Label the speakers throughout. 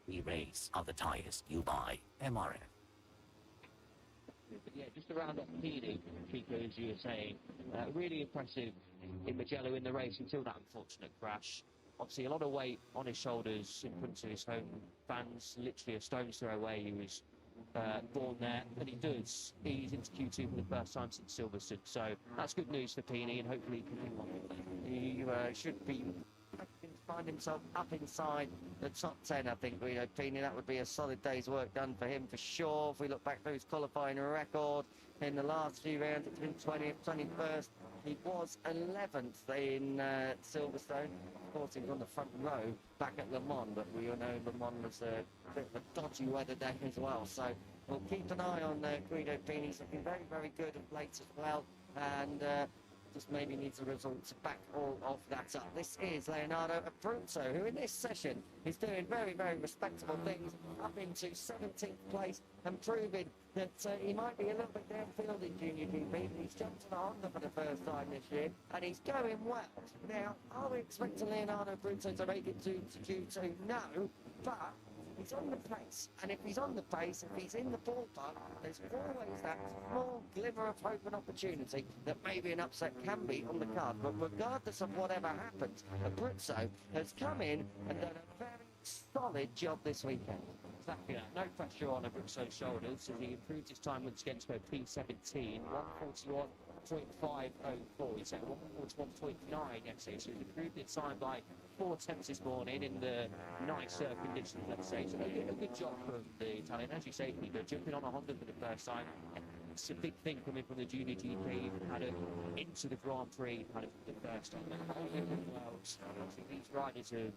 Speaker 1: We race other tyres you buy. MRF.
Speaker 2: But yeah, just to round up Healy, Chico, as you were saying, really impressive in Mugello in the race until that unfortunate crash. Obviously, a lot of weight on his shoulders in front of his home fans, literally a stone's throw away. He was born there, and he does. He's into Q2 for the first time since Silverstone, so that's good news for Pini, and hopefully he can do one. He should be find himself up inside the top 10, I think, Guido Pini. That would be a solid day's work done for him for sure. If we look back through his qualifying record in the last few rounds, it's been 20th, 21st. He was 11th in Silverstone. Of course, he was on the front row back at Le Mans, but we all know Le Mans was a bit of a dodgy weather day as well. So we'll keep an eye on Guido Pini. He's looking very, very good of late as well. And just maybe needs a result to back all of that up. This is Leonardo Abruzzo, who in this session is doing very, very respectable things, up into 17th place and proving that he might be a little bit downfield in Junior GP, but he's jumped to the Honda for the first time this year, and he's going well. Now, are we expecting Leonardo Abruzzo to make it to Q2? No, but he's on the pace, and if he's on the pace, if he's in the ballpark, there's always that small glimmer of hope and opportunity that maybe an upset can be on the card. But regardless of whatever happens, Abruzzo has come in and done a very solid job this weekend. Exactly that. No pressure on Abruzzo's shoulders as he improved his time once again to a P17, 141.504. He's at 141.9 yesterday, so he's improved his time by 4 tenths this morning in the nicer conditions, let's say. So a good job from the Italian. As you say, Peter, jumping on a Honda for the first time. It's a big thing coming from the Junior GP. Had it into the Grand Prix, had it for the first time. These riders have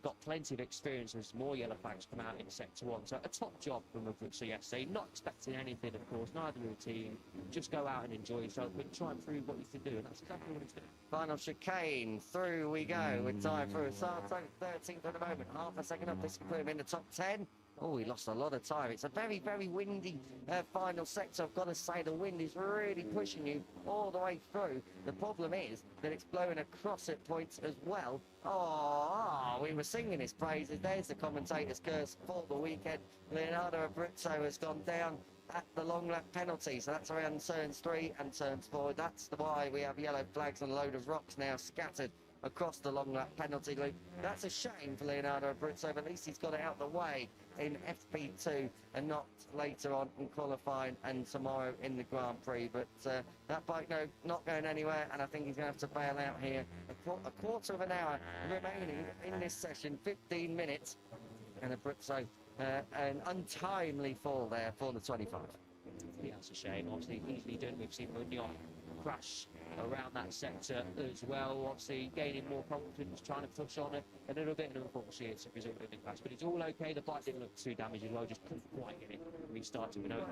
Speaker 2: got plenty of experience as more yellow flags come out in Sector 1. So a top job from Abruzzo yesterday. Not expecting anything, of course, neither of the team. Just go out and enjoy yourself, but try and prove what you can do, and that's exactly what he's doing. Final chicane, through we go with time through. Sarto 13th at the moment, half a second up. This can put him in the top 10. Oh, he lost a lot of time. It's a very, very windy final sector. I've got to say, the wind is really pushing you all the way through. The problem is that it's blowing across at points as well. Oh, we were singing his praises. There's the commentator's curse for the weekend. Leonardo Abruzzo has gone down at the long lap penalty. So that's around turns 3 and turns 4. That's why we have yellow flags and a load of rocks now scattered across the long lap penalty loop. That's a shame for Leonardo Abruzzo, but at least he's got it out the way in FP2 and not later on in qualifying and tomorrow in the Grand Prix. But that bike, no, not going anywhere, and I think he's going to have to bail out here. A quarter of an hour remaining in this session, 15 minutes, and Abruzzo an untimely fall there for the 25. Yeah, that's a shame. Obviously, easily done. We've seen Munoz crash around that sector as well. Obviously, gaining more confidence, trying to push on it a little bit, and unfortunately, it's a result of the crash. But it's all okay. The bike didn't look too damaged as well. Just couldn't quite get it restarted. We know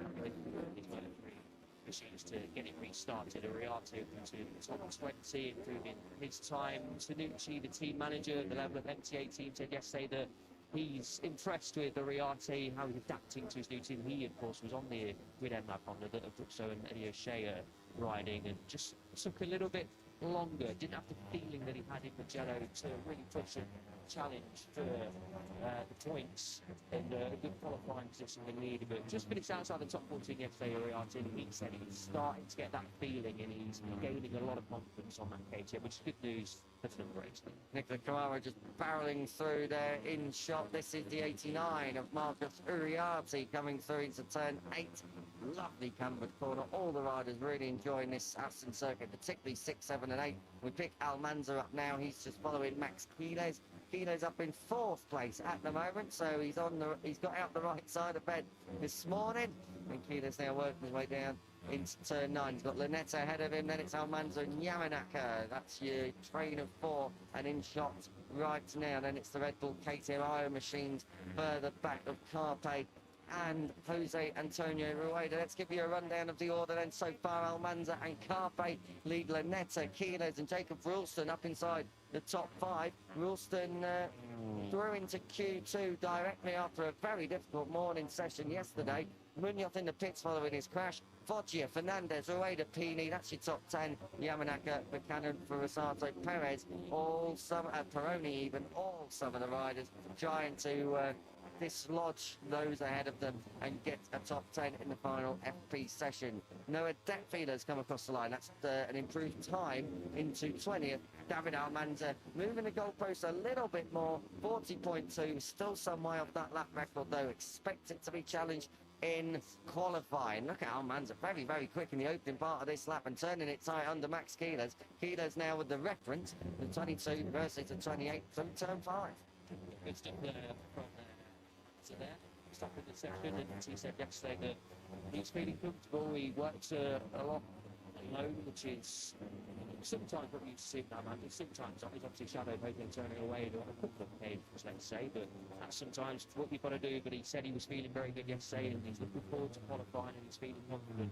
Speaker 2: machines to get it restarted. Ariarte to the top 20, improving his time. Tanucci, the team manager, the level of MTA team, said yesterday that he's impressed with Ariarte, how he's adapting to his new team. He, of course, was on the grid MLab Honda that Abruzzo and Eddie O'Shea riding, and just took a little bit longer. Didn't have the feeling that he had in Mugello to really push and challenge for the points in a good qualifying position when needed. But just finished outside the top 14 yesterday, Ariarte, and he said he's starting to get that feeling and he's gaining a lot of confidence on that KTM, which is good news for the number 8. Nicola Carrara just barreling through there in shot. This is the 89 of Marcus Uriarte coming through into turn 8. Lovely cambered corner. All the riders really enjoying this Aston circuit, particularly 6, 7 and 8. We pick Almanza up now. He's just following Max Quiles. Quiles up in 4th place at the moment, so he's got out the right side of bed this morning. And Quiles now working his way down into turn 9. He's got Lunetta ahead of him, then it's Almanza and Yamanaka. That's your train of 4, and in shot right now. Then it's the Red Bull KTM Iron Machines further back of Carpe and Jose Antonio Rueda. Let's give you a rundown of the order then. So far, Almanza and Carpe lead Lunetta, Quiles and Jacob Ralston up inside the top 5. Ralston through into Q2 directly after a very difficult morning session yesterday.
Speaker 3: Munoz in the pits following his crash. Foggia, Fernandez, Rueda, Pini, that's your top 10. Yamanaka, Buchanan, Furasato, Perez, all some, Peroni even, all some of the riders trying to dislodge those ahead of them and get a top 10 in the final FP session. Noah Detfiler's come across the line. That's an improved time into 20th. David Almanza moving the goalpost a little bit more. 40.2, still some way off that lap record though. Expect it to be challenged in qualifying. Look at Almanza, very, very quick in the opening part of this lap and turning it tight under Max Keylers. Keylers now with the reference, the 22 versus the 28 through turn 5.
Speaker 2: Good stuff there from to there. Stop in the section, and he said yesterday that he's feeling comfortable. He works a lot alone, which is sometimes what you see that man. Sometimes he's obviously shadowed, hoping turning away on a couple of occasions, let's say, but that's sometimes what you've got to do. But he said he was feeling very good yesterday, and he's looking forward to qualifying, and he's feeling confident.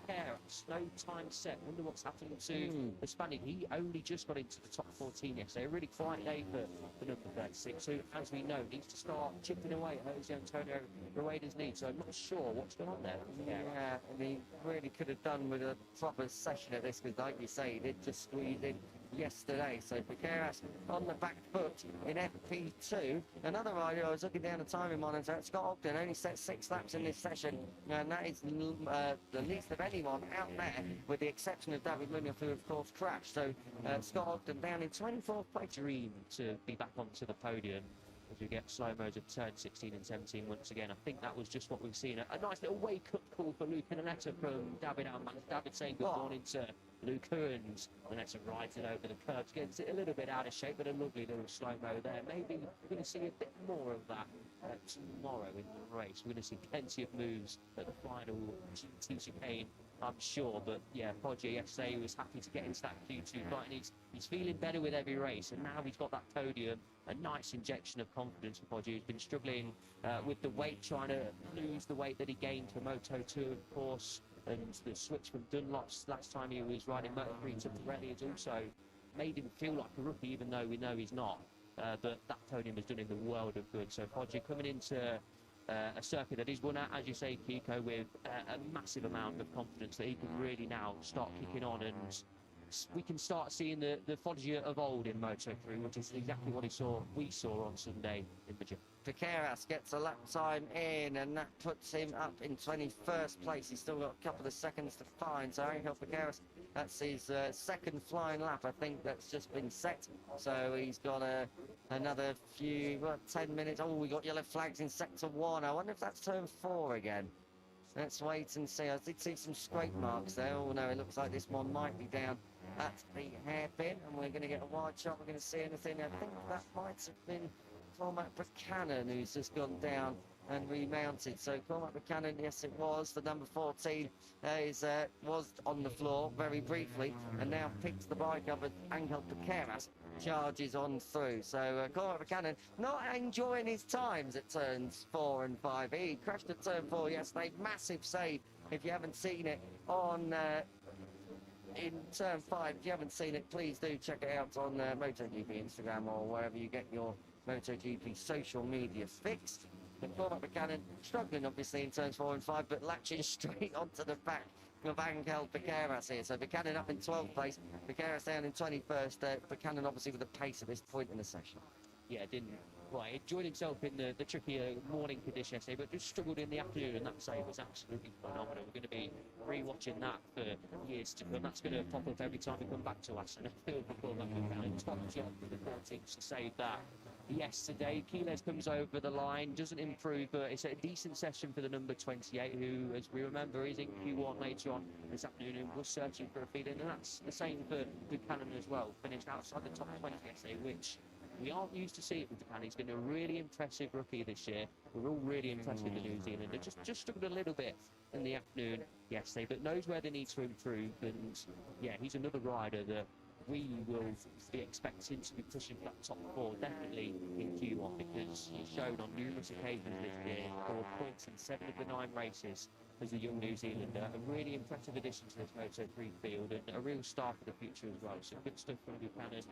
Speaker 2: And no time set. Wonder what's happening to the Spaniard. He only just got into the top 14 yesterday. A really quiet day for number 36, who, as we know, needs to start chipping away at Jose Antonio Rueda's lead. So I'm not sure what's going on there.
Speaker 3: Yeah, and he really could have done with a proper session of this, because like you say, he did just squeeze in yesterday. So Piqueras on the back foot in FP2. Another rider, I was looking down the timing monitor, Scott Ogden only set 6 laps in this session, and that is the least of anyone out there, with the exception of David Munoz, who of course crashed. So Scott Ogden down in 24th place.
Speaker 2: Dream to be back onto the podium as we get slow-mos of turn 16 and 17 once again. I think that was just what we've seen. A nice little wake-up call for Luca Naletta from David Alman. David saying good morning to Luca, and Naletta rides it over the curbs, gets it a little bit out of shape, but a lovely little slow-mo there. Maybe we're going to see a bit more of that tomorrow in the race. We're going to see plenty of moves at the final GT chicane, I'm sure. But yeah, Foggia yesterday was happy to get into that Q2 fight, and he's feeling better with every race, and now he's got that podium. A nice injection of confidence for Foggia, who's been struggling with the weight, trying to lose the weight that he gained for Moto2, of course, and the switch from Dunlops last time he was riding Moto3 to Pirelli has also made him feel like a rookie, even though we know he's not. But that podium has done him the world of good. So Foggia coming into a circuit that he's won at, as you say, Kiko, with a massive amount of confidence that he can really now start kicking on, and we can start seeing the Foggia of old in Moto3, which is exactly what we saw on Sunday in Madrid.
Speaker 3: Piqueras gets a lap time in, and that puts him up in 21st place. He's still got a couple of seconds to find. So Angel Piqueras, that's his second flying lap, I think, that's just been set. So he's got another few, 10 minutes. Oh, we got yellow flags in sector 1. I wonder if that's turn 4 again. Let's wait and see. I did see some scrape marks there. Oh no, it looks like this one might be down at the hairpin, and we're going to get a wide shot. We're going to see anything. I think that might have been Cormac Buchanan, who's just gone down and remounted. So Cormac Buchanan, yes it was, the number 14 was on the floor very briefly, and now picks the bike up, and Angel Piqueras charges on through. So Cormac Buchanan not enjoying his times at turns 4 and 5. He crashed at turn 4 yesterday. Massive save if you haven't seen it on in turn 5. If you haven't seen it, please do check it out on MotoGP Instagram or wherever you get your MotoGP social media fixed. But Cormac Buchanan struggling obviously in turns 4 and 5, but latching straight onto the back of Angel Piqueras here. So Buchanan up in 12th place, Piqueras down in 21st. Buchanan obviously with the pace at this point in the session.
Speaker 2: Yeah, didn't quite enjoyed himself in the trickier morning condition yesterday, but just struggled in the afternoon, and that save was absolutely phenomenal. We're going to be re-watching that for years to come. That's going to pop up every time we come back to us, and I feel before that we've found a top job for the 14th to save that yesterday. Quiles comes over the line, doesn't improve, but it's a decent session for the number 28, who, as we remember, is in Q1 later on this afternoon and was searching for a feeling, and that's the same for Buchanan as well. Finished outside the top 20 yesterday, which we aren't used to seeing with Buchanan. He's been a really impressive rookie this year. We're all really impressed with the New Zealander. Just struggled a little bit in the afternoon yesterday, but knows where they need to improve. And yeah, he's another rider that we will be expecting to be pushing for that top 4, definitely in Q1, because he's shown on numerous occasions this year 4 points in 7 of the 9 races as a young New Zealander. A really impressive addition to this Moto3 field and a real star for the future as well. So good stuff from Buchanan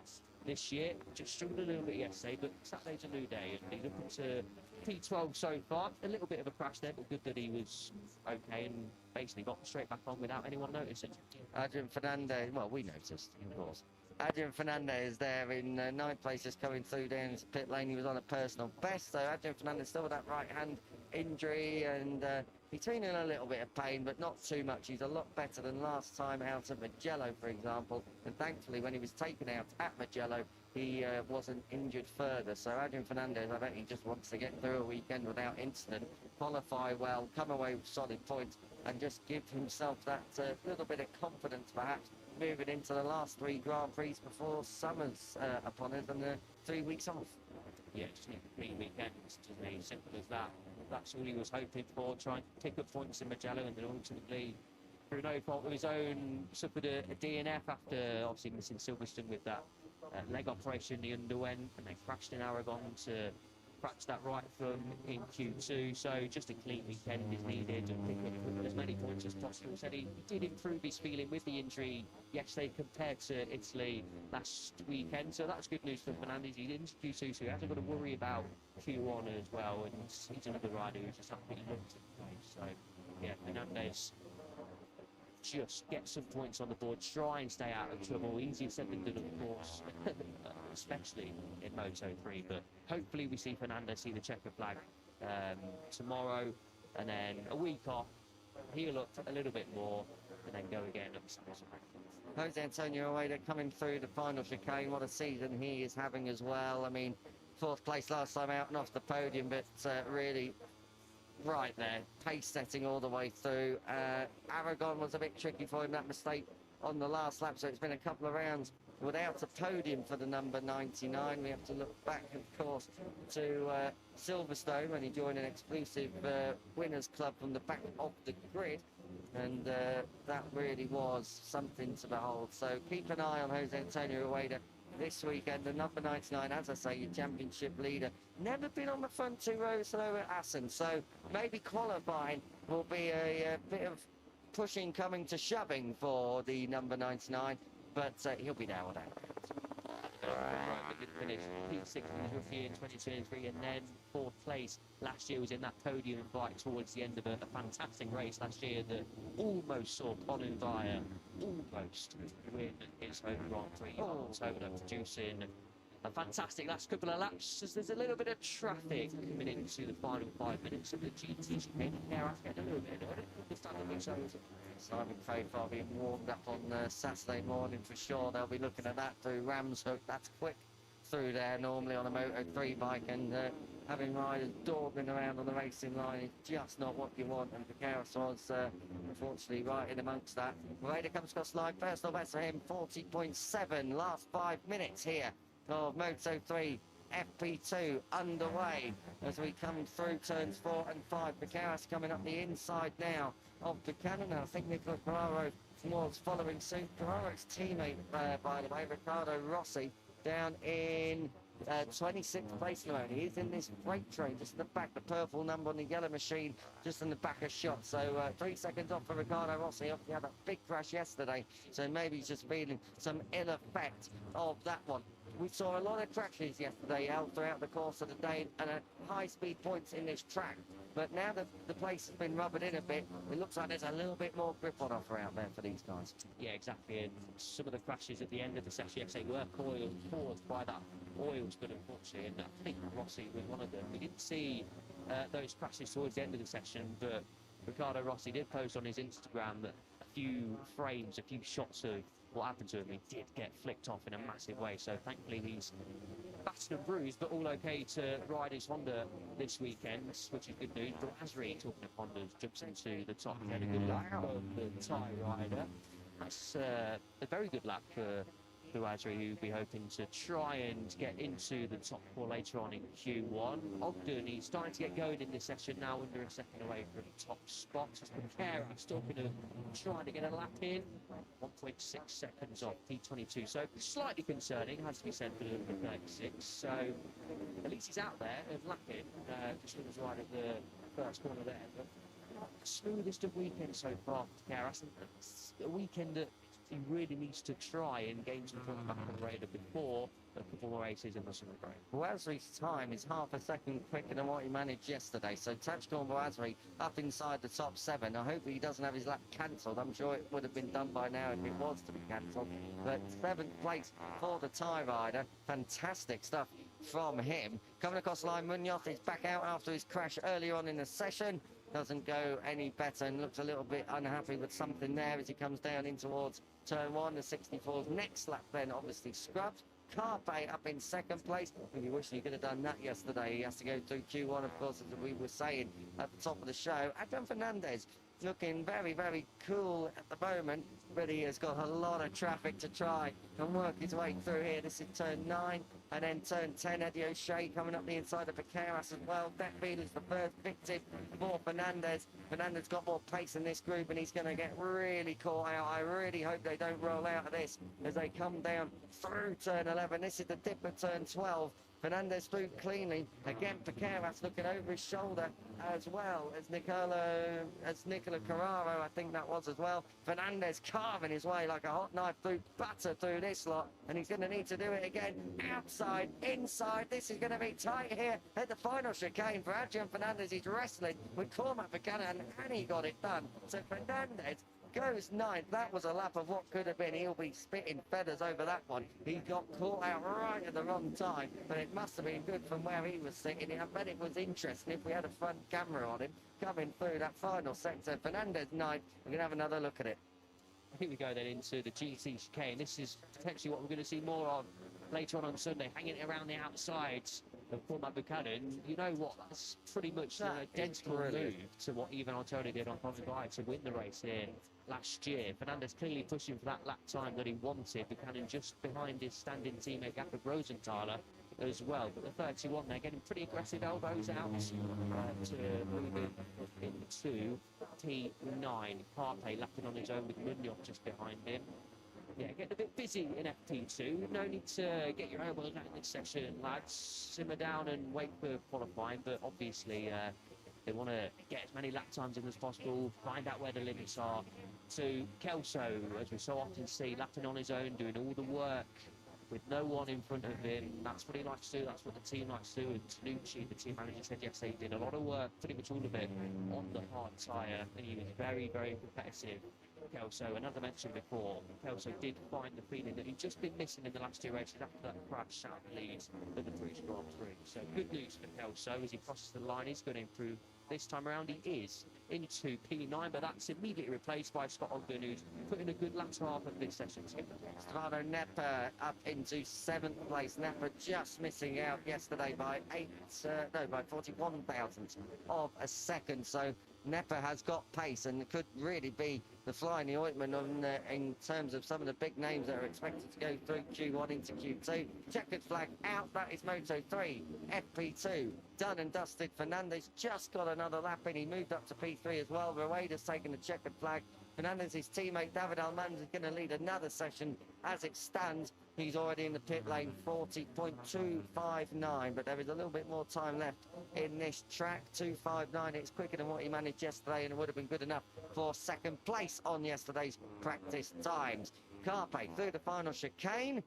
Speaker 2: this year. Just struggled a little bit yesterday, but Saturday's a new day and he's looking to P12 so far. A little bit of a crash there, but good that he was okay and basically got straight back on without anyone noticing.
Speaker 3: Adrian Fernandez, well, we noticed, of course. Adrian Fernandez there in ninth place, just coming through down to pit lane. He was on a personal best, so Adrian Fernandez still with that right hand injury, and he's been in a little bit of pain, but not too much. He's a lot better than last time out at Mugello, for example, and thankfully when he was taken out at Mugello, he wasn't injured further. So Adrian Fernandez, I bet he just wants to get through a weekend without incident, qualify well, come away with solid points, and just give himself that little bit of confidence, perhaps, moving into the last 3 Grand Prix before summer's upon us and 3 weeks off.
Speaker 2: Yeah, just need 3 weekends, to me, simple as that. That's all he was hoping for, trying to pick up points in Mugello, and then ultimately, through no fault of his own, suffered a DNF after obviously missing Silverstone with that leg operation he underwent, and then crashed in Aragon to practice that right thumb in Q2. So just a clean weekend is needed and pick up as many points as possible. Said he did improve his feeling with the injury yesterday compared to Italy last weekend. So that's good news for Fernandez. He's into Q2, so he hasn't got to worry about Q1 as well. And he's another rider who's just absolutely looked at the place. So yeah, Fernandez, just get some points on the board, try and stay out of trouble. Easier said than done, of course, especially in Moto3. But hopefully we see Fernandez see the checker flag tomorrow, and then a week off, heal up a little bit more, and then go again at Saturday.
Speaker 3: Jose Antonio Ueda coming through the final chicane. What a season he is having as well. I mean, 4th place last time out and off the podium, but really right there, pace setting all the way through. Aragon was a bit tricky for him, that mistake on the last lap, so it's been a couple of rounds without a podium for the number 99. We have to look back, of course, to Silverstone when he joined an exclusive winners club from the back of the grid, and that really was something to behold. So keep an eye on Jose Antonio Ueda this weekend. The number 99, as I say, your championship leader, never been on the front 2 rows though at Assen, so maybe qualifying will be a bit of pushing coming to shoving for the number 99, but he'll be there all day.
Speaker 2: Right, good finish. P6 in his rookie in 2023, and then 4th place last year, was in that podium fight towards the end of a fantastic race last year that almost saw Ponu Via almost win his home Grand Prix. October, producing a fantastic last couple of laps. As there's a little bit of traffic coming into the final 5 minutes of the GT chicane. Now I get a little bit annoyed, understandably so.
Speaker 3: Simon Faithful being warmed up on Saturday morning for sure. They'll be looking at that through Ramshook. That's quick through there normally on a Moto3 bike, and having riders dawdling around on the racing line is just not what you want, and Vicaris was unfortunately right in amongst that. Raider comes across line, personal best for him, 40.7, last 5 minutes here of Moto3 FP2 underway as we come through turns 4 and 5. Vicaris coming up the inside now of Buchanan. I think Nicola Carraro was following suit. Carraro's teammate, by the way, Riccardo Rossi, down in 26th place at the moment. He is in this freight train just in the back, the purple number on the yellow machine just in the back of shot. So 3 seconds off for Riccardo Rossi. He had a big crash yesterday, so maybe he's just feeling some ill effect of that one. We saw a lot of crashes yesterday out throughout the course of the day and at high-speed points in this track. But now that the place has been rubbered in a bit, it looks like there's a little bit more grip on offer out there for these guys.
Speaker 2: Yeah, exactly. And some of the crashes at the end of the session yesterday were caused by that oil spill, unfortunately. And I think Rossi was one of them. We didn't see those crashes towards the end of the session, but Riccardo Rossi did post on his Instagram that a few frames, a few shots of what happened to him, he did get flicked off in a massive way. So thankfully he's battered and bruised, but all okay to ride his Honda this weekend, which is good news. But Asri, talking of Hondas, jumps into the top 10, a good lap for the Thai rider. That's a very good lap for Asri, who'll be hoping to try and get into the top 4 later on in Q1. Ogden, he's starting to get going in this session now, under a second away from top spot. Becerra still going to try to get a lap in, 1.6 seconds off P22. So slightly concerning, has to be said, for the 36. So at least he's out there and lapping, just with his right at the first corner there. But smoothest of weekends so far for Karras. It's a weekend that he really needs to try and gain some form back on the radar before a couple more races in the summer break.
Speaker 3: Boazri's time is half a second quicker than what he managed yesterday, so Tajkorn Boazri up inside the top 7. I hope he doesn't have his lap cancelled. I'm sure it would have been done by now if it was to be cancelled. But 7th place for the Thai rider. Fantastic stuff from him. Coming across the line, Munoz is back out after his crash earlier on in the session. Doesn't go any better and looks a little bit unhappy with something there as he comes down in towards turn 1. The 64's next lap then obviously scrubbed. Carpe up in 2nd place. Really wish he could have done that yesterday. He has to go through Q1, of course, as we were saying at the top of the show. Adrian Fernandez looking very, very cool at the moment, but he has got a lot of traffic to try and work his way through here. This is turn 9, and then turn 10, Eddie O'Shea coming up the inside of Vaqueras as well. Detfield is the first victim for Fernandez. Fernandez got more pace in this group, and he's going to get really caught out. I really hope they don't roll out of this as they come down through turn 11. This is the dip of turn 12. Fernandez through cleanly. Again, Vaqueras looking over his shoulder as well as Nicola Carraro, I think that was as well. Fernandez carving his way like a hot knife through butter through this lot, and he's going to need to do it again. Outside, inside, this is going to be tight here at the final chicane for Adrian Fernandez. He's wrestling with Cormac Buchanan, and he got it done. So Fernandez goes 9th. That was a lap of what could have been. He'll be spitting feathers over that one. He got caught out right at the wrong time, but it must have been good from where he was sitting. I bet it was interesting if we had a front camera on him coming through that final sector. Fernandez 9th. We're going to have another look at it.
Speaker 2: I think we go then into the GT chicane. This is potentially what we're going to see more of later on Sunday, hanging around the outsides of Cormac Buchanan. You know what? That's pretty much an identical move to what Ivan Antonio did on Convoy to win the race here last year. Fernandez clearly pushing for that lap time that he wanted. Buchanan just behind his standing teammate Jakob Rosenthaler as well. But the 31, they're getting pretty aggressive elbows out to move into P9. Carpe lapping on his own with Munoz just behind him. Yeah, getting a bit busy in FP2. No need to get your elbows out in this session, lads. Simmer down and wait for qualifying, but obviously they want to get as many lap times in as possible, find out where the limits are. To Kelso, as we so often see, lapping on his own, doing all the work with no one in front of him. That's what he likes to do, that's what the team likes to do. And Tanucci, the team manager, said yesterday he did a lot of work, pretty much all of it, on the hard tyre, and he was very, very competitive. Kelso, another mention before, Kelso did find the feeling that he'd just been missing in the last 2 races after that crash out the lead of the British Grand Prix. So good news for Kelso as he crosses the line. He's going to improve this time around. He is into P9, but that's immediately replaced by Scott Ogden, who's put in a good latter half of this session.
Speaker 3: Stefano Nepa up into 7th place. Nepa just missing out yesterday by 41 thousandths of a second. So Nepa has got pace and could really be the fly in the ointment in terms of some of the big names that are expected to go through Q1 into Q2. Checkered flag out, that is Moto3. FP2 done and dusted. Fernandez just got another lap in. He moved up to P3 as well. Rueda's taken the checkered flag. Fernandez's teammate David Almanza is going to lead another session as it stands. He's already in the pit lane, 40.259, but there is a little bit more time left in this track. 259, it's quicker than what he managed yesterday, and it would have been good enough for 2nd place on yesterday's practice times. Carpe through the final chicane.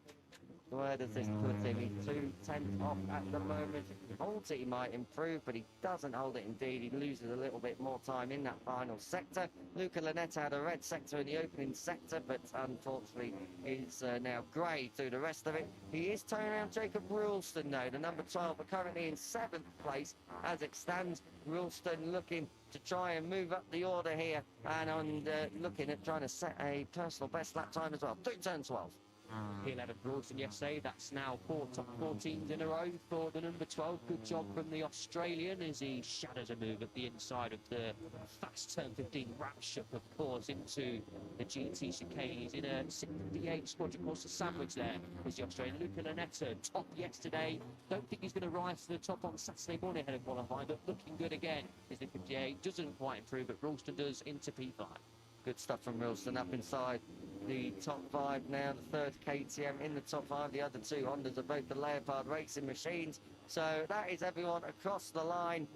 Speaker 3: Where does this put him? He's 2/10 off at the moment. If he holds it, he might improve, but he doesn't hold it indeed. He loses a little bit more time in that final sector. Luca Lanetta had a red sector in the opening sector, but unfortunately is now grey through the rest of it. He is turning around Jacob Rulston now, the number 12, but currently in 7th place as it stands. Rulston looking to try and move up the order here, and on looking at trying to set a personal best lap time as well. Through turn 12.
Speaker 2: He led a Broughton yesterday. That's now 4 top 14s in a row for the number 12. Good job from the Australian as he shadows a move at the inside of the fast turn 15 wraps up, of course, into the GT chicane. He's in a 68 squad, of course, a sandwich there is the Australian. Luca Lanetta, top yesterday. Don't think he's going to rise to the top on Saturday morning ahead of qualifying, but looking good again is the 58. Doesn't quite improve, but Ralston does into P5.
Speaker 3: Good stuff from Ralston up inside the top 5 now. The 3rd KTM in the top 5. The other 2 Hondas are both the Leopard racing machines. So that is everyone across the line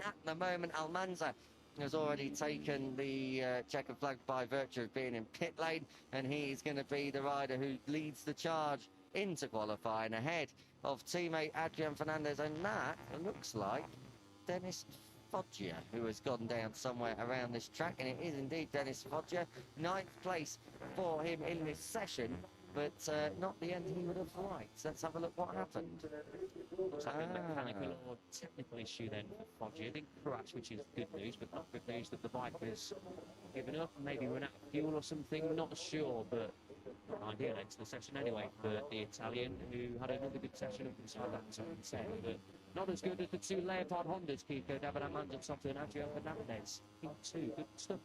Speaker 3: at the moment. Almanza has already taken the checkered flag by virtue of being in pit lane, and he's going to be the rider who leads the charge into qualifying ahead of teammate Adrian Fernandez, and that looks like Dennis Foggia, who has gone down somewhere around this track, and it is indeed Dennis Foggia. 9th place for him in this session, but not the end he would have liked. Let's have a look what happened.
Speaker 2: Looks like a mechanical or technical issue then for Foggia. I think perhaps, which is good news, but not good news that the bike has given up, maybe run out of fuel or something, not sure, but not an ideal end to the session anyway for the Italian, who had another good session up inside that top 10, but not as good as the two Leopard Hondas, Kiko, David Amanda Soto and Adrian Fernandez. P2, good stuff.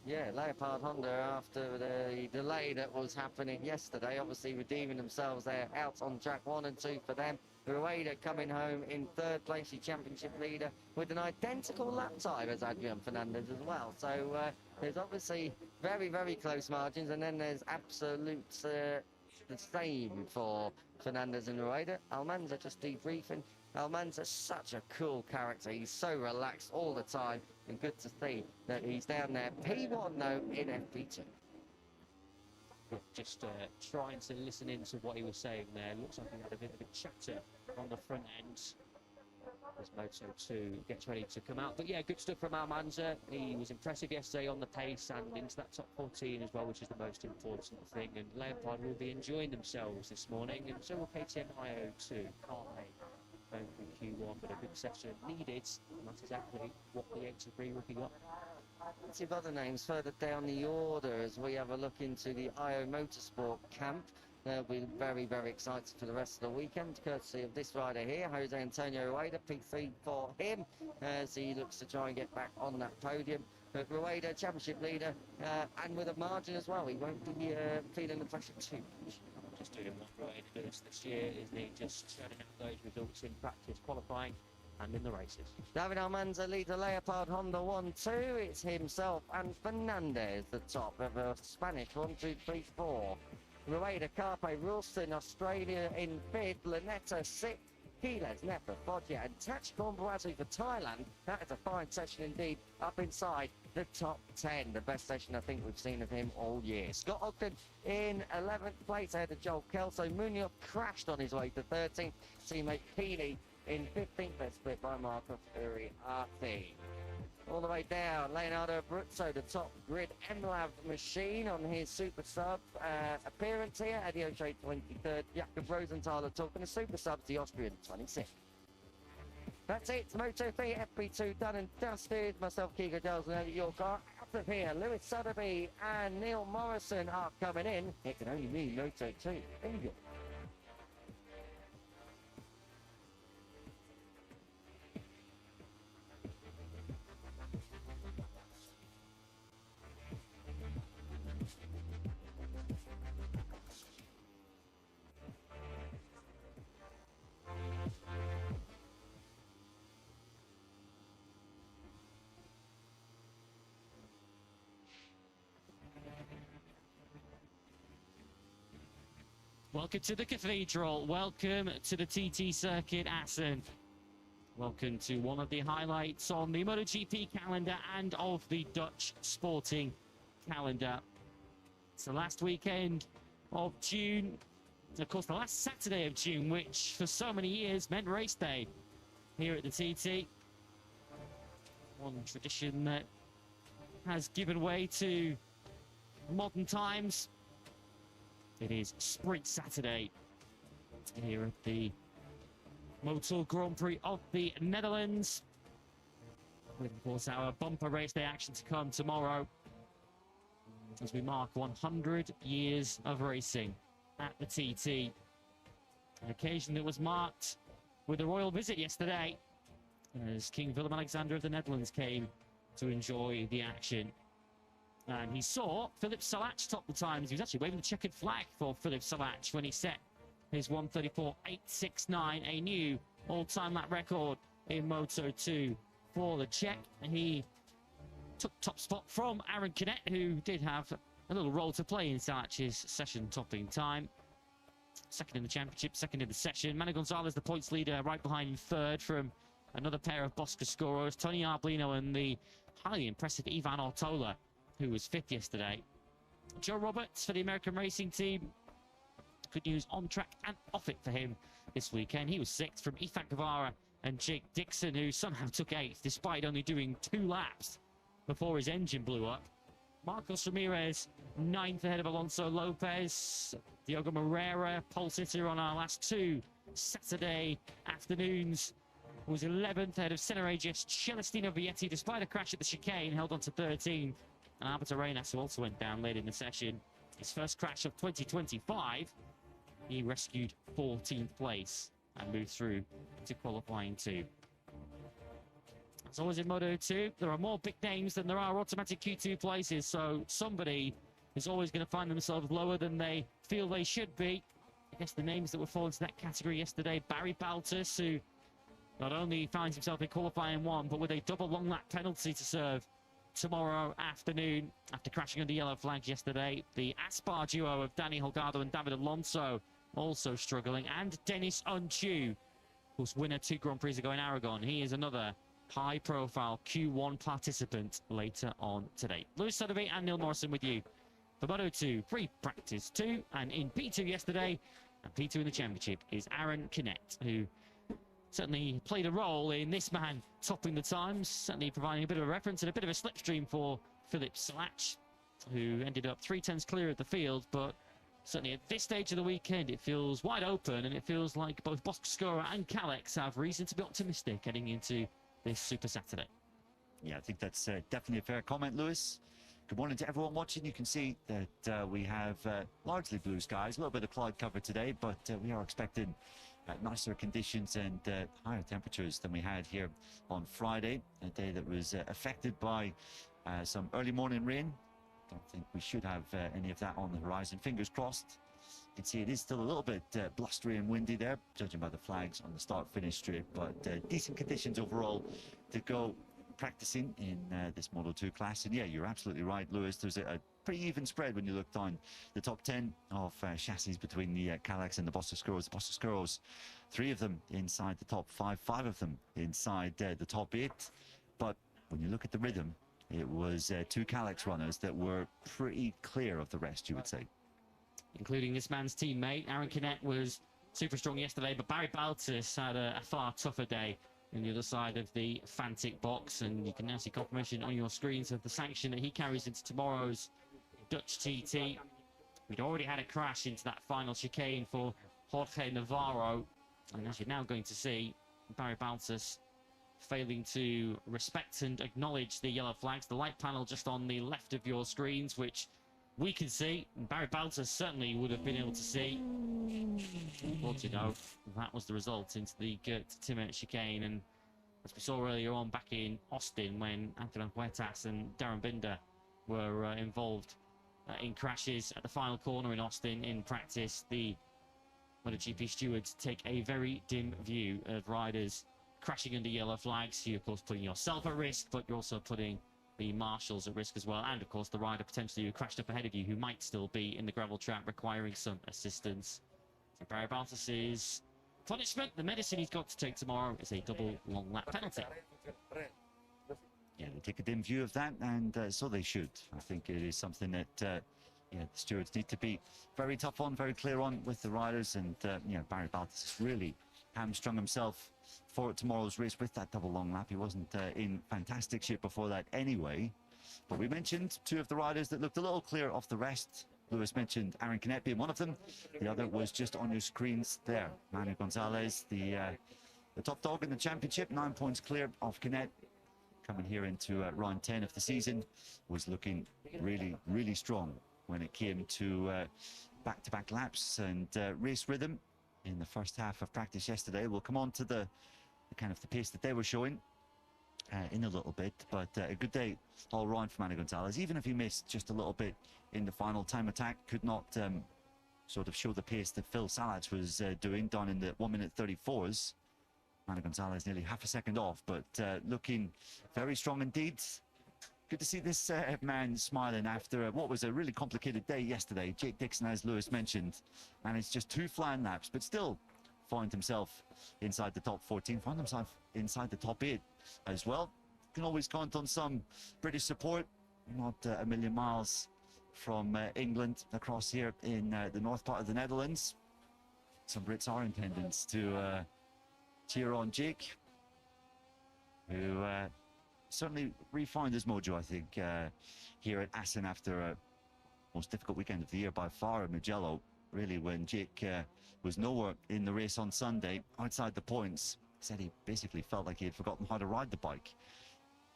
Speaker 3: Yeah, Leopard Honda, after the delay that was happening yesterday, obviously redeeming themselves there, out on track 1 and 2 for them. Rueda coming home in 3rd place, the championship leader, with an identical lap time as Adrian Fernandez as well. So there's obviously very, very close margins, and then there's absolute the same for Fernandez and Rueda. Almanza just debriefing. Almanza's such a cool character. He's so relaxed all the time, and good to see that he's down there. P1 though in FP2.
Speaker 2: Just trying to listen into what he was saying there. Looks like he had a bit of a chatter on the front end as Moto 2 gets ready to come out. But yeah, good stuff from Almanza. He was impressive yesterday on the pace and into that top 14 as well, which is the most important thing. And Leopard will be enjoying themselves this morning, and so will KTM IO2. Can't they? Going through Q1, but a good session needed, and that's exactly what the 83 rookie got.
Speaker 3: Plenty of other names further down the order as we have a look into the IO Motorsport camp. They'll be very, very excited for the rest of the weekend, courtesy of this rider here, Jose Antonio Rueda, P3 for him, as he looks to try and get back on that podium. But Rueda, championship leader, and with a margin as well. He won't be feeling the pressure too much.
Speaker 2: Just doing what Rueda does this year, isn't he? Just turning out those results in practice, qualifying and in the races.
Speaker 3: David Almanza leads the Leopard Honda 1-2. It's himself and Fernandez, the top of a Spanish 1-2-3-4. Rueda, Carpe, Ralston, Australia in 5th, Lanetta 6th, Quiles, Nepa, Foggia and Tach Cornbuazu for Thailand. That is a fine session indeed, up inside the top 10. The best session I think we've seen of him all year. Scott Ogden in 11th place ahead of Joel Kelso. Munoz crashed on his way to 13th. Teammate Peely in 15th, best split by Marco Uriarte. All the way down, Leonardo Abruzzo, the top grid MLAV machine on his super sub appearance here. Eddie O'Shea 23rd, Jakob Rosenthaler talking to super subs, the Austrian 26th. That's it, Moto3 FP2 done and dusted. Myself, Kiko Giles, and Elliot York are out of here. Lewis Sotheby and Neil Morrison are coming in. It can only mean Moto2. Enjoy.
Speaker 4: Welcome to the Cathedral. Welcome to the TT Circuit Assen. Welcome to one of the highlights on the MotoGP calendar and of the Dutch sporting calendar. It's the last weekend of June. Of course, the last Saturday of June, which for so many years meant race day here at the TT. One tradition that has given way to modern times. It is Sprint Saturday here at the Motor Grand Prix of the Netherlands. With, of course, our bumper race day action to come tomorrow as we mark 100 years of racing at the TT. An occasion that was marked with a royal visit yesterday as King Willem-Alexander of the Netherlands came to enjoy the action. And he saw Philip Salac top the times. He was actually waving the checkered flag for Philip Salac when he set his 1:34.869, a new all-time lap record in Moto2 for the Czech. And he took top spot from Aaron Canet, who did have a little role to play in Salac's session-topping time. Second in the championship, second in the session. Manu Gonzalez, the points leader, right behind him, third from another pair of Boscoscoros, Tony Arbolino and the highly impressive Ivan Ortola, who was fifth yesterday. Joe Roberts for the American racing team. Good news on track and off it for him this weekend. He was sixth from Ethan Guevara and Jake Dixon, who somehow took eighth despite only doing 2 laps before his engine blew up. Marcos Ramirez, ninth ahead of Alonso Lopez. Diogo Moreira, pole sitter on our last 2 Saturday afternoons, was 11th ahead of Senaregis. Celestino Vietti, despite a crash at the chicane, held on to 13th. And Alberto Arenas, who also went down late in the session, his first crash of 2025, he rescued 14th place and moved through to qualifying 2. As always in Moto 2, there are more big names than there are automatic Q2 places, so somebody is always going to find themselves lower than they feel they should be. I guess the names that were falling into that category yesterday, Barry Baltus, who not only finds himself in qualifying 1, but with a double long lap penalty to serve tomorrow afternoon after crashing under yellow flags yesterday. The Aspar duo of Danny Holgado and David Alonso also struggling, and Dennis Unchu, of course winner 2 Grand Prix ago in Aragon. He is another high-profile Q1 participant later on today. Lewis Sotheby and Neil Morrison with you for Moto 2 pre-practice 2, and in P2 yesterday, and P2 in the championship is Aaron Canet, who certainly played a role in this man topping the times, certainly providing a bit of a reference and a bit of a slipstream for Philip Salach, who ended up 3/10 clear of the field. But certainly at this stage of the weekend, it feels wide open, and it feels like both Boscoscuro and Kalex have reason to be optimistic heading into this Super Saturday.
Speaker 5: Yeah, I think that's definitely a fair comment, Lewis. Good morning to everyone watching. You can see that we have largely blue skies, a little bit of cloud cover today, but we are expecting nicer conditions and higher temperatures than we had here on Friday, a day that was affected by some early morning rain. Don't think we should have any of that on the horizon. Fingers crossed. You can see it is still a little bit blustery and windy there, judging by the flags on the start-finish strip, but decent conditions overall to go practicing in this Moto 2 class. And yeah, you're absolutely right, Lewis. There's a pretty even spread when you look down the top 10 of chassis between the Kalex and the Boscoscoros. The Boscoscoros, 3 of them inside the top 5, 5 of them inside the top 8. But when you look at the rhythm, it was 2 Kalex runners that were pretty clear of the rest, you would say.
Speaker 4: Including this man's teammate. Aaron Canet was super strong yesterday, but Barry Baltus had a far tougher day on the other side of the Fantic box, and you can now see confirmation on your screens of the sanction that he carries into tomorrow's Dutch TT. We'd already had a crash into that final chicane for Jorge Navarro, and as you're now going to see, Barry Baltus failing to respect and acknowledge the yellow flags. The light panel just on the left of your screens, which we can see, and Barry Baltus certainly would have been able to see. Well, you know, that was the result into the Gert Timmer chicane, and as we saw earlier on back in Austin when Antoine Huertas and Darren Binder were involved in crashes at the final corner in Austin in practice, the MotoGP stewards take a very dim view of riders crashing under yellow flags. You're of course putting yourself at risk, but you're also putting the marshals at risk as well, and of course the rider potentially who crashed up ahead of you, who might still be in the gravel trap requiring some assistance. So Barry Baltus's punishment, the medicine he's got to take tomorrow, is a double long lap penalty.
Speaker 5: Yeah, they take a dim view of that, and so they should. I think it is something that the stewards need to be very tough on, very clear on with the riders, and Barry Baltus has really hamstrung himself for tomorrow's race with that double long lap. He wasn't in fantastic shape before that anyway. But we mentioned 2 of the riders that looked a little clear off the rest. Lewis mentioned Aaron Canet being one of them. The other was just on your screens there. Manu Gonzalez, the top dog in the championship, 9 points clear of Canet. Coming here into round 10 of the season, was looking really, really strong when it came to back-to-back laps and race rhythm in the first half of practice yesterday. We'll come on to the kind of the pace that they were showing in a little bit, but a good day all round for Manu Gonzalez. Even if he missed just a little bit in the final time attack, could not sort of show the pace that Phil Salach was doing down in the 1:34s. Manu Gonzalez nearly half a second off, but looking very strong indeed. Good to see this man smiling after what was a really complicated day yesterday. Jake Dixon, as Lewis mentioned, and it's just 2 flying laps, but still find himself inside the top 14, find himself inside the top 8 as well. Can always count on some British support, not a million miles from England across here in the north part of the Netherlands. Some Brits are in attendance to cheer on Jake, who certainly refound his mojo, I think, here at Assen after a most difficult weekend of the year by far at Mugello. Really, when Jake was nowhere in the race on Sunday, outside the points, said he basically felt like he had forgotten how to ride the bike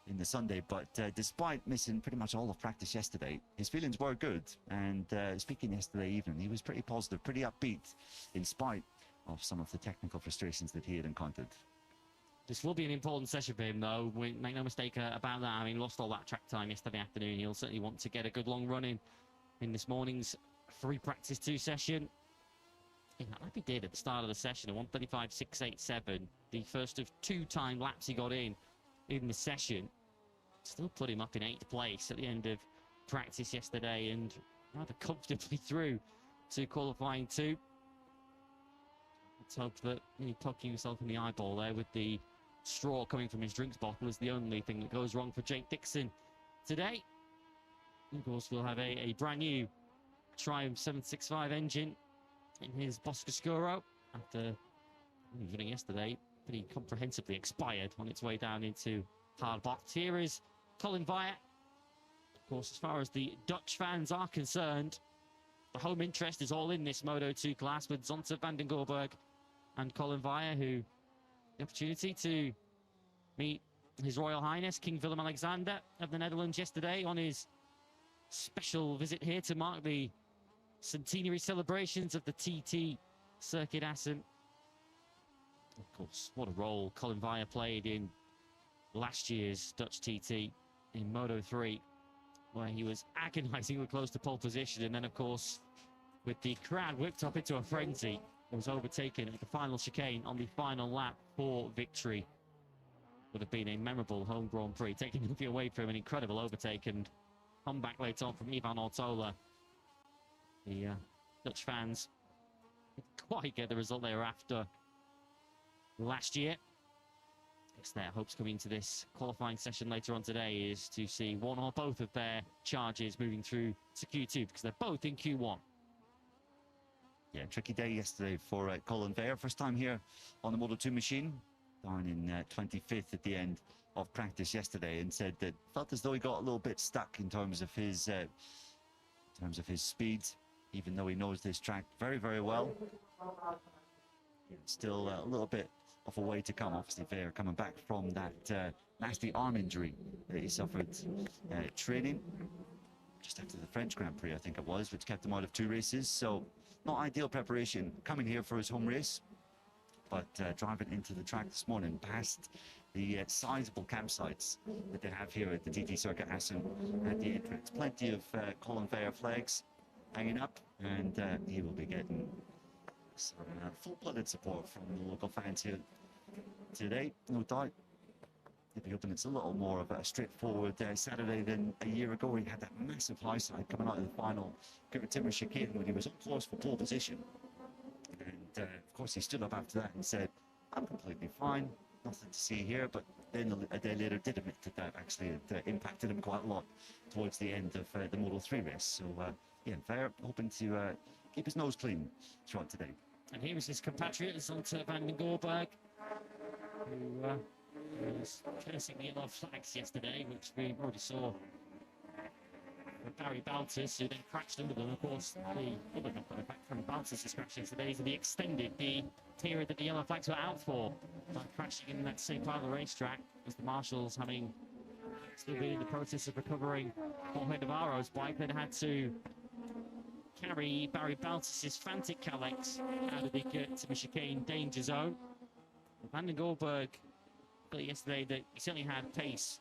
Speaker 5: in the Sunday. But despite missing pretty much all of practice yesterday, his feelings were good. And speaking yesterday evening, he was pretty positive, pretty upbeat, in spite of some of the technical frustrations that he had encountered.
Speaker 4: This will be an important session for him, though. Make no mistake about that. I mean, lost all that track time yesterday afternoon. He'll certainly want to get a good long run in this morning's free practice 2 session. Like he did at the start of the session, a 1:35.687, the first of 2 time laps he got in the session. Still put him up in 8th place at the end of practice yesterday, and rather comfortably through to qualifying 2. Let's hope that he's poking himself in the eyeball there with the straw coming from his drinks bottle is the only thing that goes wrong for Jake Dixon today. Of course, we'll have a brand new Triumph 765 engine in his Boscoscuro after running yesterday pretty comprehensively expired on its way down into hard box. Here is Colin Veijer. Of course, as far as the Dutch fans are concerned, the home interest is all in this Moto2 class with Zonta van den Gorberg and Colin Veijer, who the opportunity to meet His Royal Highness King Willem-Alexander of the Netherlands yesterday on his special visit here to mark the centenary celebrations of the TT Circuit Assen. Of course, what a role Colin Veijer played in last year's Dutch TT in Moto3, where he was agonisingly close to pole position, and then, of course, with the crowd whipped up into a frenzy, was overtaken at the final chicane on the final lap for victory. Would have been a memorable home Grand Prix, taking nothing away from an incredible overtake and comeback later on from Ivan Ortola. The Dutch fans didn't quite get the result they were after last year. It's their hopes coming into this qualifying session later on today is to see one or both of their charges moving through to Q2, because they're both in Q1.
Speaker 5: Yeah, tricky day yesterday for Colin Veijer. First time here on the Moto2 machine, down in 25th at the end of practice yesterday, and said that felt as though he got a little bit stuck in terms of his speed, even though he knows this track very, very well. Yeah, still a little bit of a way to come. Obviously, Veijer coming back from that nasty arm injury that he suffered training just after the French Grand Prix, I think it was, which kept him out of 2 races. So not ideal preparation coming here for his home race, but driving into the track this morning past the sizable campsites that they have here at the TT Circuit Assen at the entrance. Plenty of Colin Veijer flags hanging up, and he will be getting some full-blooded support from the local fans here today, no doubt. They'll be hoping it's a little more of a straightforward Saturday than a year ago, where he had that massive high side coming out of the final Kurt Timmer chicane when he was on course for pole position. And of course, he stood up after that and said, "I'm completely fine, nothing to see here." But then a day later did admit that actually it impacted him quite a lot towards the end of the Moto3 race. So yeah, Veijer hoping to keep his nose clean throughout today.
Speaker 4: And here is his compatriot, Zonta van den Gorberg, who was cursing the yellow flags yesterday, which we already saw for Barry Baltus, who then crashed under them. Of course, the other knock-on effect from Baltus' crash yesterday is that he extended the period that the yellow flags were out for by crashing in that same part of the racetrack, as the marshals, having still been in the process of recovering Jorge Navarro's bike, then had to carry Barry Baltus' Fantic Calyx out of the Timmer chicane danger zone. Van den Gorberg felt yesterday that he certainly had pace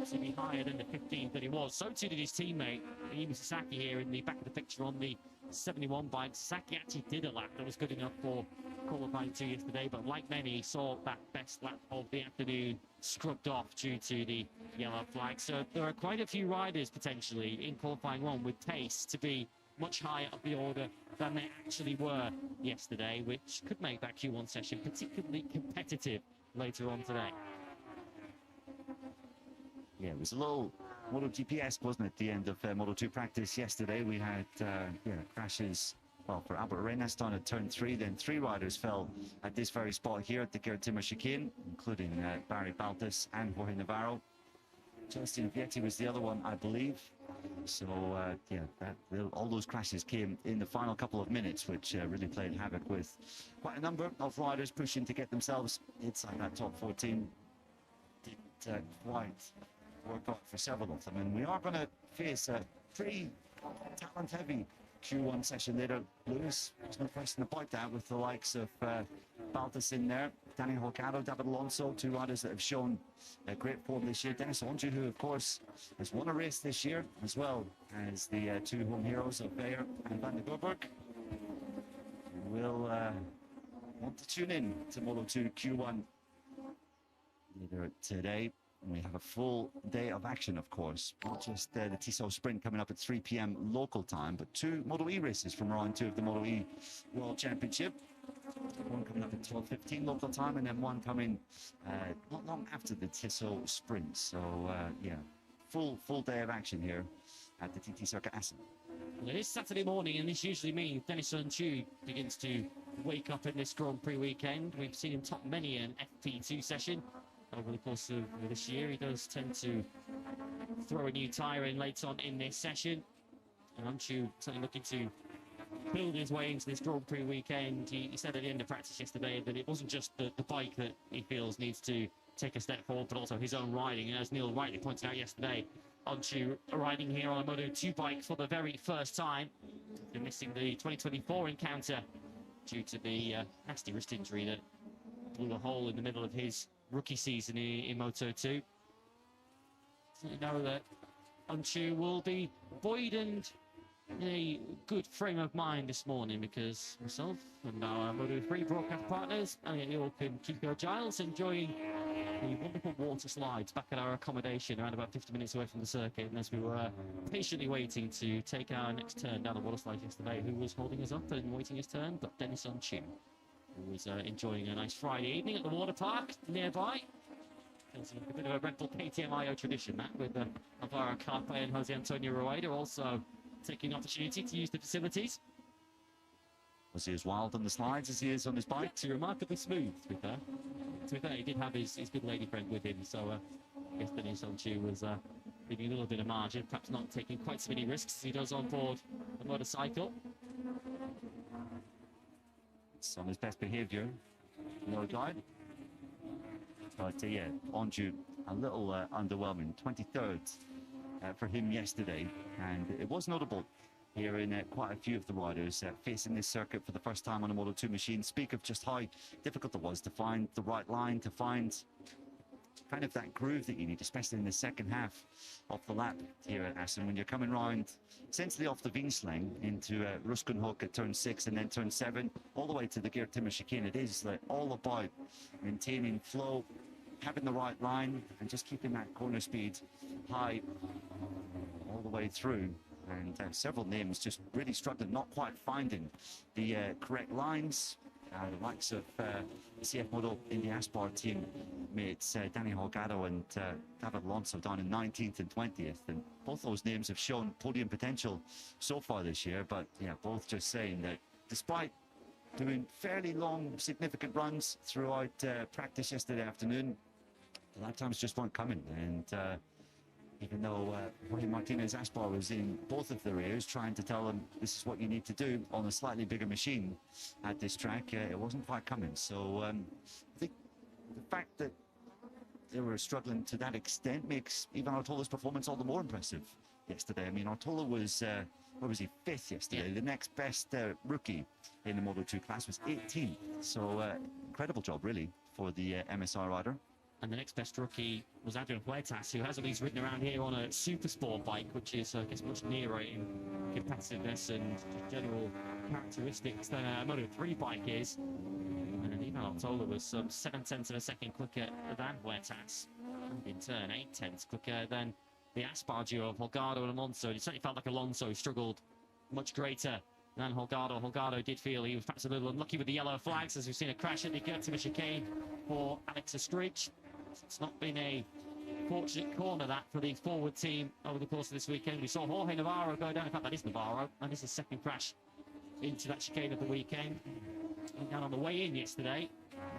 Speaker 4: to be higher than the 15th that he was. So too did his teammate, Ayumu Sasaki, here in the back of the picture on the 71 bike. Sasaki actually did a lap that was good enough for qualifying 2 yesterday, but like many, saw that best lap of the afternoon scrubbed off due to the yellow flag. So there are quite a few riders potentially in qualifying 1 with pace to be much higher up the order than they actually were yesterday, which could make that Q1 session particularly competitive later on today.
Speaker 5: Yeah, it was a little MotoGP-esque, wasn't it, at the end of Moto2 practice yesterday? We had crashes, well, for Albert Arenas down at turn 3, then 3 riders fell at this very spot here at the Gertima chicane, including Barry Baltus and Jorge Navarro. Justin Vietti was the other one, I believe. So, all those crashes came in the final couple of minutes, which really played havoc with quite a number of riders pushing to get themselves inside that top 14. Didn't quite work out for several of them. And we are going to face a pretty talent-heavy Q1 session later. Lewis, there's no question about that, with the likes of Baltus in there, Danny Holgado, David Alonso, 2 riders that have shown a great form this year. Dennis Onju, who of course has won a race this year, as well as the 2 home heroes of Bayer and Van der Burg. We'll want to tune in to Moto2 Q1 later today. We have a full day of action, of course, not just the Tissot Sprint coming up at 3 p.m. local time, but 2 Moto E races from round 2 of the Moto E World Championship. One coming up at 12:15 local time, and then one coming not long after the Tissot Sprint. So, full day of action here at the TT Circuit Assen.
Speaker 4: Well, it is Saturday morning, and this usually means Dennis Unchu begins to wake up in this Grand Prix weekend. We've seen him top many an FP2 session over the course of this year. He does tend to throw a new tyre in late on in this session. And Unchu certainly looking to build his way into this Grand Prix weekend. He said at the end of practice yesterday that it wasn't just the bike that he feels needs to take a step forward, but also his own riding. And as Neil rightly pointed out yesterday, Unchu riding here on a Moto2 bike for the very first time. Been missing the 2024 encounter due to the nasty wrist injury that blew a hole in the middle of his rookie season in Moto2. So you know that Unchu will be buoyed and in a good frame of mind this morning, because myself and our Moto3 broadcast partners, Elliot York and Kiko Giles, enjoying the wonderful water slides back at our accommodation around about 50 minutes away from the circuit. And as we were patiently waiting to take our next turn down the water slides yesterday, who was holding us up and waiting his turn but Dennis Unchu, who was enjoying a nice Friday evening at the water park nearby. Feels like a bit of a Red Bull KTM tradition, that, with Alvaro Carpe and Jose Antonio Rueda also taking the opportunity to use the facilities.
Speaker 5: Was he as wild on the slides as he is on his bike?
Speaker 4: It's remarkably smooth, to be fair. To be fair, he did have his good lady friend with him, so I guess Dennis Unchu was leaving a little bit of margin, perhaps not taking quite so many risks as he does on board a motorcycle.
Speaker 5: It's on his best behaviour, no doubt. But Onju a little underwhelming. 23rd for him yesterday, and it was notable here in quite a few of the riders facing this circuit for the first time on a Moto2 machine. Speak of just how difficult it was to find the right line, to find kind of that groove that you need, especially in the second half of the lap here at Assen, when you're coming round essentially off the Wiensling into Ruskenhoek at turn 6 and then turn 7 all the way to the Gertima chicane. It is all about maintaining flow, having the right line, and just keeping that corner speed high all the way through. And several names just really struggling, not quite finding the correct lines. The likes of CF Moto Indy Aspar team mates Danny Holgado and David Alonso down in 19th and 20th, and both those names have shown podium potential so far this year. But both just saying that despite doing fairly long, significant runs throughout practice yesterday afternoon, the lap times just weren't coming. And even though Jorge Martinez Aspar was in both of their ears trying to tell them this is what you need to do on a slightly bigger machine at this track, it wasn't quite coming. So I think the fact that they were struggling to that extent makes Ivan Artola's performance all the more impressive yesterday. I mean, Artola was, what was he, 5th yesterday? The next best rookie in the Moto2 class was 18th. So incredible job, really, for the MSI rider.
Speaker 4: And the next best rookie was Adrian Huertas, who has at least ridden around here on a super sport bike, which is, I guess, much nearer in competitiveness and general characteristics than a Moto3 bike is. And Ivan Artola was some 7/10 of a second quicker than Huertas, and in turn 8/10 quicker than the Aspar duo of Holgado and Alonso. It certainly felt like Alonso struggled much greater than Holgado. Holgado did feel he was perhaps a little unlucky with the yellow flags, as we've seen a crash at the Gertima chicane for Alex Estridge. It's not been a fortunate corner that for the forward team over the course of this weekend. We saw Jorge Navarro go down. In fact, that is Navarro, and this is his second crash into that chicane of the weekend. Went down on the way in yesterday.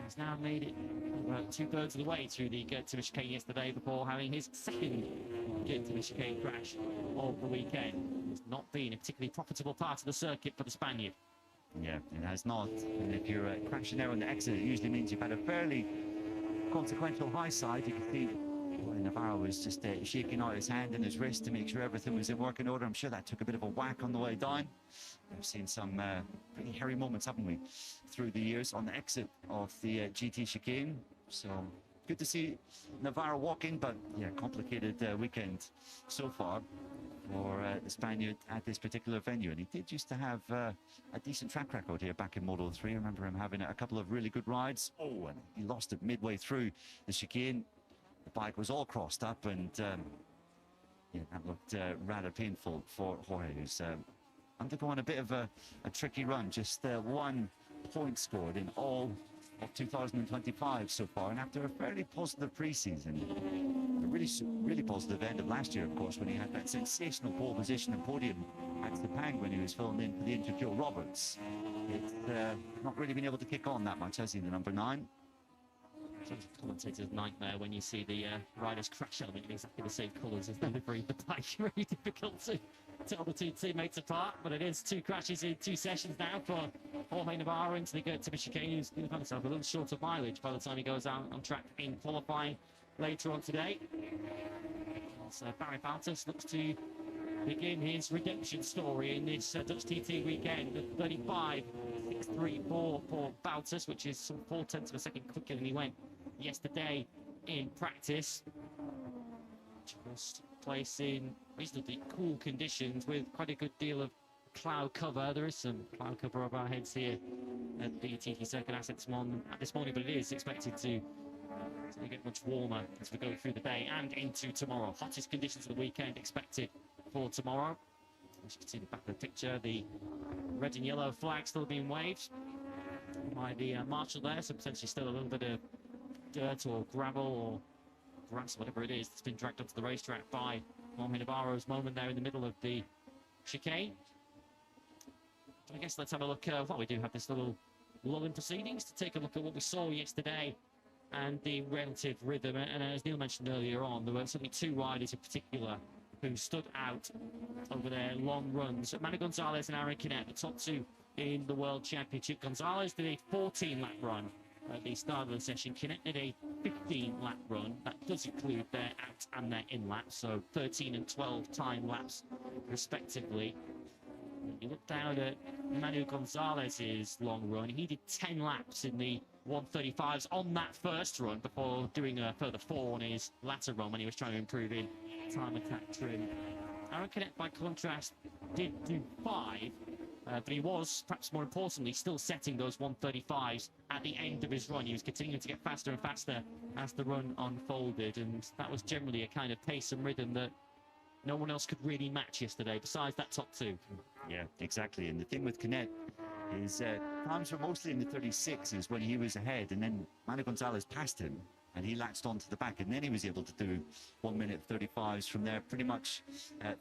Speaker 4: He's now made it about 2/3 of the way through the Gertima chicane yesterday before having his second Gertima chicane crash of the weekend. It's not been a particularly profitable part of the circuit for the Spaniard.
Speaker 5: Yeah, it has not. And if you're crashing there on the exit, it usually means you've had a fairly consequential high side. You can see Navarro was just shaking out his hand and his wrist to make sure everything was in working order. I'm sure that took a bit of a whack on the way down. We've seen some pretty hairy moments, haven't we, through the years on the exit of the GT chicane. So good to see Navarro walking, but yeah, complicated weekend so far for the Spaniard at this particular venue. And he did used to have a decent track record here back in Moto 3. I remember him having a couple of really good rides. Oh, and he lost it midway through the chicane. The bike was all crossed up, and yeah, that looked rather painful for Jorge, who's undergoing a bit of a tricky run. Just 1 point scored in all of 2025 so far, and after a fairly positive pre-season, a really positive end of last year, of course, when he had that sensational pole position and podium at Sepang when he was filling in for the injured Joe Roberts. It's not really been able to kick on that much, has he, the number 9?
Speaker 4: It's a commentator's nightmare when you see the rider's crash element in exactly the same colours as the livery of the bike. Really difficult to tell the two teammates apart, but it is 2 crashes in 2 sessions now for Jorge Navarro into the Gertima chicane, who's going to find himself a little short of mileage by the time he goes out on track in qualifying later on today. So Barry Baltus looks to begin his redemption story in this Dutch TT weekend. 35.634 for Baltus, which is some 0.4 of a second quicker than he went yesterday in practice. Just place in reasonably cool conditions with quite a good deal of cloud cover. There is some cloud cover over our heads here at the TT Circuit Assets this morning, but it is expected to get much warmer as we go through the day and into tomorrow. Hottest conditions of the weekend expected for tomorrow. As you can see in the back of the picture, the red and yellow flag still being waved by the marshal there, so potentially still a little bit of dirt or gravel or grass, whatever it is, that's been dragged onto the racetrack by Jorge Navarro's moment there in the middle of the chicane. I guess let's have a look. We do have this little lull in proceedings to take a look at what we saw yesterday and the relative rhythm. And as Neil mentioned earlier on, there were certainly 2 riders in particular who stood out over their long runs. Manu Gonzalez and Aaron Canet, the top 2 in the World Championship. Gonzalez did a 14-lap run at the start of the session. Canet did a 15-lap run. That does include their out and their in laps, so 13 and 12 time laps respectively. You look down at Manu Gonzalez's long run. He did 10 laps in the 135s on that first run before doing a further 4 on his latter run when he was trying to improve in time attack trim. Aaron Canet, by contrast, did do 5, but he was, perhaps more importantly, still setting those 135s at the end of his run. He was continuing to get faster and faster as the run unfolded, and that was generally a kind of pace and rhythm that no one else could really match yesterday, besides that top 2.
Speaker 5: Yeah, exactly. And the thing with Canet is times were mostly in the 36s when he was ahead, and then Manu Gonzalez passed him, and he latched onto the back, and then he was able to do 1 minute 35s from there pretty much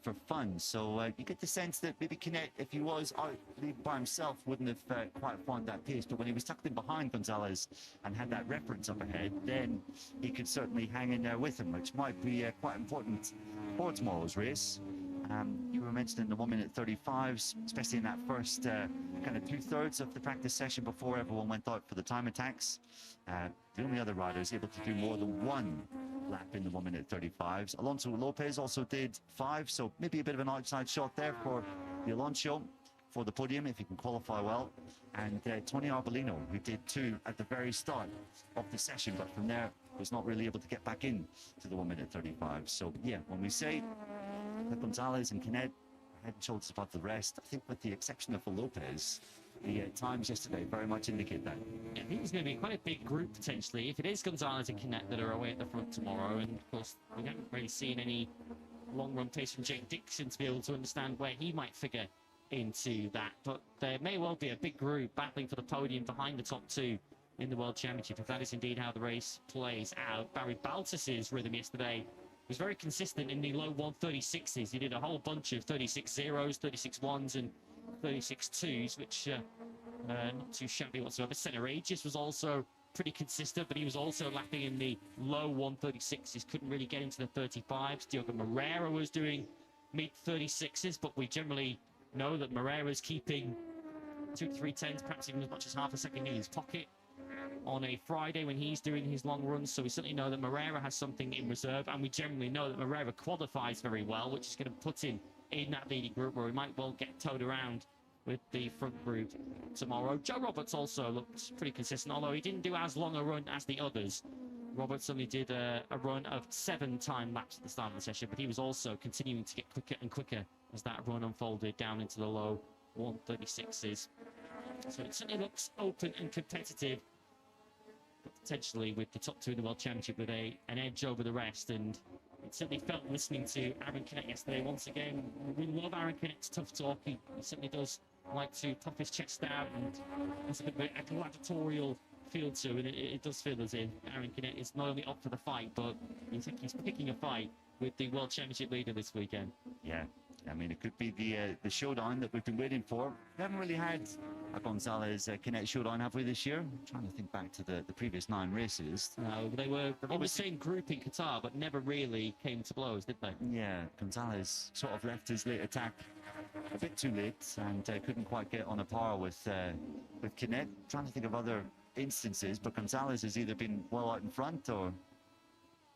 Speaker 5: for fun. So you get the sense that maybe Canet, if he was out by himself, wouldn't have quite found that pace, but when he was tucked in behind Gonzalez and had that reference up ahead, then he could certainly hang in there with him, which might be quite important for tomorrow's race. You were mentioning the 1 minute 35s, especially in that first kind of 2/3 of the practice session before everyone went out for the time attacks. The only other riders able to do more than 1 lap in the 1 minute 35s. Alonso Lopez also did 5, so maybe a bit of an outside shot there for the Alonso for the podium if he can qualify well. And Tony Arbolino, who did 2 at the very start of the session, but from there was not really able to get back in to the 1 minute 35. So yeah, when we say that Gonzalez and Canet head and shoulders above the rest, I think with the exception of Lopez, the times yesterday very much indicate that.
Speaker 4: Yeah, I think it's going to be quite a big group potentially if it is Gonzalez and Canet that are away at the front tomorrow. And of course, we haven't really seen any long run pace from Jake Dixon to be able to understand where he might figure into that. But there may well be a big group battling for the podium behind the top two in the World Championship, if that is indeed how the race plays out. Barry Baltus's rhythm yesterday was very consistent in the low 136s. He did a whole bunch of 36 zeros, 36 ones, and 36 twos, which not too shabby whatsoever. Senna Aegis was also pretty consistent, but he was also lapping in the low 136s. Couldn't really get into the 35s. Diogo Moreira was doing mid 36s, but we generally know that Moreira's keeping 2 to 3 tenths, perhaps even as much as half a second in his pocket on a Friday when he's doing his long runs. So we certainly know that Moreira has something in reserve, and we generally know that Moreira qualifies very well, which is going to put him in that leading group where he might well get towed around with the front group tomorrow. Joe Roberts also looked pretty consistent, although he didn't do as long a run as the others. Roberts only did a run of 7 time laps at the start of the session, but he was also continuing to get quicker and quicker as that run unfolded down into the low 136s. So it certainly looks open and competitive, but potentially with the top two in the World Championship with an edge over the rest. And it certainly felt listening to Aaron Canet yesterday. Once again, we love Aaron Canet's tough talk. He certainly does like to puff his chest out, and there's a bit of a gladiatorial feel to it. It does feel as if Aaron Canet is not only up for the fight, but you think he's picking a fight with the World Championship leader this weekend.
Speaker 5: Yeah, I mean, it could be the showdown that we've been waiting for. We haven't really had a Gonzalez Canet showdown, have we, this year? I'm trying to think back to the previous 9 races.
Speaker 4: No, they were in the same group in Qatar, but never really came to blows, did they?
Speaker 5: Yeah, Gonzalez sort of left his late attack a bit too late and couldn't quite get on a par with Canet. Trying to think of other instances, but Gonzalez has either been well out in front or...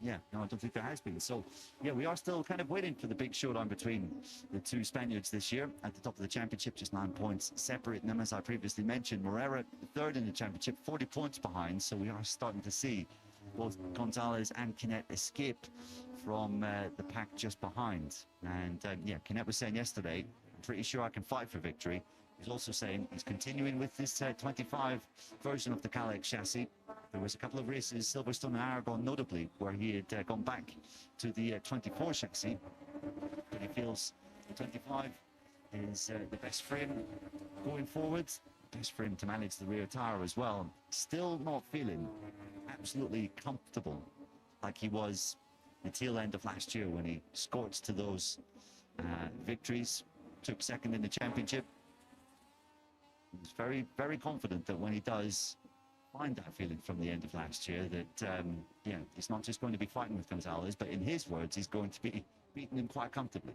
Speaker 5: Yeah, no, I don't think there has been. So, yeah, we are still kind of waiting for the big showdown between the two Spaniards this year. At the top of the championship, just 9 points separating them, as I previously mentioned. Moreira, third in the championship, 40 points behind. So we are starting to see both Gonzalez and Canet escape from the pack just behind. And, yeah, Canet was saying yesterday, I'm pretty sure I can fight for victory. He's also saying he's continuing with this 25 version of the Kalex chassis. There was a couple of races, Silverstone and Aragon notably, where he had gone back to the 24 chassis. But he feels the 25 is the best frame going forward, best frame to manage the rear tyre as well. Still not feeling absolutely comfortable like he was the tail end of last year when he scorched to those victories, took second in the championship. He's very, very confident that when he does find that feeling from the end of last year, that yeah, he's not just going to be fighting with Gonzalez, but in his words, he's going to be beating him quite comfortably.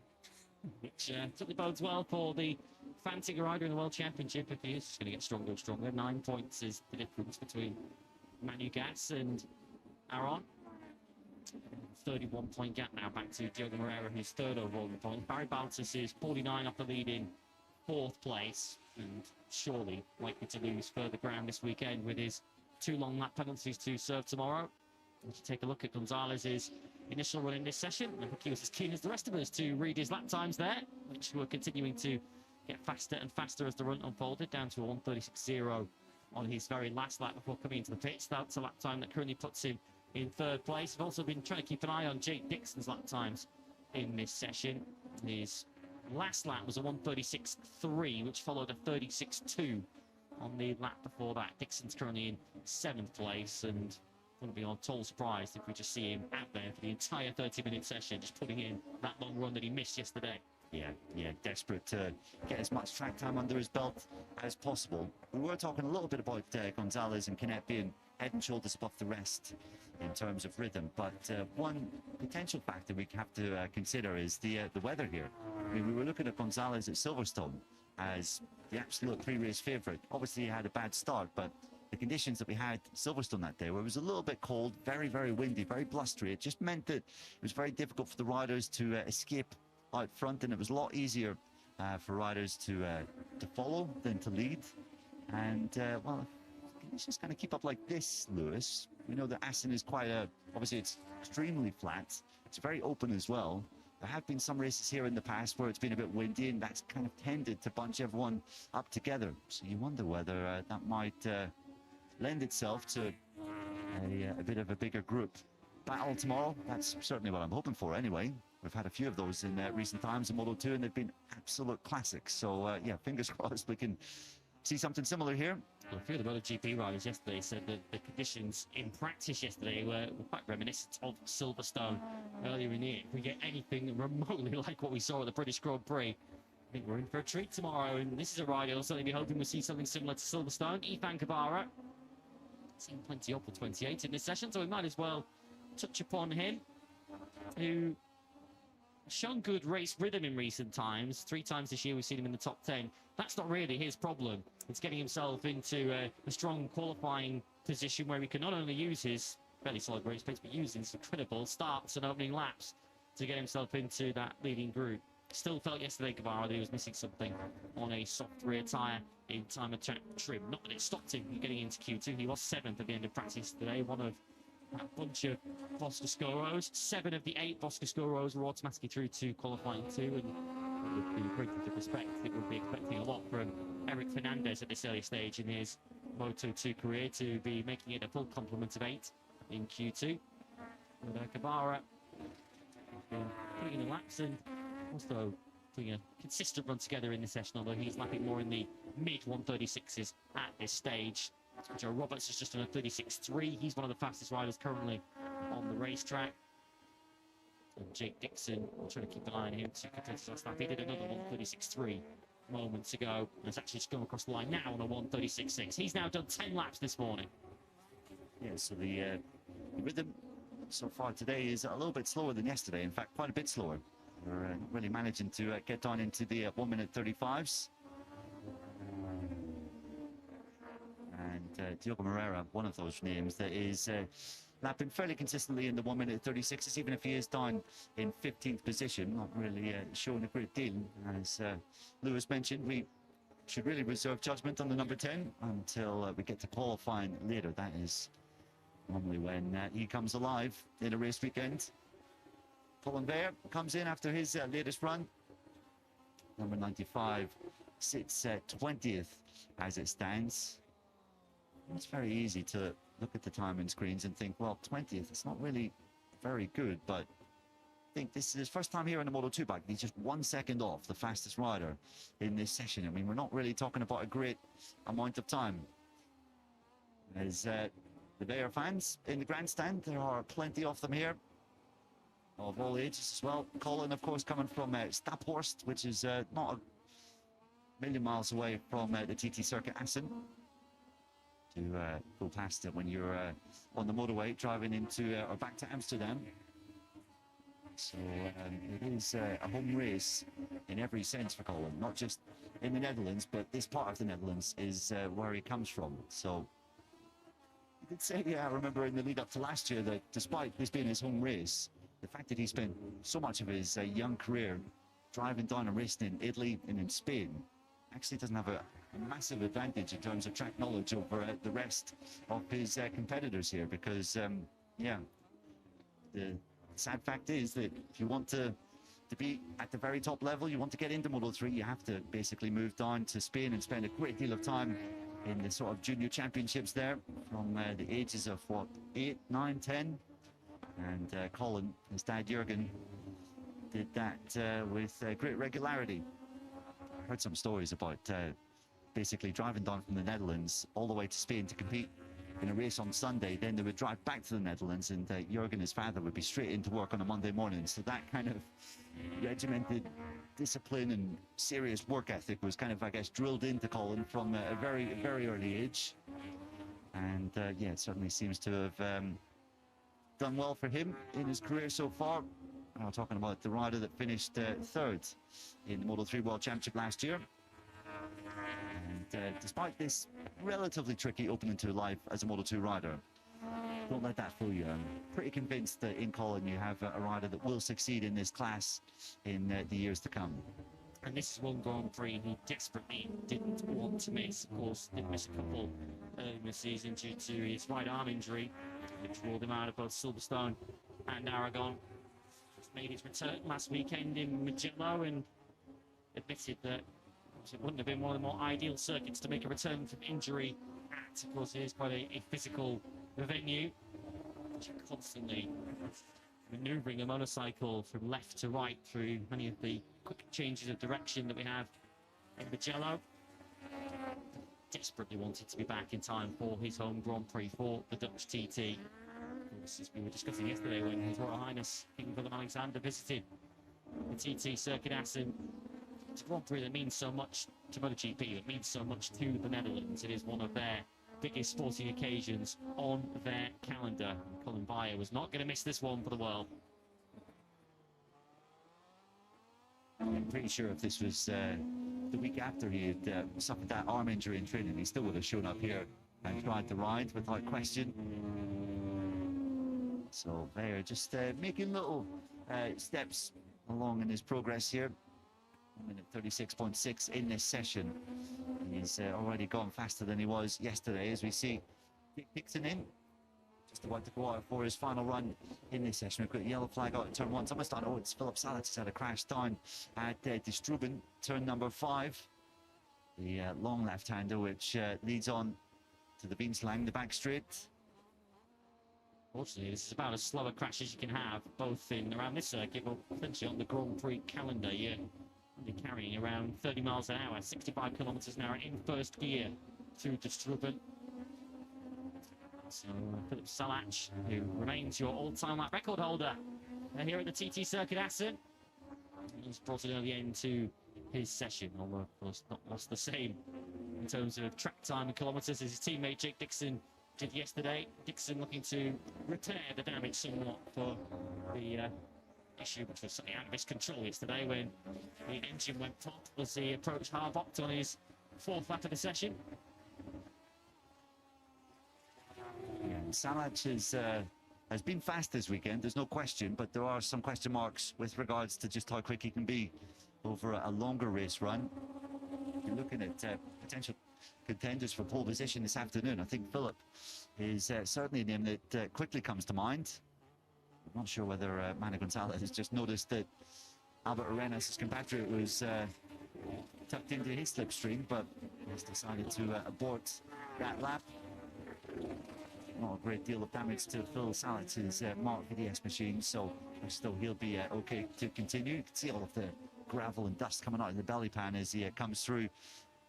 Speaker 4: Which certainly bodes well for the fancy rider in the World Championship if he is just going to get stronger and stronger. 9 points is the difference between Manu Gas and Aron. 31-point gap now back to Diogo Moreira, who's third overall in the point. Barry Baltus is 49 off the lead in 4th place, and surely likely to lose further ground this weekend with his 2 long lap penalties to serve tomorrow. If you take a look at Gonzalez's initial run in this session, I think he was as keen as the rest of us to read his lap times there, which were continuing to get faster and faster as the run unfolded, down to a 1:36.0 on his very last lap before coming into the pits. That's a lap time that currently puts him in 3rd place. I've also been trying to keep an eye on Jake Dixon's lap times in this session. His last lap was a 1:36.3, which followed a 36.2 on the lap before that. Dixon's currently in 7th place, and wouldn't be at all surprised if we just see him out there for the entire 30-minute session, just putting in that long run that he missed yesterday.
Speaker 5: Yeah, desperate to get as much track time under his belt as possible. We were talking a little bit about Gonzalez and Canet being head and shoulders above the rest in terms of rhythm, but one potential factor we have to consider is the weather here. I mean, we were looking at Gonzalez at Silverstone as the absolute pre-race favourite. Obviously, he had a bad start, but the conditions that we had at Silverstone that day, where it was a little bit cold, very, very windy, very blustery, it just meant that it was very difficult for the riders to escape out front, and it was a lot easier for riders to follow than to lead. And well, let's just kind of keep up like this, Lewis. We know that Assen is quite obviously it's extremely flat. It's very open as well. There have been some races here in the past where it's been a bit windy, and that's kind of tended to bunch everyone up together. So you wonder whether that might lend itself to a bit of a bigger group battle tomorrow. That's certainly what I'm hoping for anyway. We've had a few of those in recent times in Moto 2, and they've been absolute classics. So, yeah, fingers crossed we can see something similar here.
Speaker 4: Well, a few of the MotoGP riders yesterday said that the conditions in practice yesterday were quite reminiscent of Silverstone earlier in the year. If we get anything remotely like what we saw at the British Grand Prix, I think we're in for a treat tomorrow. And this is a rider I'll certainly be hoping we'll see something similar to Silverstone. Ethan Guevara, seen plenty up for 28 in this session, so we might as well touch upon him, who shown good race rhythm in recent times. 3 times this year we've seen him in the top 10. That's not really his problem. It's getting himself into a strong qualifying position where he can not only use his fairly solid race pace, but use his incredible starts and opening laps to get himself into that leading group. Still felt yesterday, Guevara, that he was missing something on a soft rear tyre in time of track trim. Not that it stopped him from getting into Q2. He was 7th at the end of practice today, one of a bunch of Boscoscoros. 7 of the 8 Boscoscoros were automatically through to qualifying 2, and with the greatest of respect, it would be expecting a lot from Eric Fernandez at this early stage in his Moto2 career to be making it a full complement of 8 in Q2. With Guevara putting in the laps and also putting a consistent run together in this session, although he's lapping more in the mid 136s at this stage. Joe Roberts is just on a 36.3. He's one of the fastest riders currently on the racetrack. And Jake Dixon, I'm trying to keep an eye on him to contest his last lap. He did another 136.3 moments ago. And it's actually just come across the line now on a 136.6. He's now done 10 laps this morning.
Speaker 5: Yeah, so the rhythm so far today is a little bit slower than yesterday. In fact, quite a bit slower. We're not really managing to get down into the 1 minute 35s. And Diogo Moreira, one of those names that is lapping fairly consistently in the 1 minute 36s, even if he is down in 15th position, not really showing a great deal. As Lewis mentioned, we should really reserve judgment on the number 10 until we get to qualifying later. That is normally when he comes alive in a race weekend. Colin Bear comes in after his latest run. Number 95 sits 20th as it stands. It's very easy to look at the timing screens and think, well, 20th, it's not really very good, but I think this is his first time here in the Moto2 bike. He's just 1 second off the fastest rider in this session. I mean, we're not really talking about a great amount of time. As the Bayer fans in the grandstand, there are plenty of them here, of all ages as well. Colin, of course, coming from Staphorst, which is not a million miles away from the TT Circuit Assen. To go past it when you're on the motorway driving into or back to Amsterdam. So it is a home race in every sense for Colin, not just in the Netherlands, but this part of the Netherlands is where he comes from. So you could say, yeah, I remember in the lead up to last year that despite this being his home race, the fact that he spent so much of his young career driving down and racing in Italy and in Spain actually doesn't have a massive advantage in terms of track knowledge over the rest of his competitors here, because yeah, the sad fact is that if you want to be at the very top level, you want to get into Moto3, you have to basically move down to Spain and spend a great deal of time in the sort of junior championships there from the ages of what, 8, 9, 10. And Colin, his dad Jürgen, did that with great regularity. I heard some stories about basically driving down from the Netherlands all the way to Spain to compete in a race on Sunday. Then they would drive back to the Netherlands, and Jürgen, his father, would be straight into work on a Monday morning. So that kind of regimented discipline and serious work ethic was kind of, I guess, drilled into Colin from a very, very early age. And yeah, it certainly seems to have done well for him in his career so far. We're talking about the rider that finished 3rd in the Moto3 World Championship last year. And despite this relatively tricky opening to life as a Moto2 rider, don't let that fool you. I'm pretty convinced that in Colin you have a rider that will succeed in this class in the years to come.
Speaker 4: And this is one Grand Prix he desperately didn't want to miss. Of course, did miss a couple in the season due to his right arm injury, which ruled him out of both Silverstone and Aragon. Just made his return last weekend in Mugello and admitted that it wouldn't have been one of the more ideal circuits to make a return from injury at. Of course, it is quite a physical venue. constantly maneuvering a motorcycle from left to right through many of the quick changes of direction that we have in Mugello. Desperately wanted to be back in time for his home Grand Prix for the Dutch TT. Of course, as we were discussing yesterday when His Royal Highness King Willem-Alexander visited the TT Circuit Assen. It's a Grand Prix that means so much to MotoGP, it means so much to the Netherlands. It is one of their biggest sporting occasions on their calendar. Colin Bayer was not going to miss this one for the world.
Speaker 5: I'm pretty sure if this was the week after he had suffered that arm injury in training, he still would have shown up here and tried to ride without question. So Bayer just making little steps along in his progress here. 1:36.6 in this session. He's already gone faster than he was yesterday, as we see Dick Dixon in. Just about to go out for his final run in this session. We've got a yellow flag out at turn 1. Someone's starting. Oh, it's Philip Salich who's had a crash down at De Struben, turn number 5. The long left-hander, which leads on to the Beanslang, the back straight.
Speaker 4: Fortunately, this is about as slow a crash as you can have, both in around this circuit, but potentially on the Grand Prix calendar. You're only carrying around 30 miles an hour, 65 kilometers an hour in first gear through De Struben. So Philip Salich, who remains your all-time lap record holder here at the TT Circuit Assen, he's brought an early end to his session, although of course not lost the same in terms of track time and kilometers as his teammate Jake Dixon did yesterday. Dixon looking to repair the damage somewhat for the issue which was something out of his control yesterday when the engine went pop as he approached Harbocht on his 4th lap of the session.
Speaker 5: Yeah, Salich has been fast this weekend, there's no question, but there are some question marks with regards to just how quick he can be over a longer race run. You're looking at potential contenders for pole position this afternoon. I think Philip is certainly a name that quickly comes to mind. I'm not sure whether Manu Gonzalez has just noticed that Albert Arenas, his compatriot, was tucked into his slipstream, but has decided to abort that lap. Not a great deal of damage to Phil Salich's Mark VDS machine, so still he'll be okay to continue. You can see all of the gravel and dust coming out of the belly pan as he comes through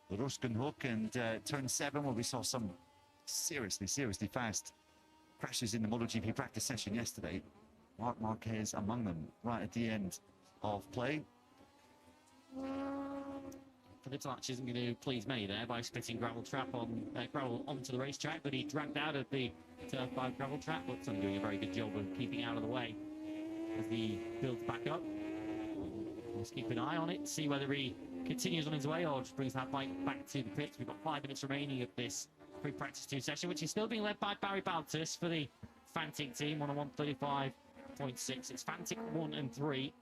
Speaker 5: the Ruskenhoek and turn 7, where we saw some seriously fast crashes in the MotoGP practice session yesterday. Marc Marquez among them right at the end of play.
Speaker 4: Philip Salich isn't going to please many there by spitting gravel onto the racetrack, but he dragged out of the Turf 5 gravel trap, but he's doing a very good job of keeping out of the way as he builds back up. Let's keep an eye on it, see whether he continues on his way or just brings that bike back to the pits. We've got 5 minutes remaining of this pre-practice 2 session, which is still being led by Barry Baltus for the Fantic team on a 1:35.6. It's Fantic 1 and 3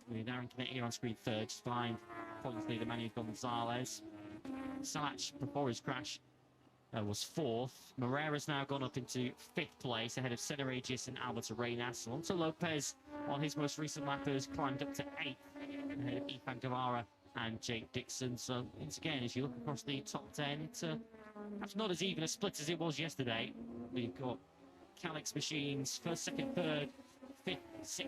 Speaker 4: with Aaron Canet here on screen 3rd, just behind points leader Manu Gonzalez. Salich, before his crash, was 4th. Moreira's now gone up into 5th place ahead of Senna Regis and Albert Arenas. Alonso Lopez on his most recent lap has climbed up to 8th ahead of Ethan Guevara and Jake Dixon. So once again, as you look across the top 10, it's perhaps not as even a split as it was yesterday. We've got Calix machines 1st, 2nd, 3rd, 5th, 6th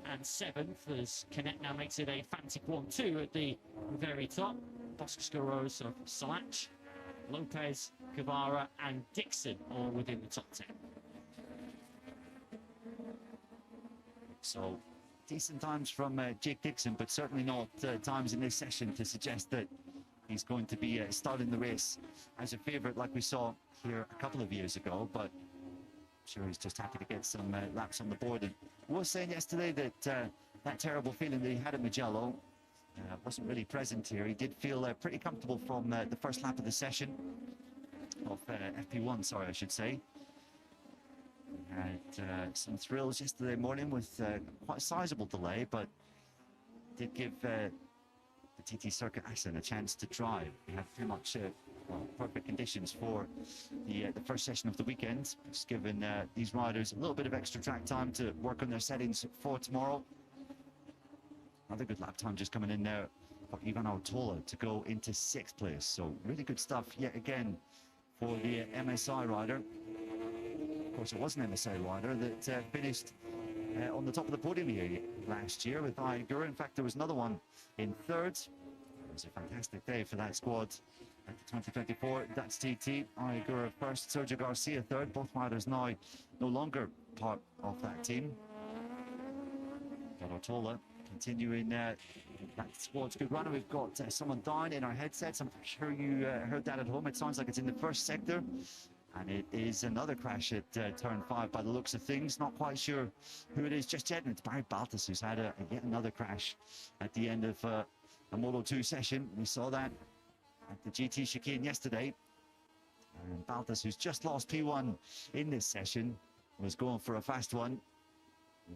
Speaker 4: and 7th as Canet now makes it a Fantic 1-2 at the very top. Bosco of Salich, Lopez, Guevara and Dixon all within the top 10.
Speaker 5: So decent times from Jake Dixon, but certainly not times in this session to suggest that he's going to be starting the race as a favourite like we saw here a couple of years ago, but I'm sure he's just happy to get some laps on the board. And I was saying yesterday that that terrible feeling that he had at Mugello wasn't really present here. He did feel pretty comfortable from the first lap of the session, of FP1, sorry, I should say. Had some thrills yesterday morning with quite a sizable delay, but did give the TT Circuit Assen a chance to drive. We had pretty much perfect conditions for the first session of the weekend, just giving these riders a little bit of extra track time to work on their settings for tomorrow. Another good lap time just coming in there for Ivan Artola to go into 6th place. So really good stuff yet again for the MSI rider. Of course, it was an MSI rider that finished on the top of the podium here last year with Iger. In fact, there was another one in third. It was a fantastic day for that squad at the 2024 Dutch TT. Iger first, Sergio Garcia third. Both riders now no longer part of that team. Got Ortola continuing that squad's good runner. We've got someone down in our headsets. I'm sure you heard that at home. It sounds like it's in the first sector. And it is another crash at turn 5 by the looks of things. Not quite sure who it is just yet. And it's Barry Baltus who's had yet another crash at the end of a Moto 2 session. We saw that at the GT chicane yesterday. And Baltus, who's just lost P1 in this session, was going for a fast one.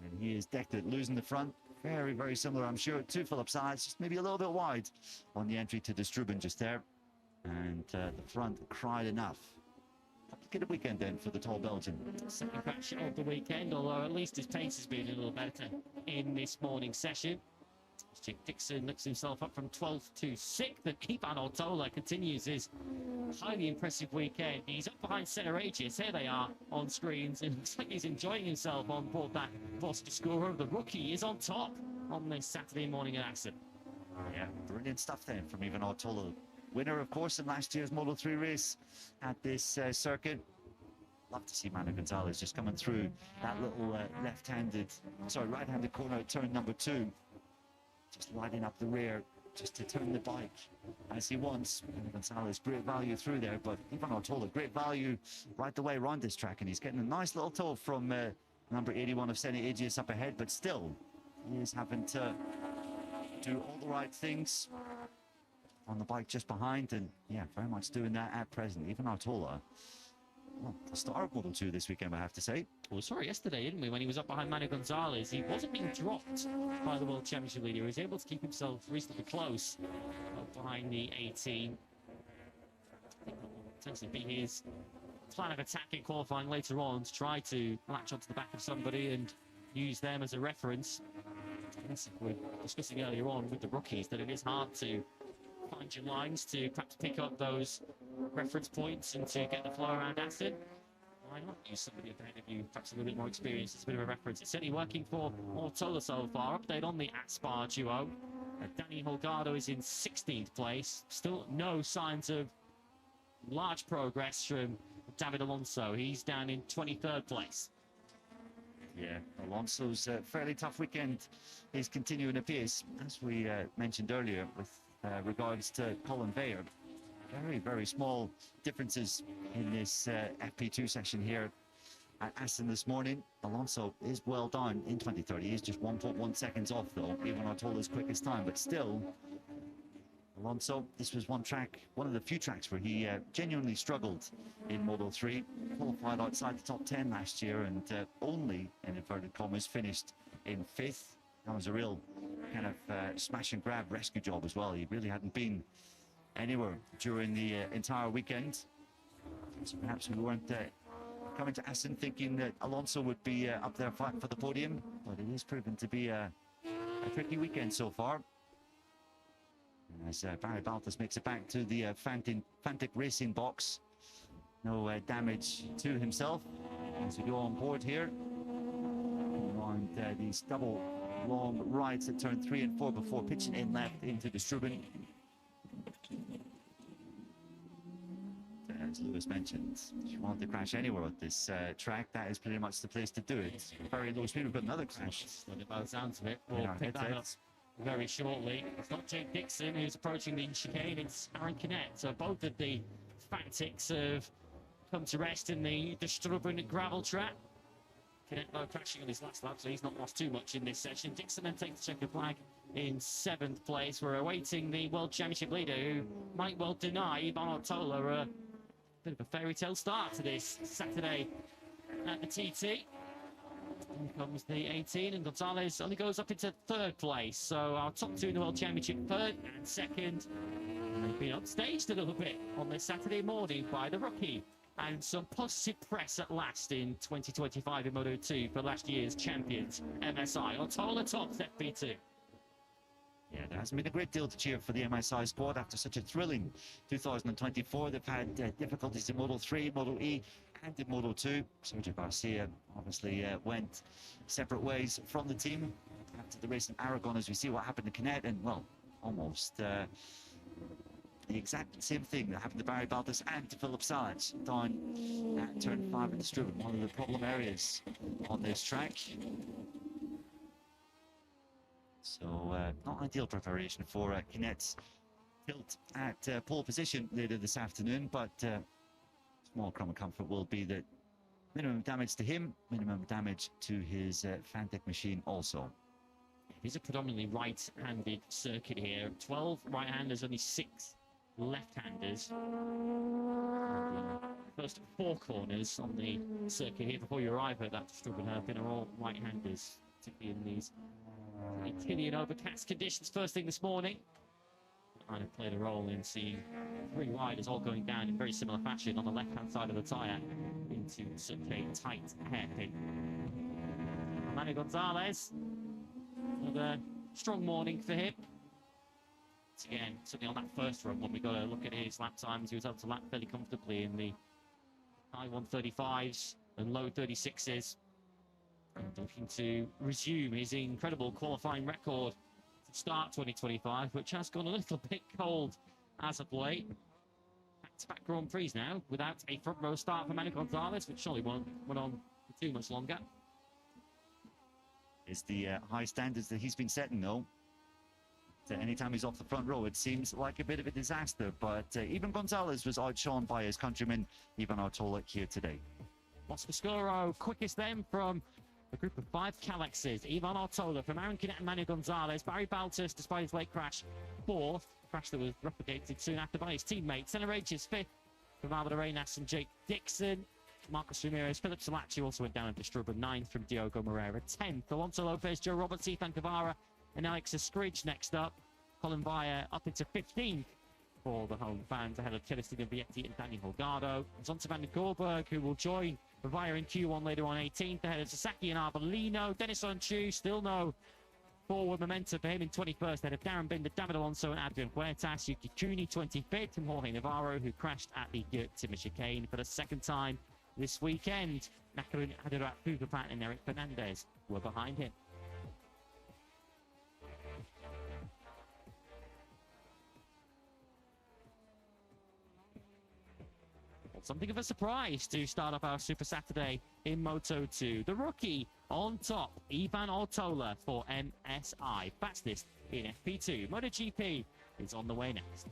Speaker 5: And he is decked it, losing the front. Very, very similar, I'm sure, to Philip Sides. Just maybe a little bit wide on the entry to the Struben just there. And the front cried enough. Complicated weekend then for the tall Belgian.
Speaker 4: Second crash of the weekend, although at least his pace has been a little better in this morning's session. Chick Dixon lifts himself up from 12th to 6th, and Ivan Ortola continues his highly impressive weekend. He's up behind Senna Aegis. Here they are on screens. It looks like he's enjoying himself on board that Boscoscuro. The rookie is on top on this Saturday morning at Assen.
Speaker 5: Yeah, brilliant stuff then from Ivan Ortola. Winner, of course, in last year's Moto 3 race at this circuit. Love to see Manu Gonzalez just coming through that little right-handed corner at turn number 2. Just lighting up the rear, just to turn the bike as he wants. Manu Gonzalez, great value through there, but Ivan Ortola, great value right the way around this track, and he's getting a nice little tow from number 81 of Senna Aegis up ahead, but still, he is having to do all the right things on the bike just behind, and yeah, very much doing that at present. Even Ortola, well, the star of Moto 2 this weekend, I have to say.
Speaker 4: Well, sorry, yesterday, didn't we? When he was up behind Manu Gonzalez, he wasn't being dropped by the World Championship leader. He was able to keep himself reasonably close up behind the 18. I think that will potentially be his plan of attack in qualifying later on, to try to latch onto the back of somebody and use them as a reference. As we were discussing earlier on with the rookies, that it is hard to find your lines, to perhaps pick up those reference points and to get the flow around Assen. Why not use somebody ahead of you, perhaps a little bit more experience as a bit of a reference? It's certainly working for Ortola so far. Update on the Aspar duo. Danny Holgado is in 16th place. Still no signs of large progress from David Alonso. He's down in 23rd place.
Speaker 5: Yeah, Alonso's fairly tough weekend is continuing apace, as we mentioned earlier with regards to Colin Bayer. Very, very small differences in this FP2 session here at Assen this morning. Alonso is well down in 2030. He's just 1.1 seconds off, though, even Ortola's quickest time. But still, Alonso, this was one of the few tracks where he genuinely struggled in Moto 3. Qualified outside the top 10 last year and only, in inverted commas, finished in 5th. That was a real kind of smash and grab rescue job as well. He really hadn't been anywhere during the entire weekend. So perhaps we weren't coming to Assen thinking that Alonso would be up there fighting for the podium, but it is proven to be a tricky weekend so far. And as Barry Baltus makes it back to the Fantic Racing box, no damage to himself as we go on board here. And these double long rides at turn 3 and 4 before pitching in left into the Struben. As Lewis mentioned, if you want to crash anywhere with this track, that is pretty much the place to do it. Very low speed. We've got another crash.
Speaker 4: By the sounds of it, we'll pick that up very shortly. It's not Jake Dixon who's approaching the chicane, it's Aaron Canet. So both of the Fantics have come to rest in the Struben gravel track. Canet though crashing on his last lap, so he's not lost too much in this session. Dixon then takes the checker flag in 7th place. We're awaiting the World Championship leader, who might well deny Ivan Ortola a bit of a fairy tale start to this Saturday at the TT. Here comes the 18, and Gonzalez only goes up into 3rd place. So our top 2 in the World Championship, 3rd and 2nd, they've been upstaged a little bit on this Saturday morning by the rookie. And some positive press at last in 2025 in Moto 2 for last year's champions, MSI. Ortola tops FP2.
Speaker 5: Yeah, there hasn't been a great deal to cheer for the MSI squad after such a thrilling 2024. They've had difficulties in Moto 3, Moto E and in Moto 2. Sergio Garcia obviously went separate ways from the team after the race in Aragon, as we see what happened to Canet, and well, almost the exact same thing that happened to Barry Baltus and to Philip Sainz down at turn 5 in the Struben, one of the problem areas on this track. So not ideal preparation for Canet's tilt at pole position later this afternoon, but small crumb of comfort will be that minimum damage to him, minimum damage to his Fantech machine also.
Speaker 4: It is a predominantly right-handed circuit here. 12 right-handers, only 6 left-handers. First 4 corners on the circuit here before you arrive at that Struben hairpin are all right-handers, particularly in these Italian overcast conditions first thing this morning. Kind of played a role in seeing 3 riders all going down in very similar fashion on the left-hand side of the tyre into such a tight hairpin. Manny Gonzalez, another strong morning for him. Once again, certainly on that first run, when we got a look at his lap times, he was able to lap fairly comfortably in the high 135s and low 36s. And looking to resume his incredible qualifying record to start 2025, which has gone a little bit cold as of late. Back-to-back Grand Prix now, without a front row start for Manny Gonzalez, which surely went on for too much longer.
Speaker 5: Is the high standards that he's been setting, though. So anytime he's off the front row, it seems like a bit of a disaster. But even Gonzalez was outshone by his countryman, Ivan Artola, here today.
Speaker 4: Moscoscuro, quickest then from a group of 5 Calexes. Ivan Artola from Aaron Canet and Manny Gonzalez. Barry Baltus, despite his late crash, 4th. Crash that was replicated soon after by his teammates. Senna Rages 5th from Álvaro Arenas and Jake Dixon. Marcos Ramirez, Philip Salachi also went down into Struben. 9th from Diogo Moreira. 10th, Alonso Lopez, Joe Roberts, Ethan Guevara, and Alex Escridge next up. Colin Vire up into 15th for the home fans ahead of Celestino Vietti and Daniel Holgado. Zonta van den Gorberg, who will join Vire in Q1 later on, 18th ahead of Sasaki and Arbolino. Dennis Onchu, still no forward momentum for him in 21st ahead of Darren Binder, David Alonso and Adrian Huertas. Yuki Cooney 25th and Jorge Navarro, who crashed at the Timmy chicane for the 2nd time this weekend. Nakarun Adirat Fugapat and Eric Fernandez were behind him. Something of a surprise to start off our Super Saturday in Moto 2. The rookie on top, Ivan Artola for MSI. Fastest in FP2. MotoGP is on the way next.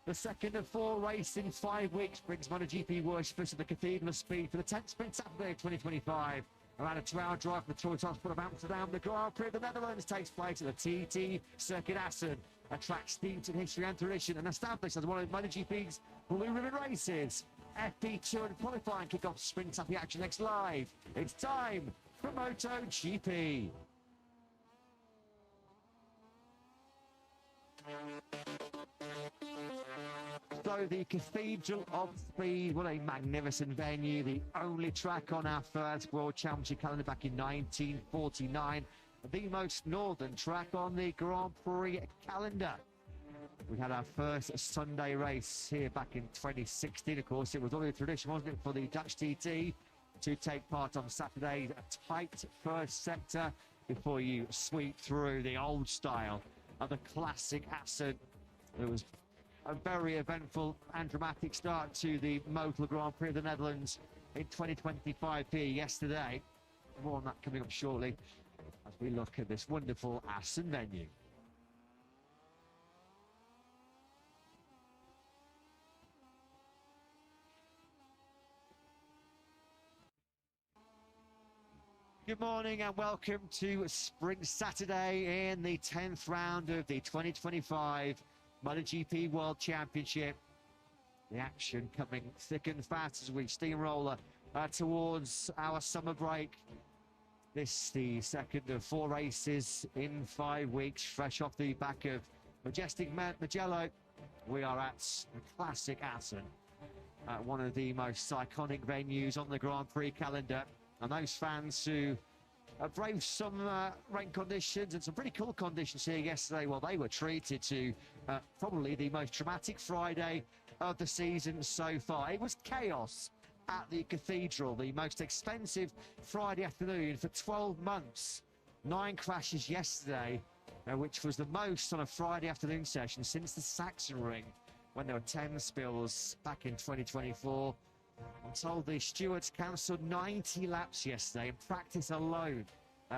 Speaker 4: The second of 4 races in 5 weeks brings MotoGP worshippers to the Cathedral of Speed for the 10th Sprint Saturday of 2025. Around a 2-hour drive from the Tour Hospital of Amsterdam, the Grand Prix of the Netherlands takes place at the TT Circuit Assen, a track steeped in history and tradition and established as one of MotoGP's Blue Ribbon races. FP2 and qualifying kick off Sprint Saturday action next live. It's time for MotoGP. So the Cathedral of Speed, what a magnificent venue, the only track on our first World Championship calendar back in 1949, the most northern track on the Grand Prix calendar. We had our first Sunday race here back in 2016, of course. It was only a tradition, wasn't it, for the Dutch TT to take part on Saturday, a tight first sector before you sweep through the old style of the classic Assen. It was
Speaker 6: a very eventful and dramatic start to the Motor Grand Prix of the Netherlands in 2025 here yesterday. More on that coming up shortly as we look at this wonderful Assen venue. Good morning and welcome to Sprint Saturday in the 10th round of the 2025 MotoGP World Championship. The action coming thick and fast as we steamroller towards our summer break. This the second of 4 races in 5 weeks, fresh off the back of Majestic Mugello. We are at a classic Assen, one of the most iconic venues on the Grand Prix calendar. And those fans who braved some rain conditions and some pretty cool conditions here yesterday, well, they were treated to probably the most dramatic Friday of the season so far. It was chaos at the Cathedral, the most expensive Friday afternoon for 12 months. 9 crashes yesterday, which was the most on a Friday afternoon session since the Sachsenring, when there were 10 spills back in 2024. I'm told the stewards cancelled 90 laps yesterday in practice alone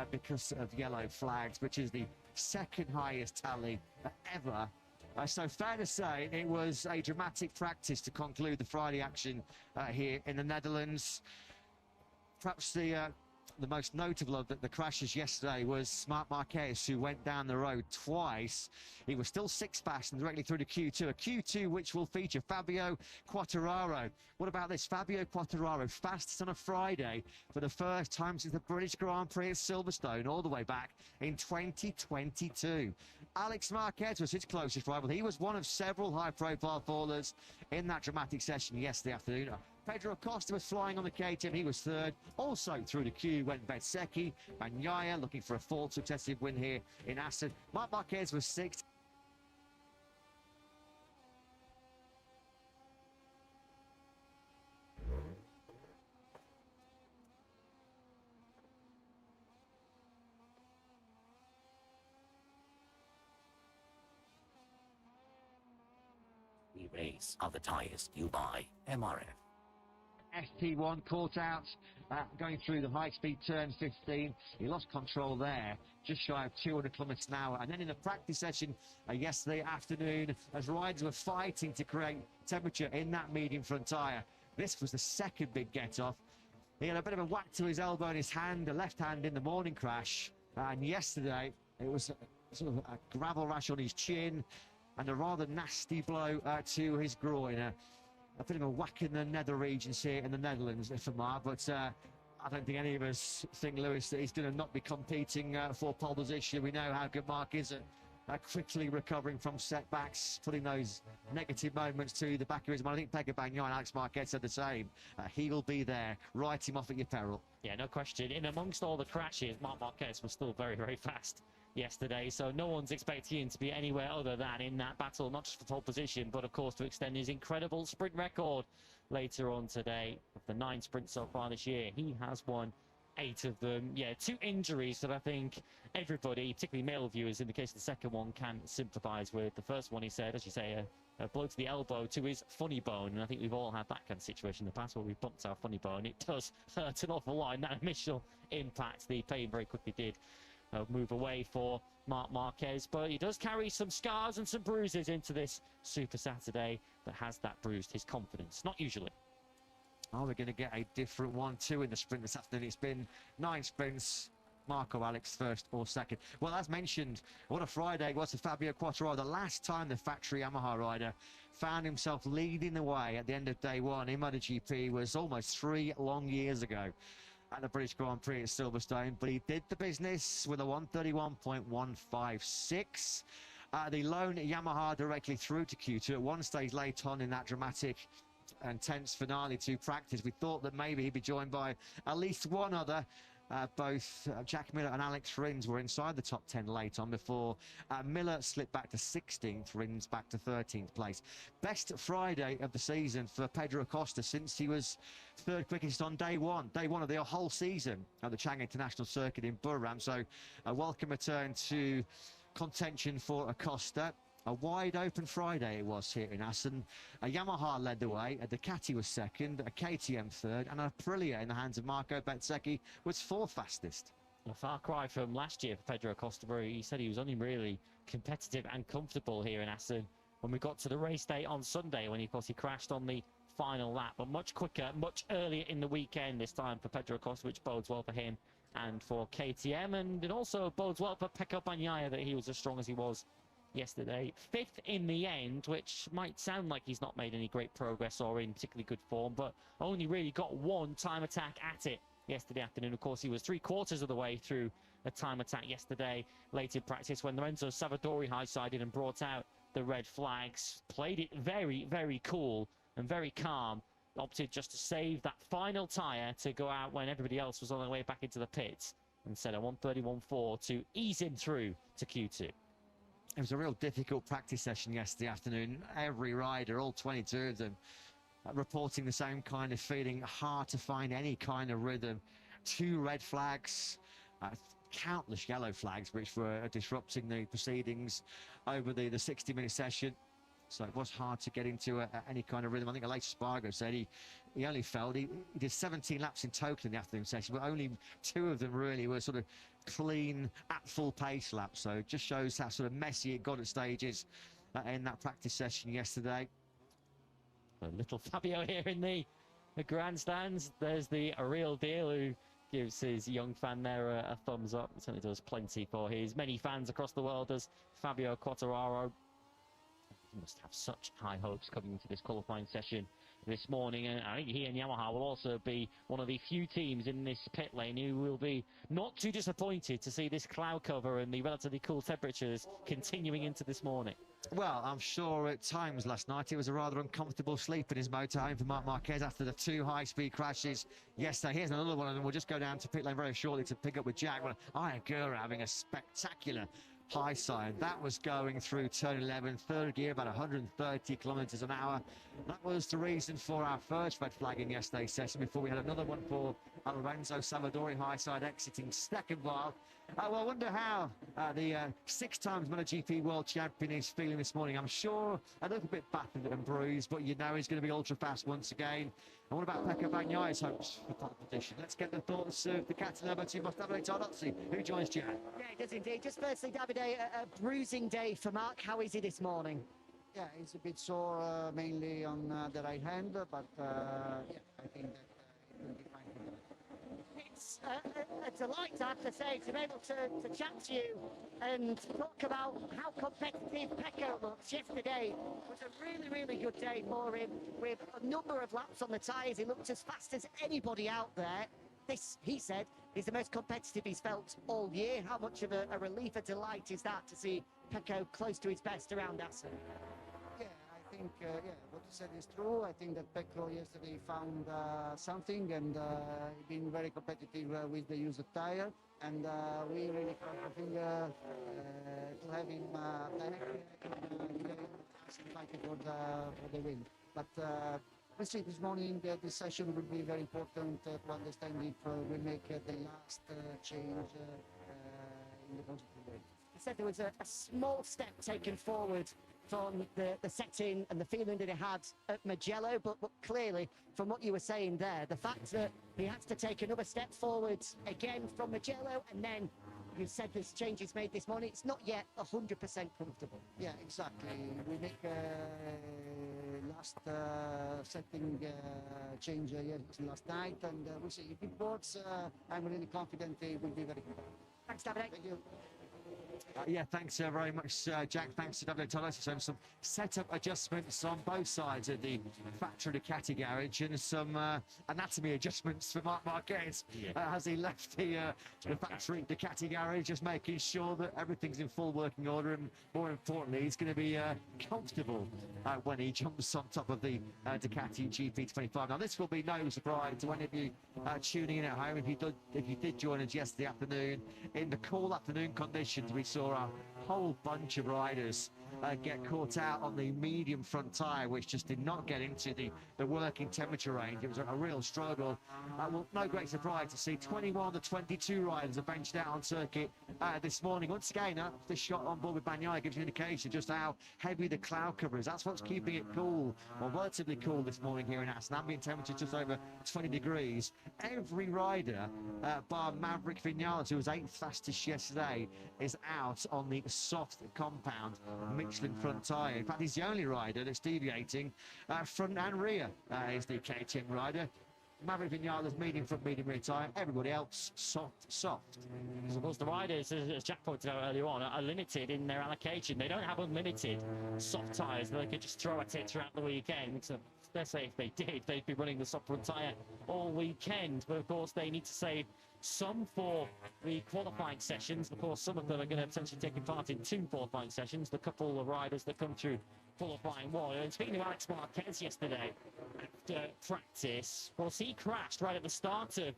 Speaker 6: because of yellow flags, which is the second highest tally ever. So fair to say it was a dramatic practice to conclude the Friday action here in the Netherlands. Perhaps the most notable of the crashes yesterday was Marc Marquez, who went down the road twice. He was still 6 fast and directly through to Q2, a Q2 which will feature Fabio Quartararo. What about this? Fabio Quartararo, fastest on a Friday for the first time since the British Grand Prix at Silverstone, all the way back in 2022. Alex Marquez was his closest rival. He was one of several high-profile fallers in that dramatic session yesterday afternoon. Pedro Acosta was flying on the KTM, he was third. Also through the queue went Bezzecchi, Bagnaia looking for a fourth successive win here in Assen. Marc Marquez was sixth.
Speaker 1: We race are the tires you buy. MRF.
Speaker 6: ST1 caught out going through the high-speed turn 15. He lost control there, just shy of 200 kilometers an hour. And then in the practice session yesterday afternoon, as riders were fighting to create temperature in that medium front tyre, this was the second big get-off. He had a bit of a whack to his elbow and his hand, a left hand in the morning crash. And yesterday, it was sort of a gravel rash on his chin and a rather nasty blow to his groin. A bit of a whack in the nether regions here in the Netherlands for Marc, but I don't think any of us think, Lewis, that he's going to not be competing for pole position. We know how good Marc is at quickly recovering from setbacks, putting those negative moments to the back of his mind. I think Pecco Bagnaia and Alex Marquez said the same. He will be there. Write him off at your peril.
Speaker 4: Yeah, no question. In amongst all the crashes, Marc Marquez was still very, very fast yesterday, so no one's expecting him to be anywhere other than in that battle, not just for pole position, but of course to extend his incredible sprint record later on today. Of the 9 sprints so far this year, he has won 8 of them. Yeah, 2 injuries that I think everybody, particularly male viewers, in the case of the second one, can sympathise with. The first one, he said, as you say, a blow to the elbow to his funny bone, and I think we've all had that kind of situation in the past where we've bumped our funny bone. It does hurt an awful lot, and that initial impact, the pain very quickly did move away for Marc Marquez, but he does carry some scars and some bruises into this Super Saturday that has that bruised his confidence. Not usually.
Speaker 6: Are we going to get a different one too in the sprint this afternoon? It's been 9 sprints. Marco Alex first or second. Well, as mentioned, what a Friday it was for Fabio Quartararo. The last time the factory Yamaha rider found himself leading the way at the end of day 1 in MotoGP was almost 3 long years ago at the British Grand Prix at Silverstone, but he did the business with a 131.156. The lone Yamaha directly through to Q2 at one stage late on in that dramatic and tense finale to practice. We thought that maybe he'd be joined by at least one other. Both Jack Miller and Alex Rins were inside the top 10 late on before Miller slipped back to 16th, Rins back to 13th place. Best Friday of the season for Pedro Acosta since he was 3rd quickest on day 1 of the whole season at the Chang International Circuit in Buriram. So a welcome return to contention for Acosta. A wide open Friday it was here in Assen. A Yamaha led the way, a Ducati was second, a KTM third, and a Aprilia in the hands of Marco Bezzecchi was fourth fastest.
Speaker 4: A far cry from last year for Pedro Acosta, where he said he was only really competitive and comfortable here in Assen when we got to the race day on Sunday, when of course he crashed on the final lap, but much quicker, much earlier in the weekend this time for Pedro Acosta, which bodes well for him and for KTM, and it also bodes well for Pecco Bagnaia that he was as strong as he was yesterday. Fifth in the end, which might sound like he's not made any great progress or in particularly good form, but only really got one time attack at it yesterday afternoon. Of course, he was 3/4 of the way through a time attack yesterday late in practice when Lorenzo Savadori high-sided and brought out the red flags. Played it very, very cool and very calm. Opted just to save that final tyre to go out when everybody else was on their way back into the pits, and set a 1:31.4 to ease him through to Q2.
Speaker 6: It was a real difficult practice session yesterday afternoon. Every rider, all 22 of them, reporting the same kind of feeling. Hard to find any kind of rhythm. 2 red flags, countless yellow flags, which were disrupting the proceedings over the 60-minute session. So it was hard to get into any kind of rhythm. I think Aleix Espargaro said he only felt he did 17 laps in total in the afternoon session, but only 2 of them really were sort of clean, at full pace laps. So it just shows how sort of messy it got at stages in that practice session yesterday.
Speaker 4: A little Fabio here in the grandstands. There's the real deal who gives his young fan there a thumbs up. It certainly does plenty for his many fans across the world as Fabio Quartararo. He must have such high hopes coming into this qualifying session this morning, and I think he and Yamaha will also be one of the few teams in this pit lane who will be not too disappointed to see this cloud cover and the relatively cool temperatures continuing into this morning.
Speaker 6: Well, I'm sure at times last night it was a rather uncomfortable sleep in his motorhome for Marc Marquez after the 2 high-speed crashes yesterday. Here's another one, and we'll just go down to pit lane very shortly to pick up with Jack. Well, Iron Gura having a spectacular high side. That was going through turn 11, third gear, about 130 kilometers an hour. That was the reason for our first red flag in yesterday's session, before we had another one for Lorenzo Savadori high side exiting second while. Well, I wonder how the 6 times MotoGP world champion is feeling this morning. I'm sure a little bit battered and bruised, but you know he's going to be ultra fast once again. And what about Pecco Bagnaia's hopes for pole position? Let's get the thoughts of the captain number 2, Davide Tardozzi, who joins Jack.
Speaker 7: Yeah, it does indeed. Just firstly, Davide, a bruising day for Mark. How is he this morning?
Speaker 8: Yeah, he's a bit sore, mainly on the right hand, but yeah, I think that it will be fine for him.
Speaker 7: It's a delight, I have to say, to be able to chat to you and talk about how competitive Pecco looks. Yesterday was a really, really good day for him, with a number of laps on the tyres. He looked as fast as anybody out there. This, he said, is the most competitive he's felt all year. How much of a relief, a delight is that to see Pecco close to his best around Assen?
Speaker 8: Yeah, I think yeah, what you said is true. I think that Pecco yesterday found something, and been very competitive with the use of tyre. And we really cross the finger to have him back fighting for the win. But we'll see this morning. This session will be very important to understand if we make the last change in the positive way.
Speaker 7: He said there was a small step taken forward from the setting and the feeling that he had at Mugello, but clearly, from what you were saying there, the fact that he has to take another step forward again from Mugello, and then you said there's changes made this morning, it's not yet 100% comfortable.
Speaker 8: Yeah, exactly. We make last setting change last night, and we'll see if it works. I'm really confident it will be very good.
Speaker 7: Thanks, Davide.
Speaker 8: Thank you.
Speaker 6: Yeah, thanks very much, Jack. Thanks to Davide Tardozzi. Some setup adjustments on both sides of the factory Ducati garage, and some anatomy adjustments for Marc Marquez as he left the factory Ducati garage, just making sure that everything's in full working order, and more importantly, he's going to be comfortable when he jumps on top of the Ducati GP25. Now, this will be no surprise to any of you tuning in at home if you did join us yesterday afternoon in the cool afternoon conditions. We saw whole bunch of riders get caught out on the medium front tyre, which just did not get into the working temperature range. It was a real struggle. Well, no great surprise to see 21 to 22 riders are benched out on circuit this morning. Once again, the shot on board with Bagnaia gives you an indication just how heavy the cloud cover is. That's what's keeping it cool, or relatively cool this morning here in Assen. Ambient temperature just over 20 degrees. Every rider, bar Maverick Vinales, who was 8th fastest yesterday, is out on the soft compound Michelin front tyre. In fact, he's the only rider that's deviating front and rear, is the KTM rider. Maverick Vinales medium front, medium rear tyre. Everybody else soft.
Speaker 4: Of course, the riders, as Jack pointed out earlier on, are limited in their allocation. They don't have unlimited soft tyres that they could just throw at it throughout the weekend. So let's say if they did, they'd be running the soft front tyre all weekend. But of course, they need to save some for the qualifying sessions. Of course, some of them are going to potentially take part in 2 qualifying sessions. The couple of riders that come through qualifying 1. And speaking of Alex Marquez yesterday after practice, of course, he crashed right at the start of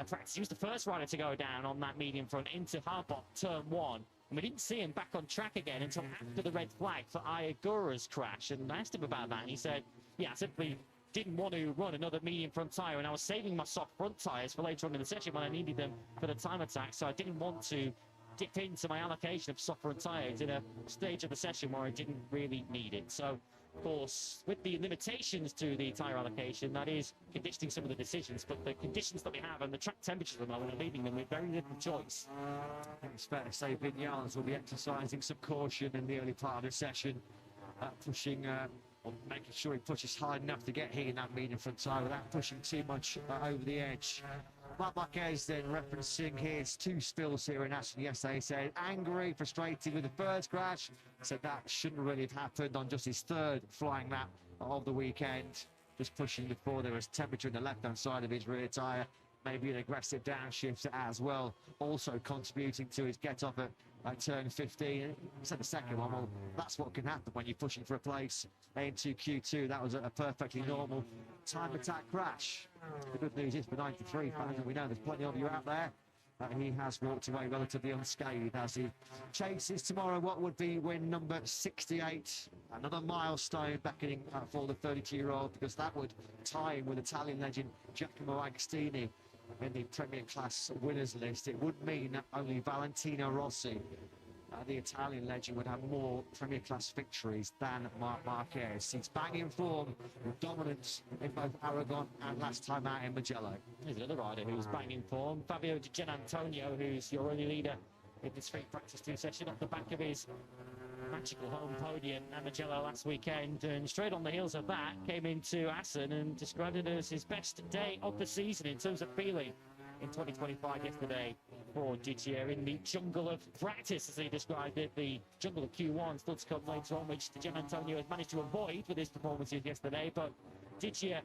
Speaker 4: practice. He was the first rider to go down on that medium front into Harbot turn 1. And we didn't see him back on track again until after the red flag for Ayagura's crash. And I asked him about that, and he said, yeah, I simply didn't want to run another medium front tyre, and I was saving my soft front tyres for later on in the session when I needed them for the time attack, so I didn't want to dip into my allocation of soft front tyres in a stage of the session where I didn't really need it. So, of course, with the limitations to the tyre allocation, that is conditioning some of the decisions, but the conditions that we have and the track temperatures at the moment are leaving them with very little choice.
Speaker 6: I think it's fair to say Vinales will be exercising some caution in the early part of the session, pushing or making sure he pushes hard enough to get here in that medium front tyre without pushing too much over the edge. Marc Marquez then referencing his 2 spills here in Assen yesterday. He said angry, frustrated with the first crash. Said that shouldn't really have happened on just his 3rd flying lap of the weekend. Just pushing before there was temperature in the left-hand side of his rear tyre. Maybe an aggressive downshift as well, also contributing to his get-off at turn 15. He said the second one, well, that's what can happen when you're pushing for a place into Q2. That was a perfectly normal time attack crash. The good news is for 93 fans, and we know there's plenty of you out there, he has walked away relatively unscathed as he chases tomorrow what would be win number 68. Another milestone beckoning for the 32-year-old, because that would tie him with Italian legend Giacomo Agostini in the Premier Class winners list. It would mean that only Valentino Rossi, the Italian legend, would have more Premier Class victories than Marc Marquez. He's bang in form with dominance in both Aragon and last time out in Mugello.
Speaker 4: There's another rider who's bang in form, Fabio Di Gianantonio, who's your early leader in this free practice 2 session off the back of his magical home podium at Mugello last weekend, and straight on the heels of that came into Assen and described it as his best day of the season in terms of feeling in 2025 yesterday for Didier in the jungle of practice, as he described it, the jungle of Q1 still to come later on, which Di Gianantonio has managed to avoid with his performances yesterday. But Didier,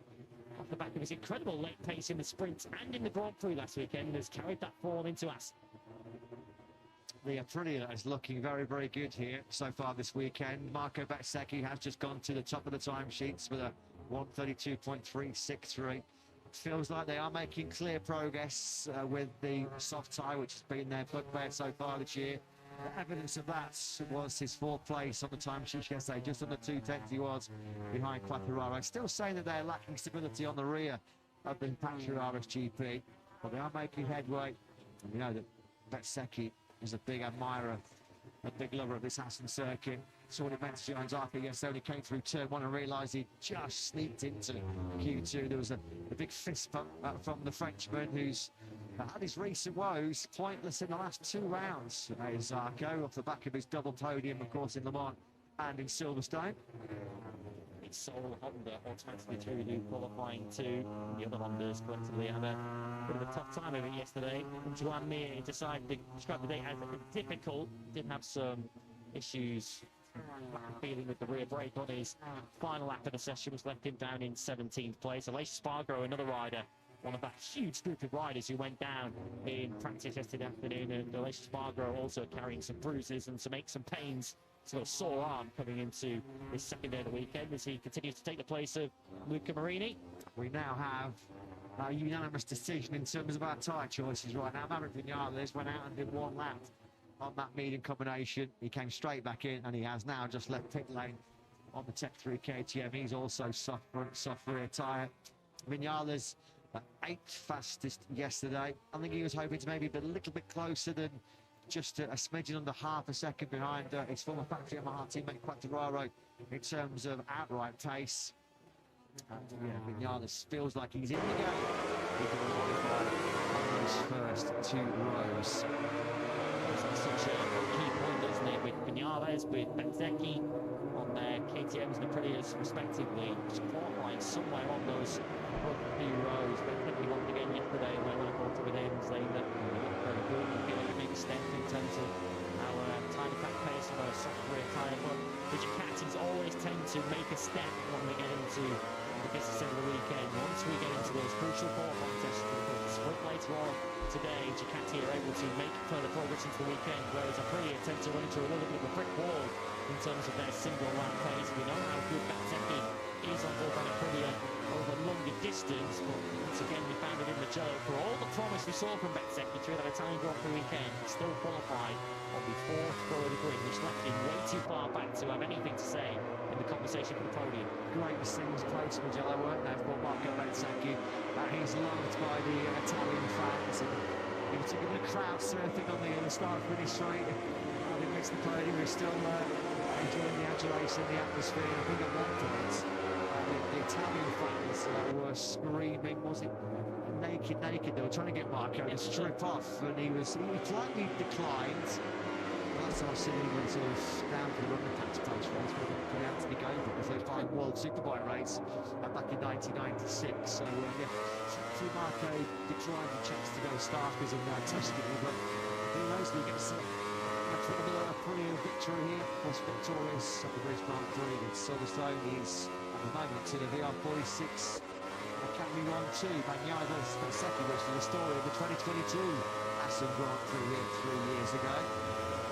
Speaker 4: off the back of his incredible late pace in the sprint and in the Grand Prix last weekend, has carried that form into Assen.
Speaker 6: The Aprilia is looking very, very good here so far this weekend. Marco Bezzecchi has just gone to the top of the timesheets with a 1:32.363. Feels like they are making clear progress with the soft tyre, which has been their bugbear so far this year. The evidence of that was his 4th place on the timesheet yesterday, just under 2/10 he was behind Quartararo. Still saying that they're lacking stability on the rear of the Patriots GP, but they are making headway. And we know that Bezzecchi is a big admirer, a big lover of this Assen circuit. Saw what it meant to Johannes Arca yesterday when he came through turn 1 and realised he just sneaked into Q2. There was a big fist bump from the Frenchman, who's had his recent woes pointless in the last 2 rounds. There's Arco off the back of his double podium, of course, in Le Mans and in Silverstone.
Speaker 4: It's sole Honda automatically through the qualifying 2. The other Hondas collectively had a bit of a tough time of it yesterday. And Joan Mir decided to describe the day as difficult. Did have some issues, feeling with the rear brake on his final lap of the session, was left him down in 17th place. Aleix Spargaro, another rider, one of that huge group of riders who went down in practice yesterday afternoon, and Aleix Spargaro also carrying some bruises and some aches and pains. So a sore arm coming into his 2nd day of the weekend as he continues to take the place of Luca Marini.
Speaker 6: We now have a unanimous decision in terms of our tyre choices right now. Maverick Vinales went out and did 1 lap on that medium combination. He came straight back in, and he has now just left pit lane on the Tech 3 KTM. He's also soft rear tyre. Vinales, 8th fastest yesterday. I think he was hoping to maybe be a little bit closer than just a smidgen under half a second behind his former factory Yamaha teammate Quartararo in terms of outright pace. And yeah, Vinales feels like he's in the game. He can qualify on those first 2 rows.
Speaker 4: That's such a key point, doesn't it? With Vinales, with Bezzecchi on their KTMs and Aprilias respectively, just qualifying somewhere on those few rows. Bezzecchi once again yesterday when I talked with him saying that he looked very good. He feel like a big step in terms of our time attack pace on a soft rear tyre. But the Ducatis always tend to make a step when we get into the business end of the weekend. Once we get into those crucial qualifying sessions, because the sprint later on today, Ducati are able to make further progress into the weekend, whereas Aprilia tend to run into a little bit of a brick wall in terms of their single lap pace. We know how good Bezzecchi is on board by Aprilia over longer distance, but once again we found it in the Mugello. For all the promise we saw from Bezzecchi through that Italian Grand Prix weekend, he still qualified on the 4th row of the grid, which left him way too far back to have anything to say in the conversation for the podium.
Speaker 6: Great scenes close to Mugello, weren't there, for Marco Bezzecchi. He's loved by the Italian fans, and he was doing a crowd surfing on the start-finish straight. Having missed the podium, he was still enjoying the adulation, the atmosphere. I think at one point, the Italian fans were screaming, was it naked? They were trying to get Marco to strip off, and he politely declined. That's how silly he was sort of down to the run the tax place race for Anthony Gobert, the first 5 World Superbike race back in 1996. So, yeah, Marco declined the chance to go Starkers and Tuscany, but who knows, we get some another Aprilia victory here. Of course, victorious at the British Grand Prix with Silverstone. He's at the moment in the VR46 Academy 1-2. Vinales Bezzecchi was the story of the 2022 Assen Grand Prix here 3 years ago.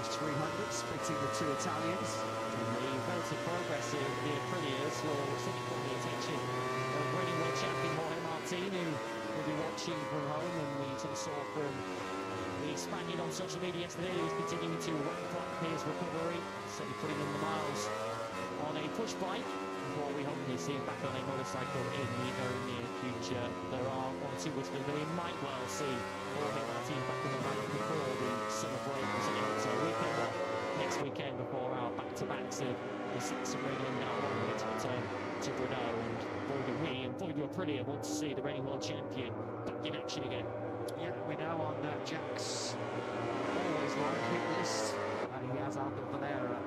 Speaker 6: 300, splitting the 2 Italians.
Speaker 4: And the relative progress of the Aprilias will certainly caught the attention of reigning world champion Jorge Martin, who will be watching from home, and we sort of saw from the Spaniard on social media yesterday who's continuing to ramp up his recovery, certainly putting in the miles on a push bike. What we hope to see back on a motorcycle in the very near future. There are 1 or 2 whispers that we might well see Jorge Martin back on the bike before the summer break. So weekend next weekend before our back-to-backs of the 6th of England now on the return to Brno, and boy do we and boy do Aprilia want to see the reigning world champion back in action again.
Speaker 6: Yeah, we're now on Jack's always long hit list. He has Albert Valera,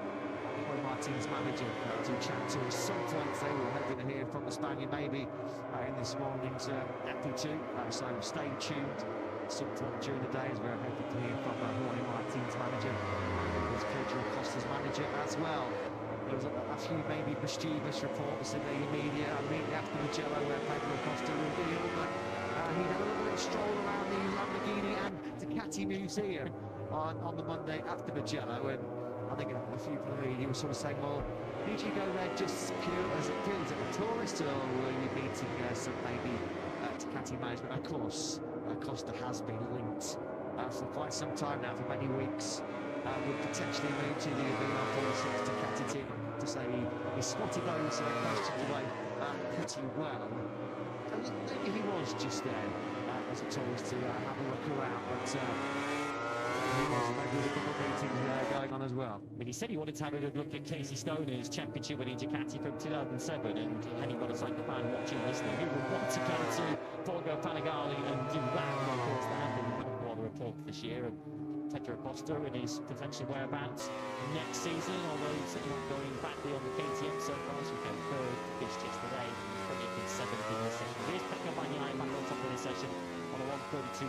Speaker 6: Jorge Martin's manager, to chat to. At some point they will hoping to hear from the Spaniard, maybe in this morning's FP2, so stay tuned. Some point during the day as we're hoping to hear from Jorge Martin's manager and his Pedro Costa's manager as well. There was a few maybe mischievous reports in the media immediately after Mugello where Pedro Costa revealed that he'd had a little bit of stroll around the Lamborghini and Ducati Museum on the Monday after Mugello, and I think a few from the media were sort of saying, well, did you go there just pure as a tourist, or were you meeting some maybe Ducati management? Of course, Costa has been linked for quite some time now, for many weeks, would potentially move to the VR46 Ducati team. To say he spotted those questions away pretty well. And maybe he was just there as a tourist to have a look around, but he was maybe with a couple of meetings going on as well.
Speaker 4: I mean, he said he wanted to have a good look at Casey Stoner's championship winning Ducati from 2007, and any motorcycle fan watching listening who would want to go to Borgo Panigale and do that. Of course, there have been a report this year of Pedro Costa and his potential whereabouts next season, although he's certainly not going back beyond the KTM so far. So we came 3rd, finished yesterday, predicted 7th in this session. Here's Pecco Bagnaia back on top of this session on a 1:32.0.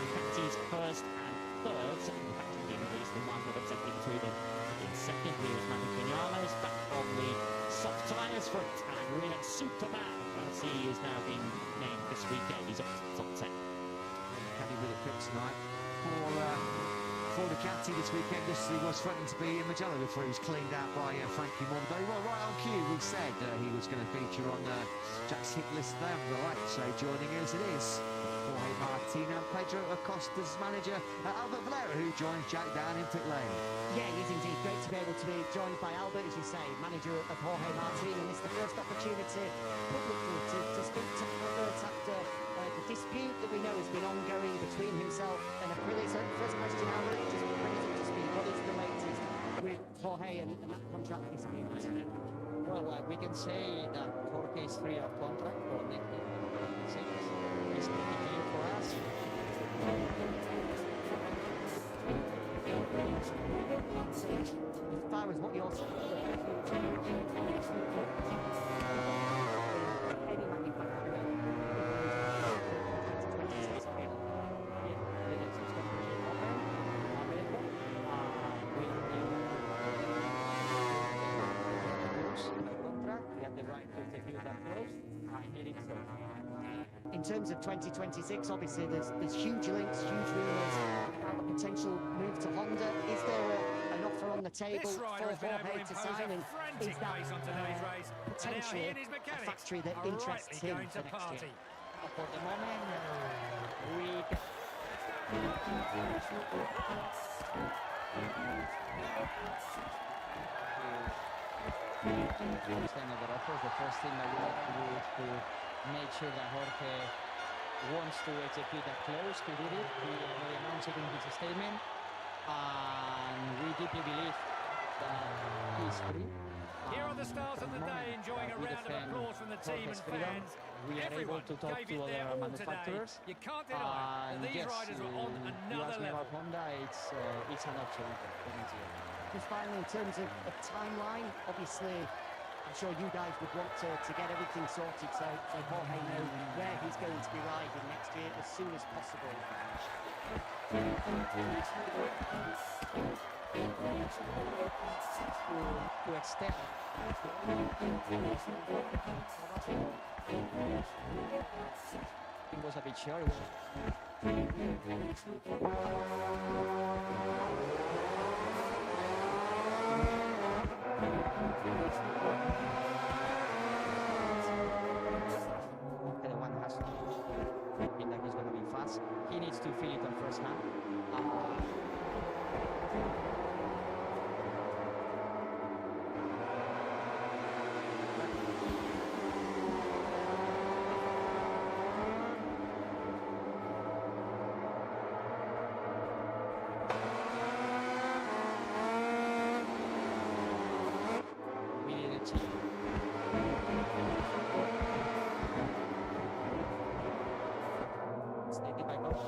Speaker 4: Ducati's 1st and 3rd, second back to the release, the Marco Bezzecchi between them in 2nd. Here's Manu Vinales back on the soft tyres front and rear. Superman, as he is now being named this weekend, he's up to top 10.
Speaker 6: Can he really fit tonight for Ducati this weekend? This he was threatening to be in Mugello before he was cleaned out by Frankie Morbidelli. Well, right on cue, we said he was going to feature on Jack's hit list there. Right, so joining us it is. Jorge Martin and Pedro Acosta's manager, Albert Valera, who joins Jack down in pit lane.
Speaker 7: Yeah, it is indeed great to be able to be joined by Albert, as you say, manager of Jorge Martin, and it's the first opportunity publicly to speak to Albert after the dispute that we know has been ongoing between himself and Aprilia. So first question, Albert, just bring us up to speed. What is the latest with Jorge and that contract dispute?
Speaker 9: Well, we can say that Jorge is free of contract for next year. It's pretty clear for us.
Speaker 7: As far as what you're saying, any manufacturer
Speaker 9: We have the right to execute that clause. I hear it so.
Speaker 7: in terms of 2026, obviously there's huge links, huge rumours about a potential move to Honda. Is there an offer on the table
Speaker 10: This
Speaker 7: for
Speaker 10: rider has been able to
Speaker 7: Jorge to
Speaker 10: impose
Speaker 7: sign?
Speaker 10: a
Speaker 7: And
Speaker 10: frantic
Speaker 7: is that
Speaker 10: pace on today's race. And now he
Speaker 7: potentially
Speaker 10: and his
Speaker 7: a
Speaker 10: mechanics
Speaker 7: factory that
Speaker 10: are
Speaker 7: interests
Speaker 10: rightly
Speaker 7: him
Speaker 10: going
Speaker 7: for
Speaker 10: to
Speaker 7: next
Speaker 10: party.
Speaker 7: year?
Speaker 9: For the moment, we extent of the offers. The first thing that we have to do is to make sure that Jorge wants to execute that clause. He did it. He announced it in his statement, and we deeply believe that he's free.
Speaker 10: Here are the stars of the day enjoying a
Speaker 9: We
Speaker 10: round of
Speaker 9: defend
Speaker 10: applause from the team and
Speaker 9: Jorge's freedom.
Speaker 10: fans.
Speaker 9: We are
Speaker 10: Everyone
Speaker 9: able to talk
Speaker 10: gave
Speaker 9: to
Speaker 10: it their
Speaker 9: other
Speaker 10: all
Speaker 9: manufacturers.
Speaker 10: today. You can't deny that
Speaker 9: And
Speaker 10: these
Speaker 9: yes,
Speaker 10: riders are on
Speaker 9: you
Speaker 10: another
Speaker 9: asked me
Speaker 10: level.
Speaker 9: about Honda, it's an option for next year.
Speaker 7: Just finally, in terms of timeline, obviously, I'm sure you guys would want to get everything sorted so Jorge knows where he's going to be riding next year as soon as possible.
Speaker 9: To extend it was a bit short.
Speaker 7: The one has to think that he's going to be fast.
Speaker 9: He needs to feel it on first hand. We need a team.
Speaker 7: Stated by both.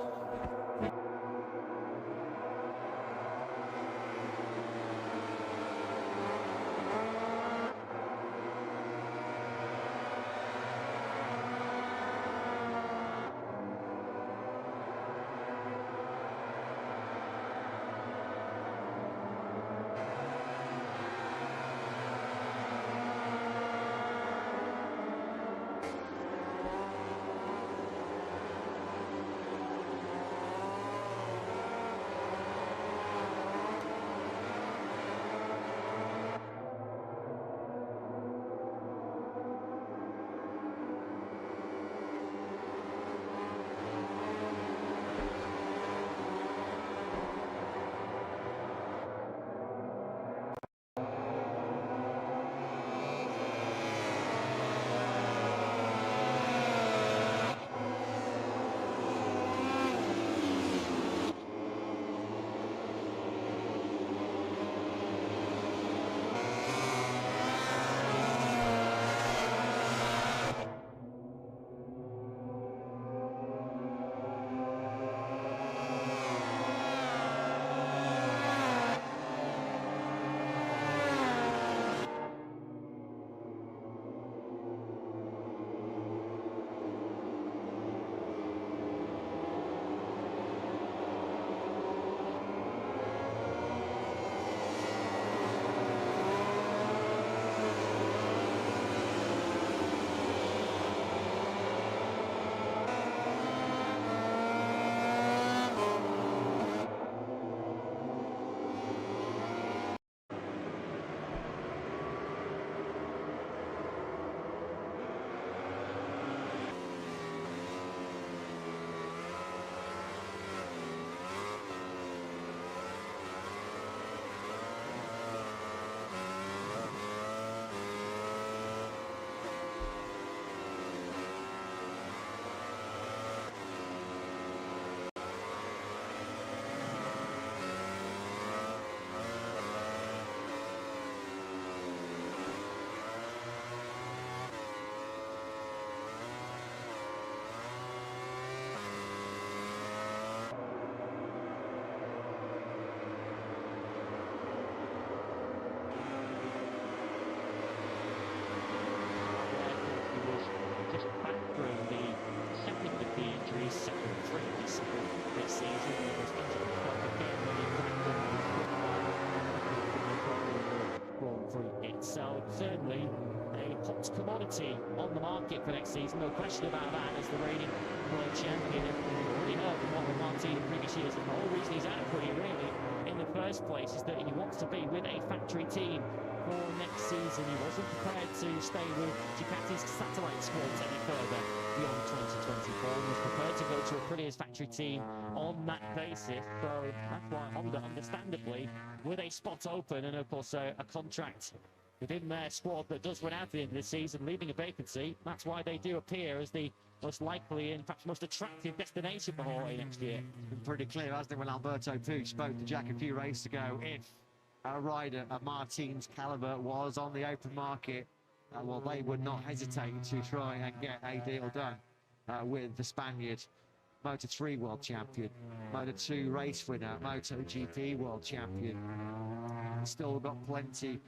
Speaker 4: certainly a hot commodity on the market for next season. No question about that, as the reigning world champion. We've already heard from Jorge Martin in previous years. The whole reason he's out for you, really, in the first place, is that he wants to be with a factory team for next season. He wasn't prepared to stay with Ducati's satellite squads any further beyond 2024. He was prepared to go to Aprilia's factory team on that basis. So that's why Honda, understandably, with a spot open and of course a contract within their squad that does run out at the end of the season, leaving a vacancy, that's why they do appear as the most likely and perhaps most attractive destination for Jorge next year.
Speaker 6: It's been pretty clear, hasn't it, when Alberto Puig spoke to Jack a few races ago, if a rider of Martin's calibre was on the open market, well, they would not hesitate to try and get a deal done with the Spaniard. Moto3 world champion, Moto2 race winner, MotoGP world champion. Still got plenty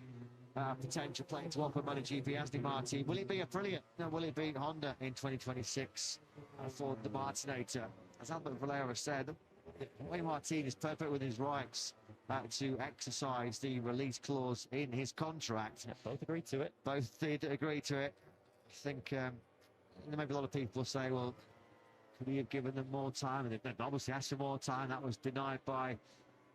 Speaker 6: potential playing to offer MotoGP, Aston Martin. Will it be Aprilia? No, will it be Honda in 2026 for the Martinator? As Albert Valera said, Jorge Martin is perfect with his rights to exercise the release clause in his contract.
Speaker 4: Yeah, both agreed to it.
Speaker 6: Both did agree to it. I think there may be a lot of people say, well, could he have given them more time? And they obviously asked for more time. That was denied by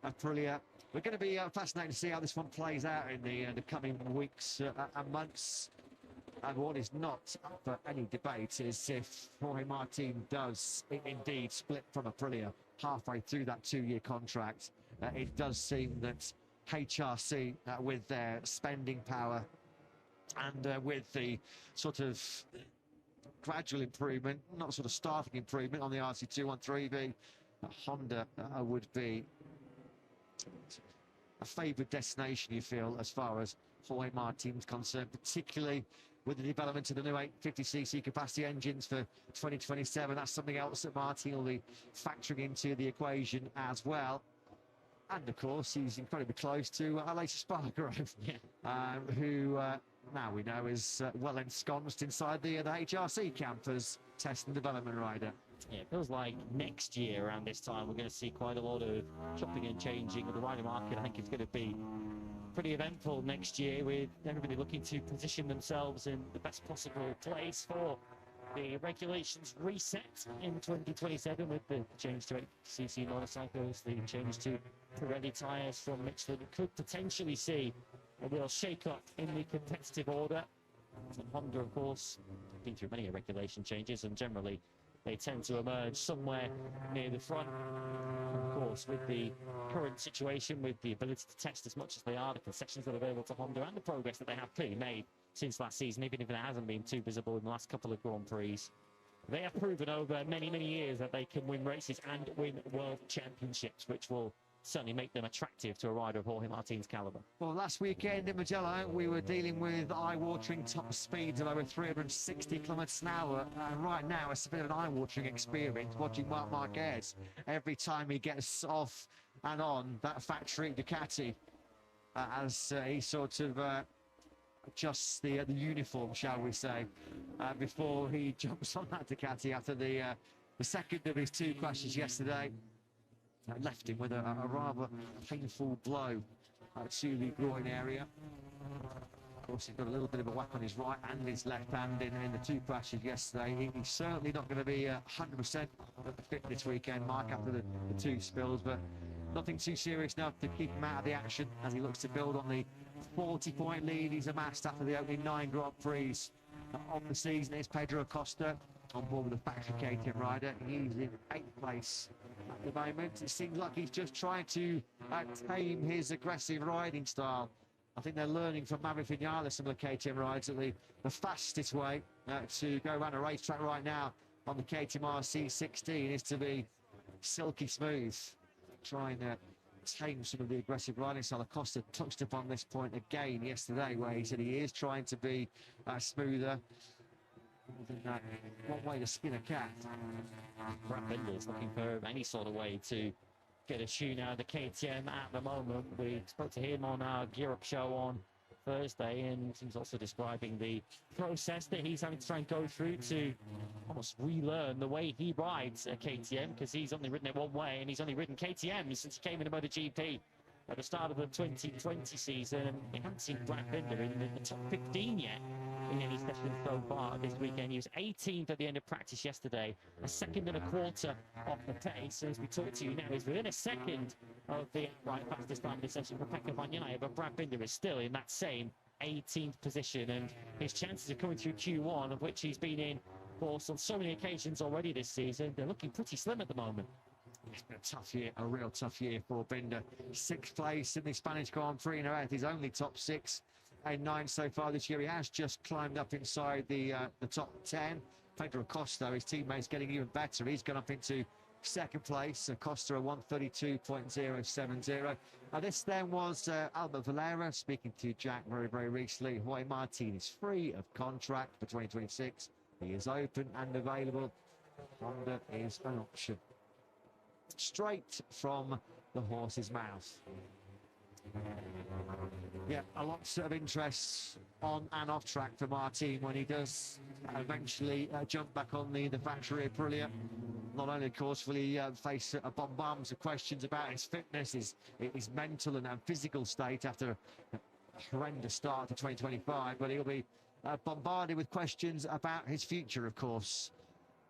Speaker 6: Aprilia. We're going to be fascinated to see how this one plays out in the coming weeks and months. And what is not up for any debate is if Jorge Martin does indeed split from Aprilia halfway through that 2-year contract. It does seem that HRC, with their spending power and with the sort of gradual improvement, not sort of starting improvement on the RC213V, Honda would be a favoured destination, you feel, as far as Jorge Martin's concerned, particularly with the development of the new 850cc capacity engines for 2027. That's something else that Martin will be factoring into the equation as well. And of course, he's incredibly close to Aleix Espargaro, who now we know is well ensconced inside the HRC camp as test and development rider.
Speaker 4: Yeah, it feels like next year around this time we're going to see quite a lot of chopping and changing of the rider market. I think it's going to be pretty eventful next year, with everybody looking to position themselves in the best possible place for the regulations reset in 2027, with the change to 8cc motorcycles, the change to Pirelli tyres from Michelin. Could potentially see a real shake-up in the competitive order. And Honda, of course, been through many regulation changes, and generally they tend to emerge somewhere near the front. Of course, with the current situation, with the ability to test as much as they are, the concessions that are available to Honda, and the progress that they have clearly made since last season, even if it hasn't been too visible in the last couple of Grand Prix, they have proven over many, many years that they can win races and win world championships, which will certainly make them attractive to a rider of Jorge Martin's calibre.
Speaker 6: Well, last weekend in Mugello, we were dealing with eye-watering top speeds of over 360 kilometres an hour. And right now, it's a bit of an eye-watering experience watching Marc Marquez every time he gets off and on that factory Ducati, as he sort of adjusts the uniform, shall we say, before he jumps on that Ducati after the second of his 2 crashes yesterday. Left him with a rather painful blow to the groin area. Of course, he's got a little bit of a whack on his right and his left hand in the 2 crashes yesterday. He's certainly not going to be 100% fit this weekend, Mark, after the 2 spills, but nothing too serious enough to keep him out of the action as he looks to build on the 40-point lead he's amassed after the opening 9 Grand Prix of the season. It's Pedro Acosta on board with the factory KTM rider. He's in 8th place at the moment. It seems like he's just trying to tame his aggressive riding style. I think they're learning from Maverick Vinales, some of the KTM riders, that the fastest way to go around a racetrack right now on the KTM RC16 is to be silky smooth. Trying to tame some of the aggressive riding style. Acosta touched upon this point again yesterday, where he said he is trying to be smoother. One way to skin a cat.
Speaker 4: Brad Binder looking for any sort of way to get a tune out of the KTM at the moment. We spoke to him on our Gear Up show on Thursday, and he's also describing the process that he's having to try and go through to almost relearn the way he rides a KTM, because he's only ridden it one way, and he's only ridden KTM since he came into MotoGP at the start of the 2020 season, and we haven't seen Brad Binder in the top 15 yet in any session so far this weekend. He was 18th at the end of practice yesterday, a second and a quarter off the pace. And as we talk to you now, he's within a second of the outright fastest time of the session for Pekka Bagnaia, but Brad Binder is still in that same 18th position, and his chances of coming through Q1, of which he's been in for so many occasions already this season, they're looking pretty slim at the moment.
Speaker 6: It's been a tough year, a real tough year for Binder. 6th place in the Spanish Grand Prix in Jerez. He's only top 6 and 9 so far this year. He has just climbed up inside the top 10. Pedro Acosta, his teammate's getting even better. He's gone up into 2nd place. Acosta a 1:32.070. Now this then was Albert Valera speaking to Jack very, very recently. Jorge Martin is free of contract for 2026. He is open and available. Honda is an option. Straight from the horse's mouth. Yeah, a lot of interest on and off track for Martin when he does eventually jump back on the factory Aprilia. Not only, of course, will he face a bombardment of questions about his fitness, his mental and physical state after a horrendous start to 2025, but he'll be bombarded with questions about his future, of course.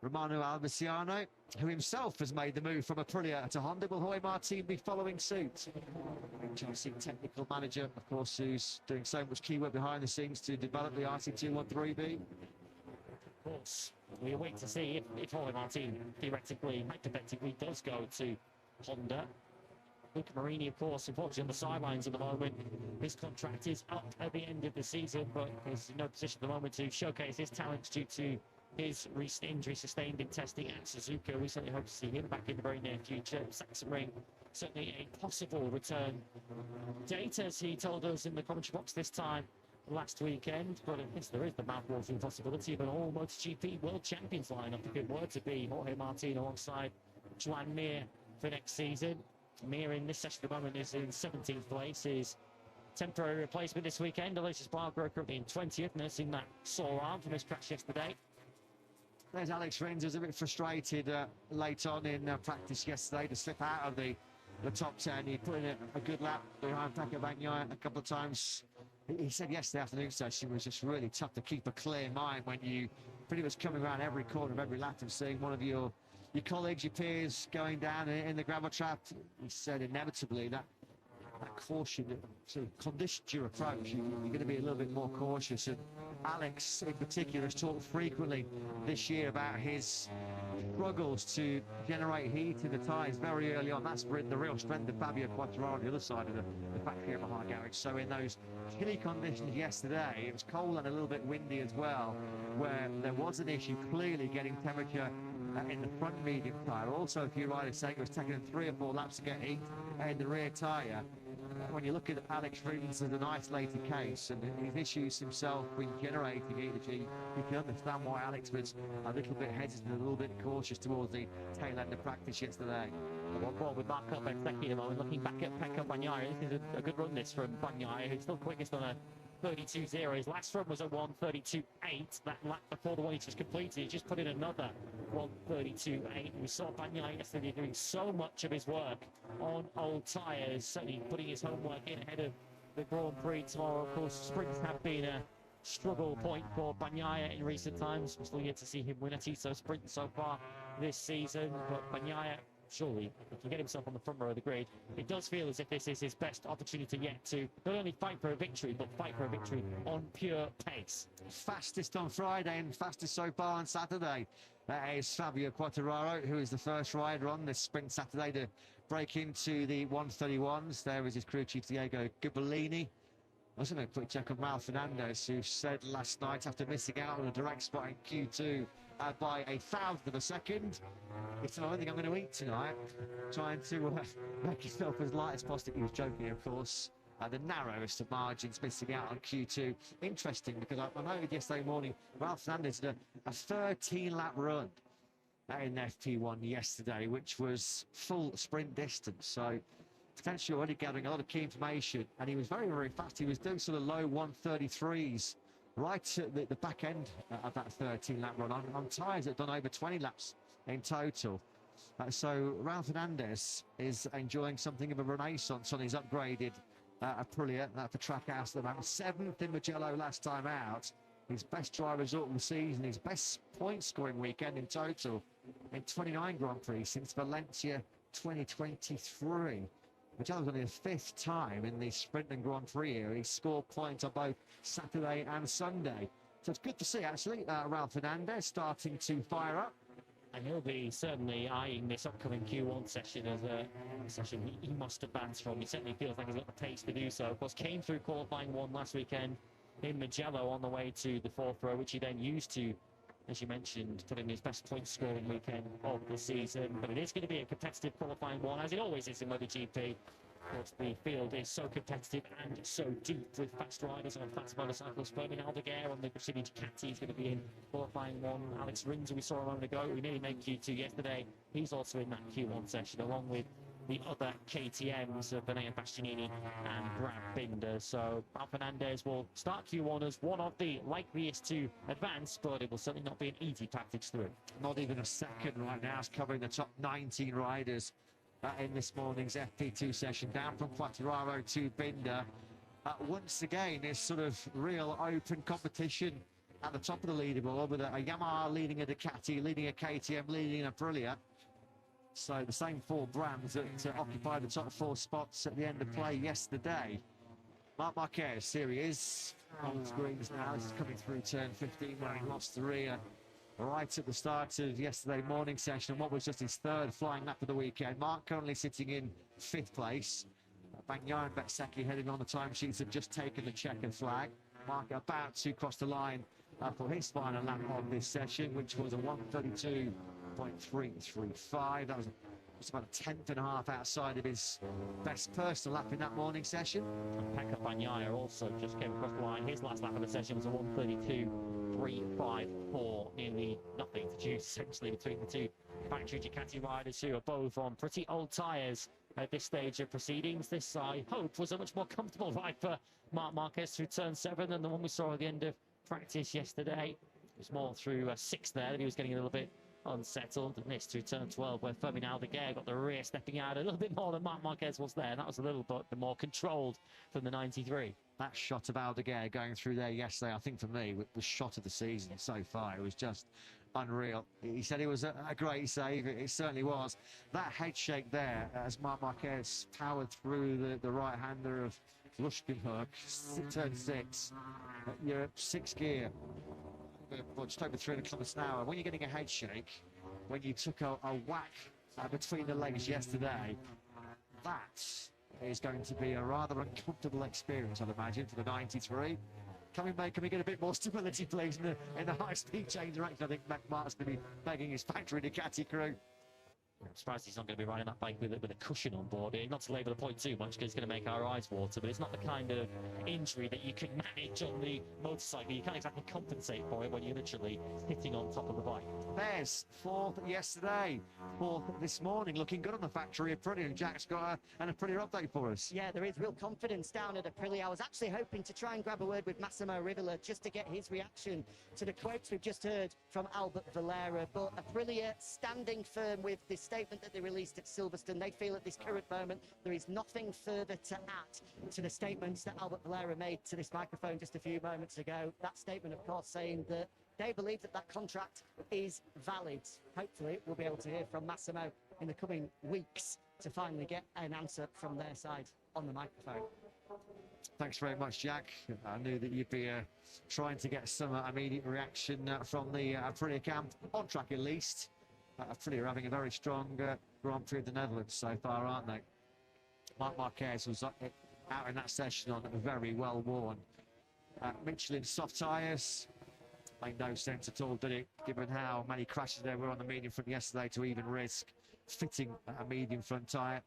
Speaker 6: Romano Albiciano, who himself has made the move from Aprilia to Honda, will Jorge Martin be following suit? HRC technical manager, of course, who's doing so much key work behind the scenes to develop the RC213B.
Speaker 4: Of course, we wait to see if Jorge Martin theoretically, hypothetically, does go to Honda. Luca Marini, of course, unfortunately on the sidelines at the moment. His contract is up at the end of the season, but he's in no position at the moment to showcase his talents due to his recent injury sustained in testing at Suzuka. We certainly hope to see him back in the very near future. Sachsenring, certainly a possible return date, as he told us in the commentary box this time last weekend. But I guess there is the mouth-watering possibility of an all MotoGP World Champions lineup. If it were to be Jorge Martin alongside Joan Mir for next season. Mir in this session at the moment is in 17th place. His temporary replacement this weekend, Aloysius Barber, currently in 20th, nursing that sore arm from his crash yesterday.
Speaker 6: There's Alex Rins, who's a bit frustrated late on in practice yesterday to slip out of the top 10. He put in a good lap behind Pekka Bagnaia a couple of times. He said yesterday afternoon session was just really tough to keep a clear mind when you pretty much coming around every corner of every lap and seeing one of your colleagues, your peers going down in the gravel trap. He said inevitably that caution sort of conditions your approach. You're going to be a little bit more cautious. And Alex, in particular, has talked frequently this year about his struggles to generate heat in the tyres very early on. That's the real strength of Fabio Quartararo on the other side of the factory at Mahar Garage. So in those hilly conditions yesterday, it was cold and a little bit windy as well, where there was an issue clearly getting temperature in the front medium tyre. Also, a few riders saying it was taking them 3 or 4 laps to get heat in the rear tyre. When you look at Alex Rins as an isolated case and his issues himself with generating energy, you can understand why Alex was a little bit hesitant, a little bit cautious towards the tail end of practice yesterday.
Speaker 4: Well, with Mark Up and Becky at the moment, looking back at Pekka Bagnaia, this is a good run this from Bagnaia, who's still quickest on a 32.0. His last run was a 1:32.8. That lap before the one he just completed, he just put in another 1:32.8. We saw Bagnaia yesterday doing so much of his work on old tyres, certainly putting his homework in ahead of the Grand Prix tomorrow. Of course, sprints have been a struggle point for Bagnaia in recent times. We're still yet to see him win a TISO sprint so far this season, but Bagnaia, surely, if he can get himself on the front row of the grid, it does feel as if this is his best opportunity yet to not only fight for a victory, but fight for a victory on pure pace.
Speaker 6: Fastest on Friday and fastest so far on Saturday. That is Fabio Quartararo, who is the first rider on this sprint Saturday to break into the 1:31s. There is his crew chief, Diego Ghibolini. Also a quick check on Mal Fernandez, who said last night after missing out on a direct spot in Q2 by a 1,000th of a second, he said, I don't think I'm going to eat tonight. Trying to make himself as light as possible. He was joking, of course. The narrowest of margins, missing out on Q2. Interesting, because I noted yesterday morning, Ralph Fernandez did a 13-lap run in FP1 yesterday, which was full sprint distance. So potentially already gathering a lot of key information. And he was very, very fast. He was doing sort of low 1:33s right at the back end of that 13-lap run on tyres that had done over 20 laps in total. So Raul Fernandez is enjoying something of a renaissance on his upgraded Aprilia for Trackhouse at the moment. 7th in Mugello last time out. His best drive result of the season, his best point-scoring weekend in total in 29 Grand Prix since Valencia 2023. Mugello's only the 5th time in the Sprint and Grand Prix era he's scored points on both Saturday and Sunday. So it's good to see, actually, Raul Fernandez starting to fire up.
Speaker 4: And he'll be certainly eyeing this upcoming Q1 session as a session he must advance from. He certainly feels like he's got the pace to do so. Of course, came through qualifying 1 last weekend in Mugello on the way to the 4th row, which he then used to, as you mentioned, put in his best point scoring weekend of the season. But it is going to be a competitive qualifying 1, as it always is in MotoGP. Of course, the field is so competitive and so deep with fast riders on fast motorcycles. Fermin Aldeguer on the Gresini Ducati is going to be in qualifying 1. Alex Rins, who we saw a moment ago, we nearly made Q2 yesterday. He's also in that Q1 session, along with the other KTMs of Benea Bastianini and Brad Binder. So Raul Fernandez will start Q1 as one of the likeliest to advance, but it will certainly not be an easy practice through.
Speaker 6: Not even a second right now. It's covering the top 19 riders in this morning's FP2 session, down from Quartararo to Binder. Once again, this sort of real open competition at the top of the leaderboard, with a Yamaha leading a Ducati, leading a KTM, leading an Aprilia. So the same 4 brands that occupied the top 4 spots at the end of play yesterday. Marc Marquez, here he is on the screens now. This is coming through turn 15 where he lost the rear right at the start of yesterday morning session, and what was just his 3rd flying lap of the weekend. Mark currently sitting in 5th place. Bagnaia and Bezzecchi heading on the timesheets have just taken the checkered flag. Mark about to cross the line for his final lap of this session, which was a 1:32.335. That was just about a 10th and a half outside of his best personal lap in that morning session.
Speaker 4: And Pecco Bagnaia also just came across the line. His last lap of the session was a 1:32.354. Nearly nothing to choose, essentially, between the 2 factory Ducati riders, who are both on pretty old tyres at this stage of proceedings. This, I hope, was a much more comfortable ride for Marc Marquez through turn 7 than the one we saw at the end of practice yesterday. It was more through 6 there that he was getting a little bit unsettled, and this through turn 12 where Fermin Aldeguer got the rear stepping out a little bit more than Marc Marquez was there, and that was a little bit more controlled from the 93.
Speaker 6: That shot of Aldeguer going through there yesterday, I think for me, was shot of the season so far. It was just unreal. He said it was a great save. It certainly was. That head shake there as Marc Marquez powered through the right-hander of Rushkenhoek, turn 6. You're 6th gear, just over 300 kilometers an hour. When you're getting a head shake, when you took a whack between the legs yesterday, that is going to be a rather uncomfortable experience, I'd imagine, for the 93. Can we get a bit more stability, please, in the high-speed change direction? I think Mac Martin's going to be begging his factory Ducati crew.
Speaker 4: I'm surprised he's not going to be riding that bike with a cushion on board. Not to labour the point too much, because it's going to make our eyes water, but it's not the kind of injury that you can manage on the motorcycle. You can't exactly compensate for it when you're literally hitting on top of the bike.
Speaker 6: Bez, 4th yesterday, 4th this morning, looking good on the factory Aprilia, and Jack's got an Aprilia update for us.
Speaker 7: Yeah, there is real confidence down at Aprilia. I was actually hoping to try and grab a word with Massimo Rivola just to get his reaction to the quotes we've just heard from Albert Valera, but Aprilia standing firm with the statement that they released at Silverstone. They feel at this current moment there is nothing further to add to the statements that Albert Valera made to this microphone just a few moments ago. That statement, of course, saying that they believe that that contract is valid. Hopefully we'll be able to hear from Massimo in the coming weeks to finally get an answer from their side on the microphone.
Speaker 6: Thanks very much, Jack. I knew that you'd be trying to get some immediate reaction from the Aprilia camp, on track at least. Aprilia are having a very strong Grand Prix of the Netherlands so far, aren't they? Marc Marquez was out in that session on very well worn Michelin soft tyres. Made no sense at all, did it? Given how many crashes there were on the medium front yesterday, to even risk fitting a medium front tyre.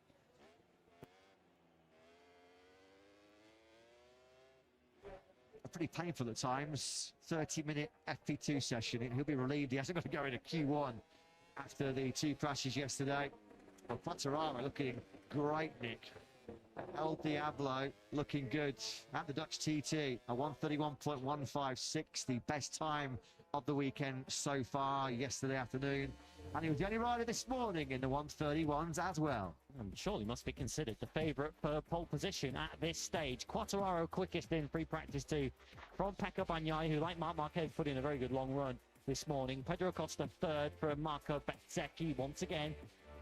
Speaker 6: Pretty painful at times. 30-minute FP2 session. He'll be relieved he hasn't got to go into Q1 after the 2 crashes yesterday. Well, Quartararo looking great, Nick. El Diablo looking good at the Dutch TT. A 1:31.156, the best time of the weekend so far yesterday afternoon. And he was the only rider this morning in the 131s as well.
Speaker 4: And surely must be considered the favourite for pole position at this stage. Quartararo quickest in free practice 2 from Pecco Bagnaia, who, like Marc Marquez, put in a very good long run this morning. Pedro Acosta third from Marco Bezzecchi once again.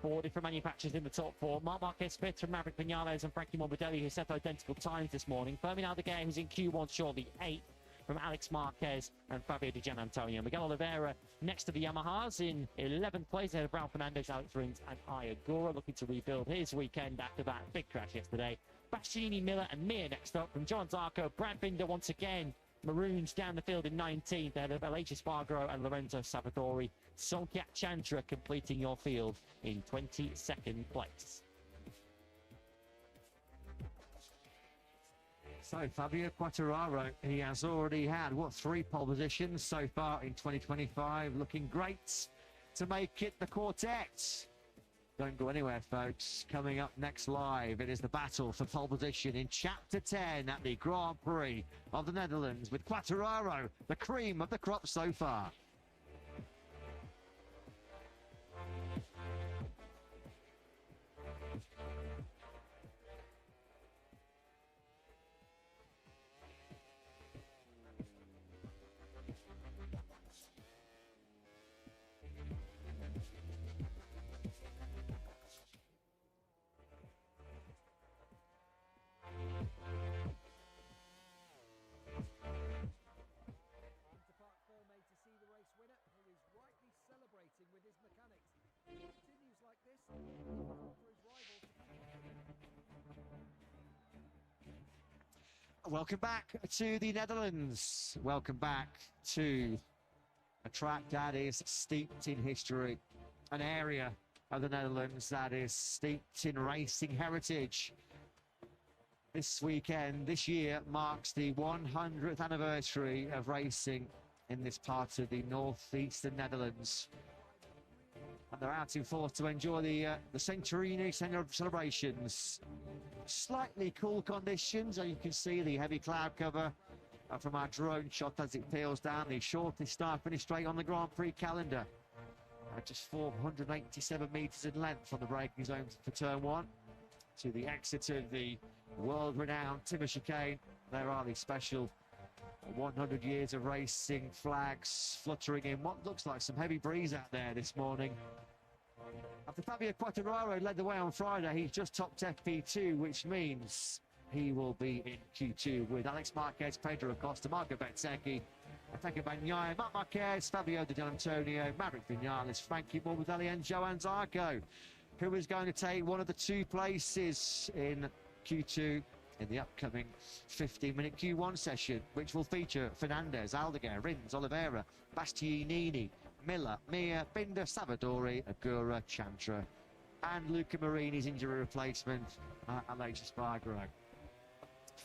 Speaker 4: 4 different manufacturers in the top 4. Marc Marquez fifth from Maverick Vinales and Frankie Morbidelli, who set identical times this morning. Fermin Aldeguer, who's in Q1 shortly, 8th from Alex Marquez and Fabio Di Gianantonio. Miguel Oliveira next to the Yamahas in 11th place ahead of Raul Fernandez, Alex Rins and Ayagura, looking to rebuild his weekend after that big crash yesterday. Bastianini, Miller and Mir next up from John Zarco. Brad Binder once again maroons down the field in 19th ahead of Aleix Espargaro and Lorenzo Savadori. Songkyak Chantra completing your field in 22nd place.
Speaker 6: So Fabio Quartararo, he has already had, 3 pole positions so far in 2025, looking great to make it the quartet. Don't go anywhere, folks. Coming up next live, it is the battle for pole position in Chapter 10 at the Grand Prix of the Netherlands, with Quartararo, the cream of the crop so far. Welcome back to the Netherlands. Welcome back to a track that is steeped in history, an area of the Netherlands that is steeped in racing heritage. This weekend, this year, marks the 100th anniversary of racing in this part of the northeastern Netherlands. And they're out in force to enjoy the Centurini celebrations. Slightly cool conditions, and you can see the heavy cloud cover from our drone shot as it peels down. The shortest start finish straight on the Grand Prix calendar. Just 487 metres in length from the braking zone for turn 1 to the exit of the world-renowned Timber Chicane. There are the special 100 years of racing flags fluttering in what looks like some heavy breeze out there this morning. After Fabio Quartararo led the way on Friday, he's just topped FP2, which means he will be in Q2 with Alex Marquez, Pedro Acosta, Marco Bezzecchi, Pecco Bagnaia, Marc Marquez, Fabio Di Gianantonio, Maverick Vinales, Frankie Morbidelli and Johan Zarco, who is going to take one of the 2 places in Q2 in the upcoming 15-minute Q1 session, which will feature Fernandez, Aldeguer, Rins, Oliveira, Bastianini, Miller, Mir, Binder, Savadori, Agura, Chantra, and Luca Marini's injury replacement, Aleix Espargaro.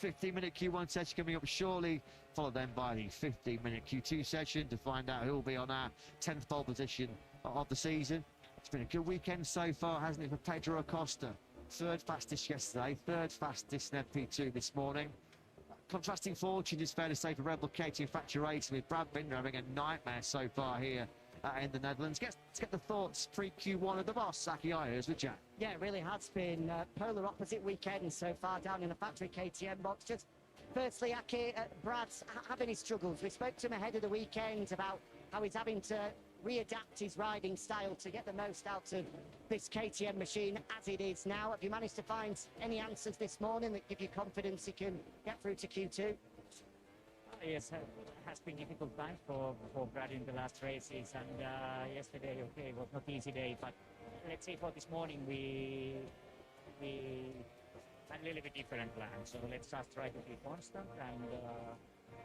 Speaker 6: 15-minute Q1 session coming up shortly, followed then by the 15-minute Q2 session to find out who will be on our 10th pole position of the season. It's been a good weekend so far, hasn't it, for Pedro Acosta? 3rd fastest yesterday, 3rd fastest in FP2 this morning. Contrasting fortunes, it's fair to say, for Red Bull KTM Factory Racing, with Brad Binder having a nightmare so far here in the Netherlands. Let's get the thoughts pre-Q1 of the boss, Saki Ayers with Jack.
Speaker 7: Yeah, it really has been polar opposite weekend so far down in the factory KTM box. Just firstly, Aki, Brad's having his struggles. We spoke to him ahead of the weekend about how he's having to readapt his riding style to get the most out of this KTM machine as it is now. Have you managed to find any answers this morning that give you confidence he can get through to Q2?
Speaker 11: Yes, it has been difficult time for Brad in the last races, and yesterday, okay, it was not easy day, but let's say for this morning we had a little bit different plan. So let's just try to be constant and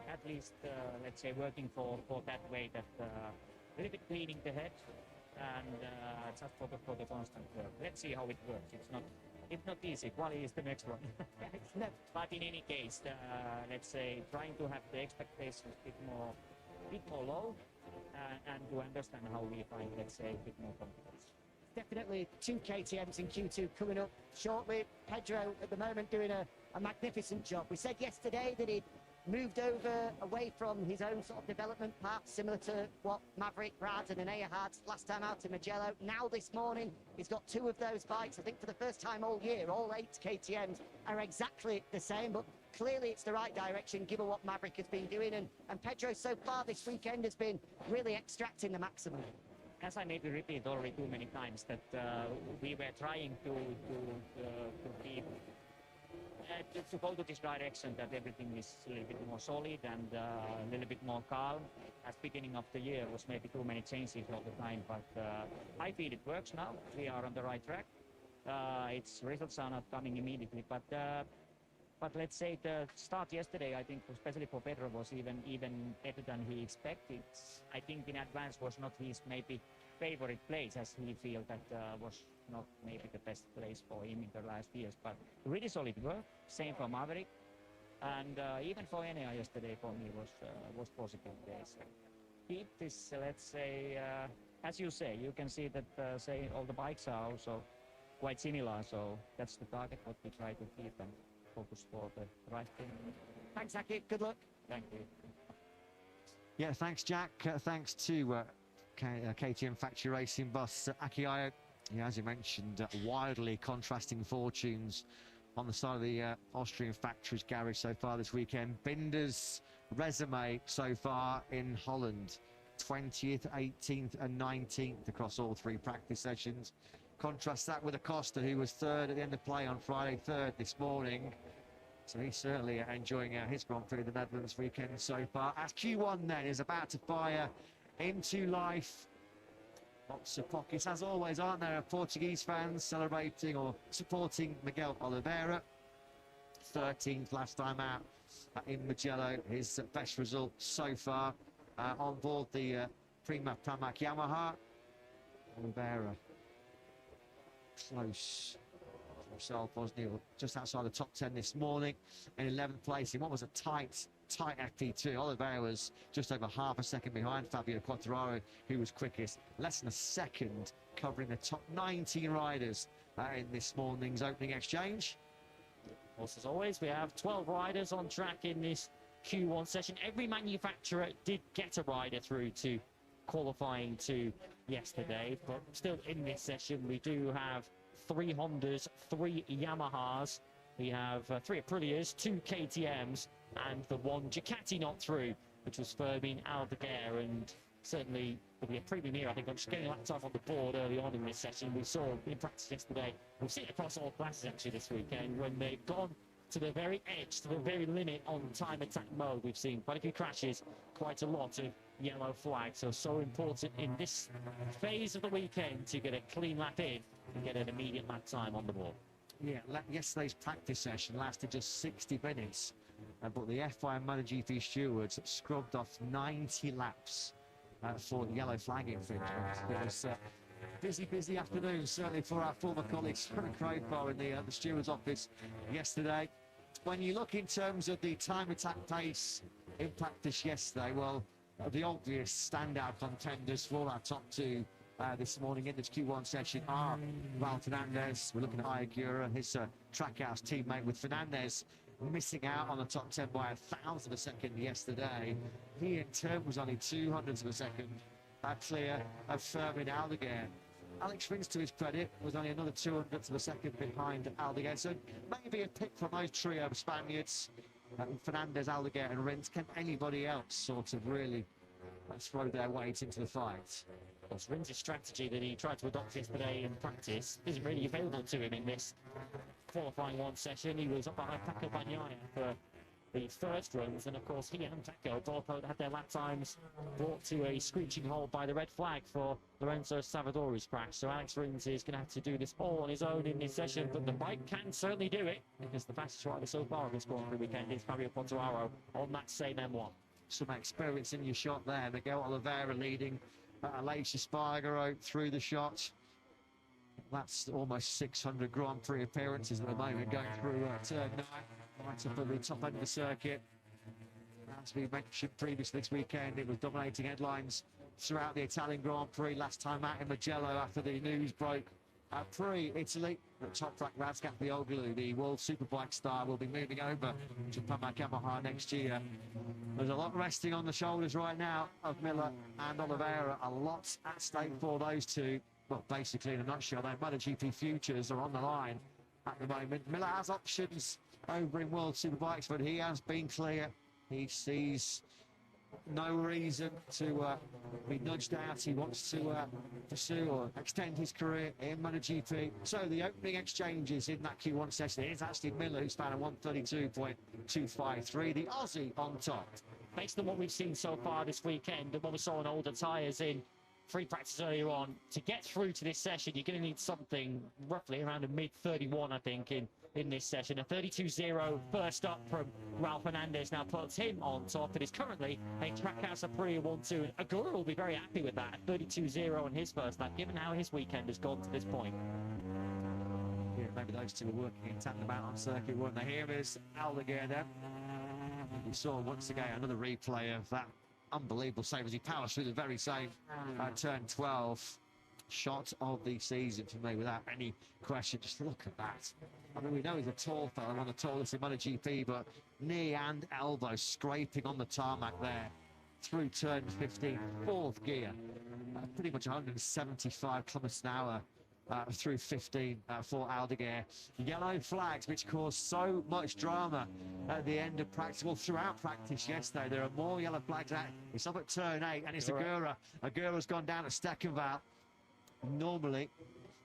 Speaker 11: at least let's say working for that way, that a little bit cleaning the head and just for the constant work. Let's see how it works. It's not easy. Quali is the next one. But in any case, let's say trying to have the expectations a bit more low and to understand how we find, let's say, a bit more confidence.
Speaker 7: Definitely 2 KTMs in Q2 coming up shortly. Pedro at the moment doing a magnificent job. We said yesterday that he'd moved over away from his own sort of development path, similar to what Maverick, Brad and Anea had last time out in Mugello. Now this morning, he's got 2 of those bikes. I think for the first time all year, all 8 KTMs are exactly the same, but clearly it's the right direction given what Maverick has been doing. And Pedro so far this weekend has been really extracting the maximum.
Speaker 11: As I maybe repeat already too many times, that we were trying to keep to go to this direction, that everything is a little bit more solid and a little bit more calm. At beginning of the year was maybe too many changes all the time, but I feel it works now. We are on the right track. Its results are not coming immediately, but let's say the start yesterday, I think, especially for Pedro, was even better than he expected. I think in advance was not his maybe favorite place, as he felt that was not maybe the best place for him in the last years. But really solid work. Same for Maverick, and even for Enea yesterday for me was positive day. So keep this, let's say, as you say, you can see that say all the bikes are also quite similar. So that's the target what we try to keep and focus for the right thing.
Speaker 7: Thanks, Aki. Good luck.
Speaker 11: Thank you.
Speaker 6: Yeah, thanks, Jack. Thanks to KTM Factory Racing boss Aki Ajo. Yeah, as you mentioned, wildly contrasting fortunes on the side of the Austrian factory's garage so far this weekend. Binder's resume so far in Holland, 20th, 18th and 19th across all 3 practice sessions. Contrast that with Acosta, who was 3rd at the end of play on Friday, 3rd this morning. So he's certainly enjoying his Grand Prix of the Netherlands weekend so far. As Q1 then is about to fire into life. Lots of pockets, as always, aren't there? Portuguese fans celebrating or supporting Miguel Oliveira. 13th last time out in Mugello, his best result so far on board the Prima Pramac Yamaha. Oliveira close himself, wasn't he? Just outside the top 10 this morning in 11th place in what was a tight FP2. Oliveira was just over half a second behind Fabio Quartararo, who was quickest. Less than a second covering the top 19 riders in this morning's opening exchange.
Speaker 4: Of course, as always, we have 12 riders on track in this Q1 session. Every manufacturer did get a rider through to qualifying to yesterday, but still in this session we do have 3 Hondas, 3 Yamahas, we have 3 Aprilias, 2 KTMs and the 1 Ducati not through, which was Fermin Aldeguer. And certainly with the Aprilia here, I think I'm just getting a laptop on the board early on in this session. We saw in practice yesterday, we've seen it across all classes actually this weekend, when they've gone to the very edge, to the very limit on time attack mode. We've seen quite a few crashes, quite a lot of yellow flags. So important in this phase of the weekend to get a clean lap in and get an immediate lap time on the board.
Speaker 6: Yeah, yesterday's practice session lasted just 60 minutes, but the FIM MotoGP stewards scrubbed off 90 laps for the yellow flag infringement. It was busy afternoon, certainly for our former colleagues from Crowbar in the stewards office yesterday. When you look in terms of the time attack pace in practice yesterday, well, the obvious standout contenders for our top 2 this morning in this Q1 session are Val Fernandez. We're looking at Ayagura, his Trackhouse teammate, with Fernandez missing out on the top 10 by 1,000th of a second yesterday. He in turn was only 200ths of a second clear of Fermin Aldeguer. Alex Rins, to his credit, was only another 200ths of a second behind Aldeguer. So maybe a pick from those trio of Spaniards, Fernandez, Aldeguer and Rins. Can anybody else sort of really throw their weight into the fight?
Speaker 4: Of course, Rins' strategy that he tried to adopt yesterday in practice isn't really available to him in this qualifying 1 session. He was up behind Paco Bagnaia for the first runs, and of course he and Paco both had their lap times brought to a screeching halt by the red flag for Lorenzo Savadori's crash. So Alex Rins is going to have to do this all on his own in this session, but the bike can certainly do it, because the fastest rider so far of this Grand Prix weekend is Fabio Quartararo on that same M1.
Speaker 6: Some experience in your shot there. Miguel Oliveira leading Aleix Espargaro through the shot. That's almost 600 Grand Prix appearances at the moment going through turn 9, right up at the top end of the circuit. As we mentioned previously this weekend, it was dominating headlines throughout the Italian Grand Prix last time out in Mugello after the news broke pre-Italy But Toprak Razgatlioglu, the World Superbike star, will be moving over to Pramac Yamaha next year. There's a lot resting on the shoulders right now of Miller and Oliveira. A lot at stake for those two. Well, basically, in a nutshell, their MotoGP futures are on the line at the moment. Miller has options over in World Superbikes, but he has been clear. He sees no reason to be nudged out. He wants to pursue or extend his career in MotoGP. So the opening exchanges in that Q1 session, it is actually Miller who's found a 132.253, the Aussie on top.
Speaker 4: Based on what we've seen so far this weekend and what we saw on older tyres in free practice earlier on, to get through to this session, you're going to need something roughly around a mid-31, I think, in this session. A 32.0 first up from Ralph Fernandez now puts him on top. It is currently a Trackhouse Aprilia 1-2, and Agura will be very happy with that. A 32.0 on his first lap, given how his weekend has gone to this point.
Speaker 6: Yeah, maybe those two were working in tandem out on circuit, weren't they? Here is Aldeguer then. We saw once again another replay of that unbelievable save as he powers through the very same turn 12 shot of the season for me, without any question. Just look at that. I mean, we know he's a tall fella, one of the tallest in MotoGP, but knee and elbow scraping on the tarmac there through turn 15, fourth gear, pretty much 175 kilometers an hour through 15 for Aldeguer. Yellow flags, which caused so much drama at the end of practice, well, throughout practice yesterday. There are more yellow flags out. It's up at turn 8, and it's Agura. Agura's gone down at Steckenval. Normally,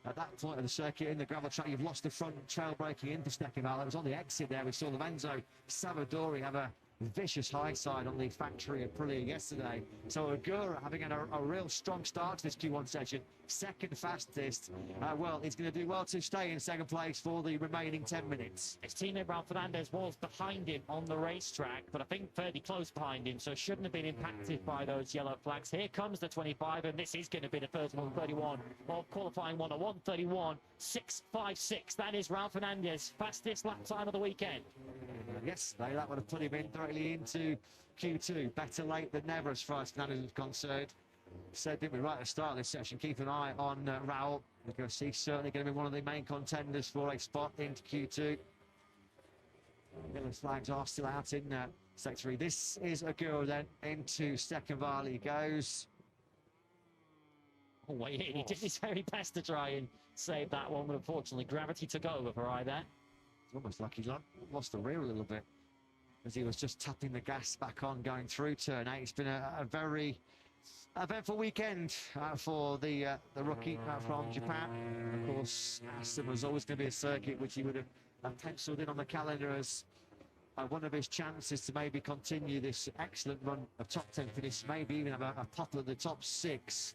Speaker 6: at that point of the circuit in the gravel track, you've lost the front trail braking into Steckenval. It was on the exit there. We saw Lorenzo Savadori have a vicious high side on the factory Aprilia yesterday. So Agura having a real strong start to this Q1 session, second fastest. Well, he's going to do well to stay in second place for the remaining 10 minutes.
Speaker 4: His teammate Ralph Fernandez was behind him on the racetrack, but I think fairly close behind him, so shouldn't have been impacted by those yellow flags. Here comes the 25, and this is going to be the first 131 of qualifying 1:31.656. That is Ralph Fernandez, fastest lap time of the weekend.
Speaker 6: Yesterday, that would have put him in directly into Q2. Better late than never as far as Fernandez is concerned. Said, didn't we, right at the start of this session, keep an eye on Raul, because he's certainly going to be one of the main contenders for a spot into Q2. Yellow flags are still out in Sector 3. This is Agura then into Steckenval. He goes.
Speaker 4: Oh, wait, he did his very best to try and save that one, but unfortunately gravity took over for either.
Speaker 6: It's almost like he lost the rear a little bit as he was just tapping the gas back on going through turn 8. It's been a very eventful weekend for the rookie from Japan. Of course, Assen was always going to be a circuit which he would have penciled in on the calendar as one of his chances to maybe continue this excellent run of top 10 finish, maybe even have a pop at the top 6.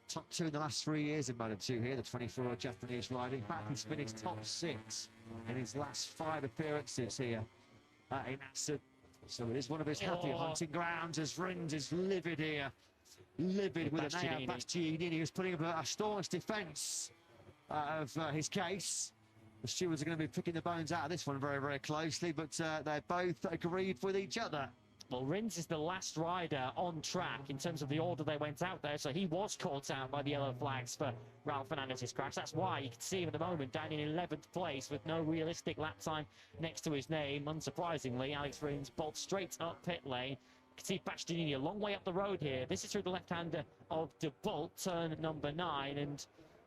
Speaker 6: Top 2 in the last 3 years in Moto2 here, the 24 Japanese rider. In fact, he's finished top 6 in his last 5 appearances here in Assen. So it is one of his happier hunting grounds as Rins is livid here. Livid with Enea Bastianini, who's putting up a staunch defence of his case. The stewards are going to be picking the bones out of this one very, very closely, but they're both agreed with each other.
Speaker 4: Well, Rins is the last rider on track in terms of the order they went out there, so he was caught out by the yellow flags for Ralph Fernandez's crash. That's why you can see him at the moment down in 11th place with no realistic lap time next to his name. Unsurprisingly, Alex Rins bolts straight up pit lane. You can see Bastianini a long way up the road here. This is through the left-hander of De Bolt, turn number 9, and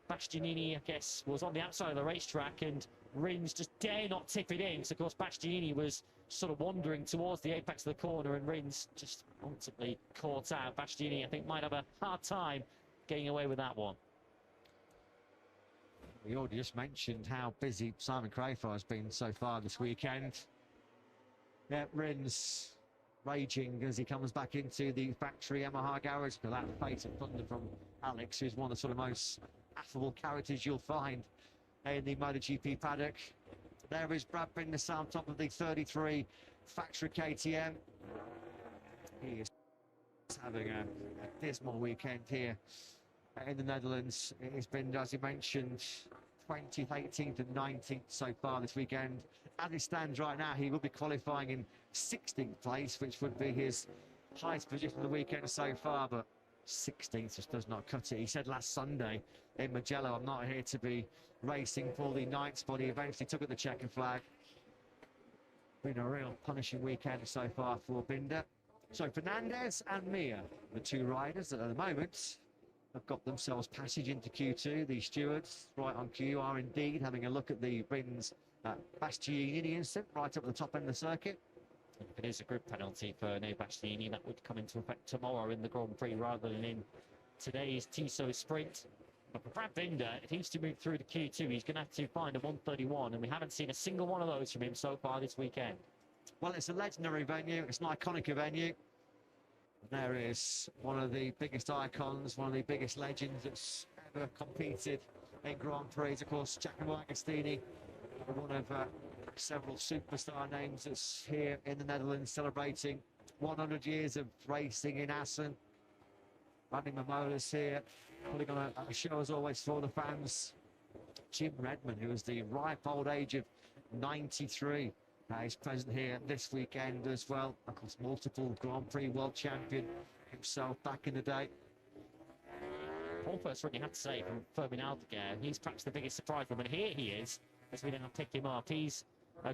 Speaker 4: Bastianini, I guess, was on the outside of the racetrack, and Rins just dare not tip it in. So, of course, Bastianini was sort of wandering towards the apex of the corner, and Rins just ultimately caught out. Bastianini, I think, might have a hard time getting away with that one.
Speaker 6: We already just mentioned how busy Simon Crafar has been so far this weekend. Yeah, Rins raging as he comes back into the factory Yamaha garage for that face of thunder from Alex, who's one of the sort of most affable characters you'll find in the MotoGP paddock. There is Brad Binder on top of the 33 factory KTM. He is having a dismal weekend here in the Netherlands. It's been, as you mentioned, 20th, 18th and 19th so far this weekend. As it stands right now, he will be qualifying in 16th place, which would be his highest position of the weekend so far, but 16th just does not cut it. He said last Sunday in Mugello, I'm not here to be racing for the 9th spot. He eventually took at the checkered flag. Been a real punishing weekend so far for Binder. So Fernandez and Mir, the two riders that at the moment have got themselves passage into Q2. The stewards right on Q are indeed having a look at the Rins Bastianini incident right up at the top end of the circuit.
Speaker 4: If it is a group penalty for Neo Bastianini, that would come into effect tomorrow in the Grand Prix rather than in today's Tissot Sprint. But for Brad Binder, if he's to move through the Q2, he's going to have to find a 131, and we haven't seen a single one of those from him so far this weekend.
Speaker 6: Well, it's a legendary venue. It's an iconic venue. There is one of the biggest icons, one of the biggest legends that's ever competed in Grand Prix. Of course, Giacomo Agostini, one of several superstar names that's here in the Netherlands celebrating 100 years of racing in Assen. Running Mamola's here, putting on a show as always for the fans. Jim Redmond, who is the ripe old age of 93, is present here this weekend as well. Of course, multiple Grand Prix world champion himself back in the day.
Speaker 4: Paul first run, you have to say, from Fermin Aldeguer, he's perhaps the biggest surprise for him, and here he is, as we then pick him up. He's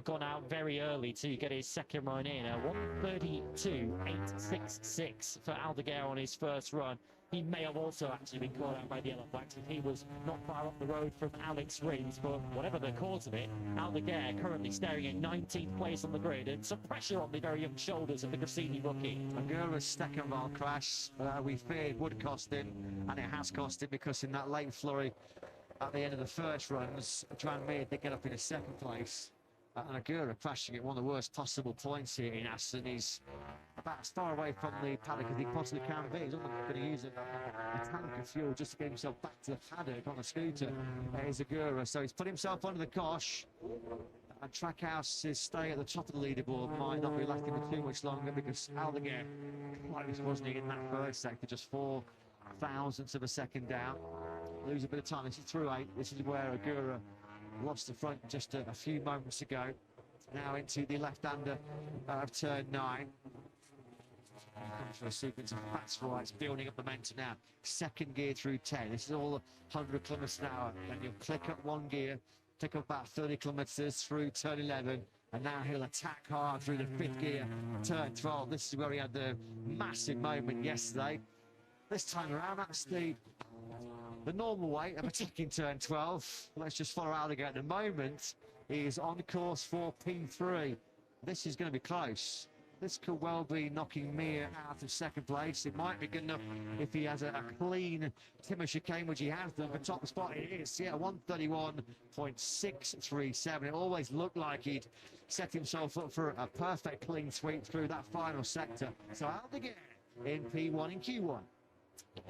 Speaker 4: gone out very early to get his second run in. 1:32.866 for Aldeguer on his first run. He may have also actually been caught out by the yellow flags if he was not far up the road from Alex Rins, but whatever the cause of it, Aldeguer currently staring at 19th place on the grid and some pressure on the very young shoulders of the Grassini rookie.
Speaker 6: Agura's Steckenwald crash we feared would cost him, and it has cost him, because in that late flurry at the end of the first runs, Joan Mir did get up in a second place. And Agura crashing at one of the worst possible points here in Assen. He's about as far away from the paddock as he possibly can be. He's only going to use a tank of fuel just to get himself back to the paddock on a scooter. There's Agura, so he's put himself under the cosh. And Trackhouse's stay at the top of the leaderboard might not be lasting for too much longer, because Aldeguer close, wasn't he, in that first sector, just 4 thousandths of a second down. Lose a bit of time. This is through 8. This is where Agura lost the front just a few moments ago. Now into the left-hander of turn 9. Comes for a sequence of fast rights, building up momentum now. Second gear through 10. This is all 100 kilometers an hour. Then you'll click up one gear, click up about 30 kilometers through turn 11. And now he'll attack hard through the 5th gear, turn 12. This is where he had the massive moment yesterday. This time around, that's the normal way of attacking turn 12. Let's just follow Aldeguer. At the moment, he's on course for P3. This is going to be close. This could well be knocking Mir out of second place. It might be good enough if he has a clean Timor chicane, which he has done for top spot. It is, yeah, 131.637. It always looked like he'd set himself up for a perfect clean sweep through that final sector. So Aldeguer in P1 in Q1.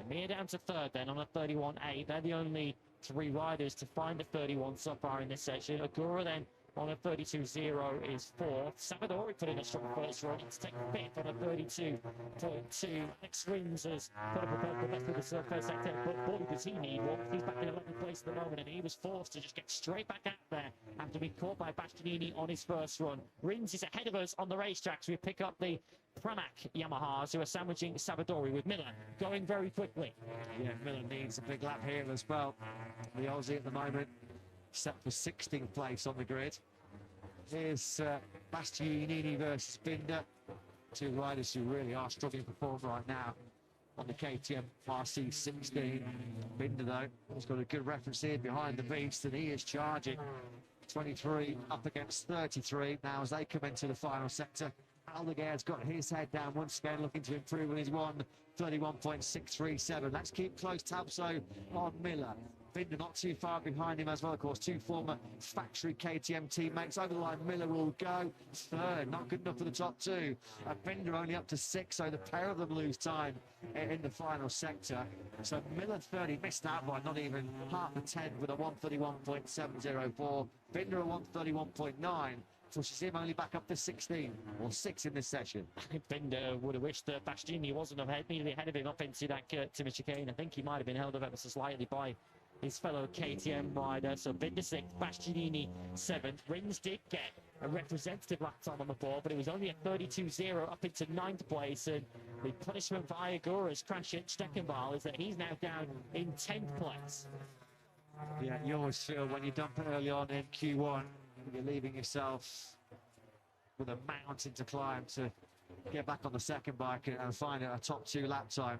Speaker 4: Mir down to third then on a 31.8. They're the only 3 riders to find the 31 so far in this section. Agura then on a 32.0 is fourth. Savadori put in a strong first run to take fifth on a 32.2. Alex Rins has put up a purple best with the first sector, but boy does he need one. He's back in 11th place at the moment, and he was forced to just get straight back out there after being caught by Bastianini on his first run. Rins is ahead of us on the racetracks. We pick up the Pramac Yamahas, who are sandwiching Savadori with Miller going very quickly.
Speaker 6: Yeah, Miller needs a big lap here as well. The Aussie at the moment set for 16th place on the grid. Here's Bastianini versus Binder. 2 riders who really are struggling to perform right now on the KTM RC16. Binder, though, has got a good reference here behind the beast, and he is charging. 23 up against 33 now as they come into the final sector. Aldeguer's got his head down once again, looking to improve on his 1:31.637. Let's keep close tabs though on Miller. Binder not too far behind him as well, of course. 2 former factory KTM teammates. Over the line, Miller will go third. Not good enough for the top 2. Binder only up to 6, so the pair of them lose time in the final sector. So Miller 30 missed out by not even half a 10 with a 1:31.704. Binder a 1:31.9. Pushes him only back up to 16 or 6 in this session.
Speaker 4: Binder would have wished that Bastianini wasn't immediately ahead of him up into that Timor chicane. I think he might have been held up ever so slightly by his fellow KTM rider. So Binder 6th, Bastianini 7th. Rins did get a representative lap time on the board, but it was only a 32-0 up into 9th place. And the punishment for Ayagura's crash at Steckenball is that he's now down in 10th place.
Speaker 6: Yeah, you always feel when you dump it early on in Q1, you're leaving yourself with a mountain to climb to get back on the second bike and find a top 2 lap time.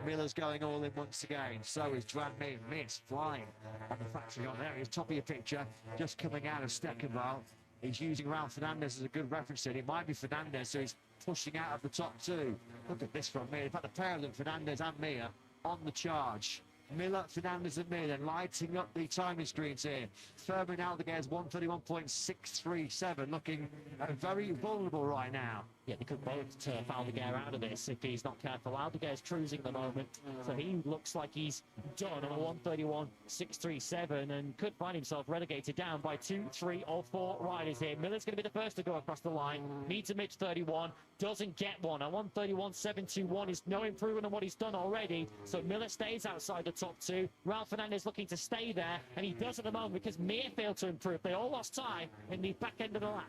Speaker 6: Miller's going all in once again. So is Joan Mir. Mir's flying on the factory on there. He's top of your picture, just coming out of Steckenball. He's using Ralph Fernandez as a good reference. It might be Fernandez, so he's pushing out of the top 2. Look at this from Mir. In fact, the pair of them, Fernandez and Mir, on the charge. Miller, Fernandez and Mir then lighting up the timing screens here. Fermin Aldeguer's 1:31.637, looking very vulnerable right now.
Speaker 4: Yeah, they could both turf Aldeguer out of this if he's not careful. Aldeguer's cruising at the moment, so he looks like he's done on a 1:31.637 and could find himself relegated down by 2, 3 or 4 riders here. Miller's going to be the first to go across the line. Needs a mid 31, doesn't get one. A 1:31.721 is no improvement on what he's done already, so Miller stays outside the top 2. Ralph Fernandez looking to stay there, and he does at the moment because Mir failed to improve. They all lost time in the back end of the lap.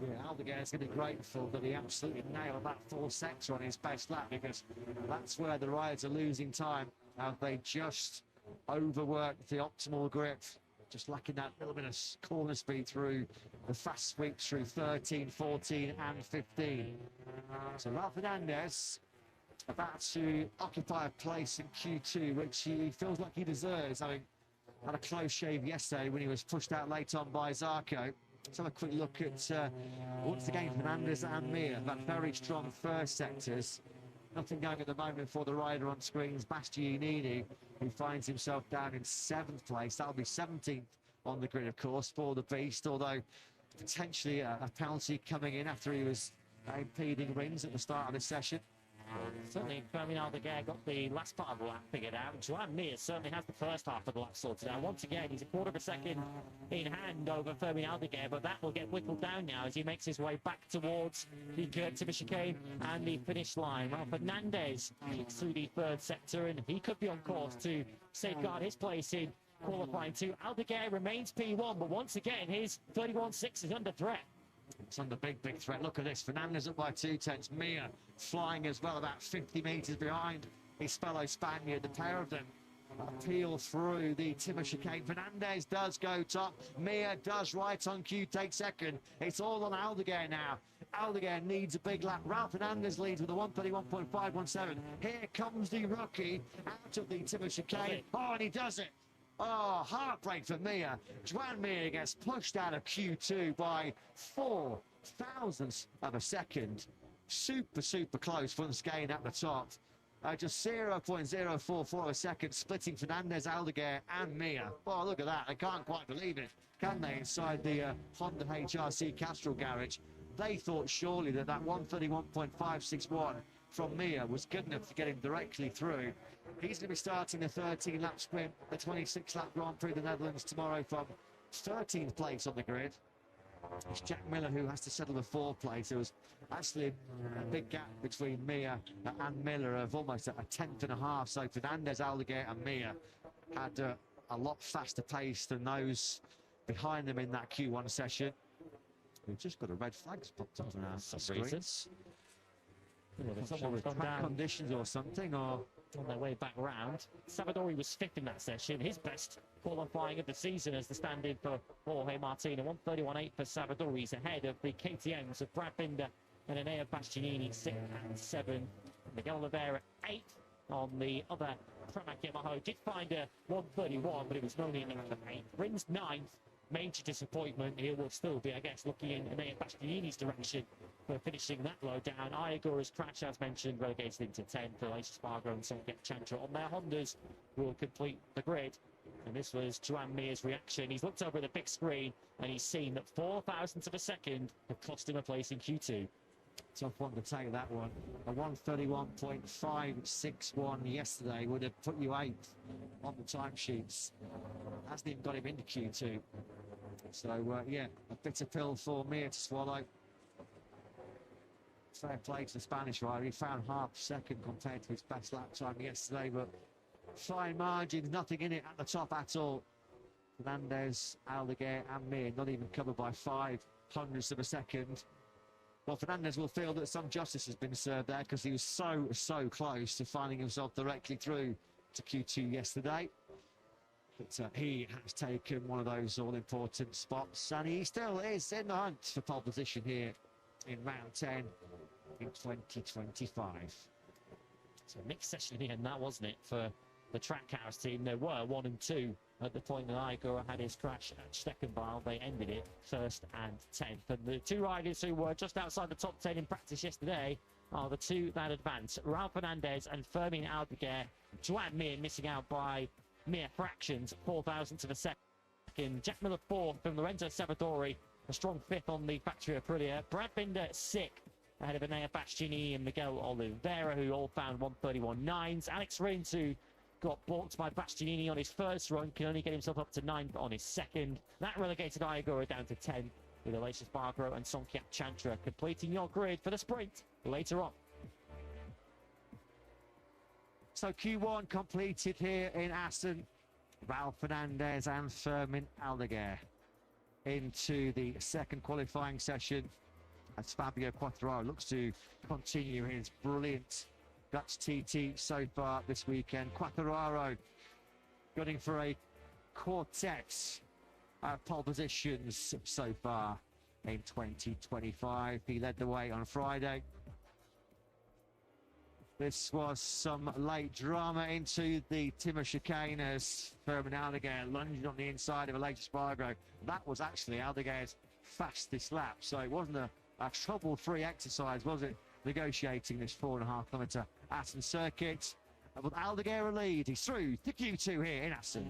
Speaker 6: Yeah, Aldeguer's going to be grateful that he absolutely nailed that 4 sector on his best lap, because that's where the riders are losing time. They just overworked the optimal grip, just lacking that little bit of corner speed through the fast sweeps through 13, 14 and 15. So Ralph Fernandez about to occupy a place in Q2, which he feels like he deserves, having had a close shave yesterday when he was pushed out late on by Zarco. Let's have a quick look at, once again, Fernandez and Mir, that very strong first sectors. Nothing going at the moment for the rider on screens, Bastianini, who finds himself down in 7th place. That'll be 17th on the grid, of course, for the Beast, although potentially a penalty coming in after he was impeding rings at the start of the session.
Speaker 4: Certainly, Fermin Aldeguer got the last part of the lap figured out. Joan Mir certainly has the first half of the lap sorted out. Once again, he's a quarter of a second in hand over Fermin Aldeguer, but that will get whittled down now as he makes his way back towards the Timmer chicane and the finish line. Well, Fernandez kicks through the 3rd sector, and he could be on course to safeguard his place in qualifying 2. Aldeguer remains P1, but once again, his 31.6 is under threat.
Speaker 6: It's under big threat. Look at this. Fernandez up by 2 tenths. Mir flying as well, about 50 metres behind his fellow Spaniard. The pair of them peel through the Timmer chicane. Fernandez does go top. Mir does right on cue, take second. It's all on Aldeguer now. Aldeguer needs a big lap. Ralph Fernandez leads with a 1:31.517. Here comes the rookie out of the Timmer chicane. Oh, and he does it. Oh, heartbreak for Mir. Joan Mir gets pushed out of Q2 by 4 thousandths of a second. Super close once again at the top. Just 0.044 a second, splitting Fernandez, Aldeguer and Mir. Oh, look at that. They can't quite believe it, can they, inside the Honda HRC Castrol garage. They thought surely that 1:31.561 from Mir was good enough to get him directly through. He's going to be starting the 13-lap sprint, the 26-lap Grand Prix of the Netherlands tomorrow from 13th place on the grid. It's Jack Miller who has to settle the 4th place. There was actually a big gap between Mir and Miller of almost a tenth and a half. So Fernandez, Aldeguer and Mir had a lot faster pace than those behind them in that Q1 session. We've just got a red flag popped up on our screens. Track conditions or something, or
Speaker 4: on their way back round. Savadori was 5th in that session, his best qualifying of the season as the stand-in for Jorge Martin. 1:31.8 for Savadori's ahead of the KTMs of Brad Binder and Enea Bastianini 6 and 7. Miguel Oliveira 8th on the other Pramac Yamaha. Did find a 1:31, but it was only an 8th. Rins 9th. Major disappointment. He will still be, I guess, looking in Enea Bastianini's direction for finishing that low down. Ayagura's crash, as mentioned, relegated into 10th. Aleix Spargo and Solveig Chandra on their Hondas will complete the grid. And this was Joan Mir's reaction. He's looked over at the big screen and he's seen that 4 thousandths of a second have cost him a place in Q2.
Speaker 6: Tough one to take, that one. A 1:31.561 yesterday would have put you 8th on the timesheets. Hasn't even got him into Q2. So, yeah, a bitter pill for Mir to swallow. Fair play to the Spanish rider. He found half second compared to his best lap time yesterday, but fine margins, nothing in it at the top at all. Fernandez, Aldeguer and Mir not even covered by 5 hundredths of a second. Well, Fernandez will feel that some justice has been served there because he was so close to finding himself directly through to Q2 yesterday. But he has taken one of those all-important spots, and he still is in the hunt for pole position here in round 10 in 2025.
Speaker 4: So mixed session in the end, that wasn't it, for the Trackhouse team. There were 1 and 2 at the point that Igor had his crash at Steckenbile. They ended it 1st and 10th. And the two riders who were just outside the top 10 in practice yesterday are the two that advance, Raul Fernandez and Fermin Aldeguer. Joan Mir missing out by mere fractions, 4,000ths of a second. Jack Miller 4th from Lorenzo Savadori, a strong 5th on the factory Aprilia. Brad Binder 6th ahead of Enea Bastianini and Miguel Oliveira, who all found 131.9s. Alex Rins, who got balked by Bastianini on his first run, can only get himself up to 9th on his second. That relegated Iagora down to 10, with Aloysius Bargro and Songkyak Chantra completing your grid for the sprint later on.
Speaker 6: So Q1 completed here in Assen. Raul Fernandez and Fermin Aldeguer into the second qualifying session as Fabio Quartararo looks to continue his brilliant Dutch TT so far this weekend. Quartararo gunning for a quartet of pole positions so far in 2025. He led the way on Friday. This was some late drama into the Timor chicane as Fermin Aldeguer lunged on the inside of Aloysius Bargro. That was actually Aldeguer's fastest lap, so it wasn't a trouble-free exercise, was it, negotiating this 4.5 kilometre Assen circuit. And with Aldeguer a lead, he's through to Q2 here in Assen.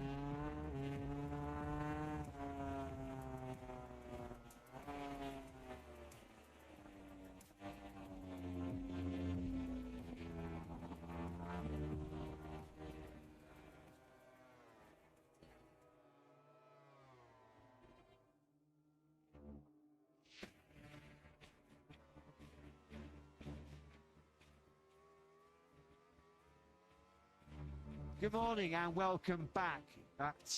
Speaker 6: Good morning and welcome back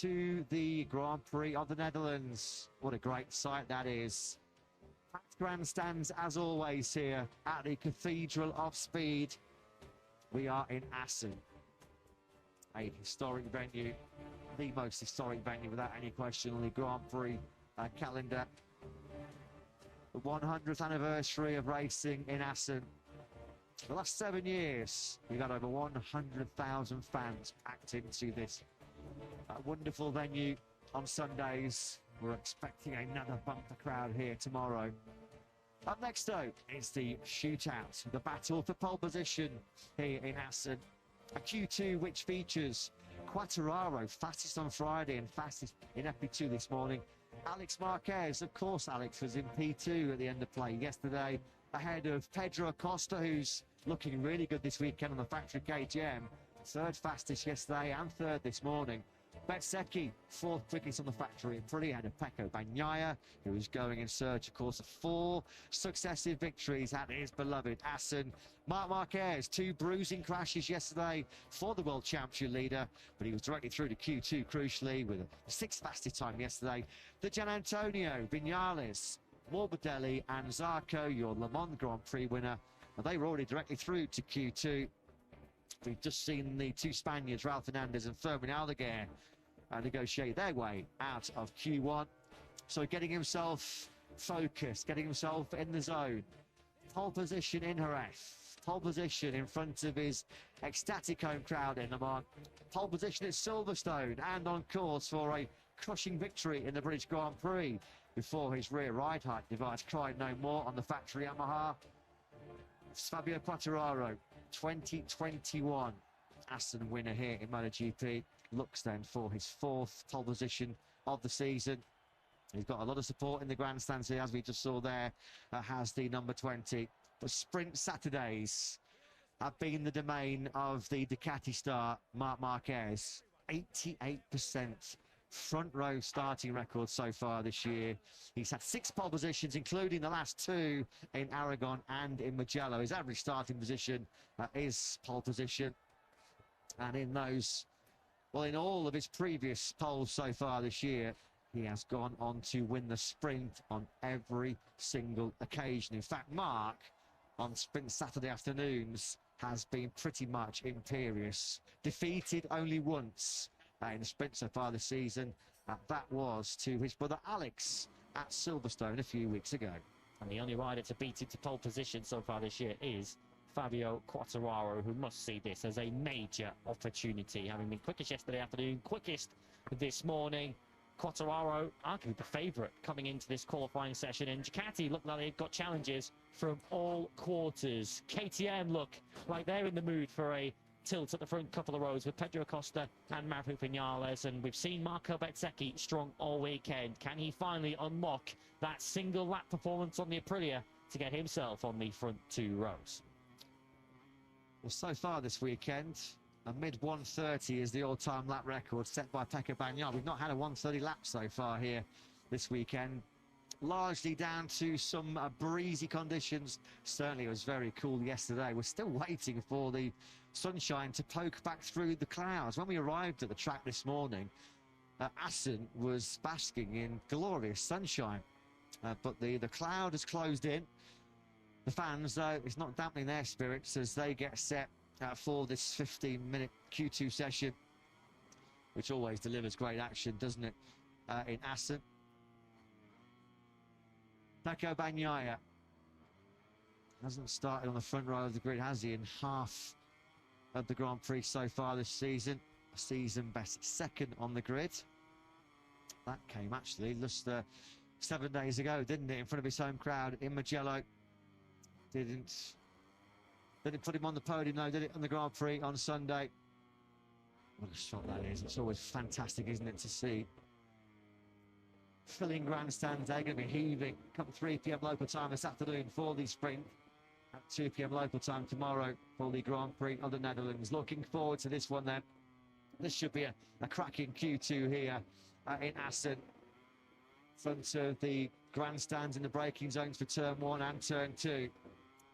Speaker 6: to the Grand Prix of the Netherlands. What a great sight that is. Packed grandstands as always here at the Cathedral of Speed. We are in Assen, a historic venue, the most historic venue without any question on the Grand Prix calendar. The 100th anniversary of racing in Assen. The last 7 years, we've had over 100,000 fans packed into this wonderful venue on Sundays. We're expecting another bumper crowd here tomorrow. Up next, though, is the shootout, the battle for pole position here in Assen. A Q2 which features Quartararo, fastest on Friday and fastest in FP2 this morning. Alex Marquez, of course, Alex was in P2 at the end of play yesterday, ahead of Pedro Acosta, who's looking really good this weekend on the factory KTM. 3rd fastest yesterday and 3rd this morning. Bezzecchi, 4th quickest on the factory, pretty ahead of Pecco Bagnaia, who is going in search, of course, of 4 successive victories at his beloved Assen. Marc Marquez, 2 bruising crashes yesterday for the World Championship leader, but he was directly through to Q2, crucially, with a 6th fastest time yesterday. The Gian Antonio, Vinales, Morbidelli and Zarco, your Le Mans Grand Prix winner, they were already directly through to Q2. We've just seen the 2 Spaniards, Raul Fernandez and Fermin Aldeguer, negotiate their way out of Q1. So getting himself focused, getting himself in the zone. Pole position in Jerez. Pole position in front of his ecstatic home crowd in Le Mans. Pole position at Silverstone and on course for a crushing victory in the British Grand Prix before his rear ride height device cried no more on the factory Yamaha. Fabio Quartararo, 2021 Assen winner here in MotoGP, looks then for his 4th pole position of the season. He's got a lot of support in the grandstands here, as we just saw there, has the number 20. The Sprint Saturdays have been the domain of the Ducati star, Marc Marquez. 88% front row starting record so far this year. He's had 6 pole positions, including the last 2 in Aragon and in Mugello. His average starting position is pole position. And in those, well, in all of his previous poles so far this year, he has gone on to win the sprint on every single occasion. In fact, Mark, on Sprint Saturday afternoons, has been pretty much imperious. Defeated only once in the sprint so far this season. That was to his brother Alex at Silverstone a few weeks ago.
Speaker 4: And the only rider to beat him to pole position so far this year is Fabio Quartararo, who must see this as a major opportunity, having been quickest yesterday afternoon, quickest this morning. Quartararo, arguably the favourite coming into this qualifying session, and Ducati look like they've got challenges from all quarters. KTM look like they're in the mood for a tilt at the front couple of rows with Pedro Acosta and Maverick Vinales, and we've seen Marco Bezzecchi strong all weekend. Can he finally unlock that single lap performance on the Aprilia to get himself on the front two rows?
Speaker 6: Well, so far this weekend, a mid 130 is the all-time lap record set by Pecco Bagnaia. We've not had a 130 lap so far here this weekend, largely down to some breezy conditions. Certainly it was very cool yesterday. We're still waiting for the sunshine to poke back through the clouds. When we arrived at the track this morning, Assen was basking in glorious sunshine, but the cloud has closed in. The fans, though, it's not dampening their spirits as they get set for this 15-minute Q2 session, which always delivers great action, doesn't it, in Assen. Pecco Bagnaia hasn't started on the front row of the grid, has he, in half of the Grand Prix so far this season. A season best second on the grid. That came actually just 7 days ago, didn't it, in front of his home crowd in Mugello. Didn't put him on the podium, though, did it, on the Grand Prix on Sunday? What a shot that is. It's always fantastic, isn't it, to see. Filling grandstands, they're going to be heaving come 3 p.m. local time this afternoon for the sprint. At 2 p.m. local time tomorrow for the Grand Prix of the Netherlands. Looking forward to this one then. This should be a cracking Q2 here in Assen. Front of the grandstands in the braking zones for turn 1 and turn 2.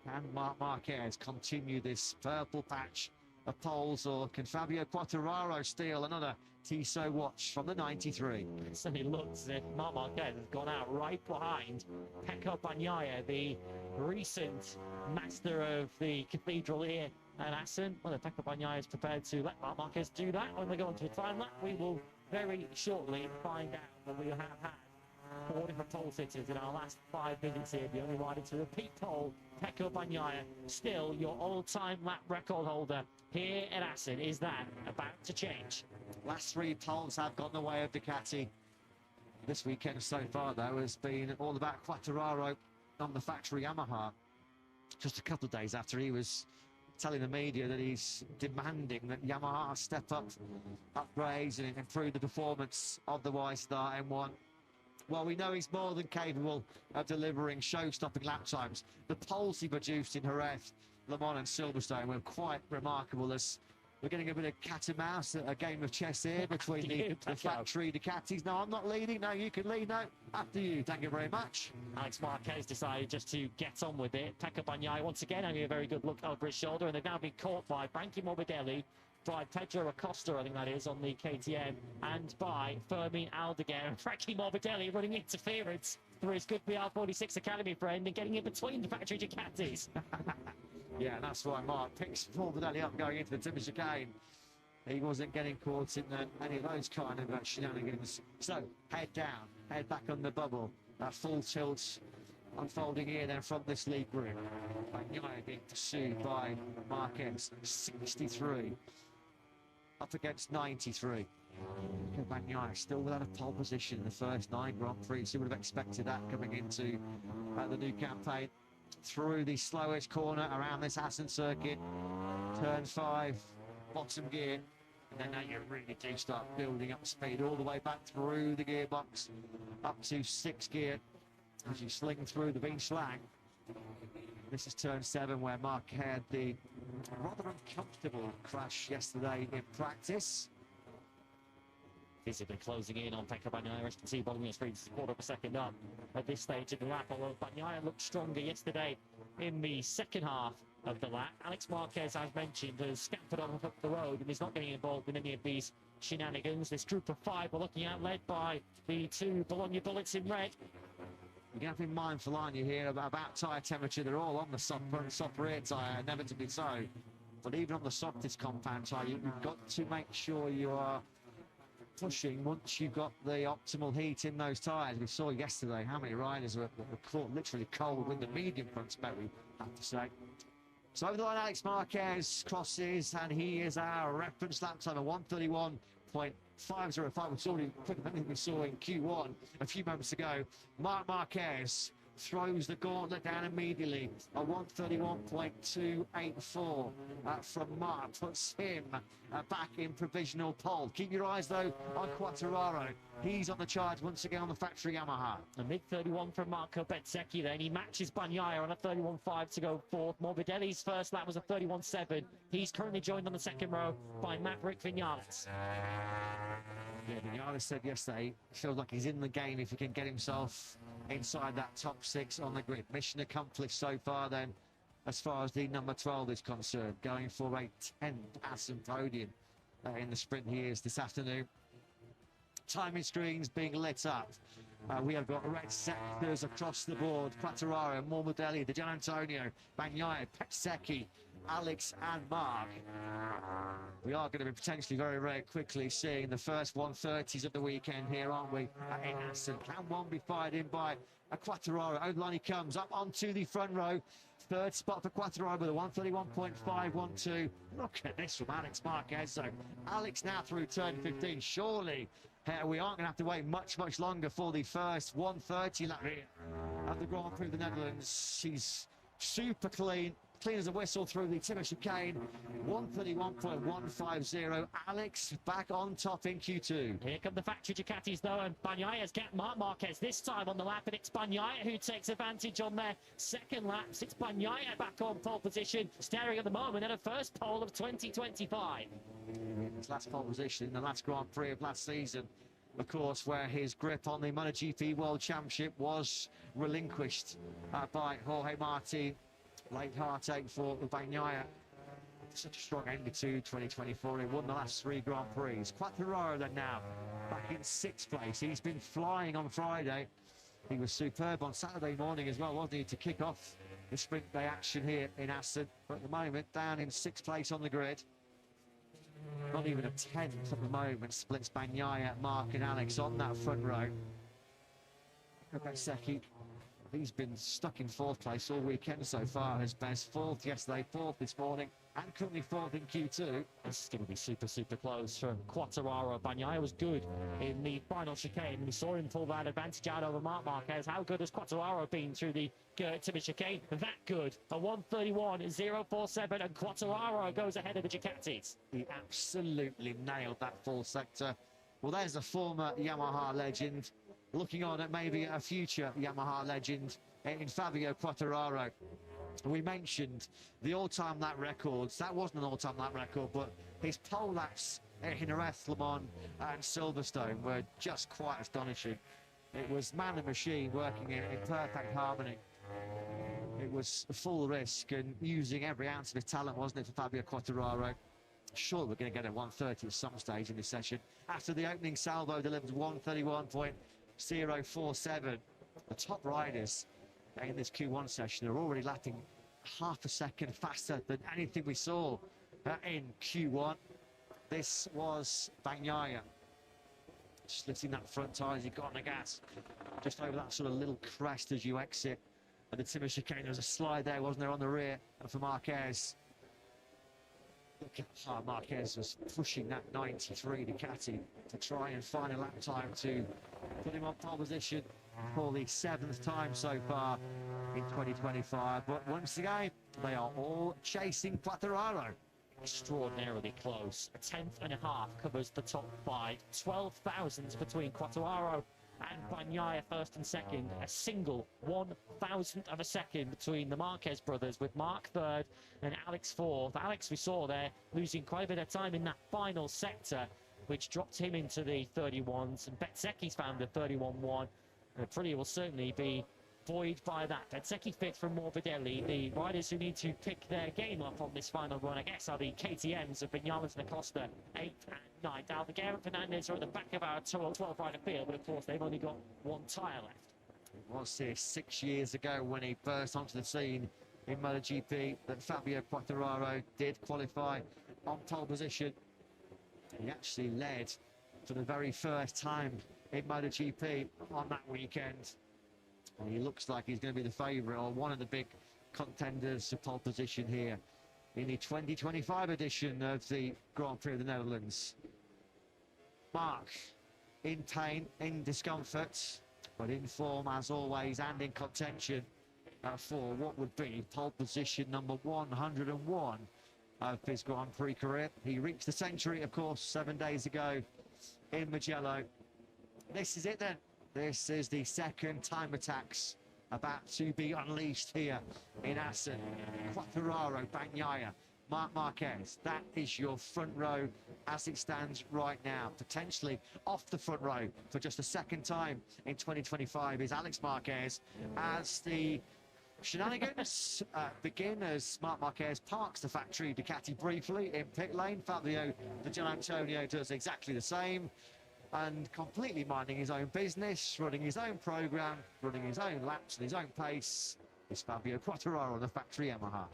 Speaker 6: Can Marc Marquez continue this purple patch of poles, or can Fabio Quartararo steal another Tissot watch from the 93?
Speaker 4: It certainly looks as if Marc Marquez has gone out right behind Pecco Bagnaia, the recent master of the cathedral here at Assen. Whether Pecco Bagnaia is prepared to let Marc Marquez do that when they go into the time lap, we will very shortly find out. But we have had 4 different pole sitters in our last 5 visits here. The only rider to repeat pole, Pecco Bagnaia, still your all-time lap record holder here at Assen. Is that about to change?
Speaker 6: Last 3 poles have gone the way of Ducati. This weekend so far, though, has been all about Quartararo on the factory Yamaha. Just a couple of days after he was telling the media that he's demanding that Yamaha step up upgrades and improve the performance of the Y-Star M1. Well, we know he's more than capable of delivering show-stopping lap times. The poles he produced in Jerez, Le Mans and Silverstone were quite remarkable. As we're getting a bit of cat and mouse, a game of chess here between the factory Ducatis. No, I'm not leading. No, you can lead. No, after you. Thank you very much.
Speaker 4: Alex Marquez decided just to get on with it. Pecco Bagnaia once again having a very good look over his shoulder, and they've now been caught by Frankie Morbidelli, by Pedro Acosta, I think that is, on the KTM, and by Fermin Aldeguer. Frankie Morbidelli running interference through his good PR46 Academy friend and getting in between the factory Ducatis.
Speaker 6: Yeah, that's why Mark picks Morbidelli up going into the Timber chicane. He wasn't getting caught in any of those kind of shenanigans. So, head down, head back on the bubble. That full tilt unfolding here then from this lead group. Bagnaia being pursued by Marquez, 63. Up against 93. Bagnaia still without a pole position in the first 9 Grand Prix. So you would have expected that coming into the new campaign. Through the slowest corner around this Assen circuit. Turn 5, bottom gear. And then now you really do start building up speed all the way back through the gearbox. Up to 6th gear as you sling through the Beanschlag. This is turn 7 where Mark had the rather uncomfortable crash yesterday in practice.
Speaker 4: Visibly closing in on Pecco Bagnaia. As you can see, Bolognese Springs is 1/4 of a second up at this stage of the lap. Although Bagnaia looked stronger yesterday in the second half of the lap. Alex Marquez, as mentioned, has scampered on up the road and is not getting involved in any of these shenanigans. This group of 5 we're looking at, led by the 2 Bologna Bullets in red.
Speaker 6: You have to be mindful, aren't you, here about tyre temperature. They're all on the soft rear tyre, inevitably so. But even on the softest compound tyre, you've got to make sure you are pushing once you've got the optimal heat in those tyres. We saw yesterday how many riders were caught literally cold with the medium front spec, we have to say. So over the line, Alex Marquez crosses, and he is our reference lap time of 1:31.505, which is already quicker than anything we saw in Q1 a few moments ago. Marc Marquez throws the gauntlet down immediately. A 1:31.284 from Marc puts him back in provisional pole. Keep your eyes, though, on Quartararo. He's on the charge once again on the factory Yamaha.
Speaker 4: A mid-31 from Marco Bezzecchi then. He matches Bagnaia on a 31.5 to go fourth. Morbidelli's first lap was a 31.7. He's currently joined on the second row by Maverick Vinales.
Speaker 6: Yeah, Vinales said yesterday, feels like he's in the game if he can get himself inside that top 6 on the grid. Mission accomplished so far then, as far as the number 12 is concerned, going for a 10th Assen podium in the sprint he is this afternoon. Timing screens being lit up. We have got red sectors across the board. Quartararo, Morbidelli, Di Giannantonio, Bagnaia, Bezzecchi, Alex and Marc. We are going to be potentially very quickly seeing the first 130s of the weekend here, aren't we, in Assen. Can one be fired in by a Quartararo? Over the line he comes, up onto the front row. Third spot for Quartararo with a 1:31.512. Look at this from Alex Marquez. So Alex now through turn 15. Surely we aren't going to have to wait much longer for the first 130 lap here at the Grand Prix of the Netherlands. He's super clean as a whistle through the Timmer chicane. 1:31.150. Alex back on top in Q2.
Speaker 4: Here come the factory Ducatis though, and Bagnaia's got Marc Marquez this time on the lap, and it's Bagnaia who takes advantage on their second laps. It's Bagnaia back on pole position, staring at the moment at a first pole of 2025.
Speaker 6: His last pole position in the last Grand Prix of last season, of course, where his grip on the MotoGP World Championship was relinquished by Jorge Martin. Late heartache for Bagnaia. Such a strong end to 2024. He won the last 3 Grand Prix. Quartararo then now back in 6th place. He's been flying on Friday. He was superb on Saturday morning as well, wasn't he, to kick off the sprint day action here in Assen. But at the moment, down in 6th place on the grid. Not even a 10th at the moment. Splits Bagnaia, Marc and Alex on that front row. Bezzecchi, he's been stuck in 4th place all weekend so far. His best 4th yesterday, 4th this morning, and currently 4th in Q2.
Speaker 4: This is going to be super close from Quartararo. Bagnaia was good in the final chicane. We saw him pull that advantage out over Marc Marquez. How good has Quartararo been through the Timmer chicane? That good. A 1:31.047, and Quartararo goes ahead of the Ducatis.
Speaker 6: He absolutely nailed that full sector. Well, there's a former Yamaha legend looking on at maybe a future Yamaha legend in Fabio Quartararo. We mentioned the all-time lap records. That wasn't an all-time lap record, but his pole laps in Jerez, Le Mans and Silverstone were just quite astonishing. It was man and machine working in perfect harmony. It was a full risk and using every ounce of his talent, wasn't it, for Fabio Quartararo? Sure, we're going to get a 1:30 at some stage in this session. After the opening salvo delivers 1:31.047. The top riders in this Q1 session are already lapping half a second faster than anything we saw in Q1. This was Bagnaia slitting that front tyre as he got on the gas just over that sort of little crest as you exit the Timmer chicane. There was a slide there, wasn't there, on the rear, and for Marquez. Look at how Marquez was pushing that 93 Ducati to try and find a lap time to put him on pole position for the 7th time so far in 2025. But once again, they are all chasing Quartararo.
Speaker 4: Extraordinarily close. A 10.5 covers the top 5. 12 thousandths between Quartararo and Bagnaia first and second. A single 1,000th of a second between the Marquez brothers, with Marc third and Alex fourth. Alex, we saw there, losing quite a bit of time in that final sector, which dropped him into the 31s, and Bezzecchi's found the 31.1. Aprilia will certainly be buoyed by that. Bezzecchi fifth from Morbidelli. The riders who need to pick their game up on this final run, I guess, are the KTMs of Vinales and Acosta, 8th and 9th. Aldeguer and Fernandez are at the back of our 12 rider field, but of course they've only got one tyre left.
Speaker 6: It was here 6 years ago when he burst onto the scene in MotoGP that Fabio Quartararo did qualify on pole position. He actually led for the very first time in MotoGP on that weekend. And he looks like he's going to be the favourite or one of the big contenders to pole position here in the 2025 edition of the Grand Prix of the Netherlands. Mark in pain, in discomfort, but in form as always and in contention for what would be pole position number 101 of his Grand Prix career. He reached the century, of course, 7 days ago in Mugello. This is it then. This is the second time attacks about to be unleashed here in Assen. Quartararo, Bagnaia, Marc Marquez. That is your front row as it stands right now. Potentially off the front row for just the second time in 2025 is Alex Marquez as the shenanigans begin as Marc Marquez parks the factory Ducati briefly in pit lane. Fabio Di Gianantonio does exactly the same and completely minding his own business, running his own program, running his own laps at his own pace. It's Fabio Quartararo on the factory Yamaha.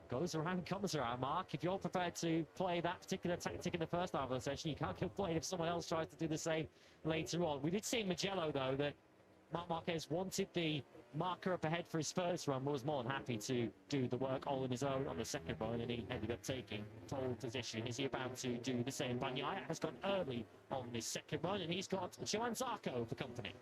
Speaker 4: Goes around, comes around, Mark. If you're prepared to play that particular tactic in the first half of the session, you can't complain if someone else tries to do the same later on. We did see in Mugello, though, that Marc Marquez wanted the marker up ahead for his first run, was more than happy to do the work all on his own on the second run, and he ended up taking pole position. Is he about to do the same? Bagnaia has gone early on this second run, and he's got Johann Zarco for company.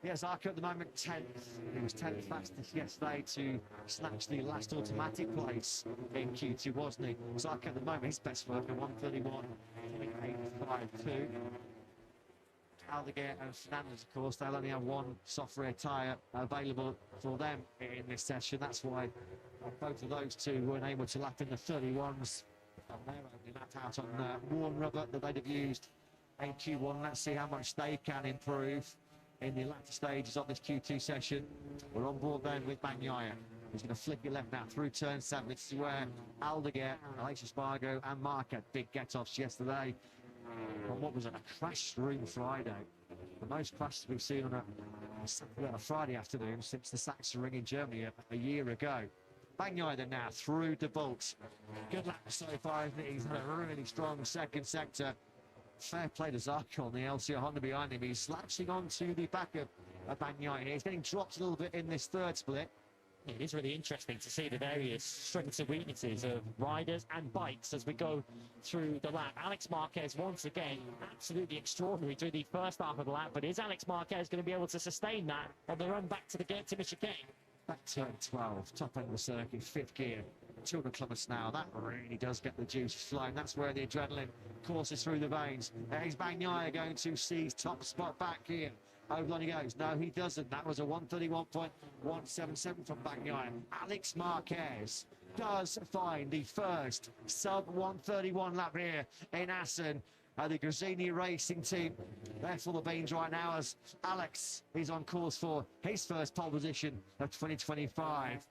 Speaker 6: Yeah, Zarco at the moment 10th. He was 10th fastest yesterday to snatch the last automatic place in Q2, wasn't he? Zarco at the moment, his best work at 1:31.852. Aldeguer and Fernandez, of course, they'll only have one soft rear tyre available for them in this session. That's why both of those two weren't able to lap in the 31s on their opening lap out on warm rubber that they'd have used in Q1. Let's see how much they can improve in the latter stages of this Q2 session. We're on board then with Bagnaia. He's going to flick it left now through turn 7. This is where Aldeguer, Aleix Espargo and Mark had big get-offs yesterday on what was a crash-room Friday. The most crashes we've seen on a Friday afternoon since the Sachsenring in Germany a year ago. Bagnaia then now through the bolt. Good lap so far, isn't it? He's had a really strong second sector. Fair play to Zarco on the LCR Honda behind him. He's latching onto the back of Bagnaia. He's getting dropped a little bit in this third split.
Speaker 4: It is really interesting to see the various strengths and weaknesses of riders and bikes as we go through the lap. Alex Marquez, once again, absolutely extraordinary through the first half of the lap, but is Alex Marquez going to be able to sustain that on the run back to the gate to Michigan?
Speaker 6: Back turn 12, top end of the circuit, 5th gear, 200 kilometers an hour. That really does get the juices flowing. That's where the adrenaline courses through the veins. Is Bagnaia going to seize top spot back here? Over on he goes. No, he doesn't. That was a 1:31.177 from Bagnaia. Alex Marquez does find the first sub 1:31 lap here in Assen. The Gresini Racing Team, they're full of beans right now as Alex is on course for his first pole position of 2025.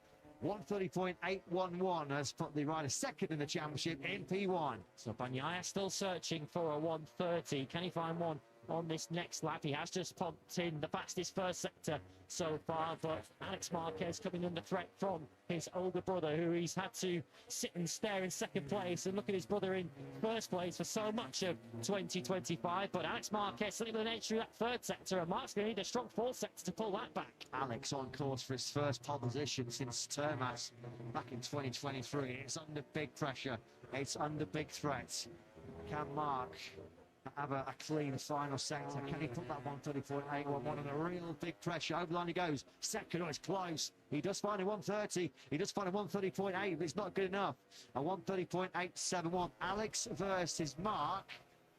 Speaker 6: 1:30.811 has put the rider second in the championship in P1.
Speaker 4: So Bagnaia still searching for a 1:30. Can he find one on this next lap? He has just popped in the fastest first sector so far, but Alex Marquez coming under threat from his older brother, who he's had to sit and stare in second place and look at his brother in first place for so much of 2025. But Alex Marquez slipping with an edge through that third sector, and Mark's going to need a strong fourth sector to pull that back.
Speaker 6: Alex on course for his first pole position since Termas back in 2023. It's under big pressure. It's under big threat. Can Mark have a clean final sector? Can he put that 1:30.811 under real big pressure? Over the line he goes. Second, it's close. He does find a 1:30. He does find a 1:30.8, but it's not good enough. A 1:30.871. Alex versus Mark.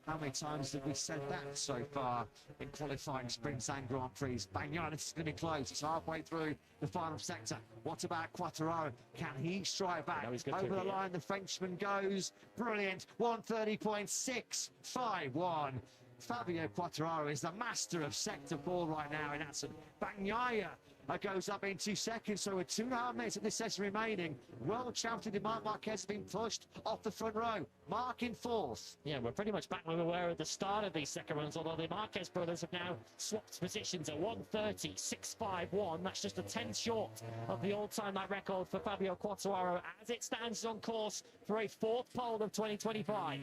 Speaker 6: How many times have we said that so far in qualifying sprints and Grand Prix? Bagnaia, this is going to be close. It's halfway through the final sector. What about Quartararo? Can he strike back? Over the line, the Frenchman goes. Brilliant. 1:30.651. Fabio Quartararo is the master of Sector 4 right now in Assen. Bagnaia goes up into second. So with 2.5 minutes of this session remaining, world champion Marc Marquez has been pushed off the front row. Marc in fourth.
Speaker 4: Yeah, we're pretty much back where we were at the start of these second runs, although the Marquez brothers have now swapped positions at 1:30.651. That's just a 10th short of the all-time lap record for Fabio Quartararo as it stands on course for a fourth pole of 2025.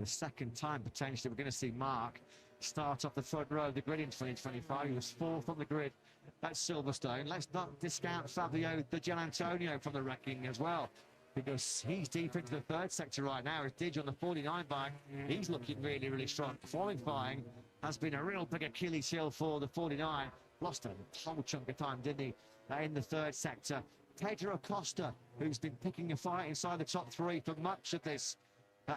Speaker 6: The second time potentially we're going to see Marc start off the front row of the grid in 2025. He was fourth on the grid at Silverstone. Let's not discount Fabio Di Gianantonio from the wrecking as well, because he's deep into the third sector right now. As Digi on the 49 bike, he's looking really, really strong. Qualifying has been a real big Achilles heel for the 49. Lost a whole chunk of time, didn't he, in the third sector. Pedro Acosta, who's been picking a fight inside the top three for much of this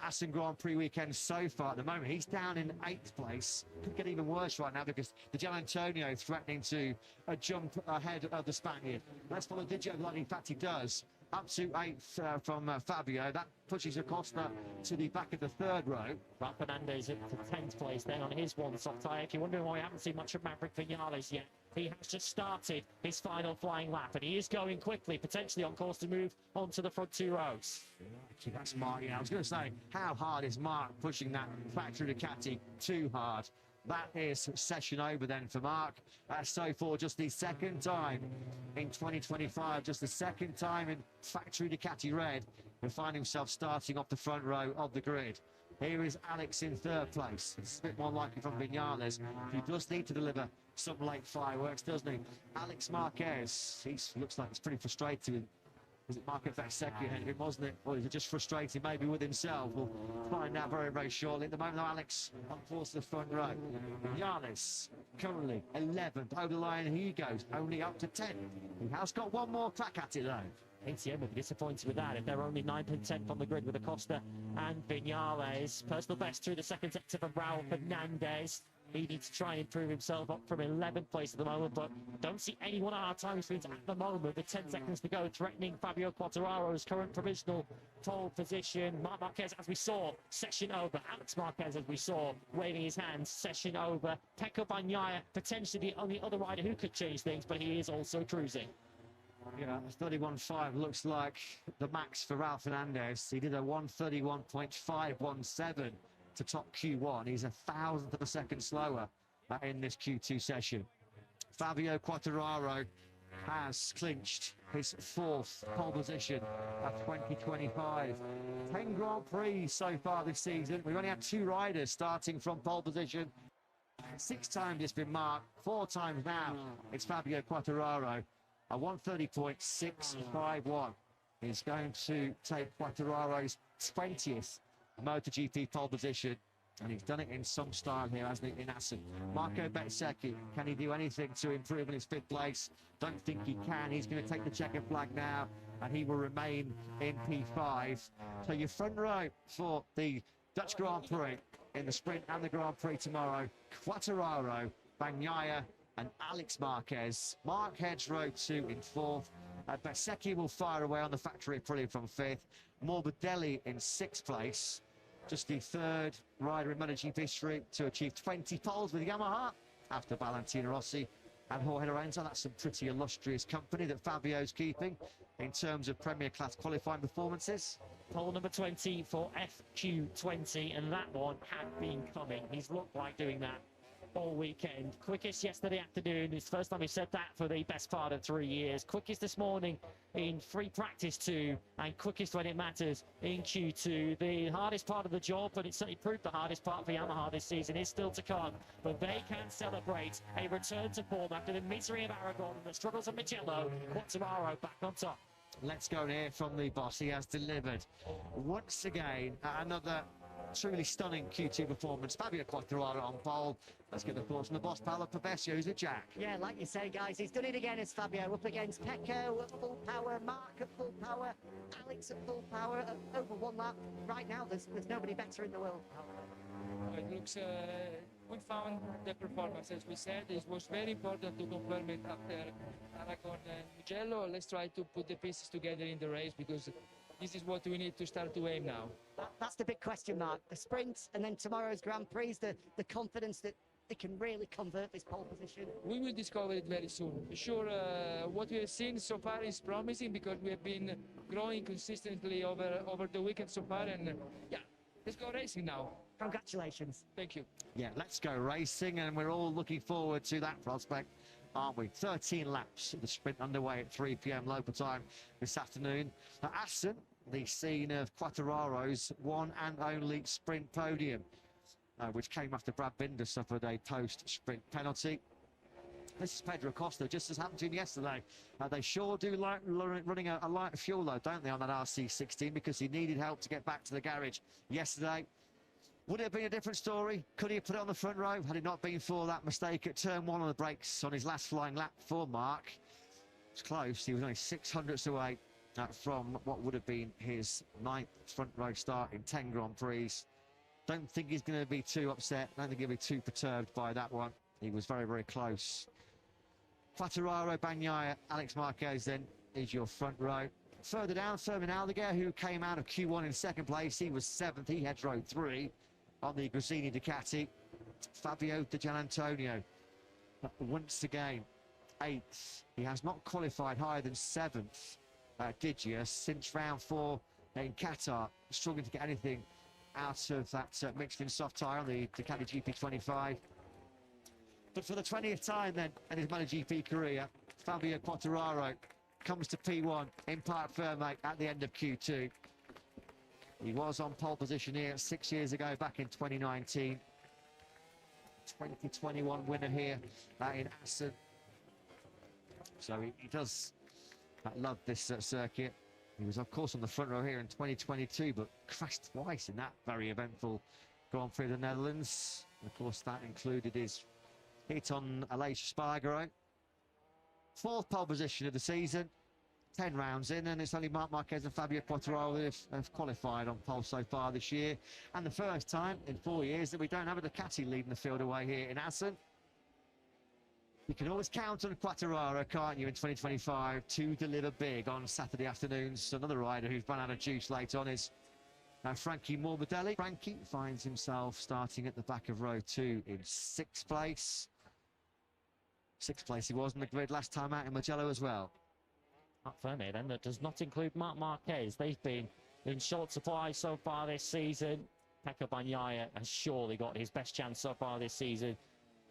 Speaker 6: Assen Grand Prix weekend so far. At the moment, he's down in 8th place. Could get even worse right now because the Gianantonio threatening to jump ahead of the Spaniard. Let's follow Digio like in fact he does. Up to 8th from Fabio. That pushes Acosta to the back of the third row.
Speaker 4: Juan Fernandez at the 10th place then on his one soft tyre. If you're wondering why we haven't seen much of Maverick Vinales yet, he has just started his final flying lap and he is going quickly, potentially on course to move onto the front two rows.
Speaker 6: That's Marc. Yeah, I was going to say, how hard is Marc pushing that factory Ducati? Too hard. That is session over then for Marc. So for just the second time in 2025, just the second time in factory Ducati red, we find himself starting off the front row of the grid. Here is Alex in third place. It's a bit more likely from Vinales. He does need to deliver some late fireworks, doesn't he? Alex Marquez, he looks like he's pretty frustrated. Was it Marco Bezzecchi ahead of him, wasn't it? Or is it just frustrated maybe with himself? We'll find out very, very shortly. At the moment, though, Alex on course to the front row. Giannis currently 11th. Over the line he goes, only up to 10th. He has got one more crack at it, though.
Speaker 4: ATM will be disappointed with that if they're only 9th and 10th on the grid with Acosta and Vinales. Personal best through the second sector from Raul Fernandez. He needs to try and improve himself up from 11th place at the moment, but don't see anyone on our time screens at the moment with 10 seconds to go, threatening Fabio Quartararo's current provisional pole position. Marc Marquez, as we saw, session over. Alex Marquez, as we saw, waving his hands, session over. Pecco Bagnaia, potentially the only other rider who could change things, but he is also cruising.
Speaker 6: Yeah, 31.5 looks like the max for Raul Fernandez. He did a 1:31.517 to top Q1. He's 1,000th of a second slower in this Q2 session. Fabio Quartararo has clinched his fourth pole position at 2025. 10 Grand Prix so far this season. We've only had 2 riders starting from pole position. 6 times it's been Marc, 4 times now it's Fabio Quartararo. A 1:30.651 is going to take Quartararo's 20th MotoGP pole position, and he's done it in some style here, hasn't he, in Assen. Marco Bezzecchi, can he do anything to improve in his 5th place? Don't think he can. He's going to take the checkered flag now, and he will remain in P5. So your front row for the Dutch Grand Prix in the sprint and the Grand Prix tomorrow: Quartararo, Bagnaia and Alex Marquez. Marc heads row 2 in 4th. Bezzecchi will fire away on the factory Aprilia from 5th. Morbidelli in 6th place. Just the 3rd rider in MotoGP history to achieve 20 poles with Yamaha after Valentino Rossi and Jorge Lorenzo. That's some pretty illustrious company that Fabio's keeping in terms of Premier Class qualifying performances.
Speaker 4: Pole number 20 for FQ20, and that one had been coming. He's looked like doing that all weekend. Quickest yesterday afternoon. It's the first time he said that for the best part of 3 years. Quickest this morning in free practice 2, and quickest when it matters in Q2. The hardest part of the job, but it certainly proved the hardest part for Yamaha this season, is still to come. But they can celebrate a return to form after the misery of Aragon and the struggles of Mugello. Quartararo back on top.
Speaker 6: Let's go and hear from the boss. He has delivered once again another truly stunning Q2 performance. Fabio Quartararo on pole. Let's get the thoughts from the boss, Paolo Pavesio. Who's it, Jack?
Speaker 7: Yeah, like you say, guys, he's done it again as Fabio, up against Pecco at full power, Marc at full power, Alex at full power, over 1 lap. Right now, there's nobody better in the world.
Speaker 12: It looks, we found the performance, as we said. It was very important to confirm it after Aragon and Mugello. Let's try to put the pieces together in the race, because this is what we need to start to aim now.
Speaker 7: That's the big question mark. The sprint and then tomorrow's Grand Prix, the confidence that they can really convert this pole position?
Speaker 12: We will discover it very soon. For sure, what we have seen so far is promising because we have been growing consistently over the weekend so far, and yeah, let's go racing now.
Speaker 7: Congratulations.
Speaker 12: Thank you.
Speaker 6: Yeah, let's go racing, and we're all looking forward to that prospect, aren't we? 13 laps of the sprint underway at 3 p.m. local time this afternoon. At Assen, the scene of Quartararo's one and only sprint podium, which came after Brad Binder suffered a post-sprint penalty. This is Pedro Costa, just as happened to him yesterday. They sure do like running a light fuel load, don't they, on that RC16, because he needed help to get back to the garage yesterday. Would it have been a different story? Could he have put it on the front row had it not been for that mistake at turn 1 on the brakes on his last flying lap for Mark? It's close. He was only 600ths away from what would have been his 9th front row start in 10 Grand Prix. Don't think he's going to be too upset. Don't think he'll be too perturbed by that one. He was very, very close. Quartararo, Bagnaia, Alex Marquez then is your front row. Further down, Fermin Aldeguer, who came out of Q1 in 2nd place. He was 7th. He heads row 3 on the Gresini Ducati. Fabio Di Gianantonio, once again, 8th. He has not qualified higher than 7th, Digia, since round 4 in Qatar. Struggling to get anything out of that Michelin soft tyre on the Ducati GP25. But for the 20th time then in his MotoGP career, Fabio Quartararo comes to P1 in Parc Ferme at the end of Q2. He was on pole position here 6 years ago, back in 2019. 2021 winner here in Assen. So he does love this circuit. He was, of course, on the front row here in 2022, but crashed twice in that very eventful Grand Prix of the Netherlands. And of course, that included his hit on Aleix Spargaro. 4th pole position of the season. 10 rounds in, and it's only Marc Marquez and Fabio Quartararo that have qualified on pole so far this year. And the first time in 4 years that we don't have a Ducati leading the field away here in Assen. You can always count on Quartararo, can't you, in 2025 to deliver big on Saturday afternoons. Another rider who's run out of juice late on is Frankie Morbidelli. Frankie finds himself starting at the back of row 2 in 6th place. 6th place he was on the grid last time out in Mugello as well.
Speaker 4: Up Ferme then, that does not include Marc Marquez. They've been in short supply so far this season. Pecco Bagnaia has surely got his best chance so far this season.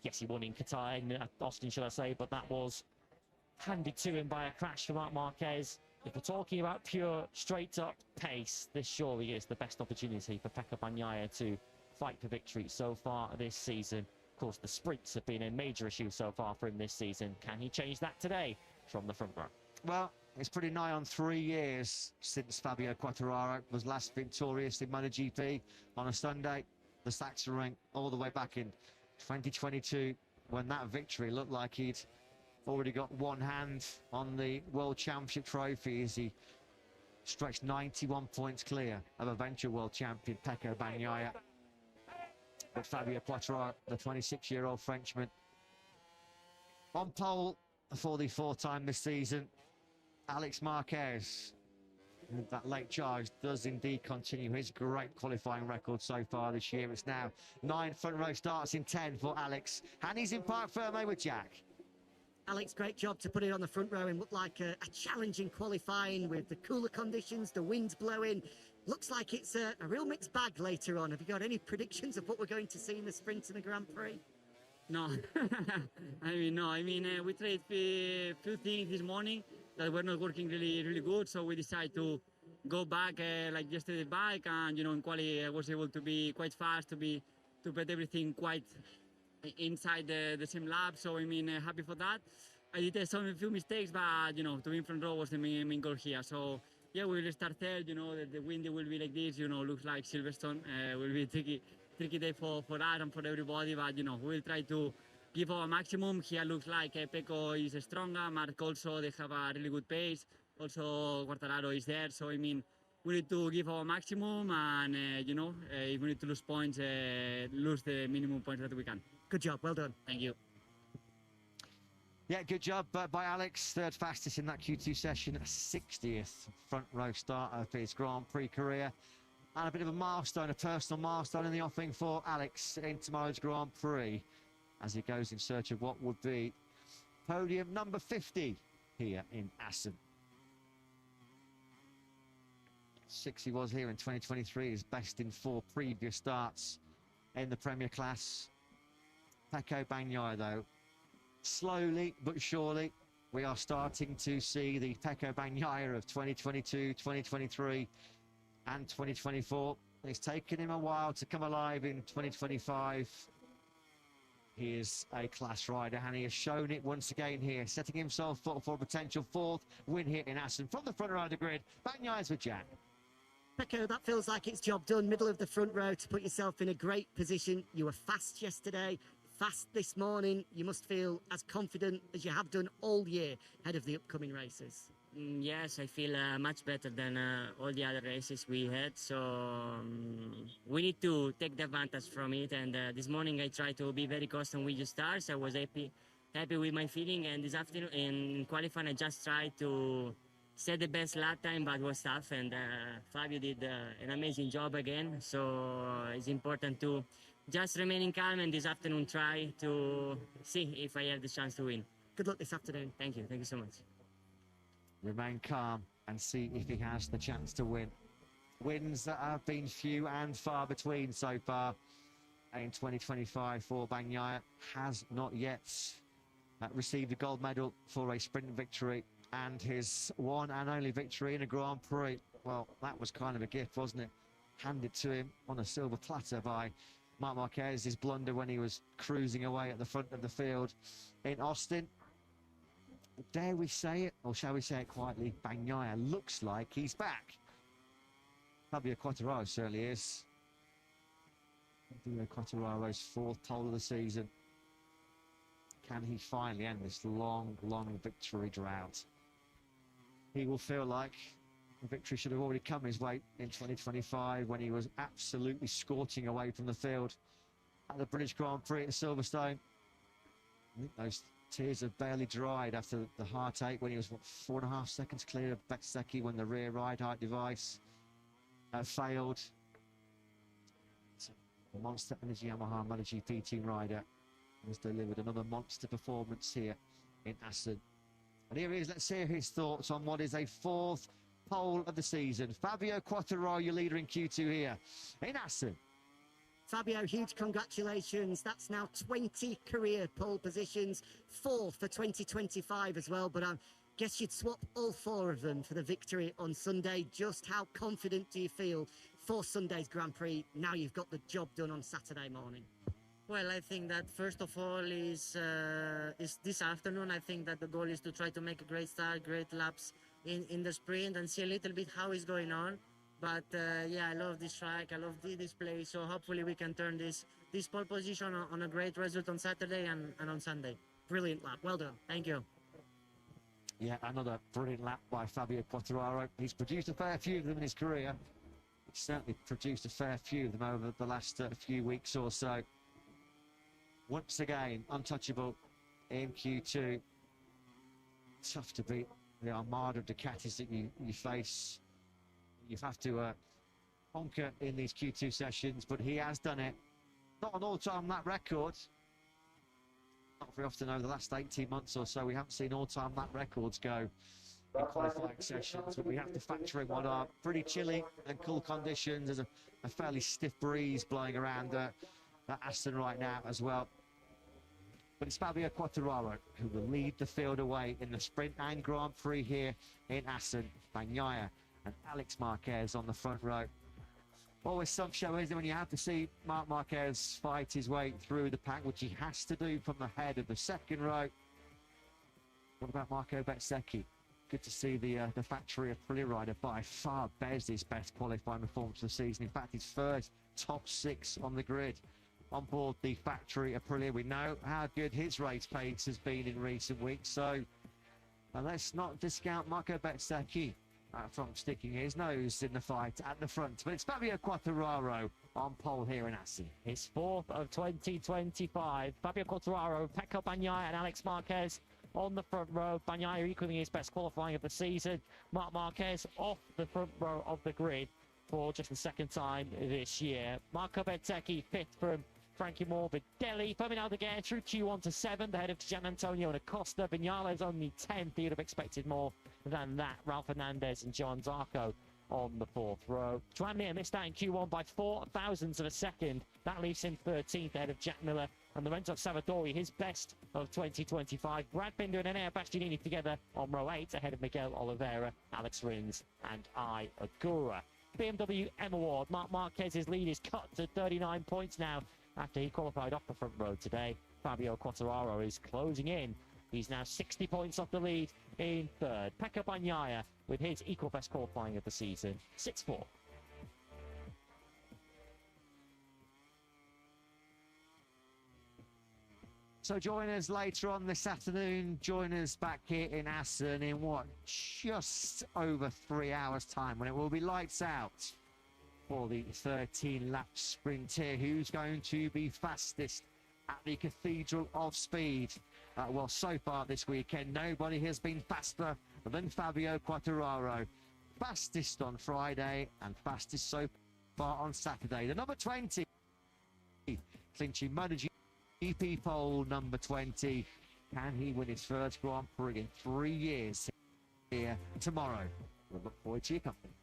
Speaker 4: Yes, he won in Qatar, in Austin, should I say, but that was handed to him by a crash for Marc Marquez. If we're talking about pure straight-up pace, this surely is the best opportunity for Pecco Bagnaia to fight for victory so far this season. Of course, the sprints have been a major issue so far for him this season. Can he change that today from the front row?
Speaker 6: Well, it's pretty nigh on 3 years since Fabio Quartararo was last victorious in MotoGP on a Sunday. The Sachsenring all the way back in 2022, when that victory looked like he'd already got one hand on the World Championship trophy as he stretched 91 points clear of eventual world champion Pecco Bagnaia. But Fabio Quartararo, the 26-year-old Frenchman, on pole for the 4th time this season. Alex Marquez, that late charge, does indeed continue his great qualifying record so far this year. It's now 9 front row starts in 10 for Alex, and he's in Parc Ferme with Jack.
Speaker 7: Alex, great job to put it on the front row and look like a challenging qualifying with the cooler conditions, the winds blowing. Looks like it's a real mixed bag later on. Have you got any predictions of what we're going to see in the sprint and the Grand Prix?
Speaker 13: No, no. We tried a few things this morning that were not working really good, so we decided to go back like yesterday back, and in quali I was able to be quite fast, to put everything quite inside the same lap. So happy for that. I did a few mistakes, but to be in front row was the main goal here. So yeah, we will start third. The wind will be like this. Looks like Silverstone. Will be tricky day for us and for everybody, but we will try to give our maximum. Here looks like Pecco is stronger. Marc also, they have a really good pace. Also Quartararo is there, so we need to give our maximum, and if we need to lose points, lose the minimum points that we can.
Speaker 7: Good job, well done.
Speaker 13: Thank you.
Speaker 6: Yeah, good job by Alex, 3rd fastest in that Q2 session, 60th front row start of his Grand Prix career. And a bit of a milestone, a personal milestone in the offing for Alex in tomorrow's Grand Prix. as he goes in search of what would be podium number 50 here in Assen. 6 he was here in 2023, his best in 4 previous starts in the Premier Class. Pecco Bagnaia, though, slowly but surely, we are starting to see the Pecco Bagnaia of 2022, 2023 and 2024. It's taken him a while to come alive in 2025. He is a class rider and he has shown it once again here, setting himself up for a potential 4th win here in Assen. From the front row of the grid, Bagnaia's with Jack.
Speaker 7: Pecco, that feels like it's job done. Middle of the front row to put yourself in a great position. You were fast yesterday, fast this morning. You must feel as confident as you have done all year ahead of the upcoming races.
Speaker 13: Yes, I feel much better than all the other races we had. So we need to take the advantage from it. And this morning I tried to be very constant with the stars. I was happy with my feeling. And this afternoon in qualifying, I just tried to set the best lap time, but it was tough. And Fabio did an amazing job again. So it's important to just remain calm and this afternoon try to see if I have the chance to win.
Speaker 7: Good luck this afternoon.
Speaker 13: Thank you so much.
Speaker 6: Remain calm and see if he has the chance to win. Wins that have been few and far between so far in 2025 for Bagnaia. Has not yet received a gold medal for a sprint victory, and his one and only victory in a Grand Prix. Well, that was kind of a gift, wasn't it? Handed to him on a silver platter by Marc Marquez, his blunder when he was cruising away at the front of the field in Austin. Dare we say it, or shall we say it quietly, Bagnaia looks like he's back. Fabio Quartararo certainly is. Fabio Quartararo's 4th pole of the season. Can he finally end this long, long victory drought? He will feel like the victory should have already come his way in 2025 when he was absolutely scorching away from the field at the British Grand Prix at Silverstone. I think those tears have barely dried after the heartache when he was, what, 4.5 seconds clear of Bezzecchi when the rear ride height device failed. A Monster Energy Yamaha MotoGP team rider has delivered another monster performance here in Assen. And here he is, let's hear his thoughts on what is a 4th pole of the season. Fabio Quartararo, your leader in Q2 here in Assen.
Speaker 7: Fabio, huge congratulations. That's now 20 career pole positions, 4 for 2025 as well. But I guess you'd swap all 4 of them for the victory on Sunday. Just how confident do you feel for Sunday's Grand Prix now you've got the job done on Saturday morning?
Speaker 13: Well, I think that first of all is this afternoon. I think that the goal is to try to make a great start, great laps in the sprint and see a little bit how it's going on. But yeah, I love this track, I love this place, so hopefully we can turn this pole position on a great result on Saturday and on Sunday.
Speaker 7: Brilliant lap, well done, thank you.
Speaker 6: Yeah, another brilliant lap by Fabio Quartararo. He's produced a fair few of them in his career. He's certainly produced a fair few of them over the last few weeks or so. Once again, untouchable in Q2. Tough to beat the armada of Ducatis that you face. You have to conquer in these Q2 sessions, but he has done it. Not an all-time lap record. Not very often over the last 18 months or so, we haven't seen all-time lap records go in qualifying sessions, but we have to factor in what are pretty chilly and cool conditions. There's a fairly stiff breeze blowing around Assen right now as well. But it's Fabio Quartararo who will lead the field away in the sprint and Grand Prix here in Assen. Bagnaia and Alex Marquez on the front row. Always some show, isn't it, when you have to see Marc Marquez fight his way through the pack, which he has to do from the head of the second row. What about Marco Bezzecchi? Good to see the factory Aprilia rider by far Bez's best qualifying performance of the season. In fact, his first top 6 on the grid on board the factory Aprilia. We know how good his race pace has been in recent weeks, so let's not discount Marco Bezzecchi from sticking his nose in the fight at the front. But it's Fabio Quartararo on pole here in Assen.
Speaker 2: His 4th of 2025. Fabio Quartararo, Pecco Bagnaia and Alex Marquez on the front row. Bagnaia equaling his best qualifying of the season. Marc Marquez off the front row of the grid for just the 2nd time this year. Marco Bezzecchi 5th from Frankie Morbidelli. Fermin Aldeguer through Q1 to 7th, ahead of Gian Antonio and Acosta. Viñales only 10th. You'd have expected more than that. Ralph Hernandez and Joan Zarco on the 4th row. Joan Mir missed out in Q1 by 4 thousandths of a second. That leaves him 13th, ahead of Jack Miller and Lorenzo Savadori, his best of 2025. Brad Binder and Enea Bastianini together on row 8, ahead of Miguel Oliveira, Alex Rins and I Agura. BMW M Award. Marc Marquez's lead is cut to 39 points now after he qualified off the front row today. Fabio Quartararo is closing in. He's now 60 points off the lead in third. Pecco Bagnaia with his equal best qualifying of the season, 6-4.
Speaker 6: So join us later on this afternoon. Join us back here in Assen in what, just over 3 hours time, when it will be lights out for the 13-lap sprint here. Who's going to be fastest at the Cathedral of Speed? Well, so far this weekend, nobody has been faster than Fabio Quartararo. Fastest on Friday and fastest so far on Saturday. The number 20, clinching MotoGP pole, number 20. Can he win his first Grand Prix in 3 years here tomorrow? We'll look forward to your company.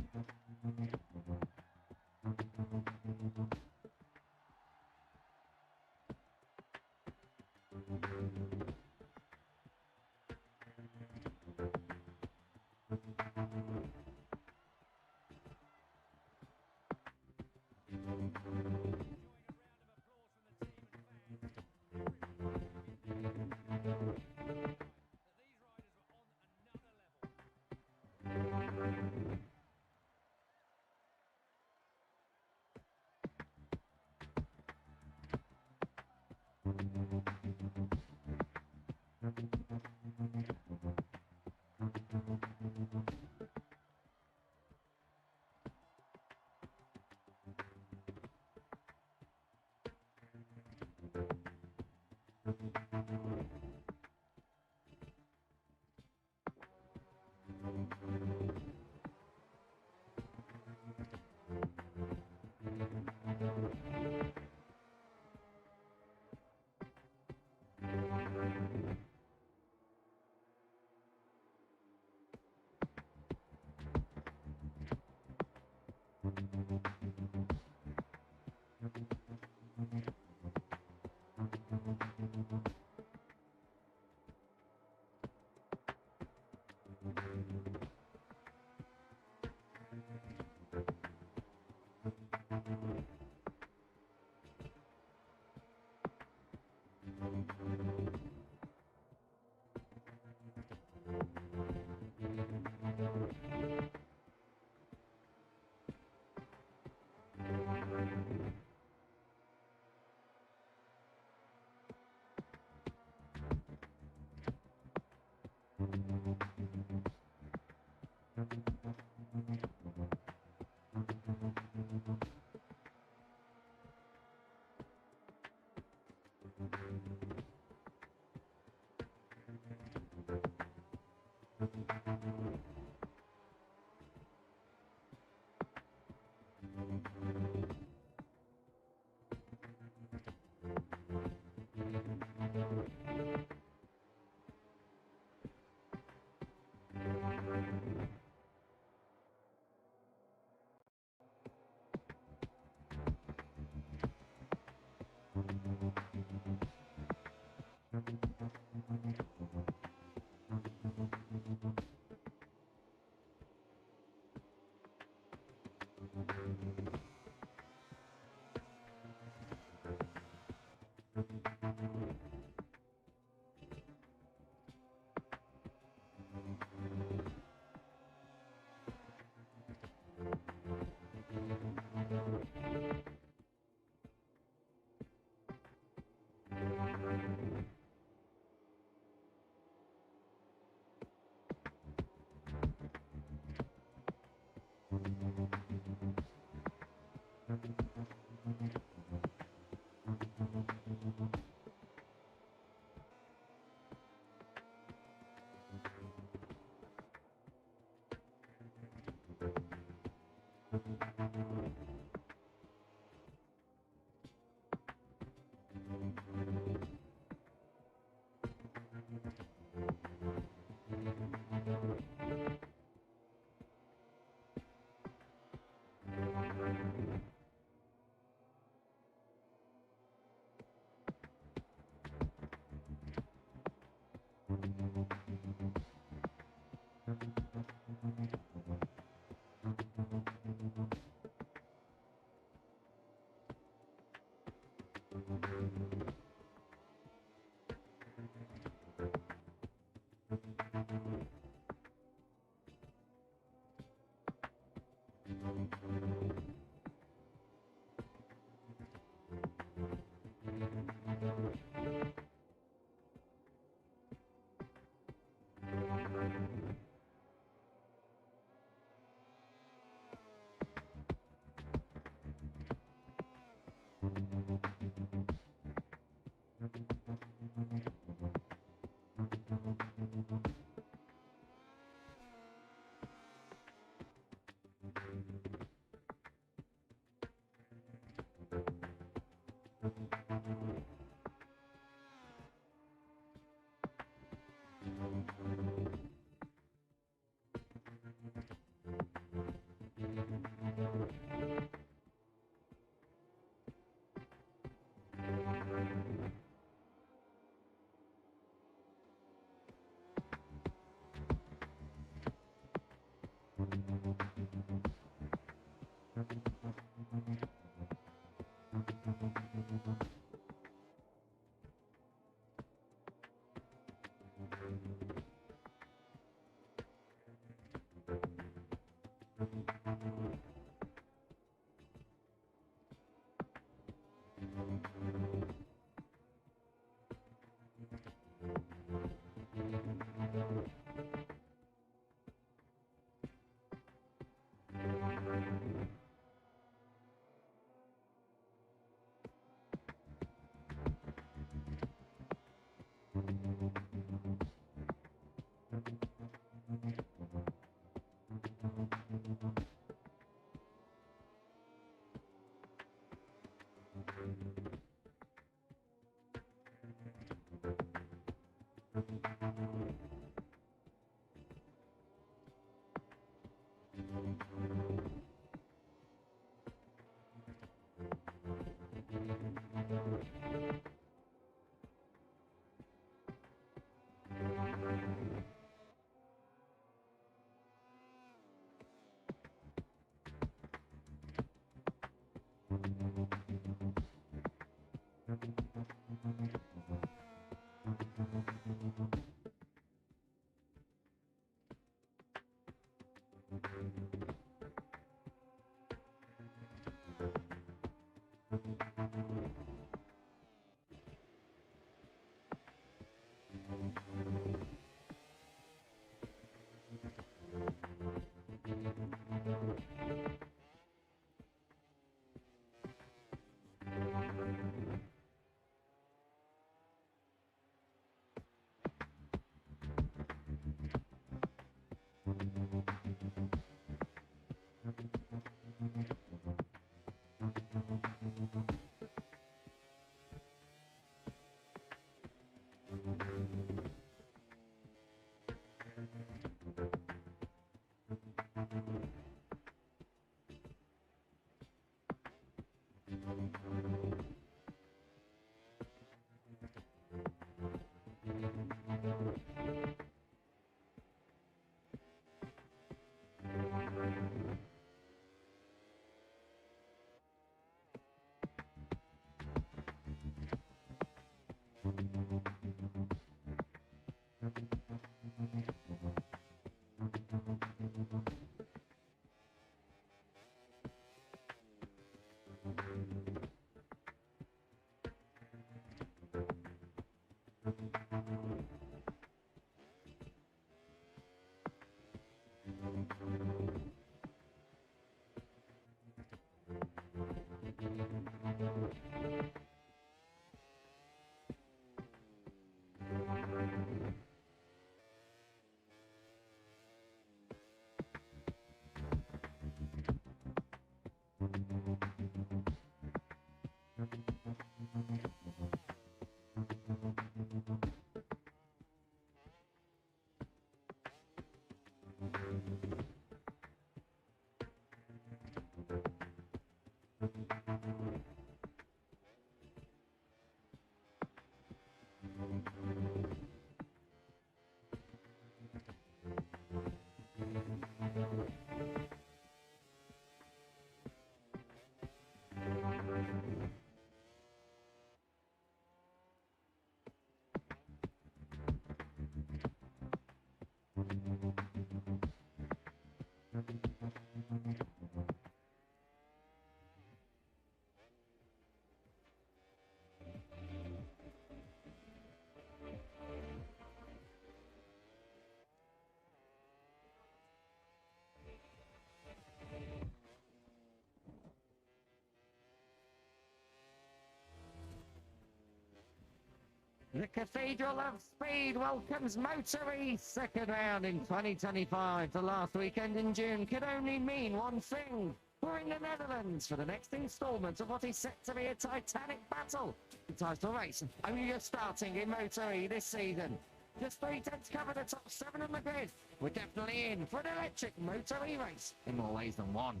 Speaker 3: The Cathedral of Speed welcomes Motor second round in 2025. The last weekend in June could only mean one thing. We're in the Netherlands for the next instalment of what is set to be a titanic battle. The title race only just starting in Motor E this season. Just 3 tenths cover the top 7 on the grid. We're definitely in for an electric Motor E race in more ways than one.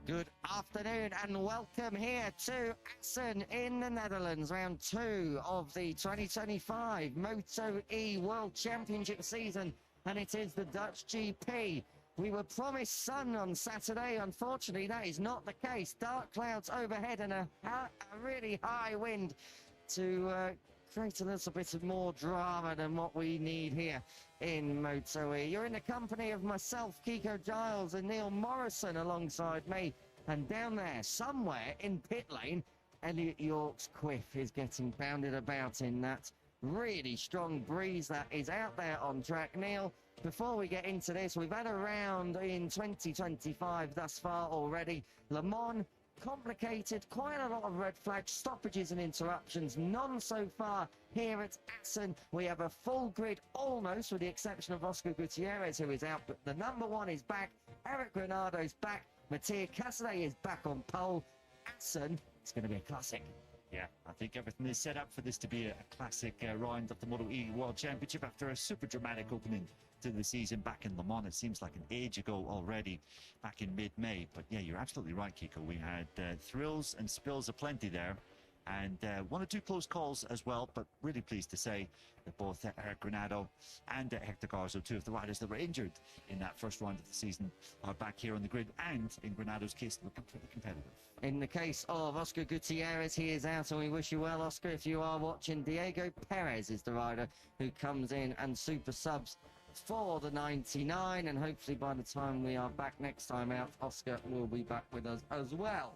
Speaker 3: Good afternoon and welcome here to Assen in the Netherlands, round 2 of the 2025 Moto E World Championship season, and it is the Dutch GP. We were promised sun on Saturday. Unfortunately, that is not the case. Dark clouds overhead and a really high wind to create a little bit of more drama than what we need here in Moto E. You're in the company of myself, Kiko Giles, and Neil Morrison alongside me. And down there, somewhere in pit lane, Elliot York's quiff is getting bounded about in that really strong breeze that is out there on track. Neil, before we get into this, we've had a round in 2025 thus far already. Le Mans, complicated, quite a lot of red flags, stoppages and interruptions, none so far here at Assen. We have a full grid almost, with the exception of Oscar Gutierrez, who is out, but the number 1 is back, Eric Granado's back, Mattia Cassidy is back on pole. Assen, it's going to be a classic.
Speaker 5: Yeah, I think everything is set up for this to be a classic round of the Moto E World Championship after a super dramatic opening to the season back in Le Mans. It seems like an age ago already, back in mid-May. But yeah, you're absolutely right, Kiko. We had thrills and spills aplenty there, and 1 or 2 close calls as well, but really pleased to say that both Eric Granado and Hector Garzo, 2 of the riders that were injured in that first round of the season, are back here on the grid, and in Granado's case, looking pretty competitive.
Speaker 3: In the case of Oscar Gutierrez, he is out, and we wish you well, Oscar, if you are watching. Diego Perez is the rider who comes in and super subs for the 99, and hopefully by the time we are back next time out, Oscar will be back with us as well.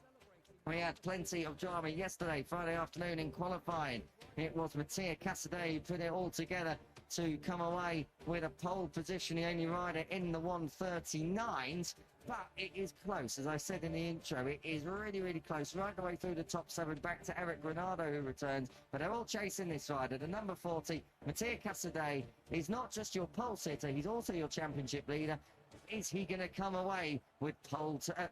Speaker 3: We had plenty of drama yesterday, Friday afternoon in qualifying. It was Mattia Cassidy who put it all together to come away with a pole position, the only rider in the 139s. But it is close, as I said in the intro, it is really, really close, right the way through the top 7, back to Eric Granado, who returns. But they're all chasing this rider. The number 40, Mattia Cassidy, is not just your pole sitter, he's also your championship leader. Is he going to come away with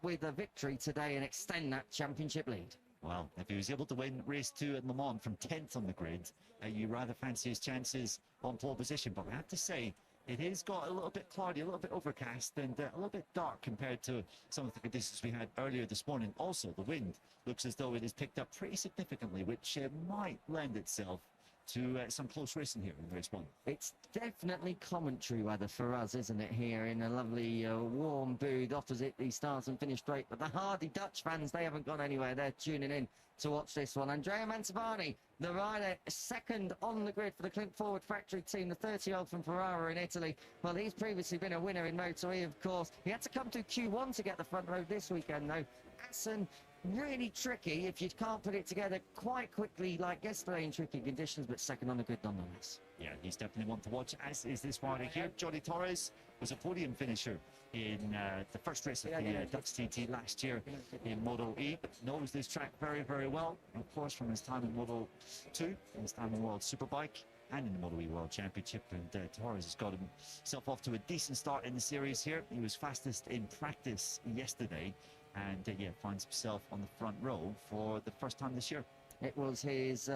Speaker 3: with a victory today and extend that championship lead?
Speaker 5: Well, if he was able to win race 2 at Le Mans from 10th on the grid, you rather fancy his chances on pole position. But I have to say, it has got a little bit cloudy, a little bit overcast, and a little bit dark compared to some of the conditions we had earlier this morning. Also, the wind looks as though it has picked up pretty significantly, which might lend itself to some close racing here in race 1.
Speaker 3: It's definitely commentary weather for us, isn't it, here in a lovely warm booth opposite the start and finish straight. But the hardy Dutch fans, they haven't gone anywhere. They're tuning in to watch this one. Andrea Mantovani, the rider second on the grid for the Clint Forward Factory team, the 30-year-old from Ferrara in Italy. Well, he's previously been a winner in Moto E, of course. He had to come through Q1 to get the front row this weekend, though. Assen, really tricky if you can't put it together quite quickly like yesterday in tricky conditions, but second on the grid nonetheless.
Speaker 5: Yeah, he's definitely one to watch, as is this rider here. Johnny Torres was a podium finisher in the first race of the Dutch TT last year in Moto E. Knows this track very, very well, of course, from his time in Moto 2, his time in World Superbike, and in the Moto E World Championship. And Torres has got himself off to a decent start in the series here. He was fastest in practice yesterday, and yeah, finds himself on the front row for the first time this year.
Speaker 3: It was his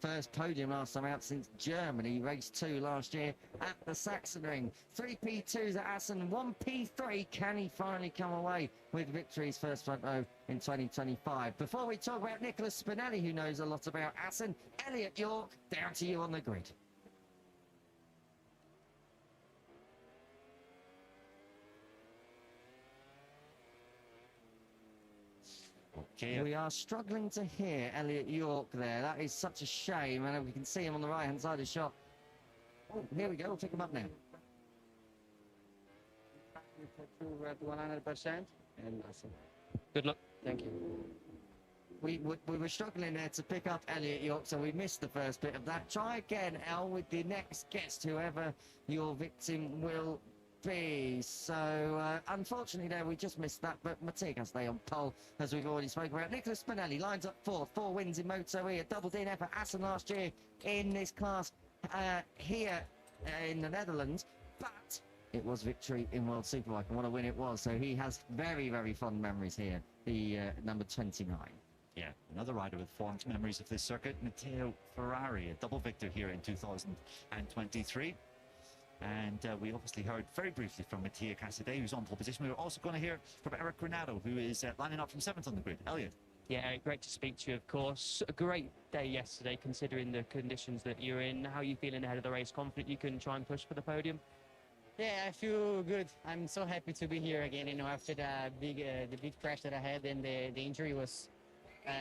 Speaker 3: first podium last time out since Germany, race 2 last year at the Sachsenring. 3 P2s at Assen, 1 P3. Can he finally come away with victories first front row in 2025? Before we talk about Nicholas Spinelli, who knows a lot about Assen, Elliot York, down to you on the grid.
Speaker 5: Okay.
Speaker 3: We are struggling to hear Elliot York there. That is such a shame, and we can see him on the right-hand side of the shot. Oh, here we go. We'll pick him up now.
Speaker 9: To 100%. And good luck. Thank you.
Speaker 3: We were struggling there to pick up Elliot York, so we missed the first bit of that. Try again, Al, with the next guest, whoever your victim will be. So, unfortunately, there we just missed that. But Mattia Casadei on pole, as we've already spoken about. Nicholas Spinelli lines up fourth. 4 wins in Moto E, a double DNF at Assen last year in this class here in the Netherlands. But it was victory in World Superbike, and what a win it was. So he has very, very fond memories here, the number 29.
Speaker 5: Yeah, another rider with fond memories of this circuit, Matteo Ferrari, a double victor here in 2023. And we obviously heard very briefly from Mattia Casadei, who's on pole position. We were also going to hear from Eric Granado, who is lining up from 7th on the grid. Elliot.
Speaker 2: Yeah, Eric, great to speak to you, of course. A great day yesterday, considering the conditions that you're in. How are you feeling ahead of the race? Confident you can try and push for the podium?
Speaker 14: Yeah, I feel good. I'm so happy to be here again. You know, after the big crash that I had, and the injury was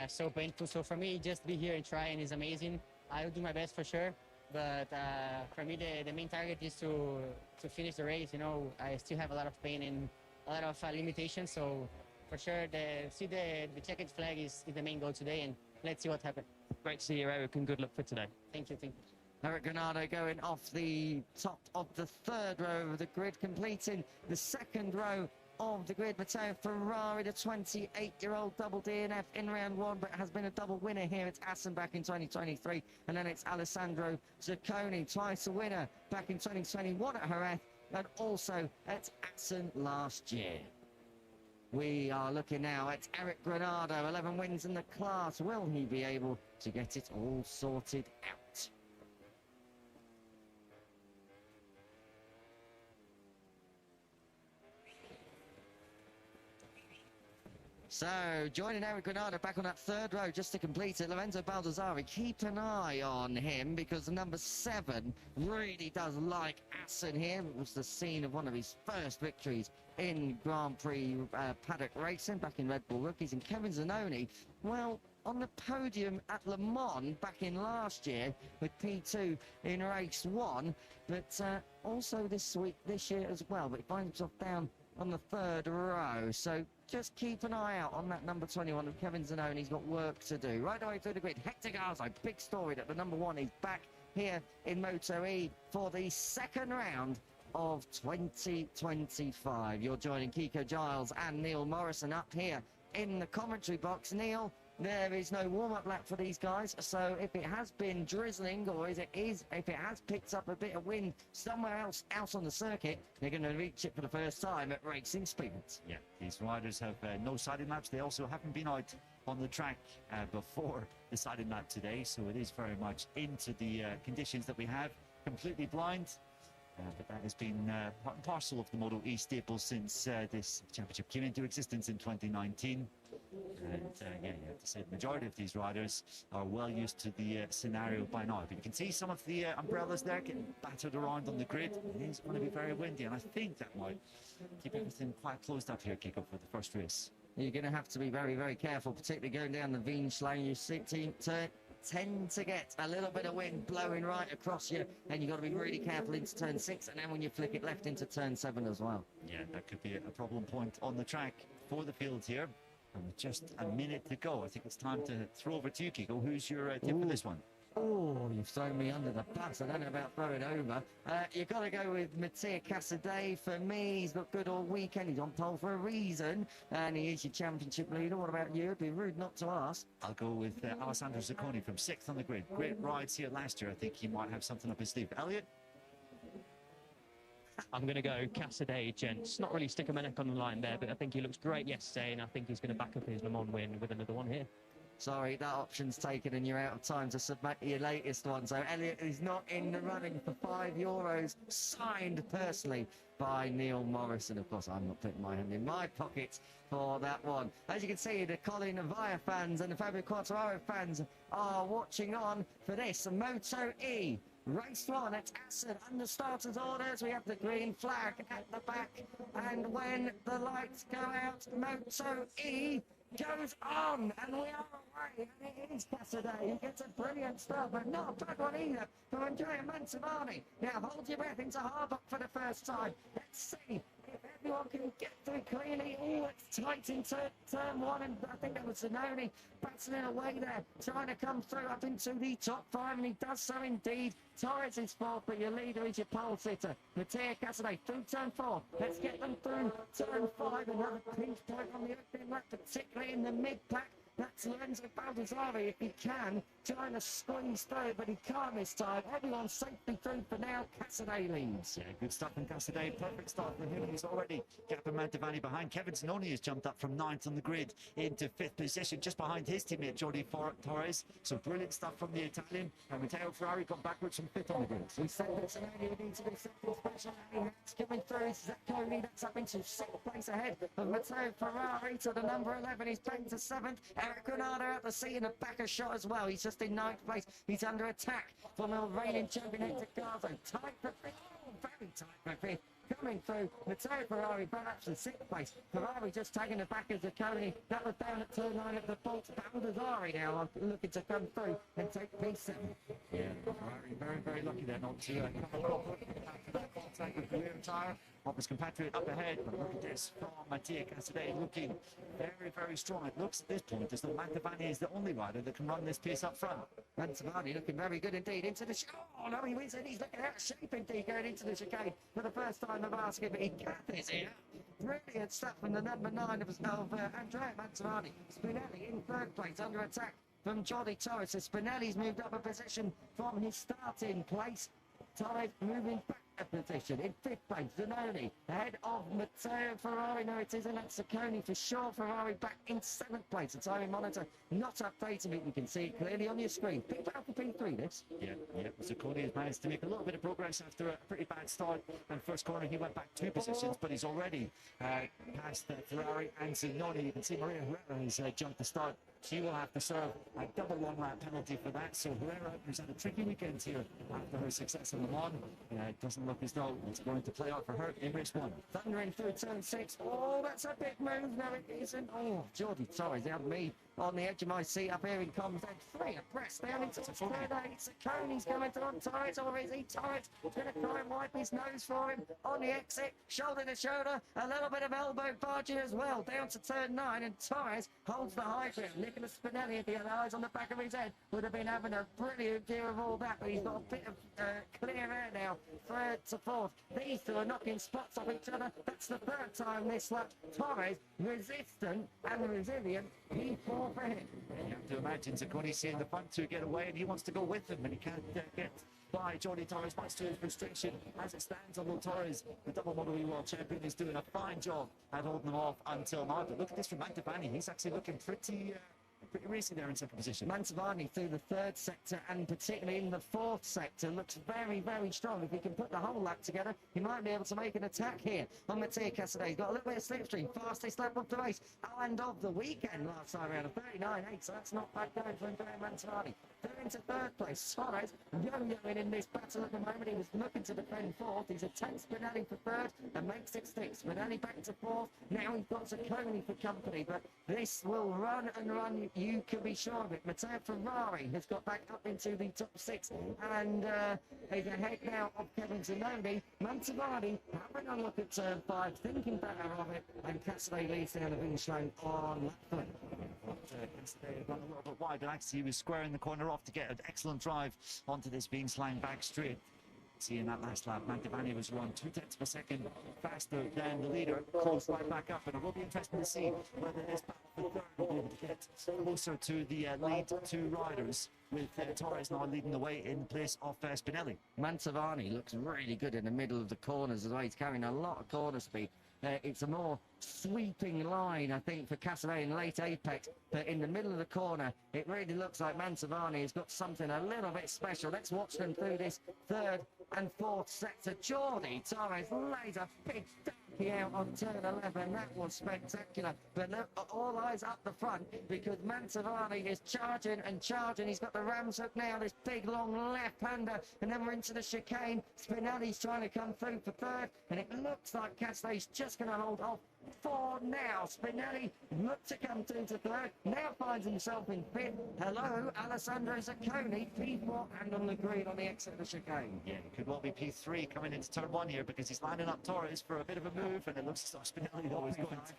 Speaker 14: so painful. So for me, just to be here and trying is amazing. I'll do my best for sure. But for me, the main target is to finish the race. You know, I still have a lot of pain and a lot of limitations. So for sure, the checkered flag is the main goal today, and let's see what happens.
Speaker 2: Great to see you, Eric, and good luck for today.
Speaker 14: Thank you.
Speaker 3: Eric Granado going off the top of the 3rd row of the grid, completing the 2nd row of the grid. Matteo Ferrari, the 28-year-old double DNF in round 1, but has been a double winner here at Assen back in 2023. And then it's Alessandro Zacconi, twice a winner back in 2021 at Jerez, and also at Assen last year. We are looking now at Eric Granado, 11 wins in the class. Will he be able to get it all sorted out? So, joining Eric Granado back on that 3rd row just to complete it, Lorenzo Baldassari. Keep an eye on him because the number 7 really does like Assen here. It was the scene of one of his first victories in Grand Prix paddock racing back in Red Bull Rookies. And Kevin Zanoni, well, on the podium at Le Mans back in last year with P2 in race 1, but also this year as well. But he finds himself down on the 3rd row. So just keep an eye out on that number 21 of Kevin Zanoni. He's got work to do. Right away through the grid, Hector Garzo, big story that the number 1 is back here in Moto E for the 2nd round of 2025. You're joining Kiko Giles and Neil Morrison up here in the commentary box. Neil, there is no warm-up lap for these guys, so if it has been drizzling, or if it has picked up a bit of wind somewhere else on the circuit, they're going to reach it for the first time at Racing Speeds.
Speaker 5: Yeah, these riders have no siding maps. They also haven't been out on the track before the siding map today, so it is very much into the conditions that we have, completely blind. But that has been part and parcel of the Moto E staple since this championship came into existence in 2019. And yeah, you have to say the majority of these riders are well used to the scenario by now. But you can see some of the umbrellas there getting battered around on the grid. It is going to be very windy, and I think that might keep everything quite closed up here, Kiko, for the first race.
Speaker 3: You're going to have to be very, very careful, particularly going down the Wienschlange. You tend to get a little bit of wind blowing right across you, and you've got to be really careful into turn 6, and then when you flick it left into turn 7 as well.
Speaker 5: Yeah, that could be a problem point on the track for the field here. And with just a minute to go, I think it's time to throw over to you, Kiko. Who's your tip for this one?
Speaker 3: Oh, you've thrown me under the bus. I don't know about throwing over. You've got to go with Mattia Casadei. For me, he's looked good all weekend. He's on pole for a reason, and he is your championship leader. What about you? It'd be rude not to ask.
Speaker 5: I'll go with Alessandro Zacconi from 6th on the grid. Great rides here last year. I think he might have something up his sleeve. Elliot?
Speaker 2: I'm going to go Casadei, gents. Not really sticking my neck on the line there, but I think he looks great yesterday, and I think he's going to back up his Le Mans win with another one here.
Speaker 3: Sorry, that option's taken and you're out of time to submit your latest one. So Elliot is not in the running for €5, signed personally by Neil Morrison. Of course, I'm not putting my hand in my pocket for that one. As you can see, the Colin Avaya fans and the Fabio Quartararo fans are watching on for this Moto E. Race 1 at Assen. Under starters' orders, we have the green flag at the back. And when the lights go out, Moto E goes on, and we are away, and it is Casadei. He gets a brilliant start, but not a bad one either from Andrea Mantovani. Now hold your breath into Harbuck for the first time. Let's see if everyone can get through clearly. Oh, it's tight in turn one, and I think that was Zanoni battling away there, trying to come through up into the top five, and he does so indeed. Torres is fourth, but your leader is your pole sitter, Mattia Casadei, through turn four. Let's get them through turn five. Another pinch point on the opening lap, particularly in the mid-pack. That's Lorenzo Baldassari, if he can, trying to squeeze through, but he can't this time. Everyone's safely through for now. Casadei leads.
Speaker 5: Yeah, good stuff from Casadei. Perfect start for him. He's already Gap and Mantovani behind. Kevin Zanoni has jumped up from 9th on the grid into 5th position, just behind his teammate Jordi Torres. So brilliant stuff from the Italian. And Matteo Ferrari got backwards from 5th on the grid.
Speaker 3: We said that Zanoni would need to be something special. And he's coming through. Zacconi, that's up into 6th place ahead of Matteo Ferrari to the number 11. He's back to 7th. Eric Granada out the seat in the back of shot as well. He's just in 9th place. He's under attack from the reigning champion Hector Garzo. Tight for 5th. Oh, very tight for 5th. Coming through, Matteo Ferrari back up to 6th place. Ferrari just tagging the back of Zacconi. That was down at turn 9 at the bolt. Baldassari now looking to come through and take P7.
Speaker 5: Yeah, Ferrari very, very lucky there not to come across after that contact with the rear tyre of his compatriot up ahead. But look at this from Mattia Casadei, looking very, very strong. It looks at this point as though Mantovani is the only rider that can run this pace up front.
Speaker 3: Mantovani looking very good indeed into the oh no, he wins it. He's looking out of shape indeed going into the chicane for the first time of asking, but he gathers here. Brilliant stuff from the number 9 of Andrea Mantovani. Spinelli in 3rd place under attack from Jordi Torres. So Spinelli's moved up a position from his starting place. Torres moving back a position in 5th place. Zanoni ahead of Matteo Ferrari. No, it isn't. That's Zacconi for sure. Ferrari back in 7th place. The timing monitor not updating it. You can see it clearly on your screen. Big battle for P3 this.
Speaker 5: Yeah. Zacconi has managed to make a little bit of progress after a pretty bad start. And first corner, he went back 2 positions, but he's already past Ferrari and Zanoni. You can see Maria Herrera has jumped the start. She will have to serve a double one-lap penalty for that. So Herrera, who's had a tricky weekend here after her success in Le Mans, it doesn't look as though it's going to play out for her in race 1.
Speaker 3: Thundering through turn 6. Oh, that's a big move. No, it isn't. Oh, Jordi Torres had me on the edge of my seat up here in comms. Then 3 abreast down into the third 8. Zacconi's coming to on Torres, or is he? Torres going to try and wipe his nose for him on the exit. Shoulder to shoulder. A little bit of elbow barging as well down to turn 9. And Torres holds the high ground. Nicolas Spinelli, if he had eyes on the back of his head, would have been having a brilliant view of all that. But he's got a bit of clear air now. 3rd to 4th. These two are knocking spots off each other. That's the 3rd time this lap. Torres, resistant and resilient. P4 for him.
Speaker 5: You have to imagine Zacconi seeing the front two get away, and he wants to go with them, and he can't get by Jordi Torres, much to his frustration. As it stands, although Torres, the double Model E World Champion, is doing a fine job at holding them off until now. But look at this from Mantovani. He's actually looking pretty racy there in 2nd position.
Speaker 3: Mantovani through the 3rd sector and particularly in the 4th sector looks very, very strong. If he can put the whole lap together, he might be able to make an attack here on Mattia Casadei. He's got a little bit of slipstream, fastest lap of the race and of the weekend last time around, a 39.8, so that's not bad going for Andrea Mantovani. They're into 3rd place. Suarez yo-yoing in this battle at the moment. He was looking to defend 4th. He's attacked Spinelli for 3rd and makes it stick. Spinelli back to 4th. Now he's got Zacconi for company, but this will run and run. You can be sure of it. Matteo Ferrari has got back up into the top 6 and is ahead now of Kevin Zanoni. Mantovani having a look at turn 5, thinking better of it, and Casadei leads down the finish line on lap 3.
Speaker 5: Casadei run a little bit wide, and actually he was squaring the corner off to get an excellent drive onto this Beanslang back straight. See in that last lap, Mantovani was run 2/10 of a second faster than the leader, close right back up, and it will be interesting to see whether this battle for 3rd will be able to get closer to the lead 2 riders, with Torres now leading the way in place of Spinelli.
Speaker 3: Mantovani looks really good in the middle of the corners as well. He's carrying a lot of corner speed. It's a more sweeping line, I think, for Casadei in late apex, but in the middle of the corner, it really looks like Mantovani has got something a little bit special. Let's watch them through this 3rd and 4th sector. Jordi Torres lays a big donkey out on turn 11. That was spectacular. But look, all eyes up the front, because Mantovani is charging and charging. He's got the ram's hook now, this big long left-hander, and then we're into the chicane. Spinelli's trying to come through for 3rd, and it looks like Casadei's just going to hold off 4 now. Spinelli looked to come through to third, now finds himself in fifth. Hello, Alessandro Zacconi, P4 and on the green on the exit of the chicane.
Speaker 5: Yeah, it could well be P3 coming into turn 1 here because he's lining up Torres for a bit of a move, and it looks as though Spinelli though is going to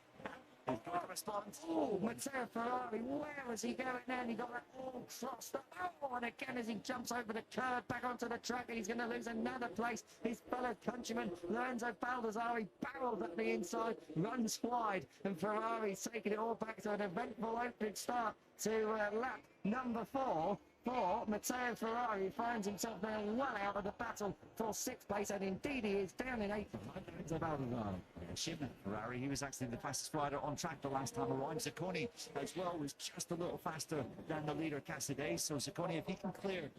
Speaker 5: respond.
Speaker 3: Oh, Matteo Ferrari, where was he going now? And he got that all crossed up. Oh, and again as he jumps over the curve back onto the track, and he's going to lose another place. His fellow countryman, Lorenzo Baldassari, barreled at the inside, runs wide, and Ferrari's taking it all back to an eventful opening start to lap number 4. For Matteo Ferrari finds himself now well out of the battle for 6th place, and indeed he is down in 8th behind Lorenzo Baldassari.
Speaker 5: Shimon Ferrari, he was actually the fastest rider on track the last time around. Zacconi as well was just a little faster than the leader Casadei. So Zacconi, if he can clear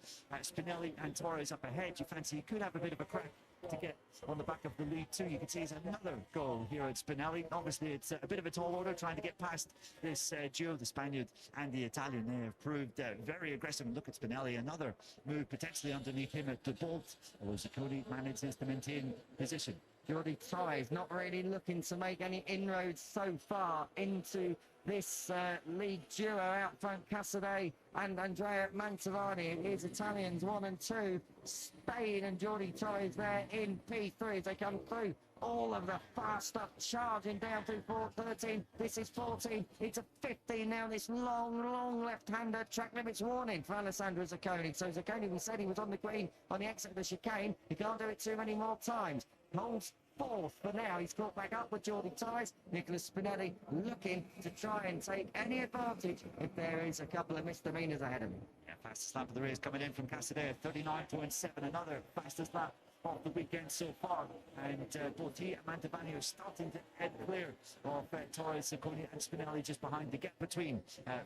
Speaker 5: Spinelli and Torres up ahead, you fancy he could have a bit of a crack to get on the back of the lead too. You can see there's another goal here at Spinelli. Obviously it's a bit of a tall order trying to get past this duo, the Spaniard and the Italian. They have proved very aggressive. Look at Spinelli, another move potentially underneath him at the bolt. Zacconi manages to maintain position.
Speaker 3: Jordi Torres not really looking to make any inroads so far into this league duo out front. Casadei and Andrea Mantovani. It is Italians 1 and 2. Spain and Jordi Torres there in P3 as they come through. All of the fast stuff charging down through 13. This is 14. It's a 15 now. This long left-hander. Track limits warning for Alessandro Zacconi. So Zacconi, we said he was on the green on the exit of the chicane. He can't do it too many more times. Holds 4th for now. He's caught back up with Jordi Torres. Nicolas Spinelli looking to try and take any advantage if there is a couple of misdemeanors ahead of him.
Speaker 5: Yeah, fastest lap of the race coming in from Casadei at 39.7. Another fastest lap of the weekend so far, and both he and Mantovani are starting to head clear of Torres, Zacconi and Spinelli just behind. The gap between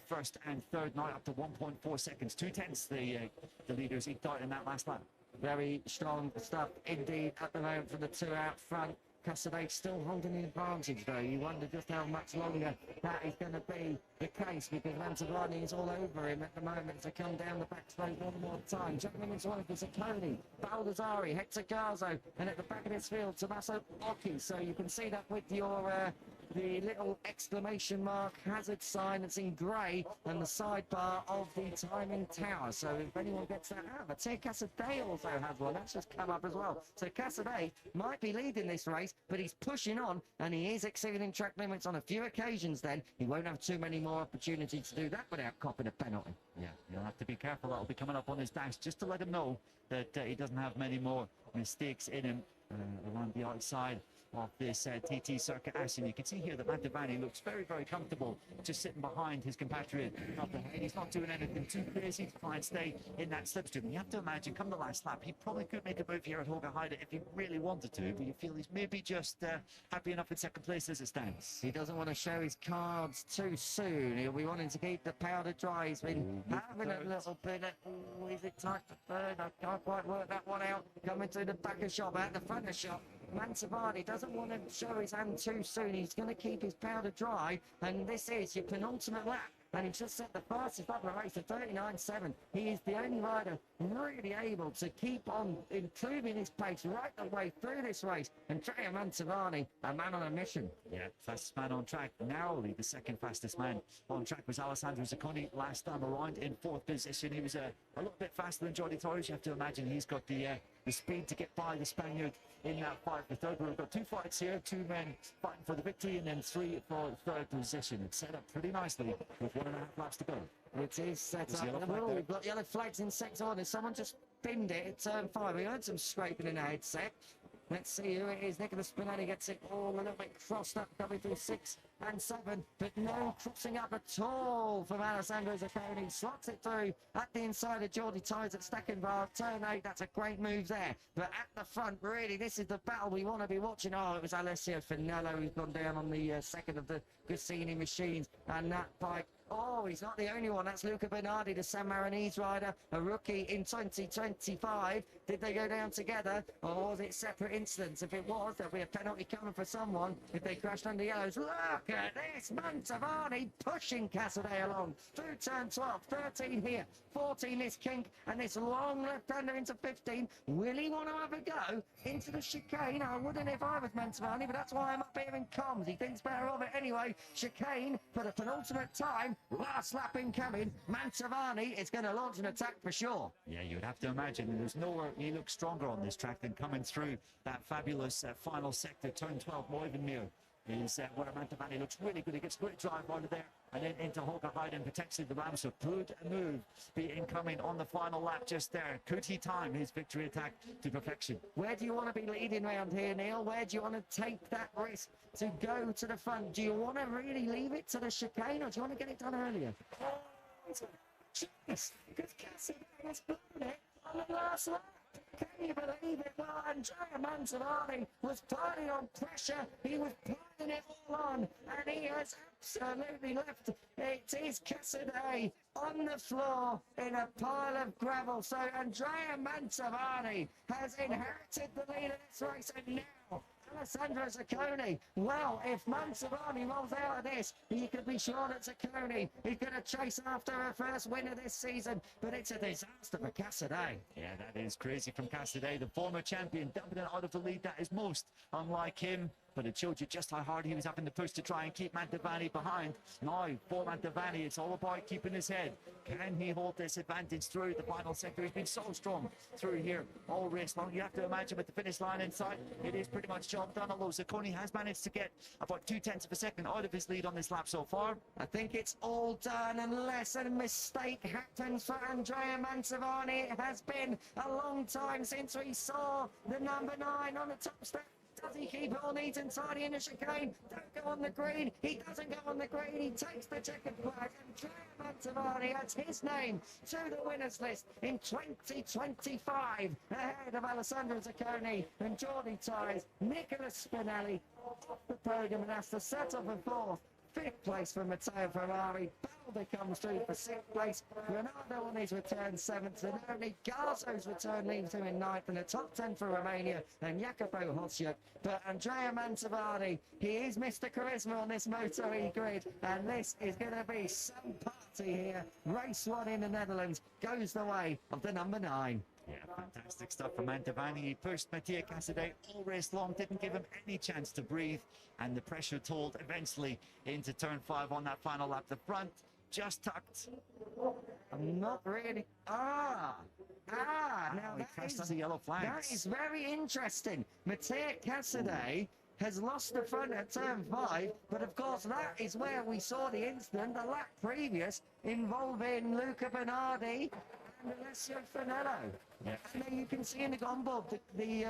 Speaker 5: first and third now up to 1.4 seconds. 2/10 the leaders eked out in that last lap.
Speaker 3: Very strong stuff indeed at the moment for the two out front. Casadei still holding the advantage though. You wonder just how much longer that is going to be the case, because Mantovani is all over him at the moment to come down the back straight one more time. Jumping into one for Zacconi, Baldassari, Hector Garzo, and at the back of this field, Tommaso Occhi. So you can see that with your the little exclamation mark hazard sign that's in grey and the sidebar of the timing tower. So if anyone gets that out, Matteo Casadei also has one. That's just come up as well. So Casadei might be leading this race, but he's pushing on and he is exceeding track limits on a few occasions then. He won't have too many more opportunities to do that without copping a penalty.
Speaker 5: Yeah, you'll have to be careful. That'll be coming up on his dash just to let him know that he doesn't have many more mistakes in him around the outside of this TT Circuit Assen. You can see here that Mantovani looks very comfortable just sitting behind his compatriot up ahead. He's not doing anything too crazy to try and stay in that slipstream. You have to imagine come the last lap he probably could make a move here at Håga Heide if he really wanted to, but you feel he's maybe just happy enough in second place as it stands.
Speaker 3: He doesn't want to show his cards too soon. He'll be wanting to keep the powder dry. He's been having a little bit of, is it tight for third? I can't quite work that one out. Coming through the back of shop, out the front of shop. Mantovani doesn't want to show his hand too soon. He's going to keep his powder dry, and this is your penultimate lap. And he just set the fastest lap of the race at 39.7. He is the only rider really able to keep on improving his pace right the way through this race. Andrea Mantovani, a man on a mission.
Speaker 5: Yeah, fastest man on track. Narrowly the second fastest man on track was Alessandro Zacconi last time around in 4th position. He was a little bit faster than Jordi Torres. You have to imagine he's got the speed to get by the Spaniard in that fight for third. We've got 2 fights here, 2 men fighting for the victory, and then 3 for third position. It's set up pretty nicely with 1.5 laps to go.
Speaker 3: It is set up. We've got yellow flags in sector order. Someone just binned it at turn 5. We heard some scraping in the headset. Let's see who it is. Nicolas Spinelli gets it all a little bit crossed up, coming through 6 and 7, but no crossing up at all from Alessandro Zacconi. Slots it through at the inside of Jordi Torres at Steckenbach. Turn 8, that's a great move there. But at the front, really, this is the battle we want to be watching. Oh, it was Alessio Finello who's gone down on the second of the Goscini machines, and that bike Oh, he's not the only one. That's Luca Bernardi, the San Marinese rider, a rookie in 2025. Did they go down together, or was it separate incidents? If it was, there'll be a penalty coming for someone if they crashed under yellows. Look at this, Mantovani pushing Cassidy along through turn 12, 13 here, 14 this kink, and this long left-hander into 15. Will he want to have a go into the chicane? I wouldn't if I was Mantovani, but that's why I'm up here in comms. He thinks better of it anyway. Chicane for the penultimate time. Last lap incoming. Mantovani is going to launch an attack for sure.
Speaker 5: Yeah, you would have to imagine that there's nowhere he looks stronger on this track than coming through that fabulous final sector, turn 12, Moivenmere. Is where Mantovani looks really good. He gets great drive out of there and then into Holger Heiden, potentially the Rams. So good move be incoming on the final lap just there. Could he time his victory attack to perfection?
Speaker 3: Where do you want to be leading round here, Neil? Where do you want to take that risk to go to the front? Do you want to really leave it to the chicane, or do you want to get it done earlier? Jeez, because Cassidy has blown it on the last lap. Can you believe it? Well, Andrea Mantovani was piling on pressure. He was piling it all on, and he has absolutely left. It is Cassidy on the floor in a pile of gravel. So Andrea Mantovani has inherited the lead of this race, and now Alessandro Zacconi. Well, if Mantovani rolls out of this, you could be sure that Zacconi is going to chase after her first win of this season, but it's a disaster for Cassidy.
Speaker 5: Yeah, that is crazy from Cassidy, the former champion, dumping it out of the lead. That is most unlike him, but it showed you just how hard he was having to push to try and keep Mantovani behind. Now, for Mantovani, it's all about keeping his head. Can he hold this advantage through the final sector? He's been so strong through here all race long. You have to imagine with the finish line in sight, it is pretty much job done, although Zacconi has managed to get about 0.2 of a second out of his lead on this lap so far.
Speaker 3: I think it's all done unless a mistake happens for Andrea Mantovani. It has been a long time since we saw the number 9 on the top step. Does he keep it all neat and tidy in the chicane? Don't go on the green. He doesn't go on the green. He takes the checkered flag. Andrea Mantovani adds his name to the winners list in 2025, ahead of Alessandro Zacconi and Jordi Torres. Nicolas Spinelli off the podium and has to settle for 4th. 5th place for Matteo Ferrari. Balda comes through for 6th place. Ronaldo on his return 7th. And only Garzo's return leaves him in 9th. And the top 10 for Romania and Jacopo Hosjuk. But Andrea Mantovani, he is Mr. Charisma on this Moto E grid. And this is going to be some party here. Race 1 in the Netherlands goes the way of the number 9.
Speaker 5: Yeah, fantastic stuff from Mantovani. He pushed Mattia Cassidy all race long, didn't give him any chance to breathe, and the pressure told eventually into turn 5 on that final lap. The front just tucked.
Speaker 3: I'm not really. Now
Speaker 5: he crashed on the yellow flags.
Speaker 3: That is very interesting. Mattia Cassidy has lost the front at turn 5, but of course that is where we saw the incident the lap previous involving Luca Bernardi and Alessio Finello.
Speaker 5: Yeah.
Speaker 3: And there you can see in the onboard the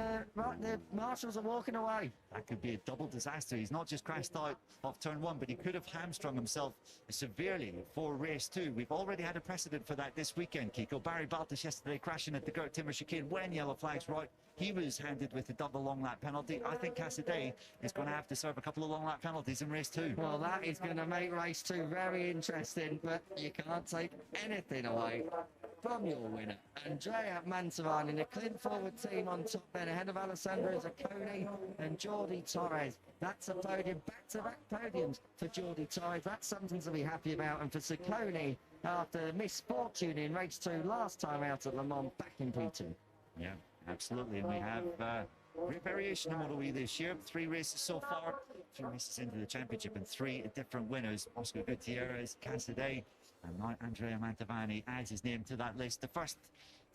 Speaker 3: marshals are walking away.
Speaker 5: That could be a double disaster. He's not just crashed out of turn 1, but he could have hamstrung himself severely for race 2. We've already had a precedent for that this weekend, Kiko. Barry Baltus yesterday crashing at the Gert Timmer chicane when yellow flags were out. He was handed with a double long lap penalty. I think Cassidy is going to have to serve a couple of long lap penalties in race 2.
Speaker 3: Well, that is going to make race 2 very interesting, but you can't take anything away from your winner. Andrea Mantovani in the Clint Forward team on top then, ahead of Alessandro Zacconi and Jordi Torres. That's a podium, back-to-back podiums for Jordi Torres. That's something to be happy about. And for Zacconi, after misfortune in race 2 last time out at Le Mans, back in P2.
Speaker 5: Yeah, absolutely. And we have great variation in Moto E this year. 3 races so far, 3 races into the championship and 3 different winners. Oscar Gutierrez, Cassidy, and now Andrea Mantovani adds his name to that list. The first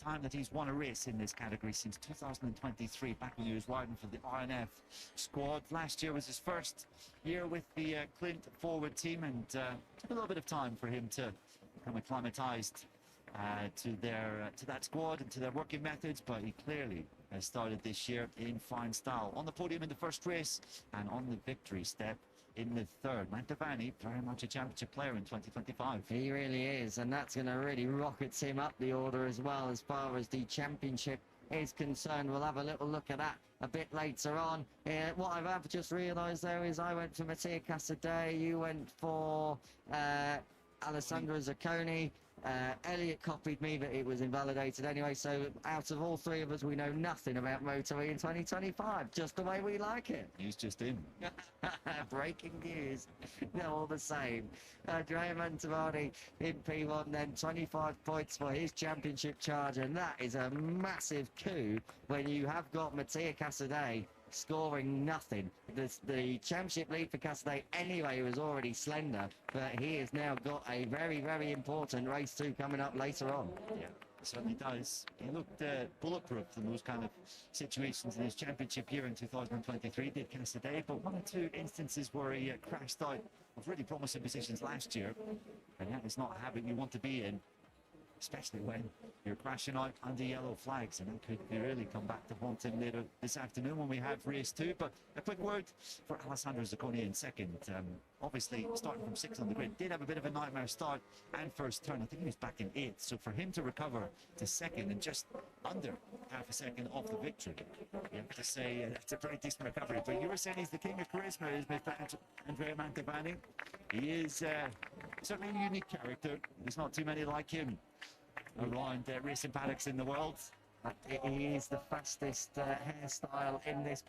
Speaker 5: time that he's won a race in this category since 2023, back when he was riding for the RNF squad. Last year was his first year with the Clint Forward team, and took a little bit of time for him to become acclimatized to that squad and to their working methods, but he clearly has started this year in fine style. On the podium in the first race and on the victory step in the third. Mantovani, very much a championship player in 2025.
Speaker 3: He really is, and that's going to really rocket him up the order as well as far as the championship is concerned. We'll have a little look at that a bit later on. What I've just realised there is I went for Mattia Cassidy, you went for Alessandro Zacconi. Elliot copied me, but it was invalidated anyway. So out of all three of us, we know nothing about Moto E in 2025. Just the way we like it.
Speaker 5: News just in.
Speaker 3: Breaking news. They're all the same. Andrea Mantovani in P1, then 25 points for his championship charge, and that is a massive coup when you have got Mattia Casadei scoring nothing. The championship lead for Casadei anyway was already slender, but he has now got a very, very important race 2 coming up later on.
Speaker 5: Yeah, certainly does. He looked bulletproof in those kind of situations in his championship year in 2023, did Casadei, but one or two instances where he crashed out of really promising positions last year, and that is not a habit you want to be in, especially when you're crashing out under yellow flags, and that could really come back to haunt him later this afternoon when we have race 2. But a quick word for Alessandro Zacconi in second. Obviously, starting from 6th on the grid, did have a bit of a nightmare start and first turn. I think he was back in 8th. So for him to recover to second and just under half a second off the victory, you have to say that's a pretty decent recovery. But you were saying he's the king of charisma, is Mr. Andrea Mantovani. He is certainly a unique character. There's not too many like him around racing paddocks in the world.
Speaker 3: He is the fastest hairstyle in this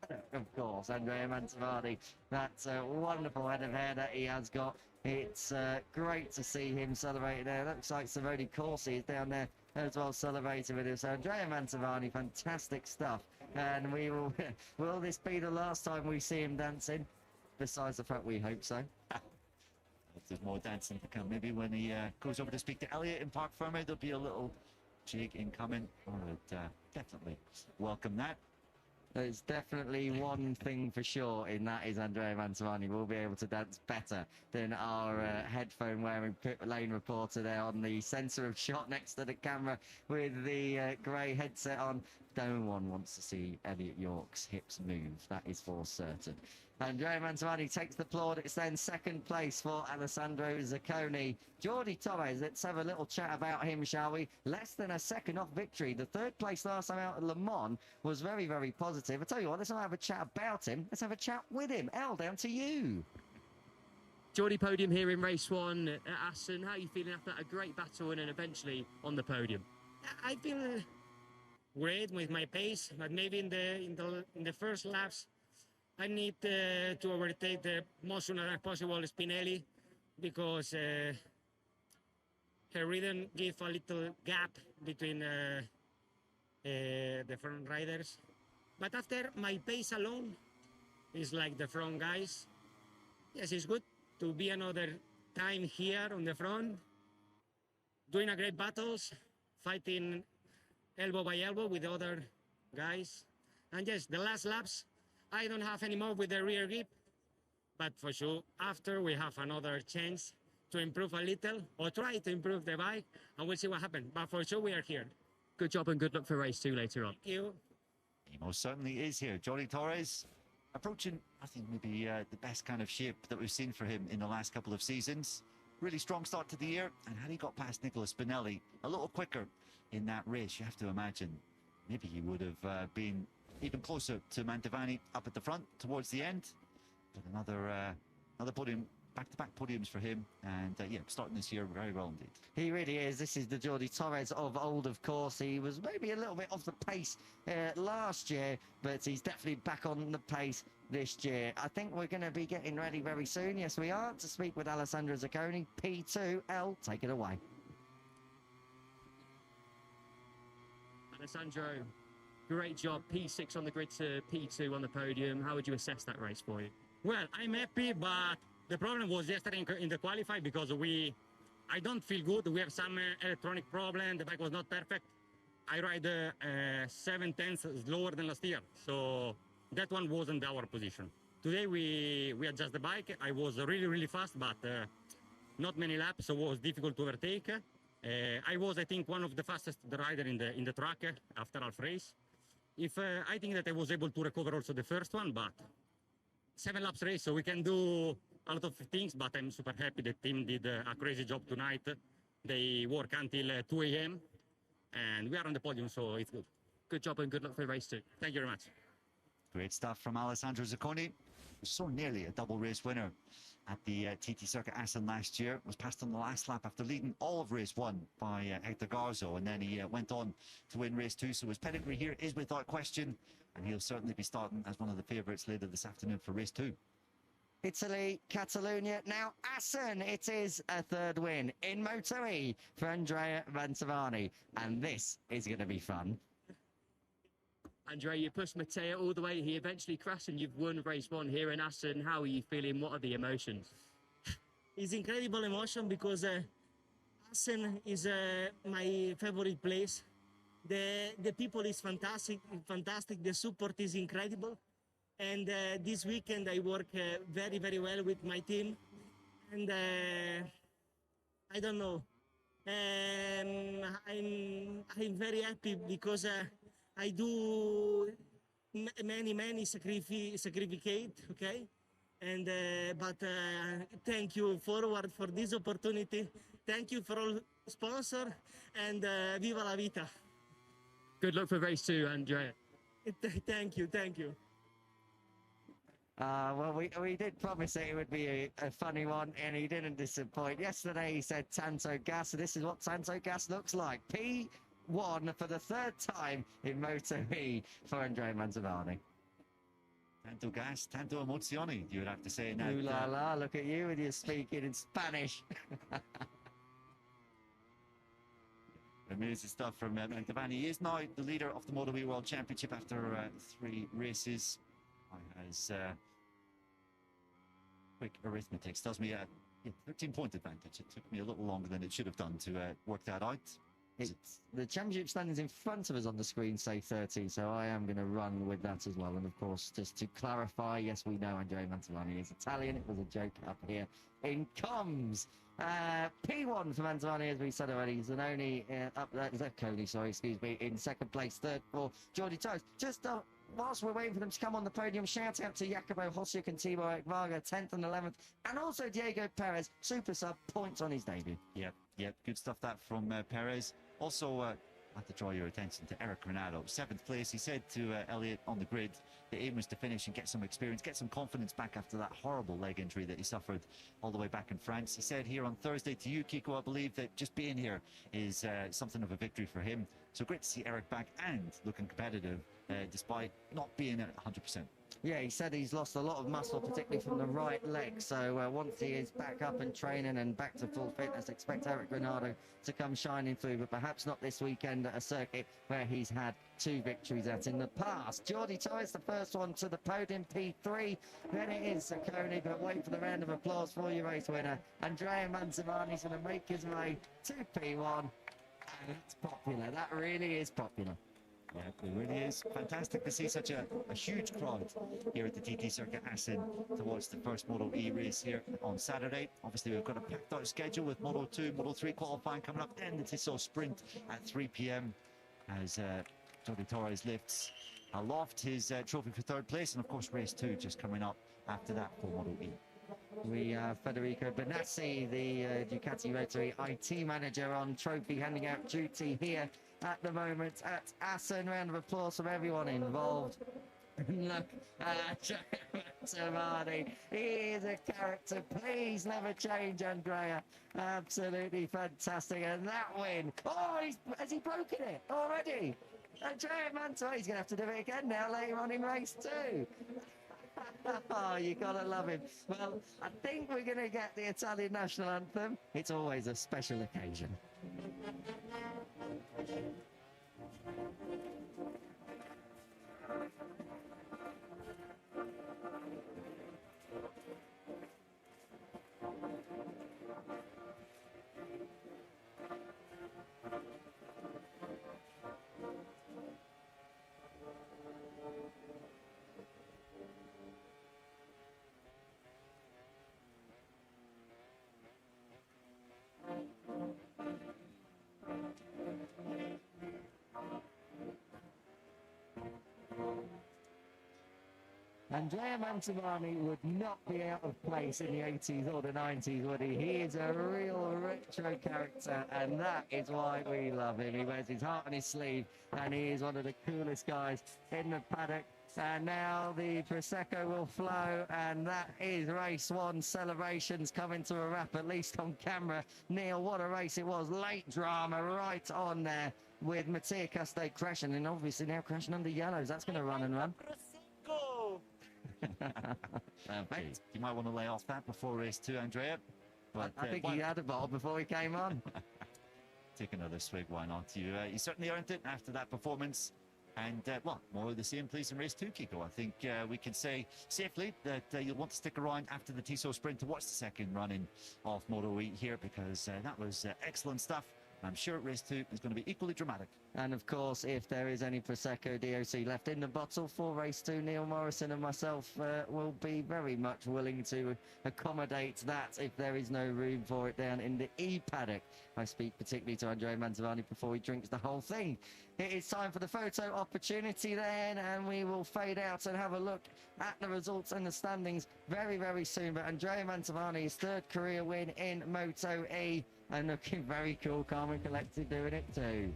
Speaker 3: paddock, of course, Andrea Mantovani. That's a wonderful head of hair that he has got. It's great to see him celebrating there. Looks like Simone Corsi is down there as well celebrating with him. So Andrea Mantovani, fantastic stuff. And we will this be the last time we see him dancing? Besides the fact we hope so.
Speaker 5: There's more dancing to come. Maybe when he goes over to speak to Elliot in Parc Ferme, there'll be a little jig incoming. I would definitely welcome that.
Speaker 3: There's definitely one thing for sure in that is Andrea Mantovani will be able to dance better than our headphone wearing pit lane reporter there on the centre of shot next to the camera with the grey headset on. No one wants to see Elliot York's hips move, that is for certain. Andrea Mantovani takes the plaudits, then second place for Alessandro Zacconi. Jordi Torres, let's have a little chat about him, shall we? Less than a second off victory. The third place last time out at Le Mans was very, very positive. I tell you what, let's not have a chat about him, let's have a chat with him. El, down to you.
Speaker 4: Geordie podium here in race 1 at Assen. How are you feeling after a great battle and then eventually on the podium?
Speaker 13: I feel great with my pace, but maybe in the first laps I need to overtake the most sooner as possible Spinelli, because her rhythm give a little gap between the front riders. But after my pace alone is like the front guys. Yes, it's good to be another time here on the front, doing a great battles, fighting elbow by elbow with the other guys. And yes, the last laps, I don't have any more with the rear grip, but for sure, after we have another chance to improve a little, or try to improve the bike, and we'll see what happens. But for sure, we are here.
Speaker 4: Good job and good luck for race 2 later on.
Speaker 13: Thank you.
Speaker 5: He most certainly is here. Jordi Torres approaching, I think, maybe the best kind of shape that we've seen for him in the last couple of seasons. Really strong start to the year, and had he got past Nicola Spinelli a little quicker in that race, you have to imagine maybe he would have been even closer to Mantovani up at the front towards the end. But another podium, back-to-back podiums for him, and yeah, starting this year very well indeed.
Speaker 3: He really is. This is the Jordi Torres of old, of course. He was maybe a little bit off the pace last year, but he's definitely back on the pace this year. I think we're going to be getting ready very soon. Yes, we are, to speak with Alessandro Zacconi. P2, L, take it away.
Speaker 4: Alessandro, great job. P6 on the grid to P2 on the podium. How would you assess that race for you?
Speaker 13: Well, I'm happy, but the problem was yesterday in the qualify because I don't feel good. We have some electronic problem. The bike was not perfect. I ride 7/10 slower than last year, so that one wasn't our position. Today we adjust the bike. I was really fast, but not many laps, so it was difficult to overtake. I was, I think, one of the fastest rider in the track after half race. I think that I was able to recover also the first one, but 7 laps race, so we can do a lot of things, but I'm super happy the team did a crazy job tonight. They work until 2 a.m. and we are on the podium, so it's good.
Speaker 4: Good job and good luck for race 2.
Speaker 13: Thank you very much.
Speaker 5: Great stuff from Alessandro Zacconi. was so nearly a double race winner at the TT Circuit Assen last year. Was passed on the last lap after leading all of race 1 by Hector Garzo, and then he went on to win race 2. So his pedigree here is without question, and he'll certainly be starting as one of the favourites later this afternoon for race 2.
Speaker 3: Italy, Catalonia, now Assen. It is a third win in Moto E for Andrea Mantovani, and this is going to be fun.
Speaker 13: Andrea, you pushed Matteo all the way. He eventually crashed and you've won race 1 here in Assen. How are you feeling? What are the emotions?
Speaker 15: It's incredible emotion because Assen is my favorite place. The people is fantastic. The support is incredible. And this weekend I work very, very well with my team. And I don't know. I'm very happy because I do many sacrificate, okay? And but thank you forward for this opportunity. Thank you for all sponsor and viva la vita.
Speaker 13: Good luck for race 2, Andrea.
Speaker 15: Thank you.
Speaker 3: Well, we did promise it would be a funny one, and he didn't disappoint. Yesterday he said Tanto Gas, so this is what Tanto Gas looks like. P1 for the third time in Moto E for Andrea Mantovani.
Speaker 5: Tanto gas, tanto emozioni, you would have to say now.
Speaker 3: Ooh la la, look at you with your speaking in Spanish.
Speaker 5: Amazing stuff from Mantovani. He is now the leader of the Moto E World Championship after 3 races. Has quick arithmetic tells me a 13-point advantage. It took me a little longer than it should have done to work that out.
Speaker 3: The championship standings in front of us on the screen say 13, so I am going to run with that as well. And of course, just to clarify, yes, we know Andrea Mantovani is Italian. It was a joke up here in comms. P1 for Mantovani, as we said already. He's an only up there, Zacconi, sorry, excuse me, in second place. Third for Jordi Torres. Just whilst we're waiting for them to come on the podium, shout out to Jacopo Hosiuk and Timo Ekvaga, 10th and 11th, and also Diego Perez, super sub, points on his debut.
Speaker 5: Yep, good stuff that from Perez. Also, I'd like to draw your attention to Eric Granado, 7th place. He said to Elliot on the grid, the aim was to finish and get some experience, get some confidence back after that horrible leg injury that he suffered all the way back in France. He said here on Thursday to you, Kiko, I believe that just being here is something of a victory for him. So great to see Eric back and looking competitive, despite not being at 100%.
Speaker 3: Yeah, he said he's lost a lot of muscle, particularly from the right leg. So once he is back up and training and back to full fitness, expect Eric Granado to come shining through, but perhaps not this weekend at a circuit where he's had 2 victories at in the past. Jordi Torres, the first one to the podium, P3. Then it is Zacconi, but wait for the round of applause for your race winner. Andrea Mantovani's going to make his way to P1. And it's popular. That really is popular.
Speaker 5: Yeah, it really is fantastic to see such a huge crowd here at the TT Circuit Assen to watch the first Moto E race here on Saturday. Obviously, we've got a packed out schedule with Moto 2, Moto 3 qualifying coming up, then the Tissot Sprint at 3 p.m. as Jordi Torres lifts aloft his trophy for 3rd place, and of course race 2 just coming up after that for Moto E.
Speaker 3: We have Federico Benassi, the Ducati Rotary IT manager, on trophy handing out duty here at the moment at Assen. Round of applause from everyone involved. Look at Mantovani. He is a character. Please never change, Andrea. Absolutely fantastic. And that win. Oh, has he broken it already? Andrea Mantovani, he's going to have to do it again now later on in race 2. Oh, you gotta love him. Well, I think we're gonna get the Italian national anthem. It's always a special occasion. Andrea Mantovani would not be out of place in the 80s or the 90s, would he? He is a real retro character, and that is why we love him. He wears his heart on his sleeve, and he is one of the coolest guys in the paddock. And now the Prosecco will flow, and that is race one. Celebrations coming to a wrap, at least on camera. Neil, what a race it was. Late drama right on there with Mattia Caste crashing, and obviously now crashing under yellows. That's going to run and run.
Speaker 5: Okay. You might want to lay off that before race 2, Andrea. But
Speaker 3: I think he had a bottle before he came on.
Speaker 5: Take another swig, why not? You certainly earned it after that performance. And, well, more of the same, please, in race 2, Kiko. I think we can say safely that you'll want to stick around after the Tissot Sprint to watch the second running of Moto E here, because that was excellent stuff. I'm sure race 2 is going to be equally dramatic.
Speaker 3: And of course, if there is any Prosecco DOC left in the bottle for race 2, Neil Morrison and myself will be very much willing to accommodate that if there is no room for it down in the E paddock. I speak particularly to Andrea Mantovani before he drinks the whole thing. It is time for the photo opportunity then, and we will fade out and have a look at the results and the standings very, very soon. But Andrea Mantovani's third career win in Moto E, and looking very cool, calm and collected doing it too.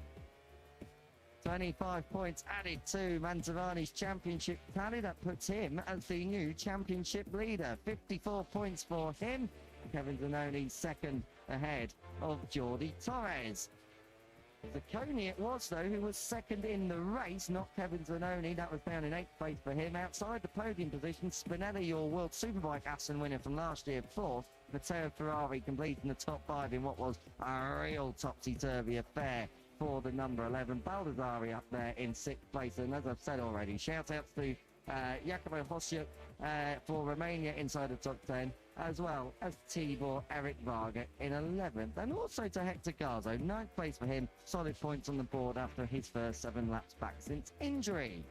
Speaker 3: 25 points added to Mantovani's championship tally. That puts him as the new championship leader. 54 points for him. Kevin Zanoni second ahead of Jordi Torres. Zacconi it was, though, who was second in the race, not Kevin Zanoni. That was down in 8th place for him. Outside the podium position, Spinelli, your World Superbike Assen winner from last year, 4th. Matteo Ferrari completing the top 5 in what was a real topsy-turvy affair for the number 11. Baldessari up there in 6th place. And as I've said already, shout-outs to Jacopo Hosiuk for Romania inside the top 10, as well as Tibor Eric Varga in 11th, and also to Hector Garzo, 9th place for him. Solid points on the board after his first 7 laps back since injury.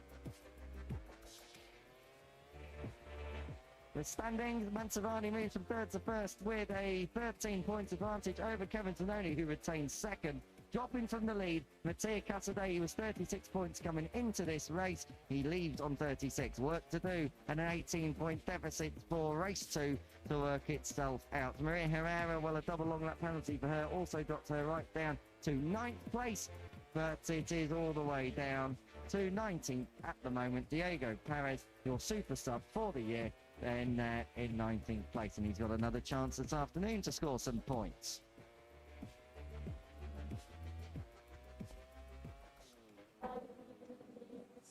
Speaker 3: The standings, Mantovani moves from 3rd to 1st with a 13 points advantage over Kevin Zanoni, who retains 2nd. Dropping from the lead, Mattia Casadei was 36 points coming into this race. He leaves on 36. Work to do, and an 18-point deficit for race 2 to work itself out. Maria Herrera, well, a double long lap penalty for her also dropped her right down to 9th place, but it is all the way down to 19th at the moment. Diego Perez, your super sub for the year, then in 19th place, and he's got another chance this afternoon to score some points.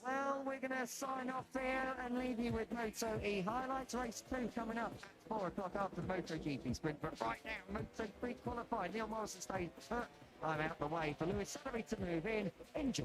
Speaker 3: Well, we're going to sign off there and leave you with Moto E highlights. Race 2 coming up at 4 o'clock after MotoGP Sprint. But right now, Moto 3 qualified. Neil Morrison stays put. I'm out the way for Lewis Suttery to move in. Enjoy.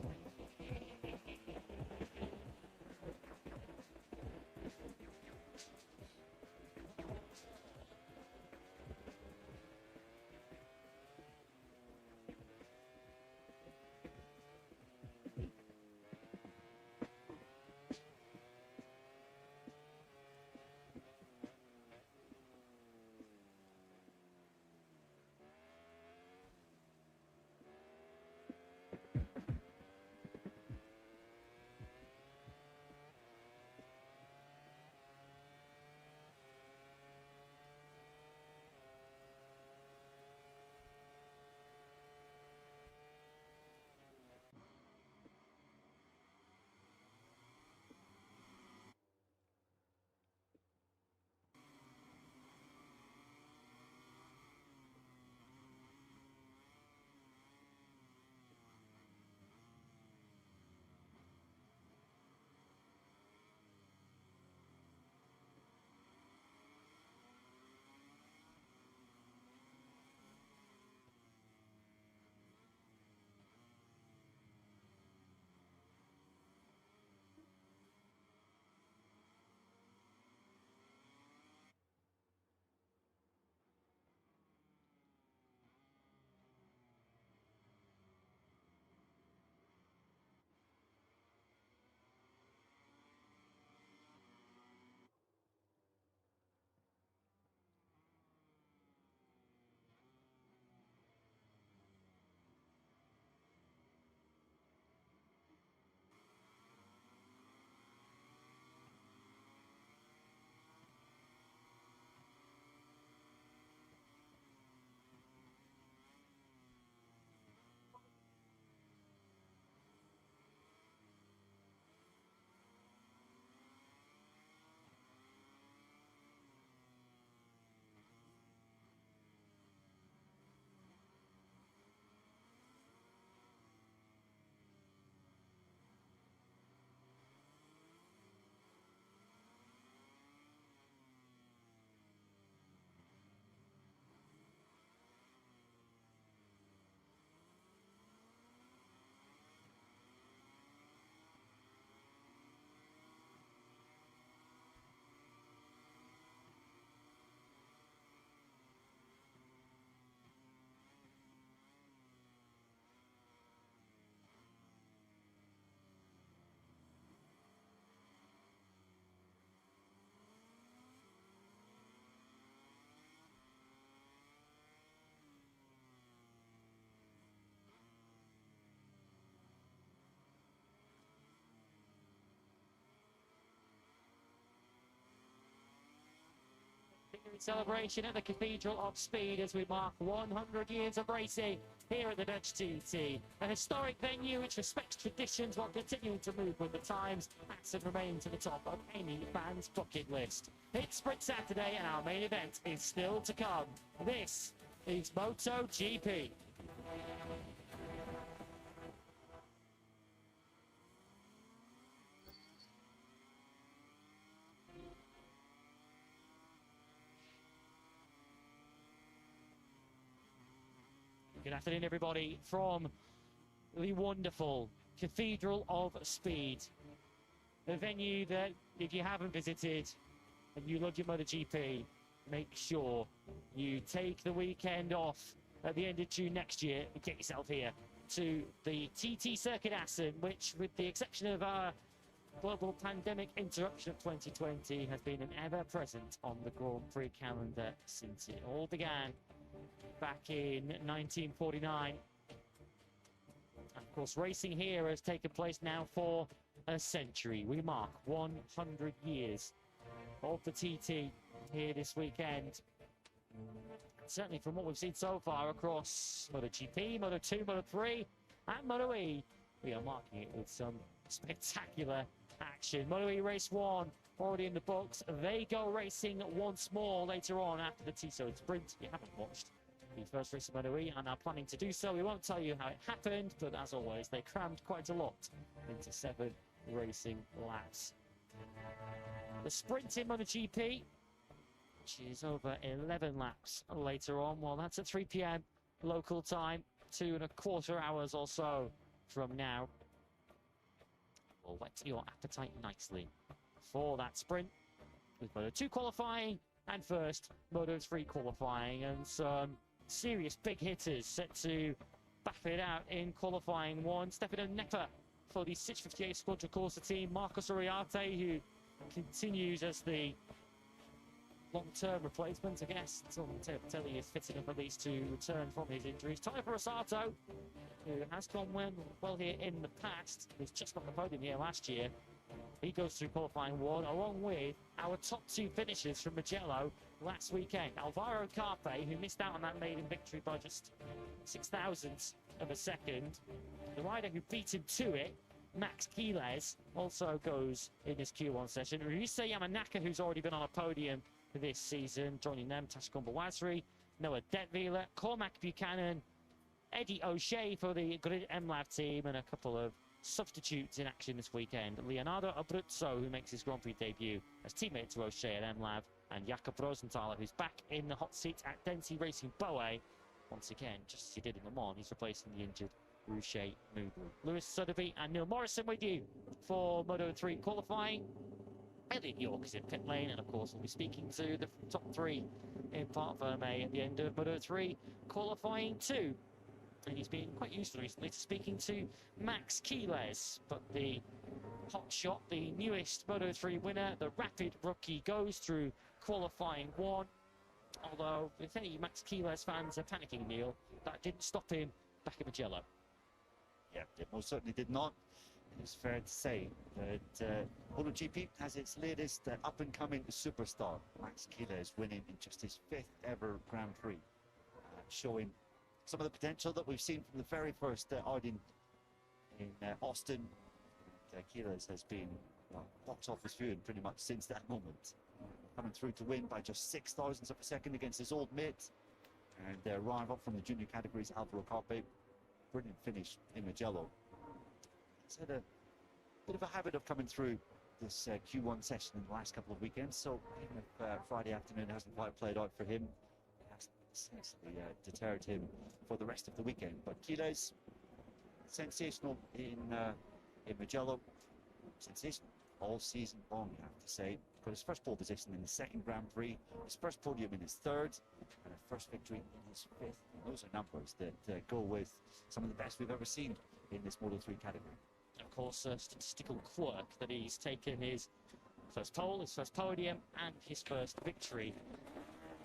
Speaker 2: Celebration at the Cathedral of Speed as we mark 100 years of racing here at the Dutch TT. A historic venue which respects traditions while continuing to move with the times. Assen remains to the top of any fan's bucket list. It's Sprint Saturday and our main event is still to come. This is MotoGP. Good afternoon, everybody, from the wonderful Cathedral of Speed. A venue that, if you haven't visited and you love your MotoGP, make sure you take the weekend off at the end of June next year and get yourself here to the TT Circuit Assen, which, with the exception of our global pandemic interruption of 2020, has been an ever-present on the Grand Prix calendar since it all began back in 1949. And of course, racing here has taken place now for a century. We mark 100 years of the TT here this weekend. And certainly from what we've seen so far across MotoGP, Moto2, Moto3 and Moto E, we are marking it with some spectacular action. Moto E Race 1 already in the books. They go racing once more later on after the Tissot Sprint. If you haven't watched the first race of Moto E and are planning to do so, we won't tell you how it happened, but as always, they crammed quite a lot into 7 racing laps. The sprint in MotoGP, which is over 11 laps later on, well, that's at 3 p.m. local time, 2.25 hours or so from now. Will whet your appetite nicely for that sprint with Moto2 qualifying and first Moto3 qualifying, and some serious big hitters set to battle it out in qualifying 1. Stefano Nepper for the 658 Squadra Corsa team. Marcos Uriarte, who continues as the long-term replacement, I guess, until Matteo Patelli is fit enough at least to return from his injuries. Tyler Rosato, who has gone well here in the past, was just on the podium here last year. He goes through qualifying 1, along with our top 2 finishers from Mugello last weekend. Alvaro Carpe, who missed out on that maiden victory by just 0.006 of a second. The rider who beat him to it, Max Quiles, also goes in this Q1 session. Ryusuke Yamanaka, who's already been on a podium this season, joining them. Tashkomba Wazri, Noah Detweiler, Cormac Buchanan, Eddie O'Shea for the Grid MLAV team, and a couple of substitutes in action this weekend. Leonardo Abruzzo, who makes his Grand Prix debut as teammate to O'Shea at MLAV, and Jakob Rosenthaler, who's back in the hot seat at Dempsey Racing Boe. Once again, just as he did in Le Mans, he's replacing the injured Ruche Muglu. Lewis Sotheby and Neil Morrison with you for Moto3 qualifying. Elliot York is in pit lane, and of course we'll be speaking to the top 3 in Parc Ferme at the end of Moto3 qualifying 2. And he's been quite useful recently to speaking to Max Quiles, but the hot shot, the newest Moto3 winner, the rapid rookie, goes through qualifying 1. Although, if any Max Quiles fans are panicking, Neil, that didn't stop him back in Mugello.
Speaker 5: Yeah, it most certainly did not. It's fair to say that MotoGP has its latest up-and-coming superstar, Max Quiles, winning in just his 5th ever Grand Prix, showing some of the potential that we've seen from the very first outing in Austin. Quiles has been box office viewing pretty much since that moment, coming through to win by just 0.006 of a second against his old mate, and rival up from the junior categories, Alvaro Carpe. Brilliant finish in Mugello. He's had a bit of a habit of coming through this Q1 session in the last couple of weekends, so even if Friday afternoon hasn't quite played out for him, it has essentially deterred him for the rest of the weekend. But Quiles, sensational in Mugello, sensational all season long, you have to say. Got his first pole position in his 2nd Grand Prix, his first podium in his 3rd, and a first victory in his 5th. And those are numbers that go with some of the best we've ever seen in this Moto3 category.
Speaker 2: Of course, a statistical quirk that he's taken his first pole, his first podium, and his first victory.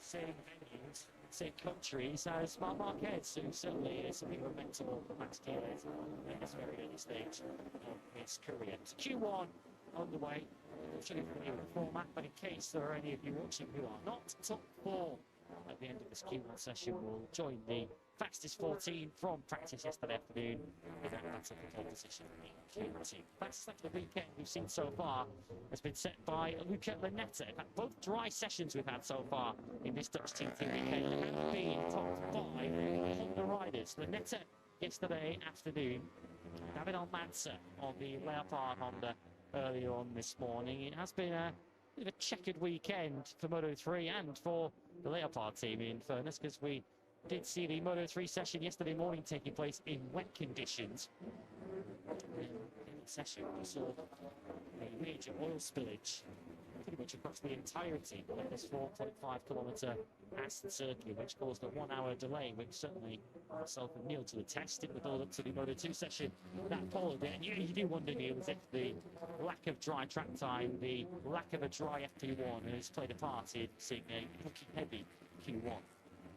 Speaker 2: Same venues, same countries as Marc Marquez, who certainly is something lamentable for Max Quiles in this very early stage of his career. So Q1 underway. I'm sure you're familiar with the format, but in case there are any of you watching who are not, top 4 at the end of this Q1 session will join the fastest 14 from practice yesterday afternoon with that battle for pole position in Q2. Fastest lap of the weekend we've seen so far has been set by Luca Lanetta. In fact, both dry sessions we've had so far in this Dutch TT weekend have been top 5 Honda riders. Lanetta yesterday afternoon, David Almanza on the Leopard Honda earlier on this morning. It has been a bit of a checkered weekend for Moto3 and for the Leopard team, in fairness, because we did see the Moto3 session yesterday morning taking place in wet conditions. In the session, we saw a major oil spillage pretty much across the entirety of this 4.5-kilometre Aston circuit, which caused a 1-hour delay, which certainly myself and Neil to the test in the build-up to the Moto2 session that followed it. And you do wonder, Neil, as if the lack of dry track time, the lack of a dry FP1 has played a part in seeing a heavy Q1.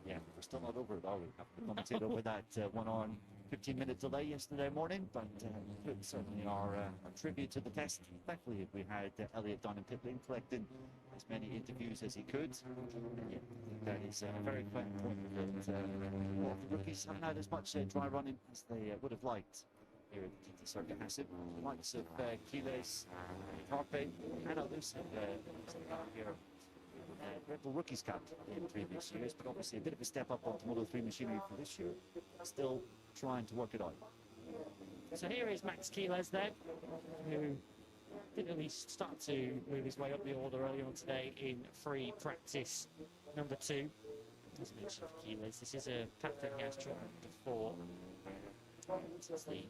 Speaker 5: Yeah, we're still not over it, are we? Have to commentate over that 1 hour and 15-minute delay yesterday morning, but certainly our tribute to the test. Thankfully, we had Elliot down in pit lane collecting as many interviews as he could. And yeah, that is a very fair point that all of the rookies haven't had as much dry running as they would have liked here at the TT Circuit Assen. The likes of Quiles, Carpe, and others have here. Red Bull Rookies Cup in previous years, but obviously a bit of a step up onto Moto3 machinery for this year. Still trying to work it out.
Speaker 2: So here is Max Quiles then, who did at least start to move his way up the order earlier on today in free practice number 2. As mentioned for Quiles, this is a path that he has tried before. This is the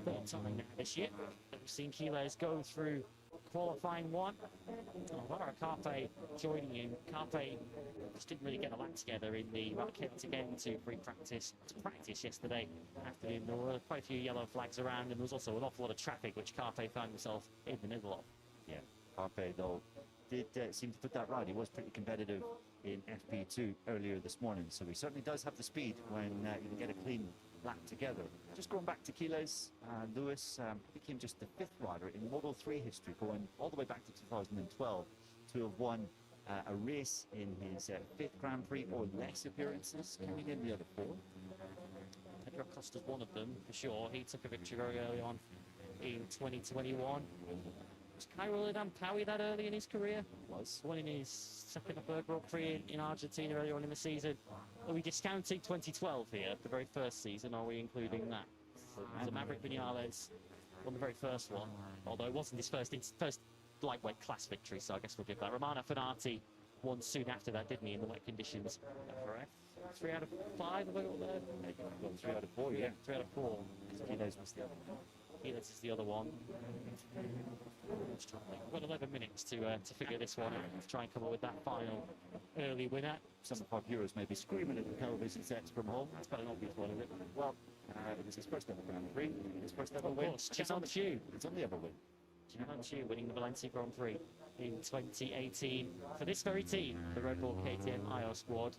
Speaker 2: third time now this year that we've seen Quiles go through qualifying 1. Laura Carpe joining him. Carpe just didn't really get a lap together in the Raquette again to free practice yesterday afternoon. There were quite a few yellow flags around, and there was also an awful lot of traffic which Carpe found himself in the middle of.
Speaker 5: Yeah, Carpe though did seem to put that right. He was pretty competitive in FP2 earlier this morning, so he certainly does have the speed when you can get a clean lap together. Just going back to Quiles, Lewis became just the 5th rider in Moto3 history, going all the way back to 2012 to have won a race in his 5th Grand Prix or less appearances. Can we name the other 4?
Speaker 2: Pedro Acosta's one of them, for sure. He took a victory very early on in 2021. Was Cairo Lampaui that early in his career? Was winning his second Berg Grand Prix in Argentina earlier on in the season. Are we discounting 2012 here, the very first season? Are we including that? So Maverick Vinales won the very first one, although it wasn't his first lightweight class victory, so I guess we'll give that. Romano Fenati won soon after that, didn't he, in the wet conditions? Correct. 3 out of 5 of it all there?
Speaker 5: 3 out of 4, yeah.
Speaker 2: 3 out of 4.
Speaker 5: Quiles was the other one.
Speaker 2: Quiles is the other one. We've got 11 minutes to figure this one out, to try and come up with that final early winner.
Speaker 5: Some of our viewers may be screaming at the television sets from home.
Speaker 2: That's better not be one of it.
Speaker 5: Well, it was his first ever Grand Prix, his first ever win. It's only ever win.
Speaker 2: Jian Chu winning the Valencia Grand Prix in 2018 for this very team, the Red Bull KTM IO squad.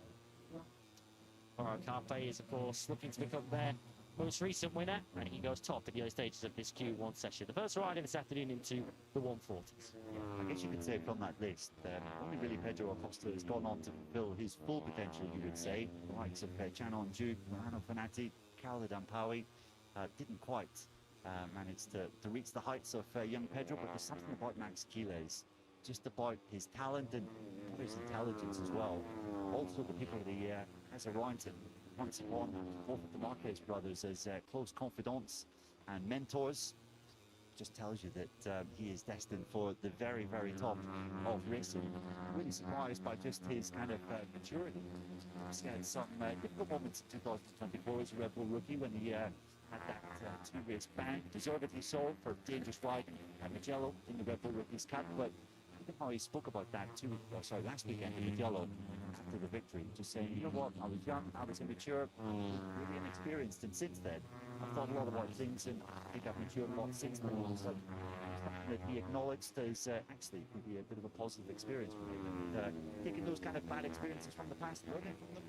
Speaker 2: Mauro Carpe is, of course, looking to become their most recent winner, and he goes top in the early stages of this Q1 session. The first rider this afternoon into the 140s.
Speaker 5: I guess you could say from that list, only really Pedro Acosta has gone on to fulfill his full potential, you would say. The likes of Chan Onju, Romano Fenati, Cairo Lampaui didn't quite manage to reach the heights of young Pedro, but there's something about Max Quiles, just about his talent and his intelligence as well. Also the people that he has around him. Once upon both of the Marquez brothers as close confidants and mentors, just tells you that he is destined for the very, very top of racing. Really surprised by just his kind of maturity. He's had some difficult moments in 2024 as a Red Bull rookie when he had that 2-race ban, deservedly so, for dangerous riding at Mugello in the Red Bull Rookies Cup. But how he spoke about that last weekend in Mugello after the victory, just saying, you know what, I was young, I was immature, really inexperienced, and since then I've thought a lot about things, and I think I've matured a lot since then. So something that he acknowledged as actually could be a bit of a positive experience for him, and taking those kind of bad experiences from the past, learning from them,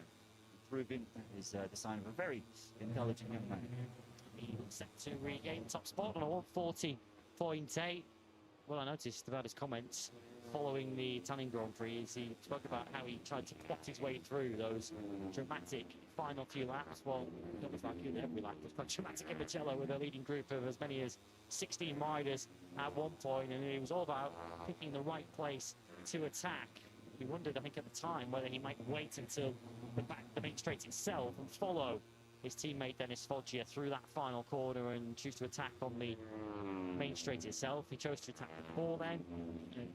Speaker 5: improving is the sign of a very intelligent young man.
Speaker 2: He's set to regain top spot on a 140
Speaker 4: 1.8. Well, I noticed about his comments following the Italian Grand Prix is he spoke about how he tried to plot his way through those dramatic final few laps. Well, it almost like every lap was quite dramatic in Mugello with a leading group of as many as 16 riders at one point, and it was all about picking the right place to attack. We wondered, I think, at the time whether he might wait until the main straight itself and follow his teammate Dennis Foggia through that final corner and choose to attack on the main straight itself. He chose to attack before then, and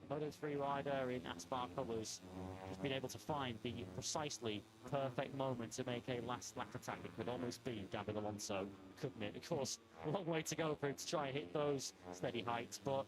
Speaker 4: Moto3 rider in Aspar colours has been able to find the precisely perfect moment to make a last lap attack. It could almost be David Alonso, couldn't it? Of course, a long way to go for him to try and hit those steady heights, but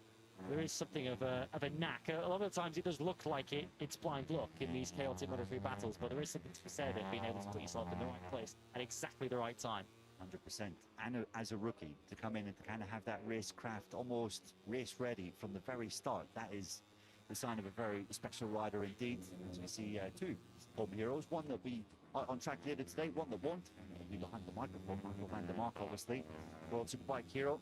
Speaker 4: there is something of a knack. A lot of times it does look like it's blind luck in these chaotic Moto3 battles, but there is something to be said of being able to put yourself in the right place at exactly the right time.
Speaker 5: 100%. And as a rookie, to come in and to kind of have that racecraft almost race ready from the very start, that is the sign of a very special rider indeed. As we see two home heroes, one that'll be on track later today, one that won't. He'll be behind the microphone, Michael van der Mark, obviously, World Superbike hero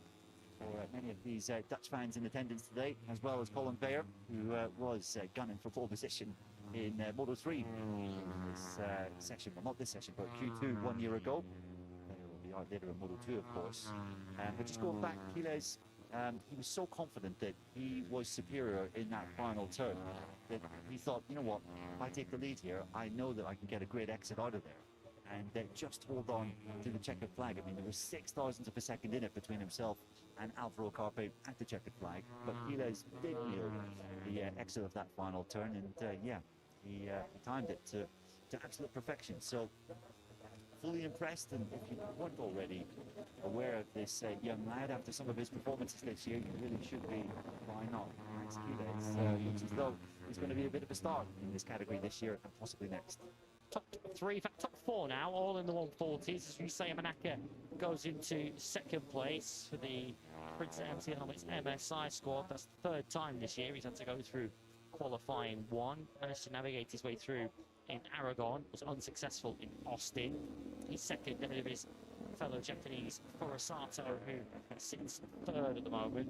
Speaker 5: for many of these Dutch fans in attendance today, as well as Colin Bayer, who was gunning for pole position in Moto3 this session, well not this session, but Q2 1 year ago. Will be out later in Moto2, of course. But just going back, Gilles, he was so confident that he was superior in that final turn that he thought, you know what, if I take the lead here, I know that I can get a great exit out of there. And just hold on to the checkered flag. I mean, there was 6,000ths of a second in it between himself and Alvaro Carpe at the checkered flag. But Gilles did nail the exit of that final turn, and yeah, he timed it to absolute perfection. So fully impressed, and if you weren't already aware of this young lad after some of his performances this year, you really should be. Why not? Max Gilles looks as though he's going to be a bit of a star in this category this year and possibly next.
Speaker 4: Top three, in fact, top four now, all in the 140s. As we say, Manaka goes into second place for the Prince MT Helmets MSI squad. That's the third time this year he's had to go through qualifying one. Managed to navigate his way through in Aragon, was unsuccessful in Austin. He's second ahead of his fellow Japanese Furusato, who sits third at the moment.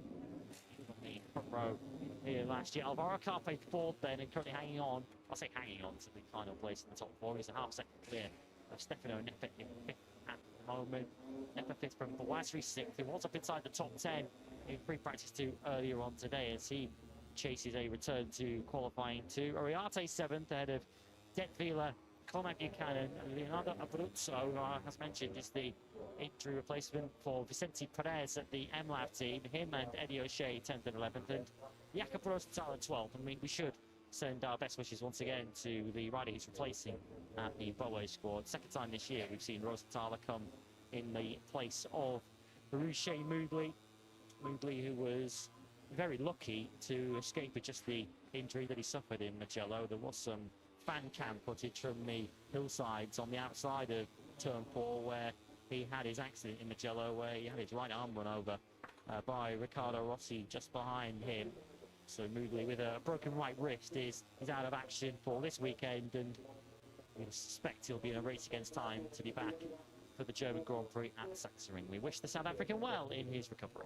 Speaker 4: The front row here last year. Alvaro Carpe fourth then, and currently hanging on. I'll say hanging on to the final place in the top four. He's a half second clear of Stefano Neppe in fifth at the moment. Neppe fifth from Bawazri sixth, who was up inside the top 10 in free practice 2 earlier on today as he chases a return to qualifying 2. Oriate seventh ahead of Detweiler, Cormac Buchanan, and Leonardo Abruzzo, who, as mentioned, is the injury replacement for Vicente Perez at the MLAV team. Him and Eddie O'Shea 10th and 11th, and Jakob Rosenthaler 12th. I mean, we should send our best wishes once again to the rider he's replacing at the Boe squad. Second time this year we've seen Rosenthaler come in the place of Ruche Moodley. Moodley, who was very lucky to escape with just the injury that he suffered in Mugello. There was some fan cam footage from the hillsides on the outside of Turn 4 where he had his accident in Mugello, where he had his right arm run over by Riccardo Rossi just behind him. So Moodley, with a broken right wrist, is out of action for this weekend, and we suspect he'll be in a race against time to be back for the German Grand Prix at Sachsenring. We wish the South African well in his recovery.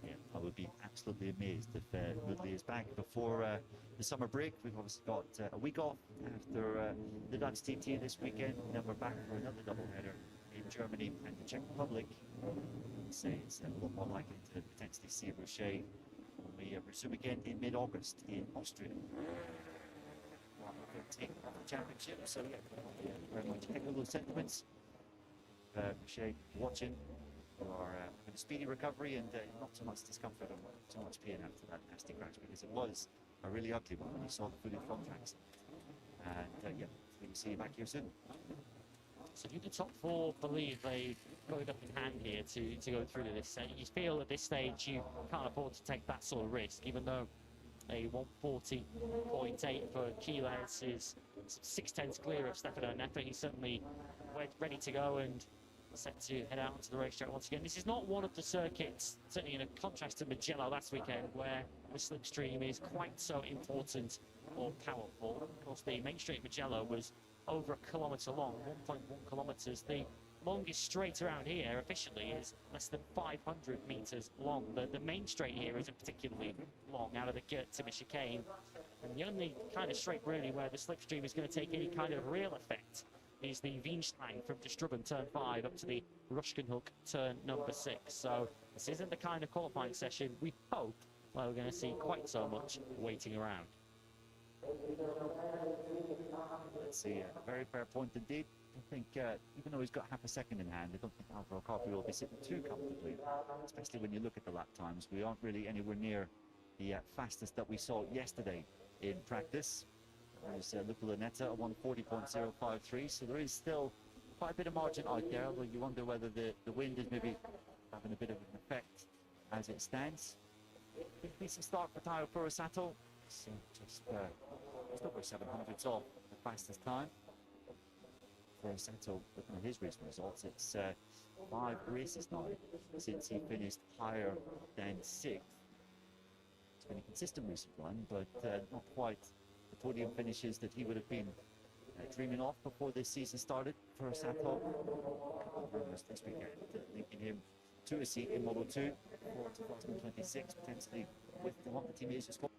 Speaker 5: Yeah, I would be absolutely amazed if Moodley is back before the summer break. We've obviously got a week off after the Dutch TT this weekend, then we're back for another doubleheader in Germany and the Czech Republic. Say it's a lot more likely to potentially see Rocher when we resume again in mid-August in Austria. Take the championship, so yeah, very much echo those sentiments. Rocher watching for a speedy recovery and not so much discomfort or too much pain after that nasty crash, because it was a really ugly one when you saw the footage from tracks. And yeah, we can see you back here soon.
Speaker 4: So do the top four believe they've got it up in hand here to go through to this set? You feel at this stage you can't afford to take that sort of risk, even though a 140.8 for Gilles is 6/10 clear of Stefano Neppe. He's certainly ready to go and set to head out onto the racetrack once again. This is not one of the circuits, certainly in a contrast to Mugello last weekend, where the slipstream is quite so important or powerful. Of course, the main straight Mugello was over 1 kilometre long, 1.1 kilometres. The longest straight around here officially is less than 500 meters long. The main straight here isn't particularly long out of the Timmer chicane. And the only kind of straight really where the slipstream is going to take any kind of real effect is the Wienstein from De Strubben turn 5 up to the Rushkenhoek turn number 6. So this isn't the kind of qualifying session we hope where we're going to see quite so much waiting around.
Speaker 5: Let's see, a very fair point indeed. I think even though he's got half a second in hand, I don't think Alvaro Carpi will be sitting too comfortably, especially when you look at the lap times. We aren't really anywhere near the fastest that we saw yesterday in practice. There's Luca Lunetta at 140.053, so there is still quite a bit of margin out there, although you wonder whether the wind is maybe having a bit of an effect as it stands. Decent start for Tayo Furusato. So just over 700s off the fastest time. Furusato, looking at his recent results, it's 5 races now since he finished higher than 6th. It's been a consistent recent run, but not quite the podium finishes that he would have been dreaming of before this season started. Furusato, rumors this weekend linking him to a seat in Moto2 for 2026, potentially with the Honda Team Asia squad.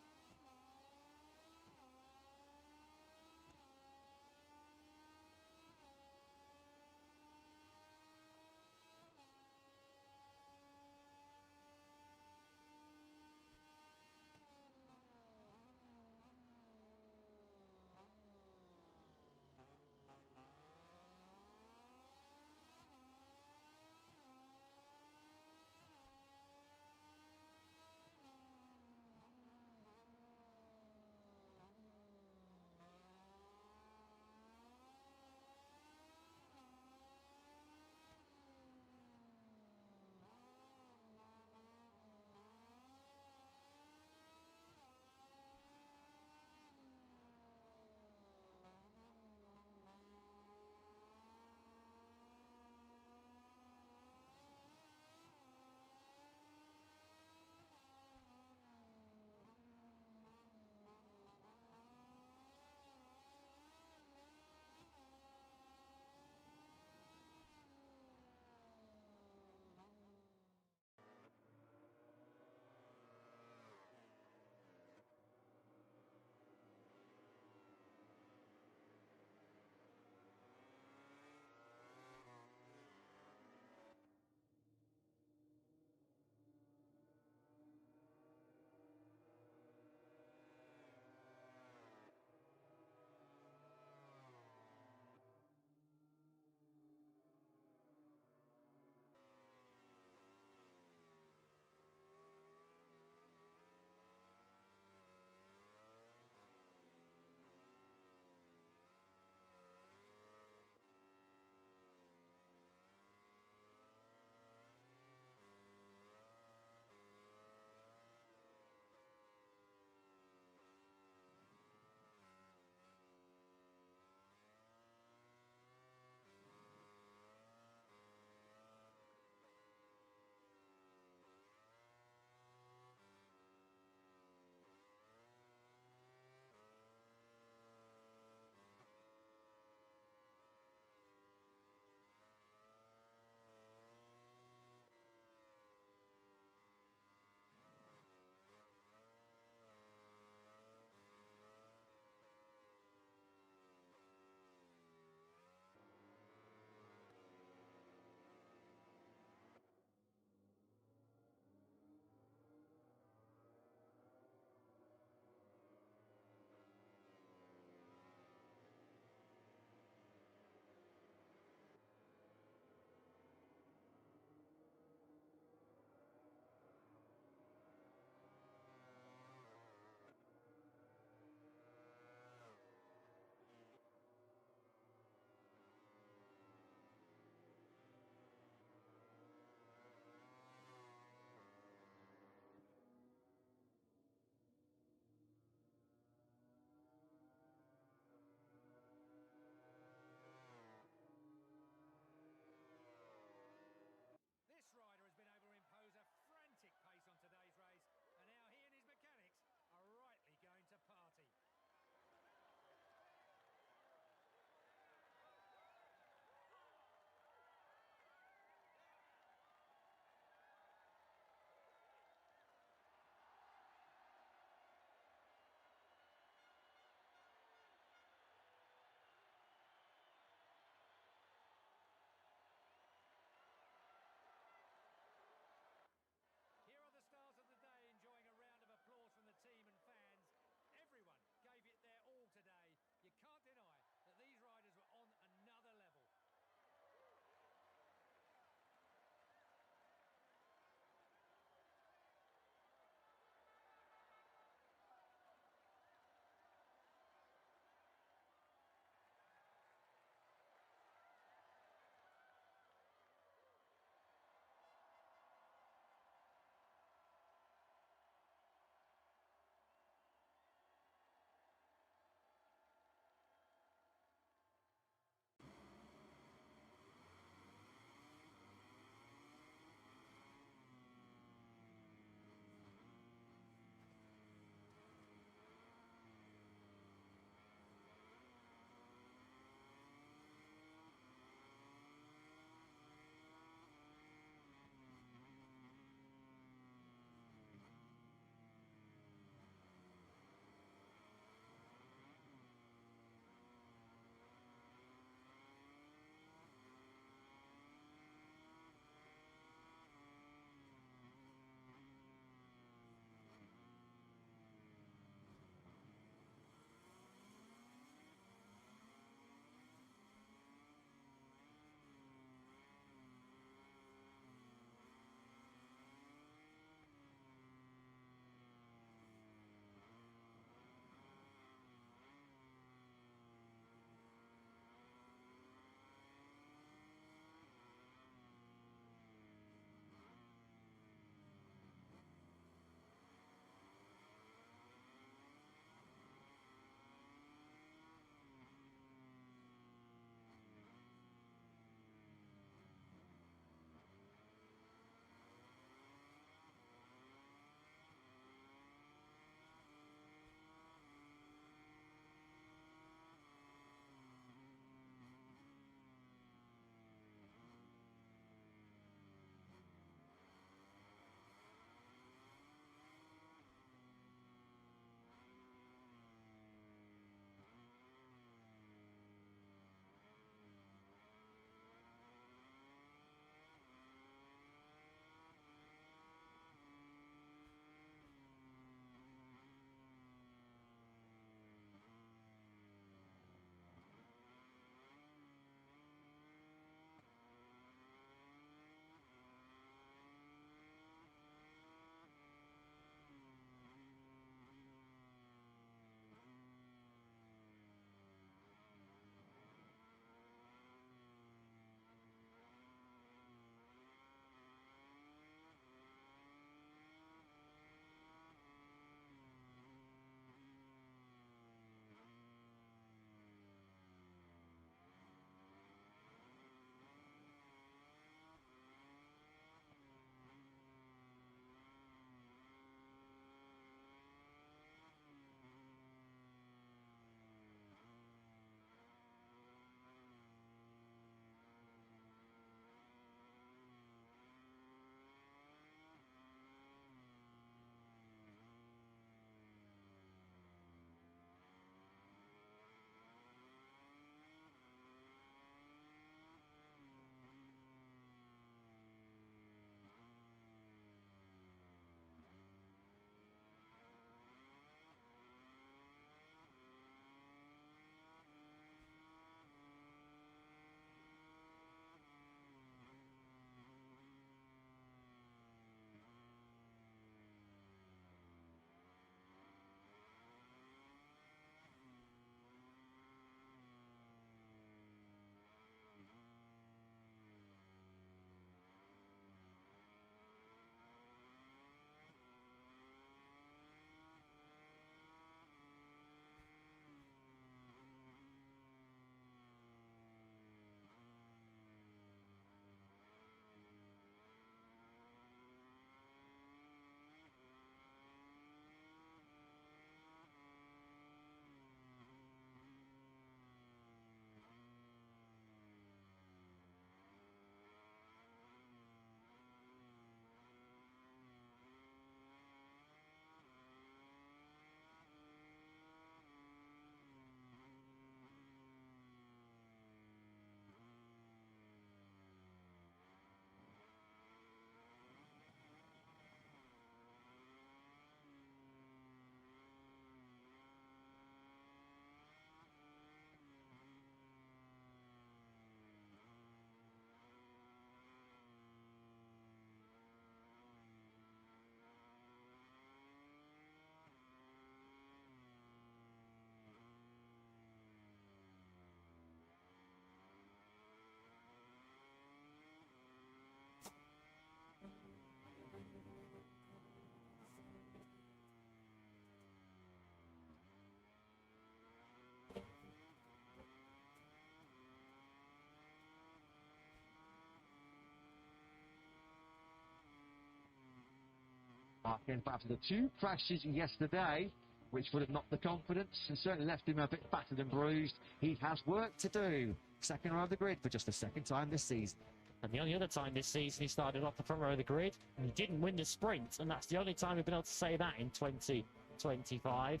Speaker 6: Marquez, after the 2 crashes yesterday, which would have knocked the confidence and certainly left him a bit battered and bruised, he has work to do. Second row of the grid for just the second time this season.
Speaker 4: And the only other time this season he started off the front row of the grid, and he didn't win the sprint, and that's the only time we've been able to say that in 2025.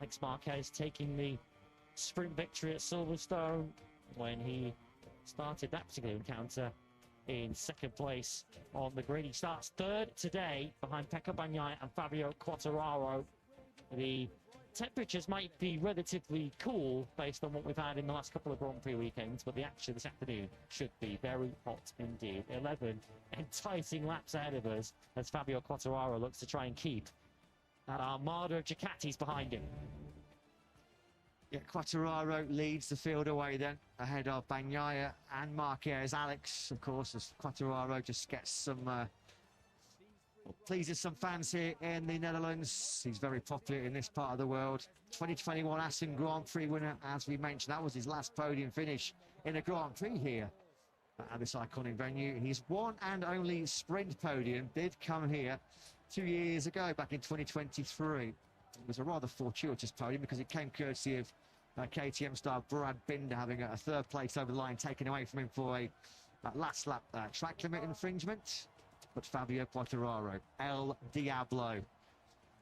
Speaker 4: Alex Marquez taking the sprint victory at Silverstone when he started that particular encounter in second place on the grid. He starts third today behind Pecco Bagnaia and Fabio Quartararo. The temperatures might be relatively cool based on what we've had in the last couple of Grand Prix weekends, but the action this afternoon should be very hot indeed. 11 enticing laps ahead of us as Fabio Quartararo looks to try and keep that armada of Ducatis behind him.
Speaker 6: Yeah, Quartararo leads the field away then, ahead of Bagnaia and Marquez. Alex, of course, as Quartararo just gets some, pleases some fans here in the Netherlands. He's very popular in this part of the world. 2021 Assen Grand Prix winner, as we mentioned, that was his last podium finish in a Grand Prix here at this iconic venue. His one and only sprint podium did come here 2 years ago, back in 2023. It was a rather fortuitous podium because it came courtesy of KTM star Brad Binder having a third place over the line taken away from him for a last lap track limit infringement. But Fabio Quartararo, El Diablo,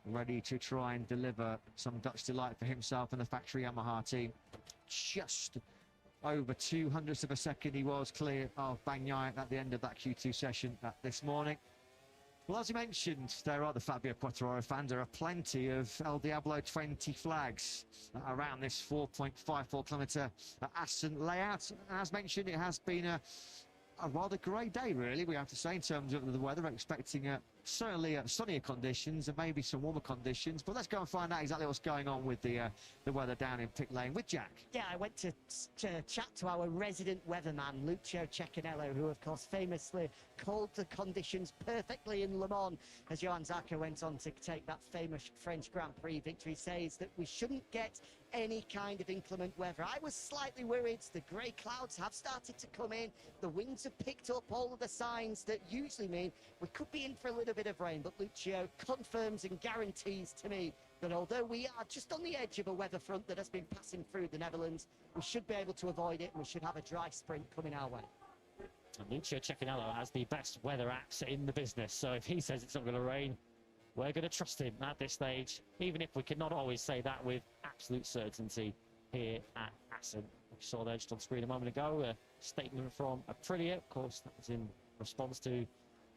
Speaker 6: ready to try and deliver some Dutch delight for himself and the factory Yamaha team. Just over 200ths of a second he was clear of Bagnaia at the end of that Q2 session this morning. Well, as you mentioned, there are the Fabio Quartararo fans. There are plenty of El Diablo 20 flags around this 4.54 kilometre Assen layout. As mentioned, it has been a rather grey day, really, we have to say, in terms of the weather. We're expecting certainly sunnier conditions and maybe some warmer conditions. But let's go and find out exactly what's going on with the weather down in pit lane with Jack.
Speaker 7: Yeah, I went to chat to our resident weatherman, Lucio Cecchinello, who, of course, famously called the conditions perfectly in Le Mans as Johann Zarco went on to take that famous French Grand Prix victory. Says that we shouldn't get any kind of inclement weather. I was slightly worried. The grey clouds have started to come in. The winds have picked up all of the signs that usually mean we could be in for a little bit of rain. But Lucio confirms and guarantees to me that although we are just on the edge of a weather front that has been passing through the Netherlands, we should be able to avoid it and we should have a dry sprint coming our way.
Speaker 4: And Lucio Cecchinello has the best weather apps in the business, so if he says it's not going to rain, we're going to trust him at this stage, even if we cannot always say that with absolute certainty here at Assen. We saw there just on screen a moment ago a statement from Aprilia. Of course, that was in response to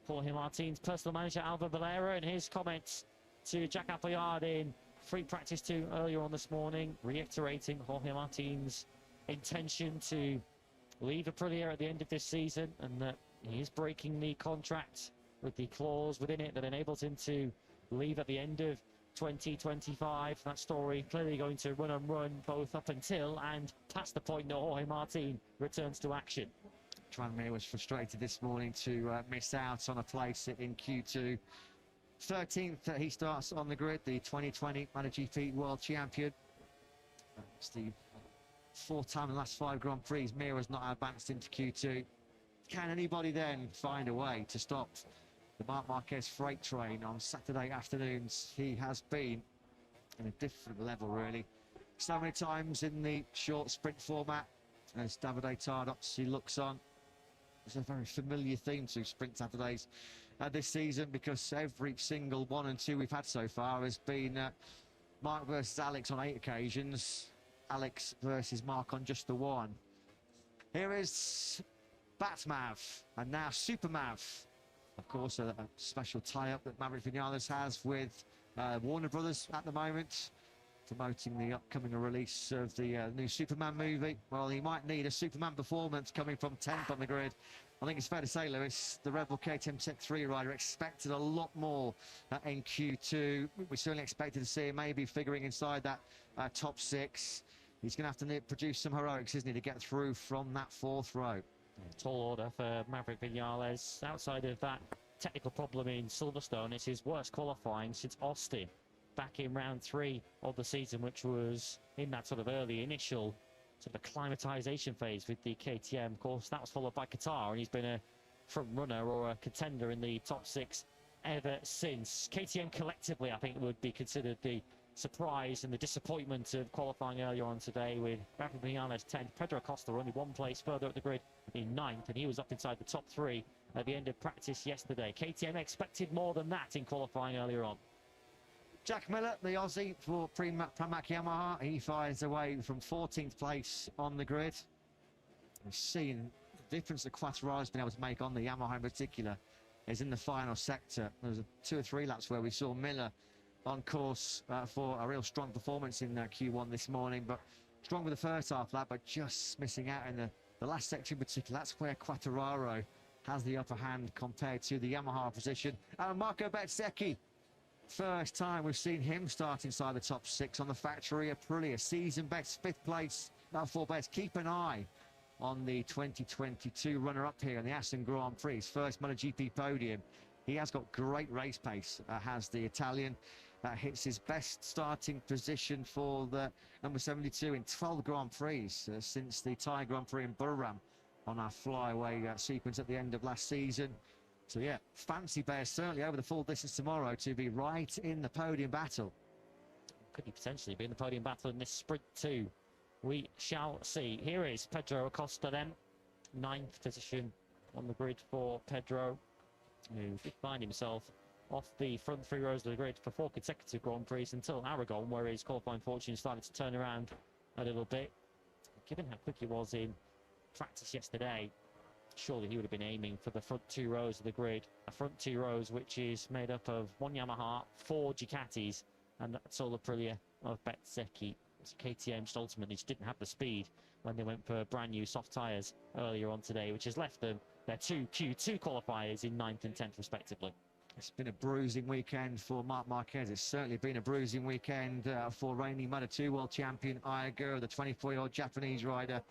Speaker 4: Jorge Martin's personal manager, Alvaro Valera, and his comments to Jack Appleyard in free practice 2 earlier on this morning, reiterating Jorge Martin's intention to leave Aprilia at the end of this season and that he is breaking the contract with the clause within it that enables him to leave at the end of 2025. That story clearly going to run and run both up until and past the point that Jorge Martin returns to action.
Speaker 6: Tranmere was frustrated this morning to miss out on a place in Q2. 13th, he starts on the grid, the 2020 MotoGP World Champion. It's the 4th time in the last 5 Grand Prix Mir has not advanced into Q2. Can anybody then find a way to stop the Marc Marquez freight train on Saturday afternoons? He has been in a different level, really. So many times in the short sprint format, as Davide Tardozzi looks on. It's a very familiar theme to Sprint Saturdays this season, because every single 1 and 2 we've had so far has been Marc versus Alex on 8 occasions, Alex versus Marc on just the 1. Here is Batmav, and now Supermav. Of course, a special tie-up that Maverick Vinales has with Warner Brothers at the moment, promoting the upcoming release of the new Superman movie. Well, he might need a Superman performance coming from 10th on the grid. I think it's fair to say, Lewis, the Red Bull KTM Tech 3 rider expected a lot more in Q2. We certainly expected to see him maybe figuring inside that top 6. He's going to have to produce some heroics, isn't he, to get through from that 4th row.
Speaker 4: Tall order for Maverick Vinales. Outside of that technical problem in Silverstone, it's his worst qualifying since Austin back in round 3 of the season, which was in that sort of early initial sort of acclimatization phase with the KTM. Of course, that was followed by Qatar, and he's been a front runner or a contender in the top 6 ever since. KTM collectively, I think, would be considered the surprise and the disappointment of qualifying earlier on today, with Rafa Vinales 10th, Pedro Acosta only one place further up the grid in 9th, and he was up inside the top 3 at the end of practice yesterday. KTM expected more than that in qualifying earlier on.
Speaker 6: Jack Miller, the Aussie for Pramac Yamaha, he finds away from 14th place on the grid. We've seen the difference that Quartararo's been able to make on the Yamaha in particular is in the final sector. There was 2 or 3 laps where we saw Miller on course for a real strong performance in Q1 this morning, but strong with the first half lap, but just missing out in the last section in particular. That's where Quartararo has the upper hand compared to the Yamaha position. Marco Bezzecchi, first time we've seen him start inside the top 6 on the factory Aprilia, season best 5th place for Bez. Keep an eye on the 2022 runner-up here in the Assen Grand Prix, his first MotoGP podium. He has got great race pace, has the Italian. Hits his best starting position for the number 72 in 12 Grand Prix since the Thai Grand Prix in Buriram on our flyaway sequence at the end of last season. So yeah, fancy Bears certainly over the full distance tomorrow to be right in the podium battle.
Speaker 4: Could he potentially be in the podium battle in this sprint too? We shall see. Here is Pedro Acosta then, 9th position on the grid for Pedro, who did find himself off the front 3 rows of the grid for 4 consecutive Grand Prix until Aragon, where his qualifying fortune started to turn around a little bit. Given how quick he was in practice yesterday, surely he would have been aiming for the front 2 rows of the grid. A front 2 rows which is made up of 1 Yamaha, 4 Ducatis, and that's all Aprilia of Bezzecchi. KTM just ultimately just didn't have the speed when they went for brand new soft tyres earlier on today, which has left them their 2 Q2 qualifiers in 9th and 10th respectively.
Speaker 6: It's been a bruising weekend for Marc Marquez. It's certainly been a bruising weekend for reigning Moto2 world champion Ayagura, the 24-year-old Japanese rider,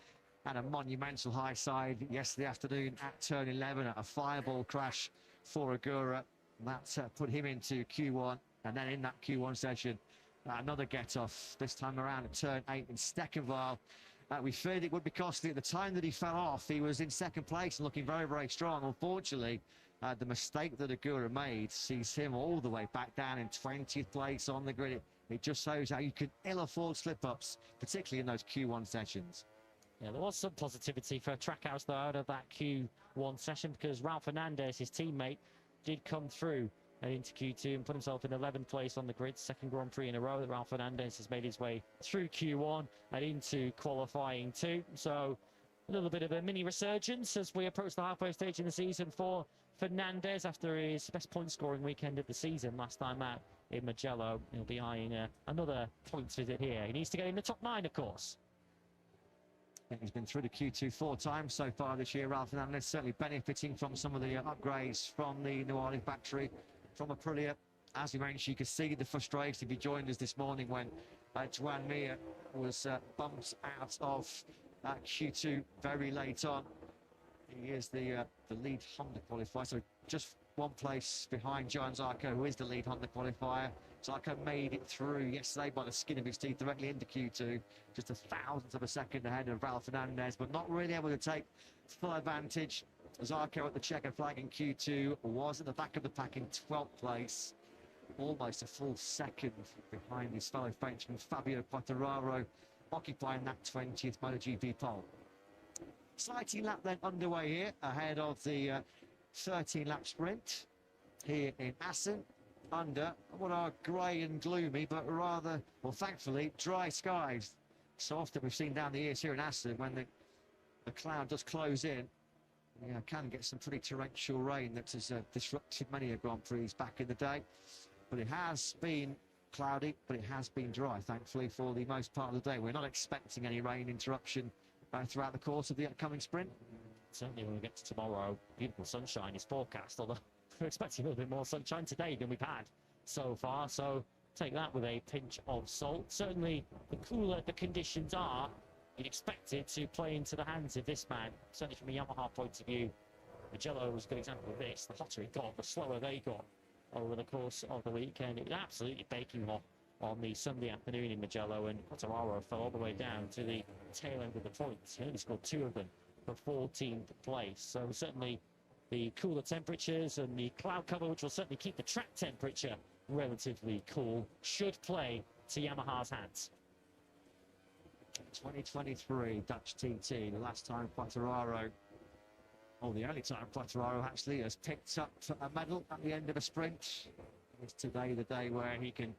Speaker 6: had a monumental high side yesterday afternoon at turn 11, a fireball crash for Agura. That put him into Q1, and then in that Q1 session, another get-off, this time around at turn 8 in Steckenval. We feared it would be costly. At the time that he fell off, he was in 2nd place and looking very, very strong. Unfortunately, the mistake that Agura made sees him all the way back down in 20th place on the grid. It just shows how you can ill afford slip-ups, particularly in those Q1 sessions.
Speaker 4: Yeah, there was some positivity for Trackhouse, though, out of that Q1 session, because Ralph Fernandez, his teammate, did come through into Q2 and put himself in 11th place on the grid. 2nd Grand Prix in a row that Ralph Fernandez has made his way through Q1 and into qualifying too. So a little bit of a mini resurgence as we approach the halfway stage in the season for Fernandez after his best point scoring weekend of the season last time out in Mugello. He'll be eyeing another points visit here. He needs to get in the top 9, of course.
Speaker 6: He's been through the Q2 4 times so far this year. Ralph Fernandez certainly benefiting from some of the upgrades from the New Orleans factory, from Aprilia. As you mentioned, you could see the frustration. He joined us this morning when Joan Mir was bumped out of Q2 very late on. He is the lead Honda qualifier, so just 1 place behind Johan Zarco, who is the lead Honda qualifier. Zarco made it through yesterday by the skin of his teeth directly into Q2, just 1/1000th of a second ahead of Ralph Fernandez, but not really able to take full advantage. Zarco at the checkered flag in Q2 was at the back of the pack in 12th place, almost a full second behind his fellow Frenchman Fabio Quartararo, occupying that 20th MotoGP pole. Exciting lap then underway here ahead of the 13-lap sprint here in Assen, under what are grey and gloomy, but rather, well, thankfully, dry skies. So often we've seen down the years here in Assen, when the cloud does close in, you can get some pretty torrential rain that has disrupted many a Grand Prix back in the day. But it has been cloudy, but it has been dry, thankfully, for the most part of the day. We're not expecting any rain interruption throughout the course of the upcoming sprint.
Speaker 4: Certainly when we get to tomorrow, beautiful sunshine is forecast, although we're expecting a little bit more sunshine today than we've had so far, so take that with a pinch of salt. Certainly, the cooler the conditions are, you'd expect it to play into the hands of this man. Certainly from a Yamaha point of view, Mugello was a good example of this. The hotter it got, the slower they got over the course of the weekend. It was absolutely baking hot on the Sunday afternoon in Mugello, and Quartararo fell all the way down to the tail end of the points. He only scored 2 of them for 14th place, so certainly the cooler temperatures and the cloud cover, which will certainly keep the track temperature relatively cool, should play to Yamaha's hands.
Speaker 6: 2023 Dutch TT, the last time Quartararo, or the only time Quartararo actually has picked up a medal at the end of a sprint. It's today the day where he can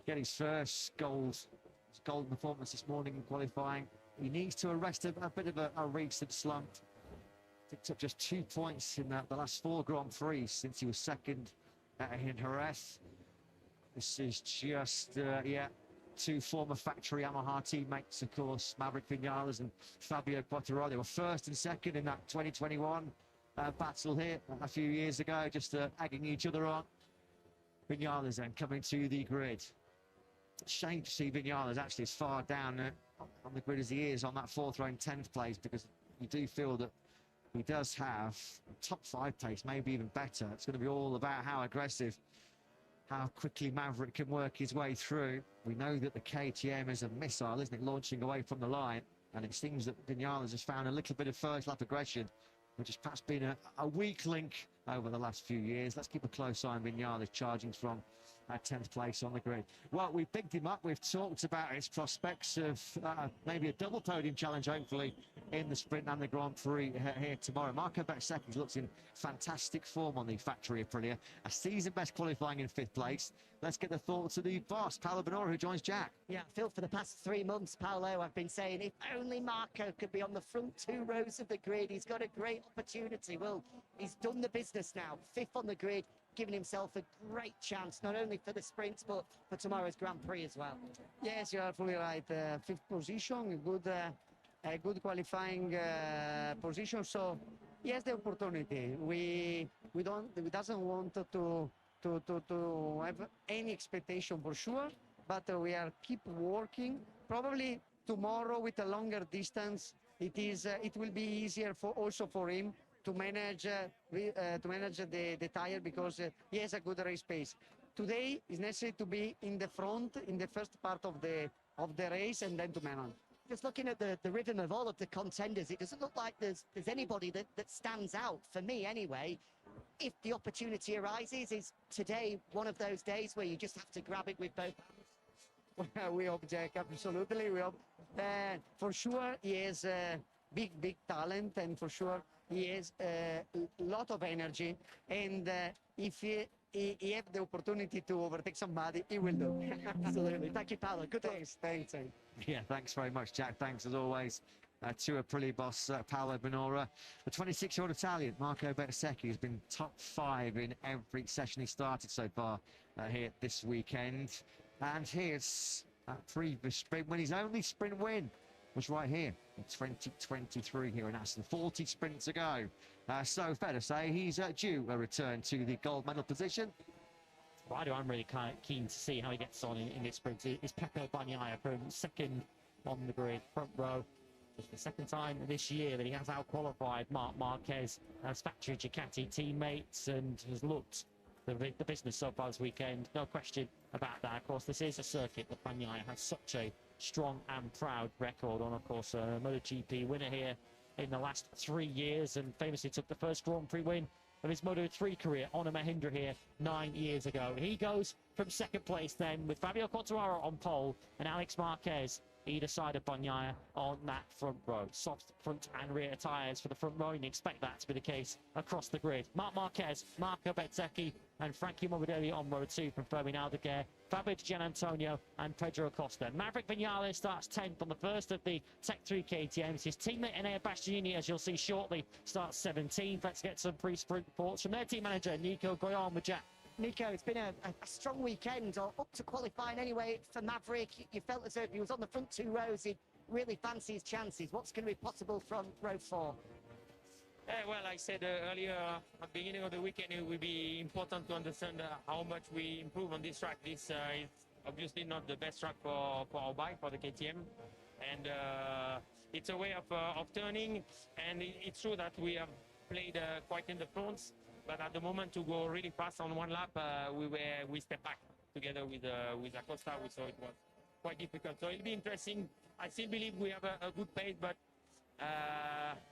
Speaker 6: get his first golden performance this morning in qualifying. He needs to arrest a bit of a recent slump. Picked up just 2 points in the last 4 Grand Prix since he was second in Jerez. This is just, two former factory Yamaha teammates, of course, Maverick Vinales and Fabio Quartararo. They were first and second in that 2021 battle here a few years ago, just egging each other on. Vinales then coming to the grid. Shame to see Vinales actually as far down on the grid as he is on that 4th row in 10th place, because you do feel that he does have top 5 pace, maybe even better. It's going to be all about how aggressive, how quickly Maverick can work his way through. We know that the KTM is a missile, isn't it, launching away from the line, and it seems that Vinales has found a little bit of first lap aggression, which has perhaps been a weak link over the last few years. Let's keep a close eye on Vinales charging from 10th place on the grid. Well, we've picked him up. We've talked about his prospects of maybe a double podium challenge, hopefully, in the sprint and the Grand Prix here tomorrow. Marco Bezzecchi looks in fantastic form on the factory Aprilia. A season best qualifying in 5th place. Let's get the thoughts of the boss, Paolo Bonora, who joins Jack.
Speaker 7: Yeah, Phil, for the past 3 months, Paolo, I've been saying if only Marco could be on the front 2 rows of the grid, he's got a great opportunity. Well, he's done the business now, 5th on the grid, giving himself a great chance, not only for the sprints, but for tomorrow's Grand Prix as well.
Speaker 8: Yes, you are fully right. 5th position, a good qualifying position. So he has the opportunity. We doesn't want to have any expectation for sure, but we are keep working. Probably tomorrow with a longer distance, it will be easier also for him to manage the tire, because he has a good race pace. Today it's necessary to be in the front in the first part of the race and then to manage.
Speaker 7: Just looking at the rhythm of all of the contenders, it doesn't look like there's anybody that stands out, for me anyway. If the opportunity arises, is today one of those days where you just have to grab it with both hands?
Speaker 8: Well, we hope, Jack, absolutely. We hope. For sure, he has big talent, and for sure he has a lot of energy. And if he have the opportunity to overtake somebody, he will do.
Speaker 7: Absolutely. Thank you, Paolo. Good luck.
Speaker 8: Thanks.
Speaker 6: Yeah, thanks very much, Jack. Thanks as always to Aprilia boss Paolo Bonora. The 26-year-old Italian Marco Bezzecchi has been top 5 in every session he started so far here this weekend. And here's that previous sprint when his only sprint win was right here in 2023 here in Assen. 40 sprints ago. So fair to say he's due a return to the gold medal position.
Speaker 4: Rider I'm really keen to see how he gets on in this sprint is Pecco Bagnaia from 2nd on the grid, front row. It's the 2nd time this year that he has out-qualified Marc Marquez as factory Ducati teammates, and has looked the business so far this weekend. No question about that. Of course, this is a circuit that Bagnaia has such a strong and proud record on. Of course, a MotoGP winner here in the last 3 years, and famously took the first Grand Prix win of his Moto3 career on a Mahindra here 9 years ago. He goes from 2nd place then, with Fabio Quartararo on pole and Alex Marquez either side of Bagnaia on that front row. Soft front and rear tyres for the front row, and you expect that to be the case across the grid. Marc Marquez, Marco Bezzecchi and Frankie Morbidelli on row 2 from Fermin Aldeguer, Fabio Di Giannantonio and Pedro Acosta. Maverick Vinales starts 10th on the first of the Tech 3 KTMs. His teammate Enea Bastianini, as you'll see shortly, starts 17th. Let's get some pre-sprint reports from their team manager, Nico Goyon, with Jack.
Speaker 7: Nico, it's been a strong weekend, or up to qualifying anyway for Maverick. You felt as though if he was on the front 2 rows, he'd really fancy his chances. What's going to be possible from row 4?
Speaker 12: Well, I said earlier at the beginning of the weekend, it will be important to understand how much we improve on this track. This is obviously not the best track for our bike, for the KTM. And it's a way of turning. And it's true that we have played quite in the fronts. But at the moment, to go really fast on one lap, we stepped back together with Acosta, so it was quite difficult. So it'll be interesting. I still believe we have a good pace, but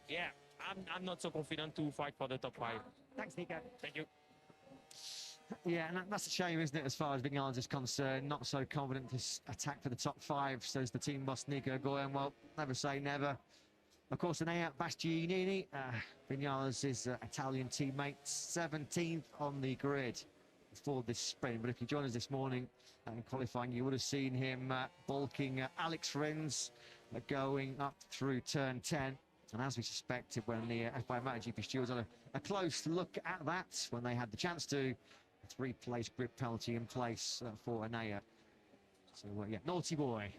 Speaker 12: yeah,
Speaker 2: I'm not so confident to fight for the top 5.
Speaker 7: Thanks, Nico.
Speaker 2: Thank you.
Speaker 6: Yeah, and that's a shame, isn't it, as far as Vinales is concerned. Not so confident to attack for the top 5, says the team boss Nico Goyen. Well, never say never. Of course, Enea Bastianini, Vinales' Italian teammate, 17th on the grid for this sprint. But if you join us this morning in qualifying, you would have seen him bulking Alex Rins going up through turn 10. And as we suspected when the FIA MotoGP stewards had a close look at that, when they had the chance to, a 3-place grip penalty in place for Enea. So, yeah, naughty boy.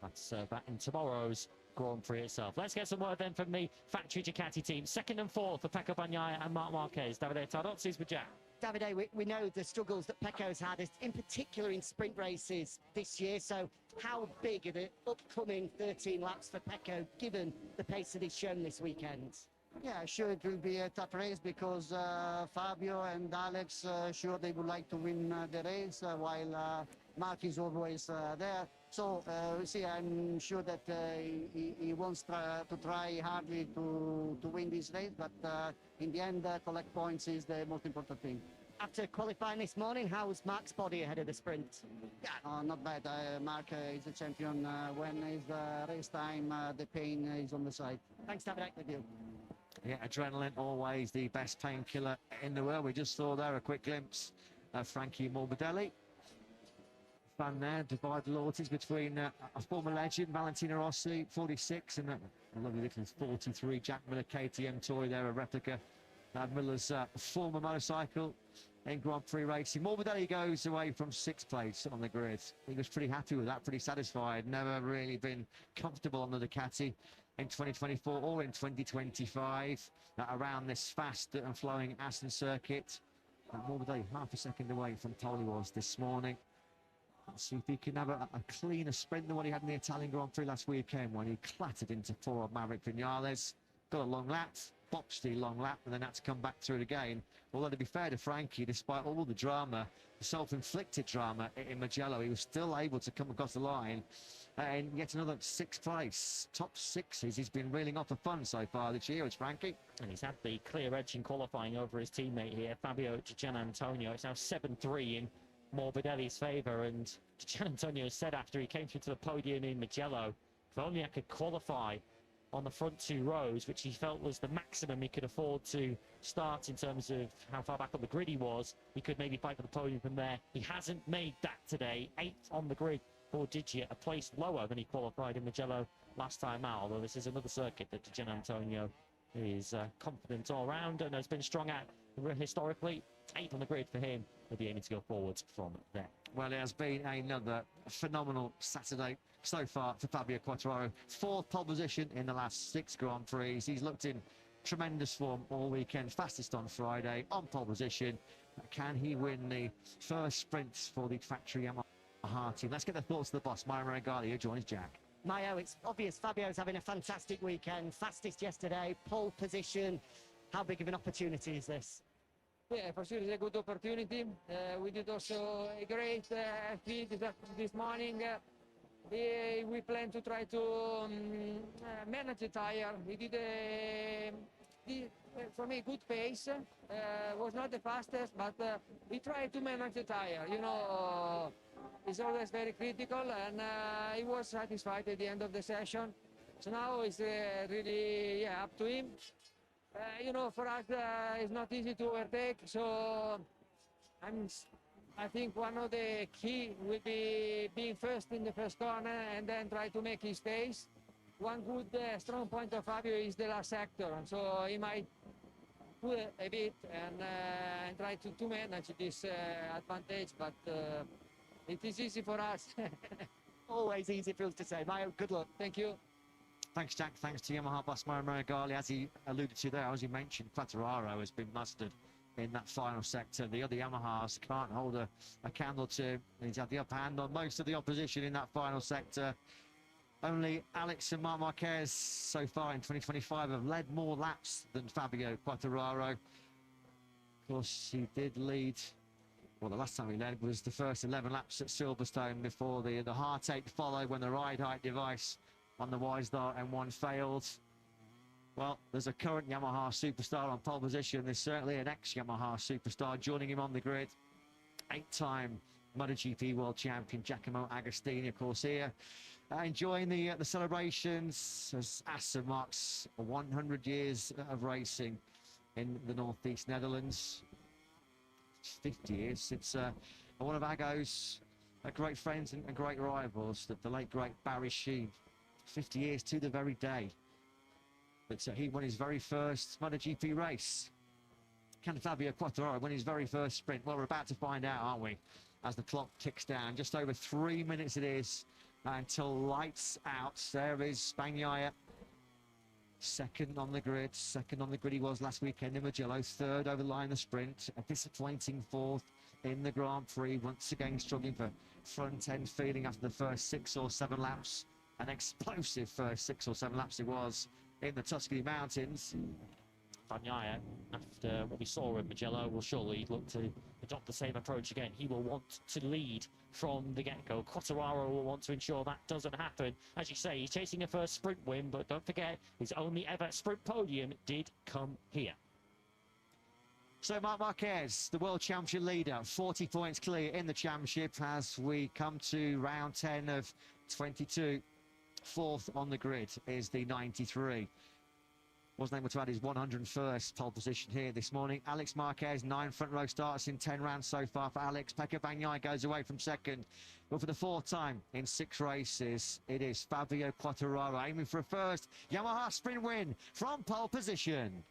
Speaker 4: That's that in tomorrow's Grand Prix itself. Let's get some word then from the factory Ducati team. 2nd and 4th for Pecco Bagnaia and Marc Marquez. Davide Tardozzi's with Jack.
Speaker 7: Davide, we know the struggles that Pecco's had, in particular in sprint races this year. So how big are the upcoming 13 laps for Pecco, given the pace that he's shown this weekend?
Speaker 8: Yeah, sure, it will be a tough race because Fabio and Alex, sure they would like to win the race, while Mark is always there. So, see, I'm sure that he wants to try hardly to win this race, but in the end, collect points is the most important thing.
Speaker 7: After qualifying this morning, how's Mark's body ahead of the sprint?
Speaker 8: Yeah, not bad. Mark is a champion. When it's race time, the pain is on the side.
Speaker 7: Thanks, Davide.
Speaker 8: Thank you.
Speaker 6: Yeah, adrenaline, always the best painkiller in the world. We just saw there a quick glimpse of Frankie Morbidelli. Fun there, divide the loyalties between a former legend, Valentino Rossi, 46, and a lovely little 43 Jack Miller KTM toy there, a replica of Miller's former motorcycle in Grand Prix racing. Morbidelli goes away from 6th place on the grid. He was pretty happy with that, pretty satisfied. Never really been comfortable on the Ducati in 2024 or in 2025 around this fast and flowing Assen circuit. And Morbidelli half a second away from pole he was this morning. Let's see if he can have a cleaner sprint than what he had in the Italian Grand Prix last weekend when he clattered into poor Maverick Vinales. Got a long lap, botched the long lap, and then had to come back through it again. Although, to be fair to Frankie, despite all the drama, the self-inflicted drama in Mugello, he was still able to come across the line and yet another 6th place. Top 6s he's been reeling off for fun so far this year, it's Frankie.
Speaker 4: And he's had the clear edge in qualifying over his teammate here, Fabio Gianantonio. It's now 7-3 in Morbidelli's favour, and Gianantonio said after he came through to the podium in Mugello, if only I could qualify on the front 2 rows, which he felt was the maximum he could afford to start in terms of how far back on the grid he was, he could maybe fight for the podium from there. He hasn't made that today. 8th on the grid for Digia, a place lower than he qualified in Mugello last time out, although this is another circuit that Gianantonio is confident all round and has been strong at historically. 8th on the grid for him. He'll be aiming to go forwards from there.
Speaker 6: Well, it has been another phenomenal Saturday so far for Fabio Quartararo. 4th pole position in the last 6 Grand Prix. He's looked in tremendous form all weekend. Fastest on Friday, on pole position. Can he win the first sprint for the factory Yamaha team? Let's get the thoughts of the boss, Mario Meregali, who joins Jack.
Speaker 7: Mayo, it's obvious Fabio's having a fantastic weekend. Fastest yesterday, pole position. How big of an opportunity is this?
Speaker 12: Yeah, for sure it's a good opportunity. We did also a great feed this morning. We plan to try to manage the tire. We did for me, good pace. Was not the fastest, but we tried to manage the tire. You know, it's always very critical, and he was satisfied at the end of the session. So now it's really up to him. You know, for us, it's not easy to overtake, so I think one of the key will be being first in the first corner and then try to make his pace. One good strong point of Fabio is the last sector, so he might pull a bit and try to manage this advantage, but it is easy for us.
Speaker 7: Always easy for us to say. Mayo, good luck.
Speaker 12: Thank you.
Speaker 6: Thanks, Jack. Thanks to Yamaha boss Mario Meregali. As he alluded to there, as he mentioned, Quartararo has been mustered in that final sector. The other Yamahas can't hold a candle to. He's had the upper hand on most of the opposition in that final sector. Only Alex and Marc Marquez so far in 2025 have led more laps than Fabio Quartararo. Of course, he did lead. Well, the last time he led was the first 11 laps at Silverstone before the heartache followed when the ride height device on the WiseDart M1 failed. Well, there's a current Yamaha superstar on pole position. There's certainly an ex-Yamaha superstar joining him on the grid. 8-time MotoGP World Champion Giacomo Agostini, of course, here. Enjoying the celebrations as Assen marks 100 years of racing in the northeast Netherlands. 50 years since one of Ago's great friends and great rivals, the late great Barry Sheene. 50 years to the very day. But he won his very first MotoGP race. Can Fabio Quartararo win his very first sprint? Well, we're about to find out, aren't we? As the clock ticks down, just over 3 minutes it is until lights out. There is Bagnaia, second on the grid. Second on the grid he was last weekend in Mugello. Third over the line the sprint. A disappointing fourth in the Grand Prix. Once again struggling for front end feeling after the first 6 or 7 laps. An explosive first 6 or 7 laps it was in the Tuscany Mountains.
Speaker 4: Bagnaia, after what we saw in Mugello, will surely look to adopt the same approach again. He will want to lead from the get-go. Quartararo will want to ensure that doesn't happen. As you say, he's chasing a first sprint win, but don't forget, his only ever sprint podium did come here.
Speaker 6: So Marc Marquez, the World Championship leader, 40 points clear in the championship as we come to round 10 of 22. Fourth on the grid is the 93. Wasn't able to add his 101st pole position here this morning. Alex Marquez, 9 front row starts in 10 rounds so far for Alex. Pecco Bagnaia goes away from second. But for the 4th time in 6 races, it is Fabio Quartararo aiming for a first Yamaha sprint win from pole position.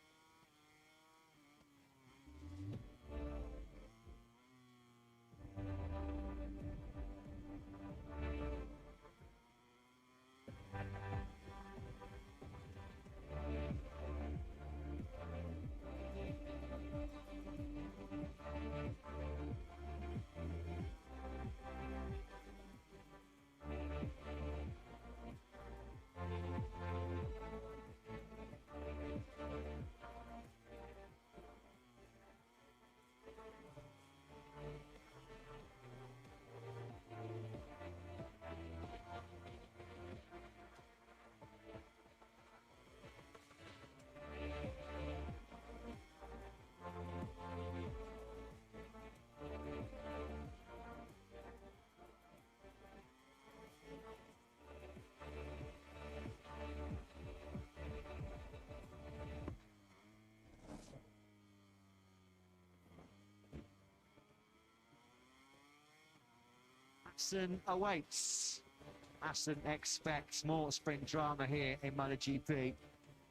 Speaker 6: Assen awaits. Assen expects more sprint drama here in MotoGP.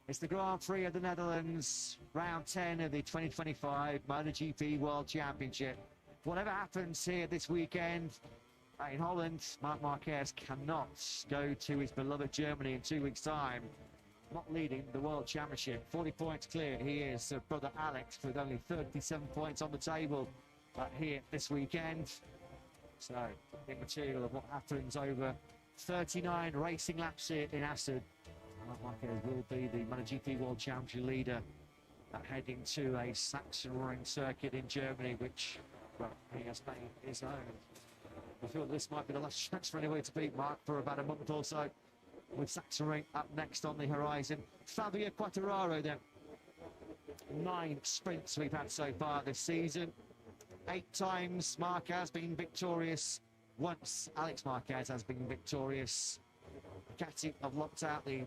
Speaker 6: It's the Grand Prix of the Netherlands, round 10 of the 2025 MotoGP World Championship. Whatever happens here this weekend in Holland, Marc Marquez cannot go to his beloved Germany in 2 weeks' time, not leading the World Championship. 40 points clear, he is brother Alex with only 37 points on the table here this weekend. So, immaterial of what happens over 39 racing laps here in Assen. Marc Marquez will be the MotoGP World Championship leader heading to a Sachsenring circuit in Germany, which, well, he has made his own. I feel this might be the last chance for anyone to beat Marc for about a month or so, with Sachsenring up next on the horizon. Fabio Quartararo then. 9 sprints we've had so far this season. 8 times Marc has been victorious. Once Alex Marquez has been victorious. Ducati have locked out the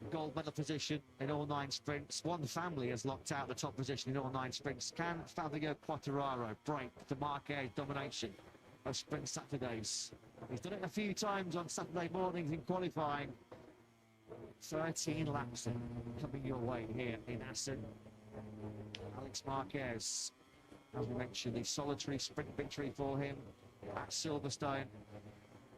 Speaker 6: gold medal position in all 9 sprints. One family has locked out the top position in all 9 sprints. Can Fabio Quartararo break the Marquez domination of sprint Saturdays? He's done it a few times on Saturday mornings in qualifying. 13 laps coming your way here in Assen. Alex Marquez, as we mentioned, the solitary sprint victory for him at Silverstone.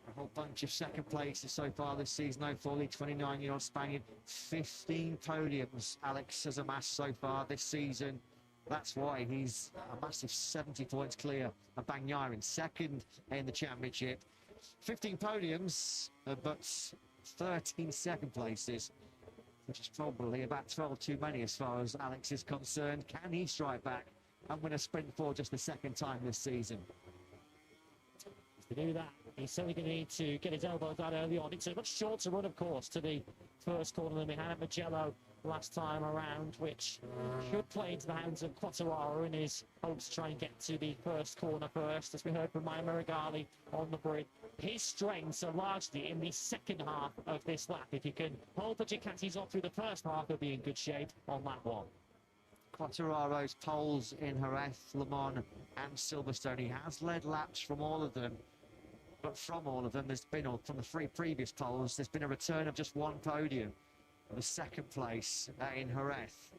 Speaker 6: A whole bunch of second places so far this season, though, for the 29-year-old Spaniard. 15 podiums Alex has amassed so far this season. That's why he's a massive 70 points clear of Bagnaia in second in the championship. 15 podiums, but 13 second places, which is probably about 12 too many as far as Alex is concerned. Can he strike back and win a sprint for just the 2nd time this season?
Speaker 4: To do that, he's certainly going to need to get his elbows out early on. It's a much shorter run, of course, to the first corner than we had at Mugello last time around, which should play into the hands of Quattararo in his hopes to try and get to the first corner first, as we heard from Maya Merigali on the bridge. His strengths are largely in the second half of this lap. If you can hold the Ducatis off through the first half, he'll be in good shape on lap one.
Speaker 6: Quattararo's poles in Jerez, Le Mans and Silverstone. He has led laps from all of them, but from all of them, there's been, or from the three previous poles, there's been a return of just one podium. The second place in Jerez,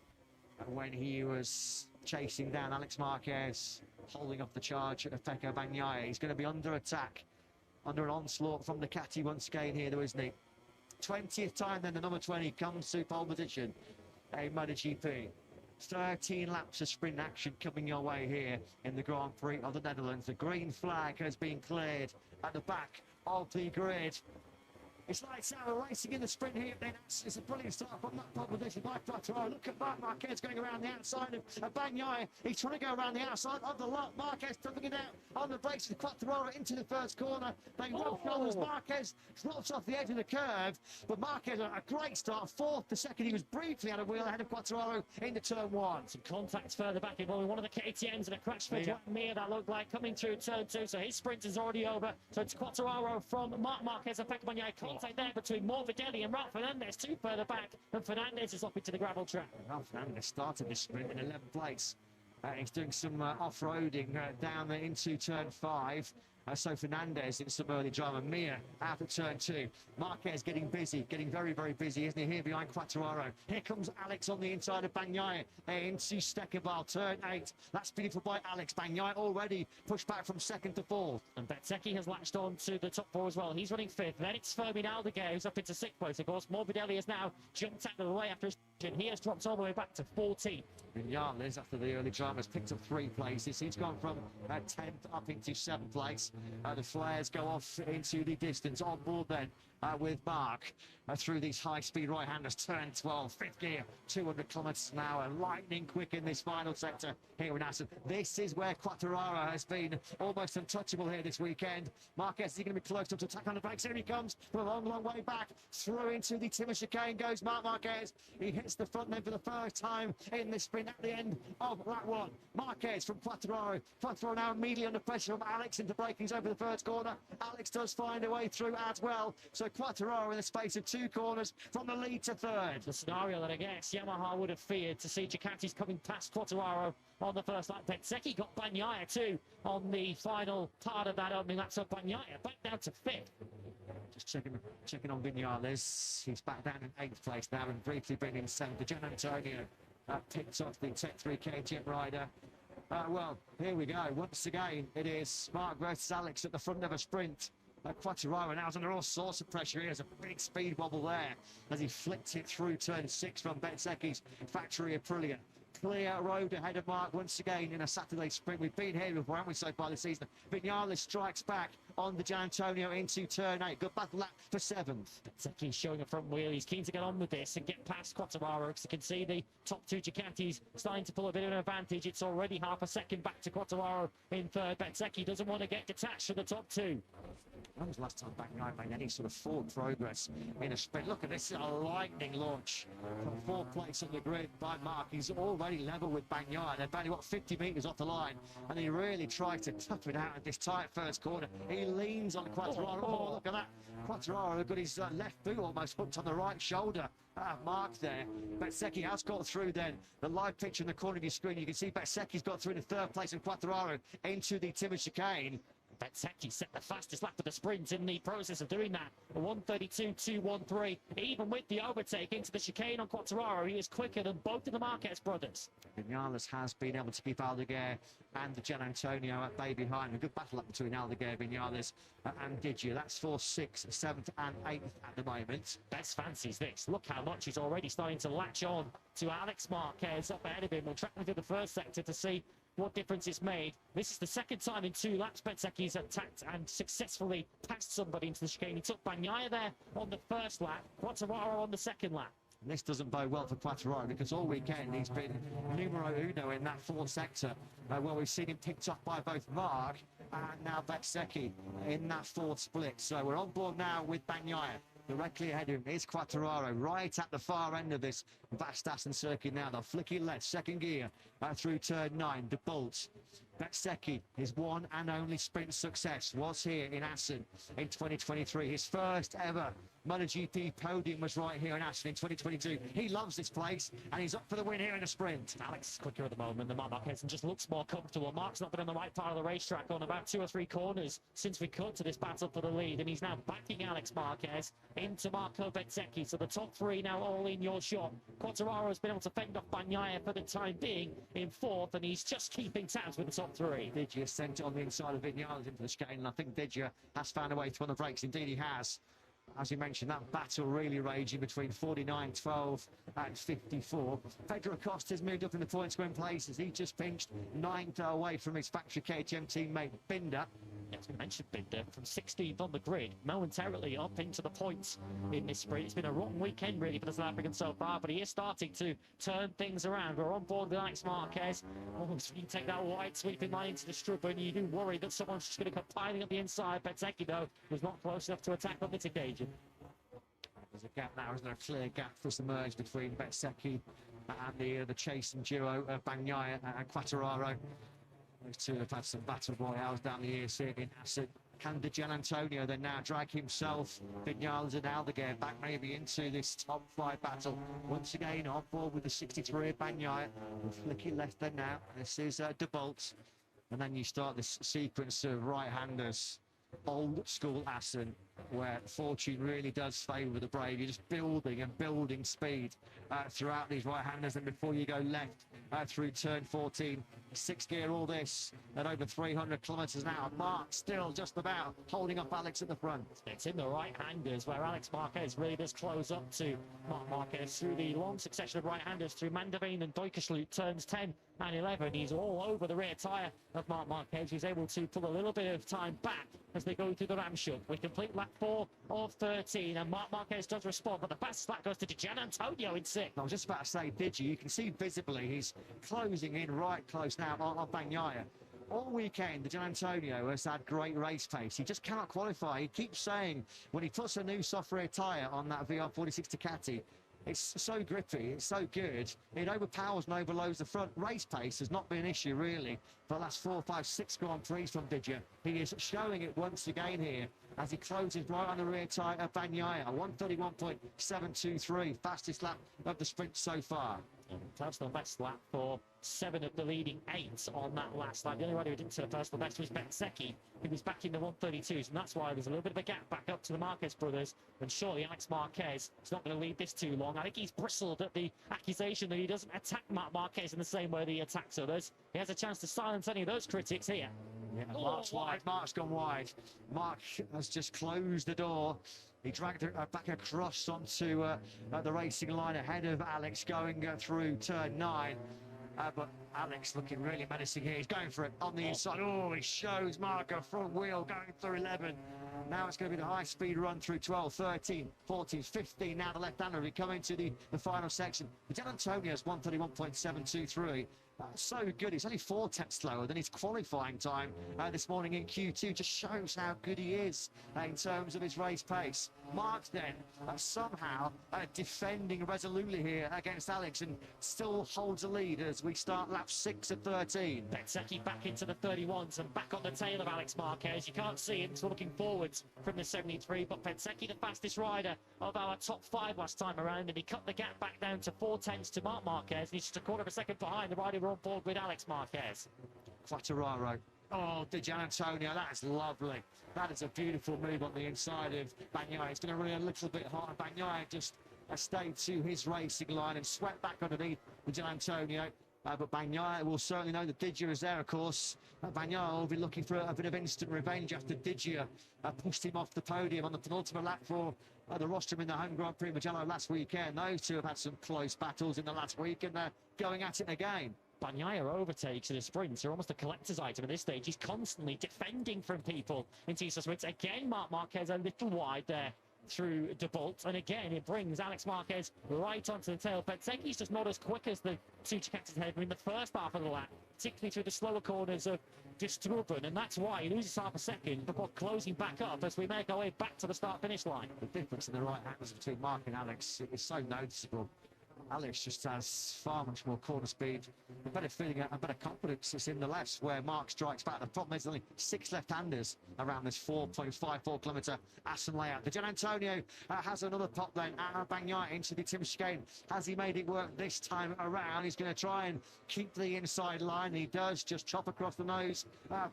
Speaker 6: when he was chasing down Alex Marquez, holding off the charge of Pecco Bagnaia. He's going to be under attack, under an onslaught from Ducati once again here, though, isn't he? 20th time then the number 20 comes to pole position, a MotoGP. 13 laps of sprint action coming your way here in the Grand Prix of the Netherlands. The green flag has been cleared at the back of the grid. It's lights out, we're racing in the sprint here. Then it's a brilliant start from that pole position by Quattararo. Look at Marc Marquez going around the outside of Bagnaia. He's trying to go around the outside of the lot. Marquez tugging it out on the brakes of Quattararo into the first corner. They rub shoulders. Marquez drops off the edge of the curve, but Marquez a great start, fourth to second. He was briefly out of wheel ahead of Quattararo into turn one.
Speaker 4: Some contacts further back involving one of the KTMs and a crash for Mir that looked like coming through turn two. So his sprint is already over. So it's Quattararo from Marc Marquez and Pecco Bagnaia. Contact there between Morbidelli and Ralph Fernandez, two further back, and Fernandez is off into the gravel track.
Speaker 6: Ralph Fernandez started this sprint in 11th place. He's doing some off-roading down into turn 5. So Fernandez in some early drama. Mir out of turn 2. Marquez getting busy, getting very, very busy, isn't he, here behind Quattararo. Here comes Alex on the inside of Bagnaia into Steckerbal, turn 8. That's beautiful by Alex. Bagnaia already pushed back from second to fourth.
Speaker 4: And Bezzecchi has latched on to the top 4 as well. He's running 5th. Then it's Fermin Aldeguer who's up into 6th place, of course. Morbidelli has now jumped out of the way after his he has dropped all the way back to 14th.
Speaker 6: Vinales, after the early drama, has picked up 3 places. He's gone from 10th up into 7th place. The flares go off into the distance. On board then with Mark through these high-speed right-handers. Turn 12, 5th gear, 200 kilometres an hour. Lightning quick in this final sector here in Assen. This is where Quattararo has been almost untouchable here this weekend. Marquez is going to be close up to attack on the brakes. Here he comes from a long, long way back. Through into the timber chicane goes Marc Marquez. He hits the front end for the first time in this sprint at the end of lap 1. Marquez from Quattararo. Quattararo now immediately under pressure from Alex into brakings over the first corner. Alex does find a way through as well. So Quattararo in the space of 2 corners from the lead to 3rd.
Speaker 4: The scenario that I guess Yamaha would have feared to see Ducatis coming past Quattararo on the first lap. Bezzecchi got Bagnaia too on the final part of that opening lap. So Bagnaia back down to 5th.
Speaker 6: Just checking on Vinales. He's back down in 8th place now and briefly bringing 7th. Gian Antonio picked off the Tech 3 KTM rider. Well, here we go. Once again, it is Mark versus Alex at the front of a sprint. Quattararo now is under all sorts of pressure. He has a big speed wobble there as he flicked it through turn 6 from Bezzecchi's factory Aprilia. Clear road ahead of Mark once again in a Saturday sprint. We've been here before, haven't we, so far this season? Vinales strikes back on the Gian Antonio into turn 8. Good battle lap for 7th.
Speaker 4: Bezzecchi showing a front wheel. He's keen to get on with this and get past Quattararo because you can see the top 2 Ducatis starting to pull a bit of an advantage. It's already half a second back to Quattararo in 3rd. Bezzecchi doesn't want to get detached from the top 2.
Speaker 6: When was the last time Bagnaia made any sort of forward progress in a sprint? Look at this, a lightning launch from 4th place on the grid by Mark. He's already level with Bagnaia. They're barely, 50 metres off the line, and he really tries to tough it out at this tight first corner. He leans on Quattararo. Oh, look at that. Quattararo got his left boot almost hooked on the right shoulder. Mark there. Bezzecchi has got through then. The live picture in the corner of your screen, you can see Bezzecchi's got through in 3rd place and Quattararo into the timber chicane.
Speaker 4: Bezzecchi set the fastest lap of the sprint in the process of doing that. 1:32.213. Even with the overtake into the chicane on Quattararo, he is quicker than both of the Marquez brothers.
Speaker 6: Vinales has been able to keep Aldeguer and the Gian Antonio at bay behind. A good battle up between Aldeguer, Vinales and Digia. That's for 6th, 7th and 8th at the moment.
Speaker 4: Best fancies this. Look how much he's already starting to latch on to Alex Marquez up ahead of him. We'll track him through the first sector to see what difference it's made. This is the second time in 2 laps Bezzecchi's attacked and successfully passed somebody into the chicane. He took Bagnaia there on the first lap, Quattararo on the second lap.
Speaker 6: And this doesn't bode well for Quattararo because all weekend he's been numero uno in that 4th sector where we've seen him picked up by both Mark and now Bezzecchi in that 4th split. So we're on board now with Bagnaia. Directly ahead of him is Quattararo, right at the far end of this vast Assen circuit now. They'll flick it left, second gear, through turn 9. De Bolt. Bezzecchi, his one and only sprint success was here in Assen in 2023. His first ever MotoGP podium was right here in Assen in 2022. He loves this place, and he's up for the win here in the sprint.
Speaker 2: Alex is quicker at the moment than Marc Marquez and just looks more comfortable. Marc's not been on the right part of the racetrack on about 2 or 3 corners since we cut to this battle for the lead, and he's now backing Alex Marquez into Marco Bezzecchi. So the top 3 now all in your shot. Quattararo has been able to fend off Bagnaia for the time being in 4th, and he's just keeping tabs with the top 3.
Speaker 6: Digia sent it on the inside of Vinales into the chicane, and I think Digia has found a way to on the brakes. Indeed he has. As you mentioned, that battle really raging between 49.12 and 54. Pedro Acosta's moved up in the points win places. He just pinched 9th away from his factory KTM teammate Binder.
Speaker 2: Yes, we mentioned Binder from 16th on the grid, momentarily up into the points in this sprint. It's been a rotten weekend really for the South African so far, but he is starting to turn things around. We're on board with Alex Marquez. Oh, so you take that wide sweeping line into the Strubben, you do worry that someone's just going to come piling up the inside. Bezzecchi, though, was not close enough to attack on this occasion.
Speaker 6: There's a gap now, isn't there? A clear gap for us emerged between Bezzecchi and the chasing duo of Bagnaia and Quattararo. Those two have had some battle royales down the years here in Assen. Can Di Gianantonio then now drag himself, Vinales and Aldeguer back maybe into this top 5 battle? Once again on board with the 63 of Bagnaia. Flicking left there now. This is De Bolt. And then you start this sequence of right-handers. Old school Assen, where fortune really does favour the brave. You're just building and building speed throughout these right-handers, and before you go left through turn 14, 6 gear all this at over 300 kilometres an hour. Marc still just about holding up Alex at the front.
Speaker 2: It's in the right-handers where Alex Marquez really does close up to Marc Marquez through the long succession of right-handers through Mandeveen and Duikersloot turns 10 and 11. He's all over the rear tyre of Marc Marquez, who's able to pull a little bit of time back as they go through the Ramshoek. We complete lap 4 of 13, and Marc Marquez does respond, but the fastest lap goes to Di Gianantonio in 6th.
Speaker 6: I was just about to say, Digi, you can see visibly he's closing in right close now on Bagnaia. All weekend, Di Gianantonio has had great race pace. He just cannot qualify. He keeps saying when he puts a new soft rear tyre on that VR46 Ducati, it's so grippy, it's so good, it overpowers and overloads the front. Race pace has not been an issue, really, for the last 4, 5, 6 Grand Prix from Digia. He is showing it once again here as he closes right on the rear tyre of Bagnaia. 131.723, fastest lap of the sprint so far.
Speaker 2: Personal best lap for 7 of the leading 8 on that last lap. The only rider who didn't set a personal best was Bezzecchi, who was back in the 132s, and that's why there's a little bit of a gap back up to the Marquez brothers. And surely Alex Marquez is not going to lead this too long. I think he's bristled at the accusation that he doesn't attack Marc Marquez in the same way that he attacks others. He has a chance to silence any of those critics here.
Speaker 6: Yeah, Marc's wide. Marc's gone wide. Marc has just closed the door. He dragged her back across onto the racing line ahead of Alex going through turn 9. But Alex looking really menacing here. He's going for it on the inside. Oh, he shows Marc a front wheel going through 11. Now it's going to be the high-speed run through 12, 13, 14, 15. Now the left-hander will be coming to the final section. Di Gianantonio's 131.723. So good. He's only 4 tenths slower than his qualifying time this morning in Q2. Just shows how good he is in terms of his race pace. Marc then somehow defending resolutely here against Alex and still holds a lead as we start lap 6 of 13.
Speaker 2: Bezzecchi back into the 31s and back on the tail of Alex Marquez. You can't see him looking forwards from the 73, but Bezzecchi the fastest rider of our top 5 last time around, and he cut the gap back down to 4 tenths to Marc Marquez, and he's just a quarter of a second behind the rider we're on board with, Alex Marquez.
Speaker 6: Quattararo. Oh, Di Gianantonio, that is lovely. That is a beautiful move on the inside of Bagnaia. It's going to run a little bit hard. Bagnaia just stayed to his racing line and swept back underneath Di Gianantonio. But Bagnaia will certainly know that Digia is there, of course. Bagnaia will be looking for a bit of instant revenge after Digia pushed him off the podium on the penultimate lap for the rostrum in the home Grand Prix Mugello last weekend. Those two have had some close battles in the last week, and they're going at it again.
Speaker 2: Bagnaia overtakes in a sprint. They're almost a collector's item at this stage. He's constantly defending from people in TSA sprints. Again, Marc Marquez a little wide there through De Bolt, and again it brings Alex Marquez right onto the tail. Bezzecchi's just not as quick as the two Ducatis ahead in the first half of the lap. particularly through the slower corners of Distruben, and that's why he loses half a second before closing back up as we make our way back to the start-finish line.
Speaker 6: The difference in the right angles between Mark and Alex is so noticeable. Alex just has far much more corner speed, a better feeling and better confidence. It's in the lefts where Mark strikes back. The problem is only 6 left-handers around this 4.54 kilometre Assen layout. The Gian Antonio has another pop then. Bagnaia into the Tim Chicane. Has he made it work this time around? He's going to try and keep the inside line. He does, just chop across the nose.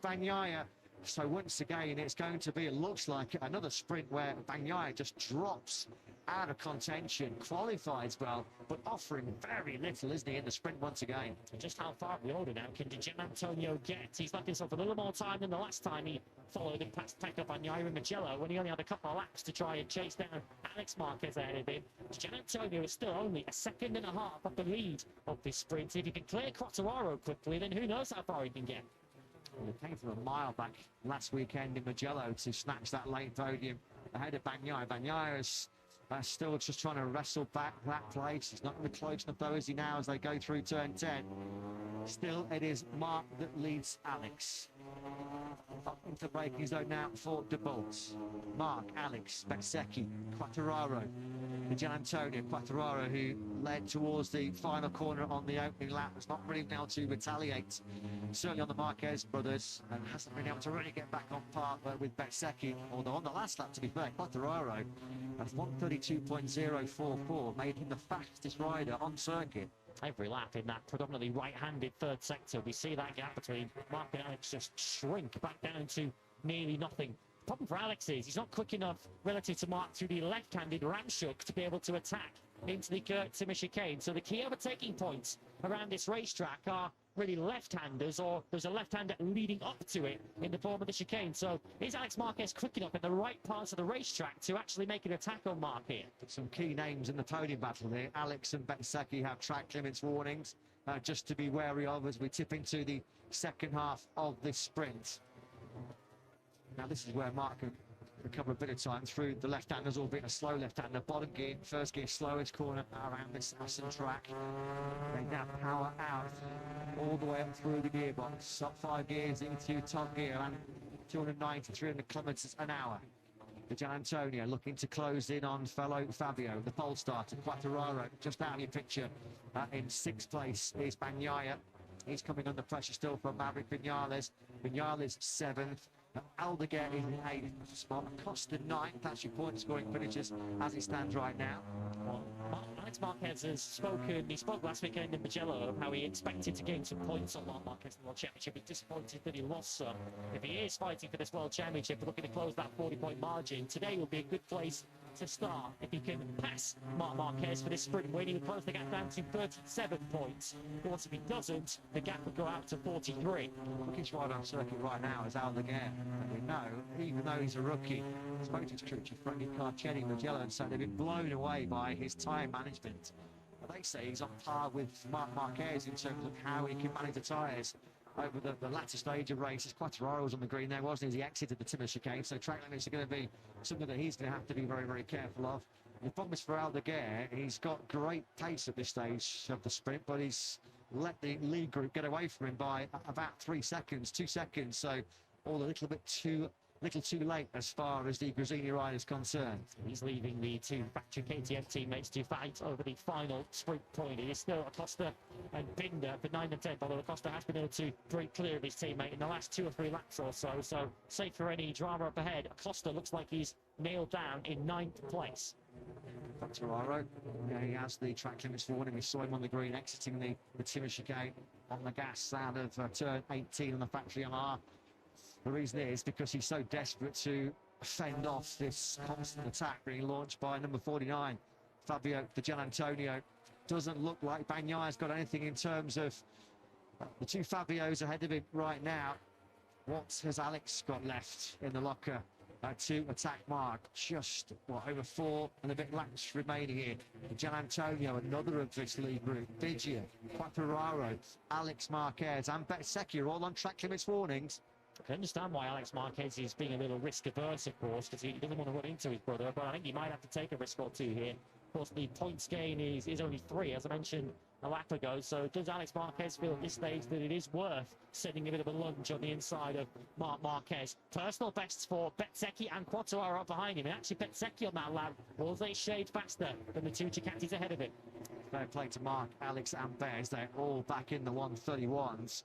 Speaker 6: Bagnaia. So once again, it's going to be, it looks like another sprint where Bagnaia just drops out of contention, qualifies well, but offering very little, isn't he, in the sprint once again.
Speaker 2: Just how far we order now can Gian Antonio get? He's left himself a little more time than the last time he followed and passed Pecco Bagnaia and Mugello when he only had a couple of laps to try and chase down Alex Marquez ahead of him. Gian Antonio is still only a second and a half off the lead of this sprint. If he can clear Quattararo quickly, then who knows how far he can get.
Speaker 6: Well, he came from a mile back last weekend in Mugello to snatch that late podium ahead of Bagnaia. Bagnaia is still just trying to wrestle back that place. He's not going to be close enough though, is he now, as they go through turn 10. Still, it is Mark that leads Alex. Up into the braking zone now for De Bolt. Mark, Alex, Bezzecchi, Quattararo, Gian Antonio. Quattararo, who led towards the final corner on the opening lap, has not really been able to retaliate, certainly on the Marquez brothers, and hasn't been able to really get back on par with Bezzecchi. Although on the last lap, to be fair, Quattararo at 1:32.044 made him the fastest rider on circuit.
Speaker 2: Every lap in that predominantly right-handed third sector, we see that gap between Mark and Alex just shrink back down to nearly nothing. The problem for Alex is he's not quick enough relative to Mark through the left-handed Ramshook to be able to attack into the Kurt Timmer chicane. So the key overtaking points around this racetrack are really left-handers, or there's a left-hander leading up to it in the form of the chicane. So is Alex Marquez quick enough in the right parts of the racetrack to actually make an attack on Mark here?
Speaker 6: Some key names in the podium battle here. Alex and Bezzecchi have track limits warnings just to be wary of as we tip into the second half of this sprint. Now this is where Mark can recover a bit of time through the left-handers, albeit a slow left-hander. Bottom gear, first gear, slowest corner around this Assen track. They now power out all the way up through the gearbox, up 5 gears into top gear and 290, 300 kilometres an hour. The Gian Antonio looking to close in on fellow Fabio, the pole starter. Quattararo just out of your picture. In 6th place is Bagnaia. He's coming under pressure still from Maverick Vinales. Vinales 7th. Aldeguer is 8th spot. Acosta 9th. That's your point scoring finishes as it stands right now.
Speaker 2: Well, Alex Marquez has spoken. He spoke last weekend in Mugello of how he expected to gain some points on Mark Marquez in the World Championship. He's disappointed that he lost some. If he is fighting for this World Championship, looking to close that 40-point margin, today will be a good place to start. If he can pass Marc Marquez for this sprint win, he will close the gap down to 37 points. Of course, if he doesn't, the gap would go out to 43.
Speaker 6: Quickest rider on circuit right now is Aldeguer. And we know, even though he's a rookie, spoke to his crew chief Frankie Carcetti in Mugello and said they've been blown away by his tyre management. But they say he's on par with Marc Marquez in terms of how he can manage the tyres over the latter stage of races. Quattararo was on the green there, wasn't he, as he exited the Timmer chicane, so track limits are going to be something that he's going to have to be very, very careful of. The problem is for Aldeguer, he's got great pace at this stage of the sprint, but he's let the lead group get away from him by about 3 seconds, 2 seconds, so all a little bit too late as far as the Gresini ride is concerned.
Speaker 2: He's leaving the two factory KTM teammates to fight over the final sprint point. It is still Acosta and Binder for 9 and 10th, although Acosta has been able to break clear of his teammate in the last 2 or 3 laps or so. So, safe for any drama up ahead. Acosta looks like he's nailed down in 9th place.
Speaker 6: Quattararo, yeah, he has the track limits warning. We saw him on the green exiting the Timmer chicane on the gas out of turn 18 on the factory MR. The reason is because he's so desperate to fend off this constant attack being launched by number 49, Fabio Di Gian Antonio. Doesn't look like Bagnaia's got anything in terms of the 2 Fabios ahead of him right now. What has Alex got left in the locker to attack Mark? Just, over 4 and a bit laps remaining here. Gian Antonio, another of this lead group. Bigia, Quattararo, Alex Marquez and Bezzecchi are all on track limits warnings.
Speaker 2: I can understand why Alex Marquez is being a little risk-averse, of course, because he doesn't want to run into his brother, but I think he might have to take a risk or two here. Of course, the points gain is only 3. As I mentioned
Speaker 4: a lap ago. So does Alex Marquez feel at this stage that it is worth sending a bit of a lunge on the inside of Marc Marquez? Personal bests for Bezzecchi and Quartararo up behind him. And actually Bezzecchi on that lap was a shade faster than the two Ducatis ahead of him.
Speaker 6: Fair play to Mark, Alex and Bez. They're all back in the 131s.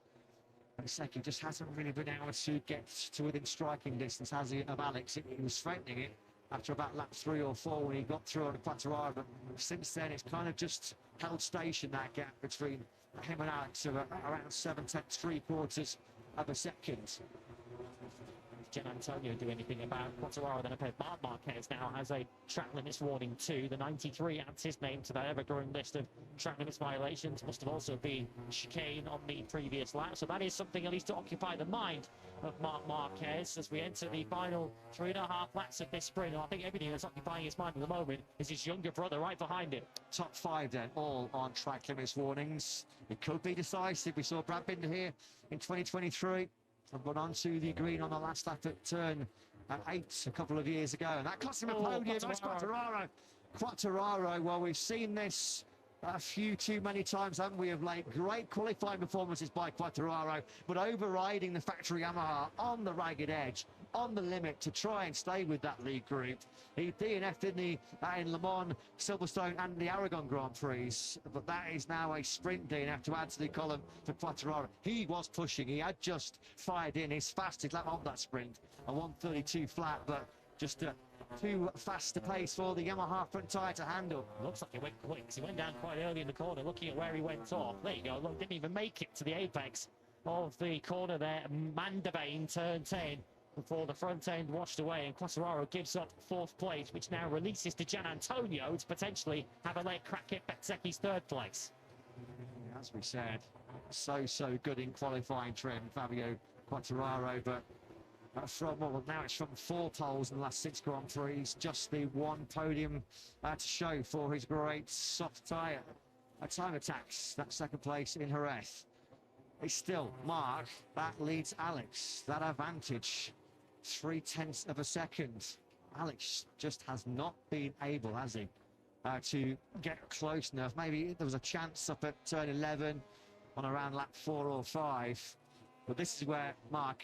Speaker 6: Bezzecchi just hasn't really been able to get to within striking distance, has he, of Alex? He was threatening it after about lap 3 or 4 when he got through on Quartararo, but since then it's kind of just held station, that gap between him and Alex of around 7/10 of a second.
Speaker 4: Gian Antonio do anything about Quartararo? Then appears Marc Marquez now has a track limits warning too. The 93 adds his name to that ever-growing list of track limits violations. Must have also been chicane on the previous lap, so that is something at least to occupy the mind of Marc Marquez as we enter the final 3.5 laps of this sprint. I think everything that's occupying his mind at the moment is his younger brother right behind him.
Speaker 6: Top 5 then, all on track limits warnings. It could be decisive. We saw Brad Binder here in 2023 and got onto the green on the last lap at turn 8 a couple of years ago, and that cost him a podium. That's Quartararo. Quartararo, well, we've seen this a few too many times, haven't we, of late? Great qualifying performances by Quartararo, but overriding the factory Yamaha on the ragged edge, on the limit to try and stay with that lead group. He DNF'd in Le Mans, Silverstone and the Aragon Grand Prix, but that is now a sprint DNF to add to the column for Quartararo. He was pushing, he had just fired in his fastest lap on that sprint, a 1:32 flat, but just too fast a pace for the Yamaha front tyre to handle.
Speaker 4: Looks like he went quick. He went down quite early in the corner, looking at where he went off. There you go. Look, didn't even make it to the apex of the corner there. Mandabane turn 10 before the front end washed away, and Quartararo gives up 4th place, which now releases to Gian Antonio to potentially have a late crack at Bezzecchi's 3rd place.
Speaker 6: As we said, so good in qualifying trim, Fabio Quartararo, but now it's from 4 poles in the last 6 Grand Prix, just the 1 podium to show for his great soft tyre. Time attacks, that 2nd place in Jerez. It's still Mark, that leads Alex, that advantage, 0.3 of a second. Alex just has not been able, has he, to get close enough. Maybe there was a chance up at turn 11 on around lap 4 or 5. But this is where Mark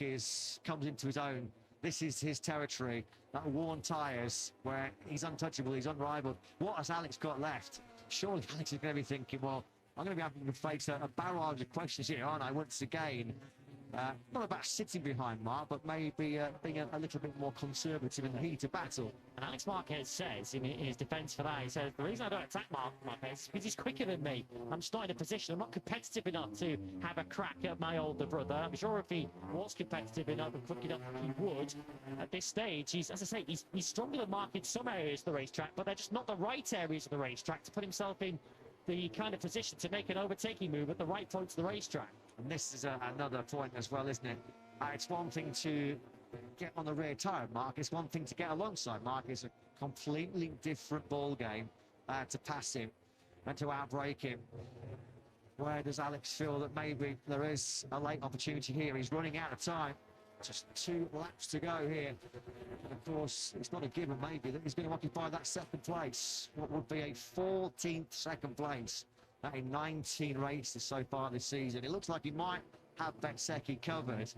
Speaker 6: comes into his own. This is his territory, that worn tyres, where he's untouchable, he's unrivaled. What has Alex got left? Surely Alex is going to be thinking, well, I'm going to be having to face a barrage of questions here, aren't I, once again? Not about sitting behind Mark, but maybe being a little bit more conservative in the heat of battle.
Speaker 4: And Alex Marquez says, in his defence for that, he says, the reason I don't attack Marquez is because he's quicker than me. I'm starting a position. I'm not competitive enough to have a crack at my older brother. I'm sure if he was competitive enough and quick enough, he would. At this stage, as I say, he's stronger than Mark in some areas of the racetrack, but they're just not the right areas of the racetrack to put himself in the kind of position to make an overtaking move at the right points of the racetrack.
Speaker 6: And this is another point as well, isn't it? It's one thing to get on the rear tyre of Mark, it's one thing to get alongside Mark. It's a completely different ball game to pass him and to outbrake him. Where does Alex feel that maybe there is a late opportunity here? He's running out of time. Just 2 laps to go here. And of course, it's not a given maybe that he's going to occupy that 2nd place. What would be a 14th second place in 19 races so far this season. It looks like he might have Bezzecchi covered.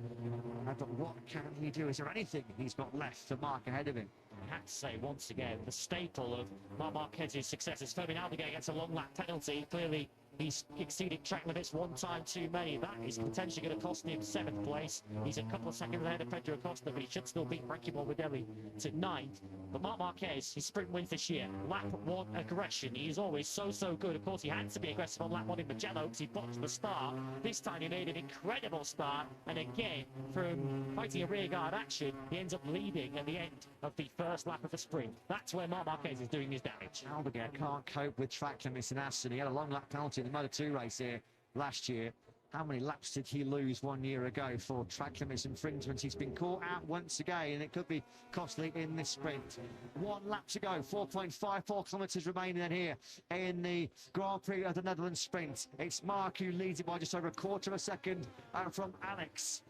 Speaker 6: But what can he do? Is there anything he's got left to Mark ahead of him?
Speaker 4: I have to say, once again, the staple of Marc Marquez's success is Fermin Aldeguer gets a long lap penalty. Clearly, he's exceeded track limits 1 time too many. That is potentially going to cost him 7th place. He's a couple of seconds ahead of Pedro Acosta, but he should still beat Frankie Morbidelli to 9th. But Marc Marquez, his sprint wins this year. Lap 1 aggression. He is always so good. Of course, he had to be aggressive on lap 1 in Mugello because he botched the start. This time he made an incredible start. And again, from fighting a rearguard action, he ends up leading at the end of the 1st lap of the sprint. That's where Marc Marquez is doing his damage.
Speaker 6: Aldeguer can't cope with track limits in Aston. He had a long lap penalty in the Moto2 race here last year. How many laps did he lose 1 year ago for track limits infringements? He's been caught out once again, and it could be costly in this sprint. 1 lap to go, 4.54 kilometres remaining then here in the Grand Prix of the Netherlands sprint. It's Mark who leads it by just over 1/4 of a second from Alex.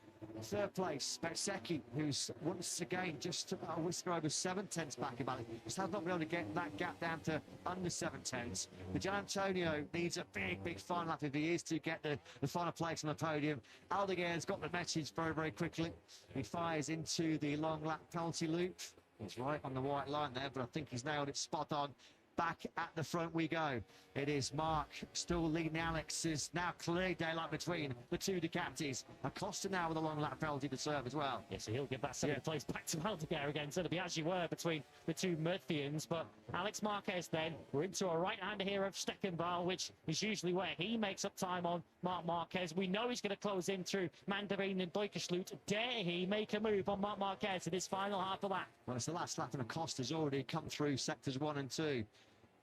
Speaker 6: Third place, Bezzecchi, who's once again just a whisker over 7/10 back about it. Just has not been able to get that gap down to under 7/10. But Gian Antonio needs a big final lap if he is to get the final place on the podium. Aldeguer's got the message very quickly. He fires into the long lap penalty loop. He's right on the white line there, but I think he's nailed it spot on. Back at the front we go. It is Mark still leading Alex. Is now clear daylight between the two Ducatis. Acosta now with a long lap penalty to serve as well.
Speaker 4: Yeah, so he'll give that seventh place back to Aldeguer again. So it'll be as you were between the two Murphians. But Alex Marquez then, we're into a right-hander here of Steckenball, which is usually where he makes up time on Marc Marquez. We know he's going to close in through Mandarin and Deutschschlut. Dare he make a move on Marc Marquez in this final half of lap?
Speaker 6: Well, it's the last lap and Acosta's already come through sectors 1 and 2.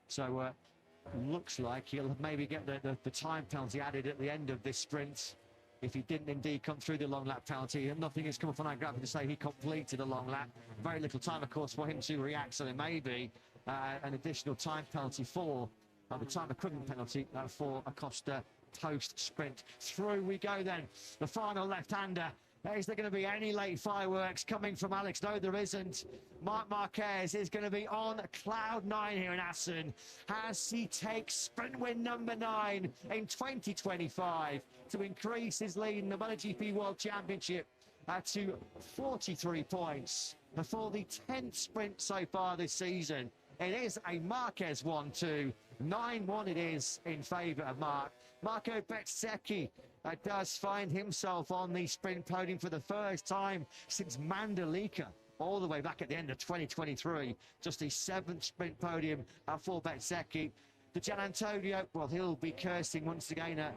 Speaker 6: So looks like he'll maybe get the time penalty added at the end of this sprint if he didn't indeed come through the long lap penalty. And nothing has come up on our graphic to say he completed a long lap. Very little time, of course, for him to react. So there may be an additional time penalty for the time equivalent penalty for Acosta post-sprint. Through we go then. The final left-hander. Is there going to be any late fireworks coming from Alex? No, there isn't. Marc Marquez is going to be on cloud 9 here in Assen as he takes sprint win number 9 in 2025 to increase his lead in the MotoGP World Championship to 43 points before the 10th sprint so far this season. It is a Marquez 1-2. 9-1 it is in favour of Marc. Marco Bezzecchi does find himself on the sprint podium for the first time since Mandalika, all the way back at the end of 2023. Just the 7th sprint podium for Bezzecchi. The Gian Antonio, well, he'll be cursing once again an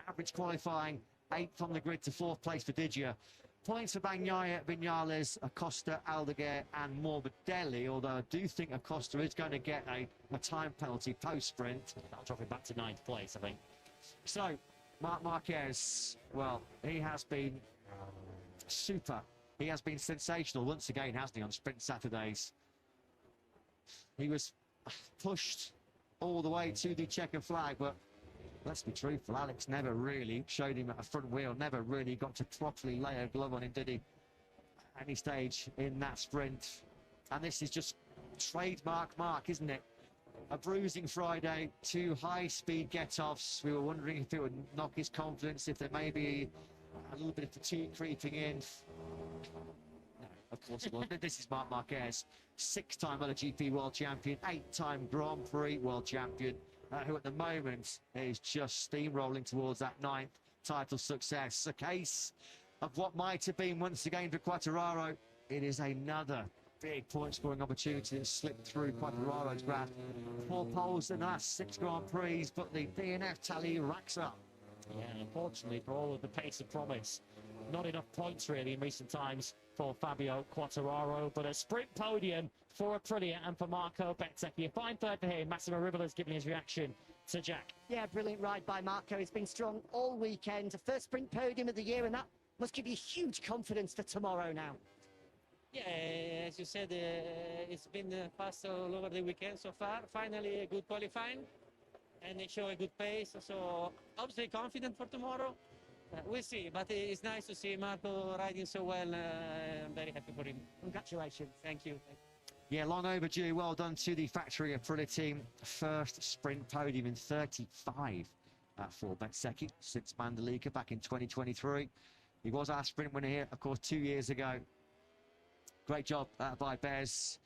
Speaker 6: average qualifying 8th on the grid to 4th place for Digia. Points for Bagnaia, Vinales, Acosta, Aldeguer and Morbidelli, although I do think Acosta is going to get a time penalty post-sprint.
Speaker 4: That'll drop him back to 9th place, I think.
Speaker 6: So, Marc Marquez, well, he has been super. He has been sensational once again, hasn't he, on Sprint Saturdays. He was pushed all the way to the checker flag, but let's be truthful, Alex never really showed him at a front wheel, never really got to properly lay a glove on him, did he? At any stage in that sprint. And this is just trademark Marc, isn't it? A bruising Friday, 2 high-speed get-offs. We were wondering if it would knock his confidence, if there may be a little bit of fatigue creeping in. No, of course it won't. This is Marc Marquez, 6-time MotoGP World Champion, 8-time Grand Prix World Champion, who at the moment is just steamrolling towards that 9th title success. A case of what might have been once again for Quartararo. It is another big point-scoring opportunity that slipped through Quattararo's grasp. 4 poles in the last 6 Grand Prix, but the DNF tally racks up.
Speaker 4: Yeah, unfortunately, for all of the pace of promise, not enough points really in recent times for Fabio Quartararo, but a sprint podium for Aprilia and for Marco Bezzecchi. A fine third for him. Massimo Rivola's giving his reaction to Jack.
Speaker 7: Yeah, brilliant ride by Marco. He's been strong all weekend. The first sprint podium of the year, and that must give you huge confidence for tomorrow now.
Speaker 16: Yeah, as you said, it's been fast all over the weekend so far. Finally, a good qualifying, and they show a good pace. So obviously confident for tomorrow. We'll see, but it's nice to see Marco riding so well. I'm very happy for him.
Speaker 7: Congratulations.
Speaker 16: Thank you.
Speaker 6: Yeah, long overdue. Well done to the factory Aprilia team. First sprint podium in 35 for Bezzecchi since Mandalika back in 2023. He was our sprint winner here, of course, 2 years ago. Great job by Bez.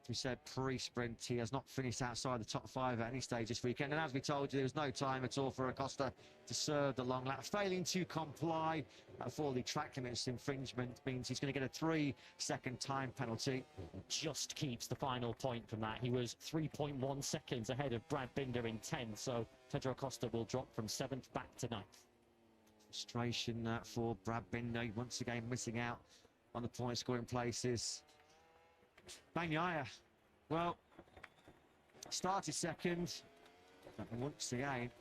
Speaker 6: As we said, pre-sprint, he has not finished outside the top 5 at any stage this weekend. And as we told you, there was no time at all for Acosta to serve the long lap. Failing to comply for the track limits infringement means he's going to get a 3-second time penalty.
Speaker 4: Just keeps the final point from that. He was 3.1 seconds ahead of Brad Binder in 10th, so Pedro Acosta will drop from 7th back to 9th.
Speaker 6: Frustration for Brad Binder, once again missing out on the point scoring places. Bagnaia, well, started second, and once again,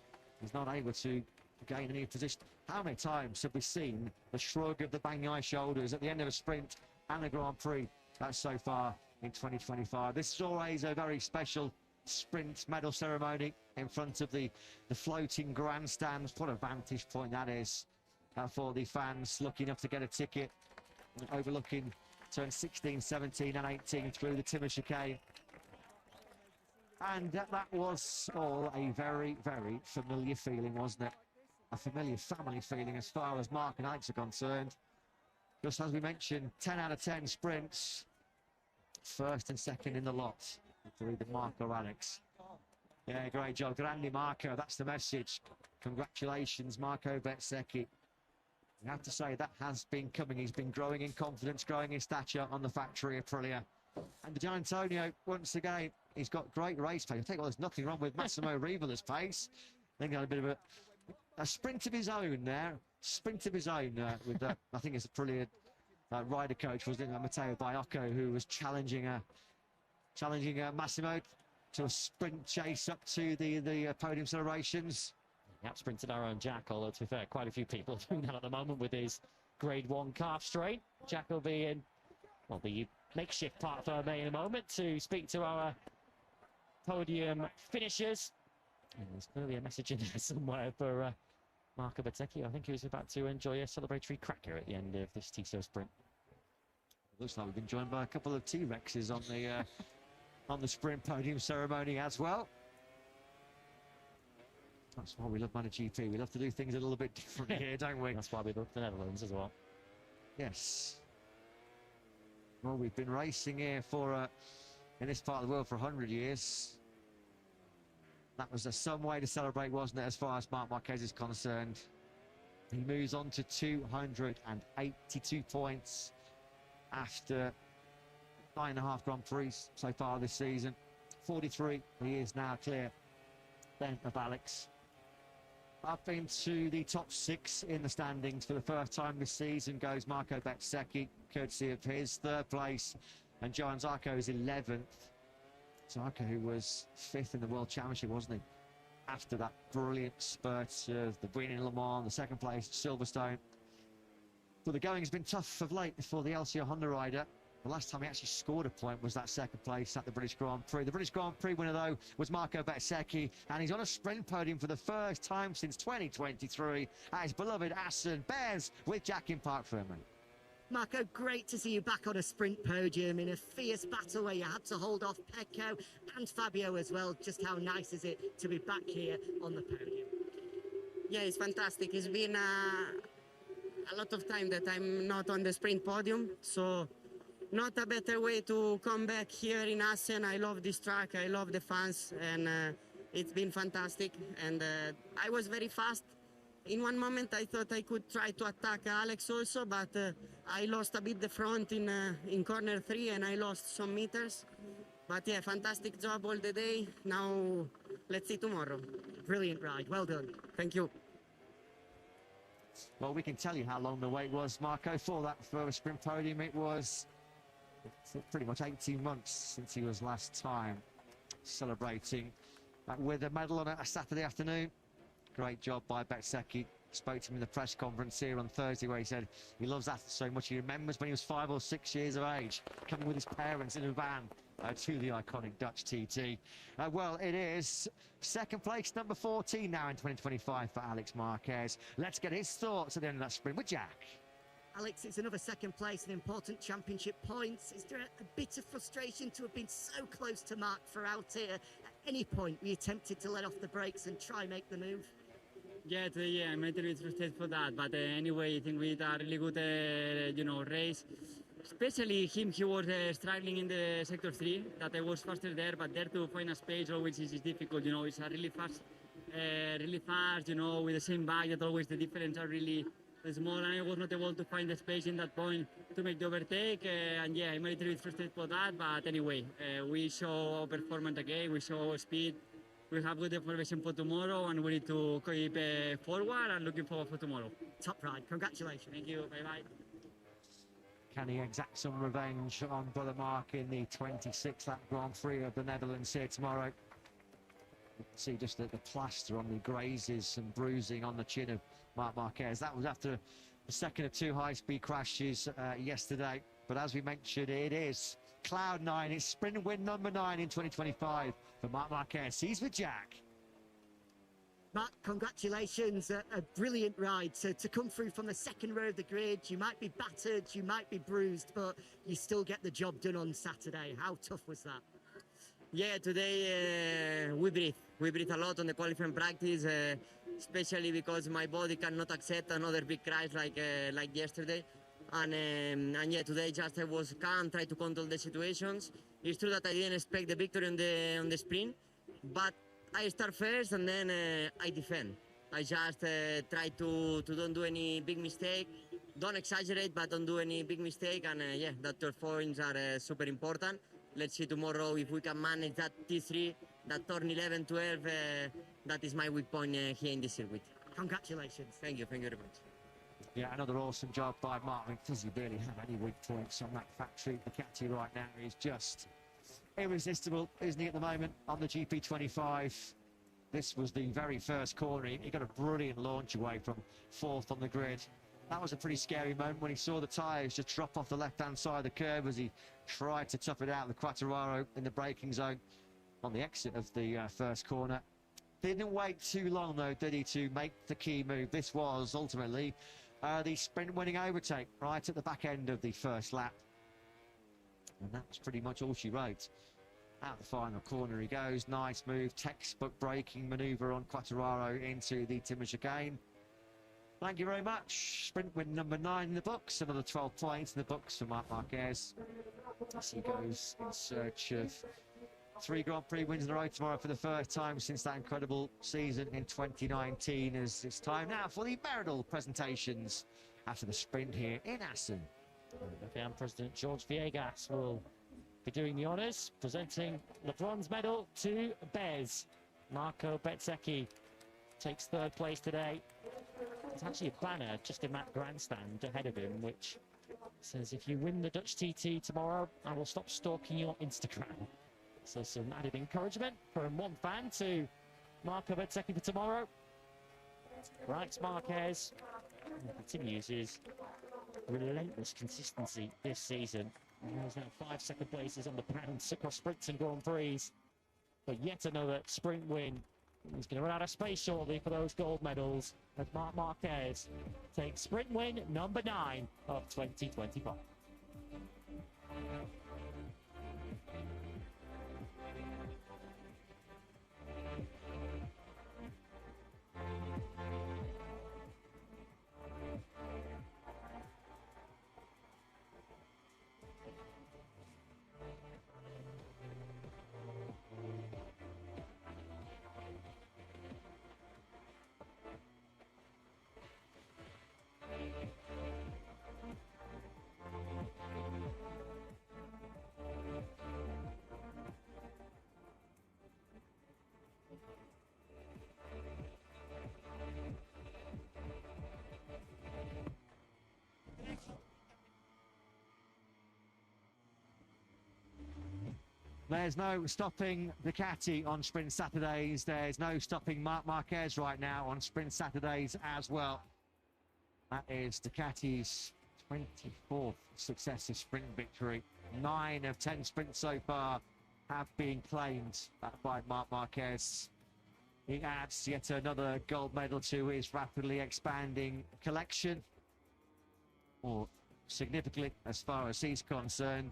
Speaker 6: he's not able to gain any position. How many times have we seen the shrug of the Bagnaia shoulders at the end of a sprint and a Grand Prix so far in 2025? This is always a very special sprint medal ceremony in front of the floating grandstands. What a vantage point that is. for the fans lucky enough to get a ticket overlooking turn 16, 17 and 18 through the Timor chicane. And that was all a very, very familiar feeling, wasn't it? A familiar family feeling as far as Mark and Alex are concerned. Just as we mentioned, 10 out of 10 sprints. First and second in the lot for either Mark or Alex. Yeah, great job. Grande Marco, that's the message. Congratulations, Marco Bezzecchi. You have to say that has been coming. He's been growing in confidence, growing in stature on the factory Aprilia. And Gian Antonio, once again, he's got great race pace. I think there's nothing wrong with Massimo Rivola's pace. I think he had a bit of a sprint of his own there. Sprint of his own with, I think it's a Aprilia rider coach, wasn't it? Matteo Baiocco, who was challenging Massimo to a sprint chase up to the podium celebrations.
Speaker 4: He out-sprinted our own Jack, although to be fair, quite a few people are doing that at the moment with his Grade 1 calf strain. Jack will be in, well, the makeshift part for me in a moment to speak to our podium finishers. And there's clearly a message in there somewhere for Marco Bezzecchi. I think he was about to enjoy a celebratory cracker at the end of this Tissot sprint.
Speaker 6: Looks like we've been joined by a couple of T-Rexes on the sprint podium ceremony as well. That's why we love MotoGP. We love to do things a little bit differently here, don't we?
Speaker 4: That's why we love the Netherlands as well.
Speaker 6: Yes. Well, we've been racing here for in this part of the world for 100 years. That was some way to celebrate, wasn't it, as far as Marc Marquez is concerned. He moves on to 282 points after 9.5 Grand Prix so far this season. 43, he is now clear then of Alex. Up into the top 6 in the standings for the first time this season goes Marco Bezzecchi, courtesy of his 3rd place, and Johann Zarco is 11th. Zarco, who was 5th in the World Championship, wasn't he? After that brilliant spurt of the win in Le Mans, the 2nd place at Silverstone. But the going has been tough of late for the LCR Honda rider. The last time he actually scored a point was that 2nd place at the British Grand Prix. The British Grand Prix winner, though, was Marco Bezzecchi, and he's on a sprint podium for the first time since 2023 at his beloved Assen. Bears with Jack in Park Fermé.
Speaker 7: Marco, great to see you back on a sprint podium in a fierce battle where you had to hold off Pecco and Fabio as well. Just how nice is it to be back here on the podium?
Speaker 17: Yeah, it's fantastic. It's been a lot of time that I'm not on the sprint podium, so not a better way to come back here in Assen. I love this track, I love the fans, and it's been fantastic. And I was very fast. In one moment I thought I could try to attack Alex also, but I lost a bit the front in corner 3 and I lost some meters. But yeah, fantastic job all the day. Now let's see tomorrow.
Speaker 7: Brilliant ride, well done. Thank you.
Speaker 6: Well, we can tell you how long the wait was, Marco, for that first sprint podium. It was pretty much 18 months since he was last time celebrating with a medal on a Saturday afternoon. Great job by Bezzecchi. Spoke to him in the press conference here on Thursday where he said he loves that so much. He remembers when he was 5 or 6 years of age, coming with his parents in a van to the iconic Dutch TT. Well, it is 2nd place, number 14 now in 2025 for Alex Marquez. Let's get his thoughts at the end of that sprint with Jack.
Speaker 7: Alex, it's another 2nd place and important championship points. Is there a bit of frustration to have been so close to Mark throughout here? At any point, were you tempted to let off the brakes and try make the move?
Speaker 13: Yeah, I'm a little bit frustrated for that, but anyway, I think we had a really good, race. Especially him, he was struggling in the sector 3, that I was faster there, but there to find a space always is difficult, it's a really fast, with the same bike, that always the difference are really small, and I was not able to find the space in that point to make the overtake, and yeah, I'm a little bit frustrated for that, but anyway, we show our performance again, we show our speed. We have good information for tomorrow, and we need to keep forward and looking forward for tomorrow.
Speaker 7: Top ride. Congratulations.
Speaker 13: Thank you. Bye-bye.
Speaker 6: Can he exact some revenge on brother Mark in the 26th lap Grand Prix of the Netherlands here tomorrow? You can see just the plaster on the grazes and bruising on the chin of Marc Marquez. That was after the 2nd of 2 high-speed crashes yesterday. But as we mentioned, it is Cloud 9. It's sprint win number 9 in 2025 for Marc Marquez. He's with Jack.
Speaker 7: Mark, congratulations, a brilliant ride. So to come through from the second row of the grid, you might be battered, you might be bruised, but you still get the job done on Saturday. How tough was that?
Speaker 17: Yeah, today we breathe a lot on the qualifying practice, especially because my body cannot accept another big crash like yesterday. And yeah, today just I was calm, try to control the situations. It's true that I didn't expect the victory on the sprint, but I start first and then I defend. I just try to don't do any big mistake, don't exaggerate, but don't do any big mistake. And yeah, that 12 points are super important. Let's see tomorrow if we can manage that T3, that turn 11, 12. That is my weak point here in this circuit.
Speaker 7: Congratulations.
Speaker 17: Thank you very much.
Speaker 6: Yeah, another awesome job by Mark. Does he really have any weak points on that factory? Ducati right now is just irresistible, isn't he, at the moment on the GP25? This was the very first corner. He got a brilliant launch away from fourth on the grid. That was a pretty scary moment when he saw the tyres just drop off the left-hand side of the curve as he tried to tough it out the Quartararo in the braking zone on the exit of the first corner. Didn't wait too long, though, did he, to make the key move. This was ultimately the sprint-winning overtake right at the back end of the first lap. And that was pretty much all she wrote. Out the final corner he goes. Nice move, textbook braking manoeuvre on Quartararo into the timber chicane. Thank you very much. Sprint win number 9 in the books. Another 12 points in the books for Marc Marquez. As he goes in search of 3 Grand Prix wins in a row tomorrow for the first time since that incredible season in 2019. As it's time now for the medal presentations after the sprint here in Assen.
Speaker 4: FIM President George Viegas will be doing the honours, presenting the bronze medal to Bez. Marco Bezzecchi takes 3rd place today. There's actually a banner just in that grandstand ahead of him which says, if you win the Dutch TT tomorrow, I will stop stalking you on Instagram. So some added encouragement from one fan to Marco Bezzecchi for tomorrow. Right, Marquez continues his relentless consistency this season. There's now 5 second places on the pounds across sprints and Grand Prix. But yet another sprint win. He's going to run out of space shortly for those gold medals as Marc Marquez takes sprint win number 9 of 2025.
Speaker 6: There's no stopping Ducati on Sprint Saturdays. There's no stopping Marc Marquez right now on Sprint Saturdays as well. That is Ducati's 24th successive sprint victory. 9 of 10 sprints so far have been claimed by Marc Marquez. He adds yet another gold medal to his rapidly expanding collection. More significantly, as far as he's concerned,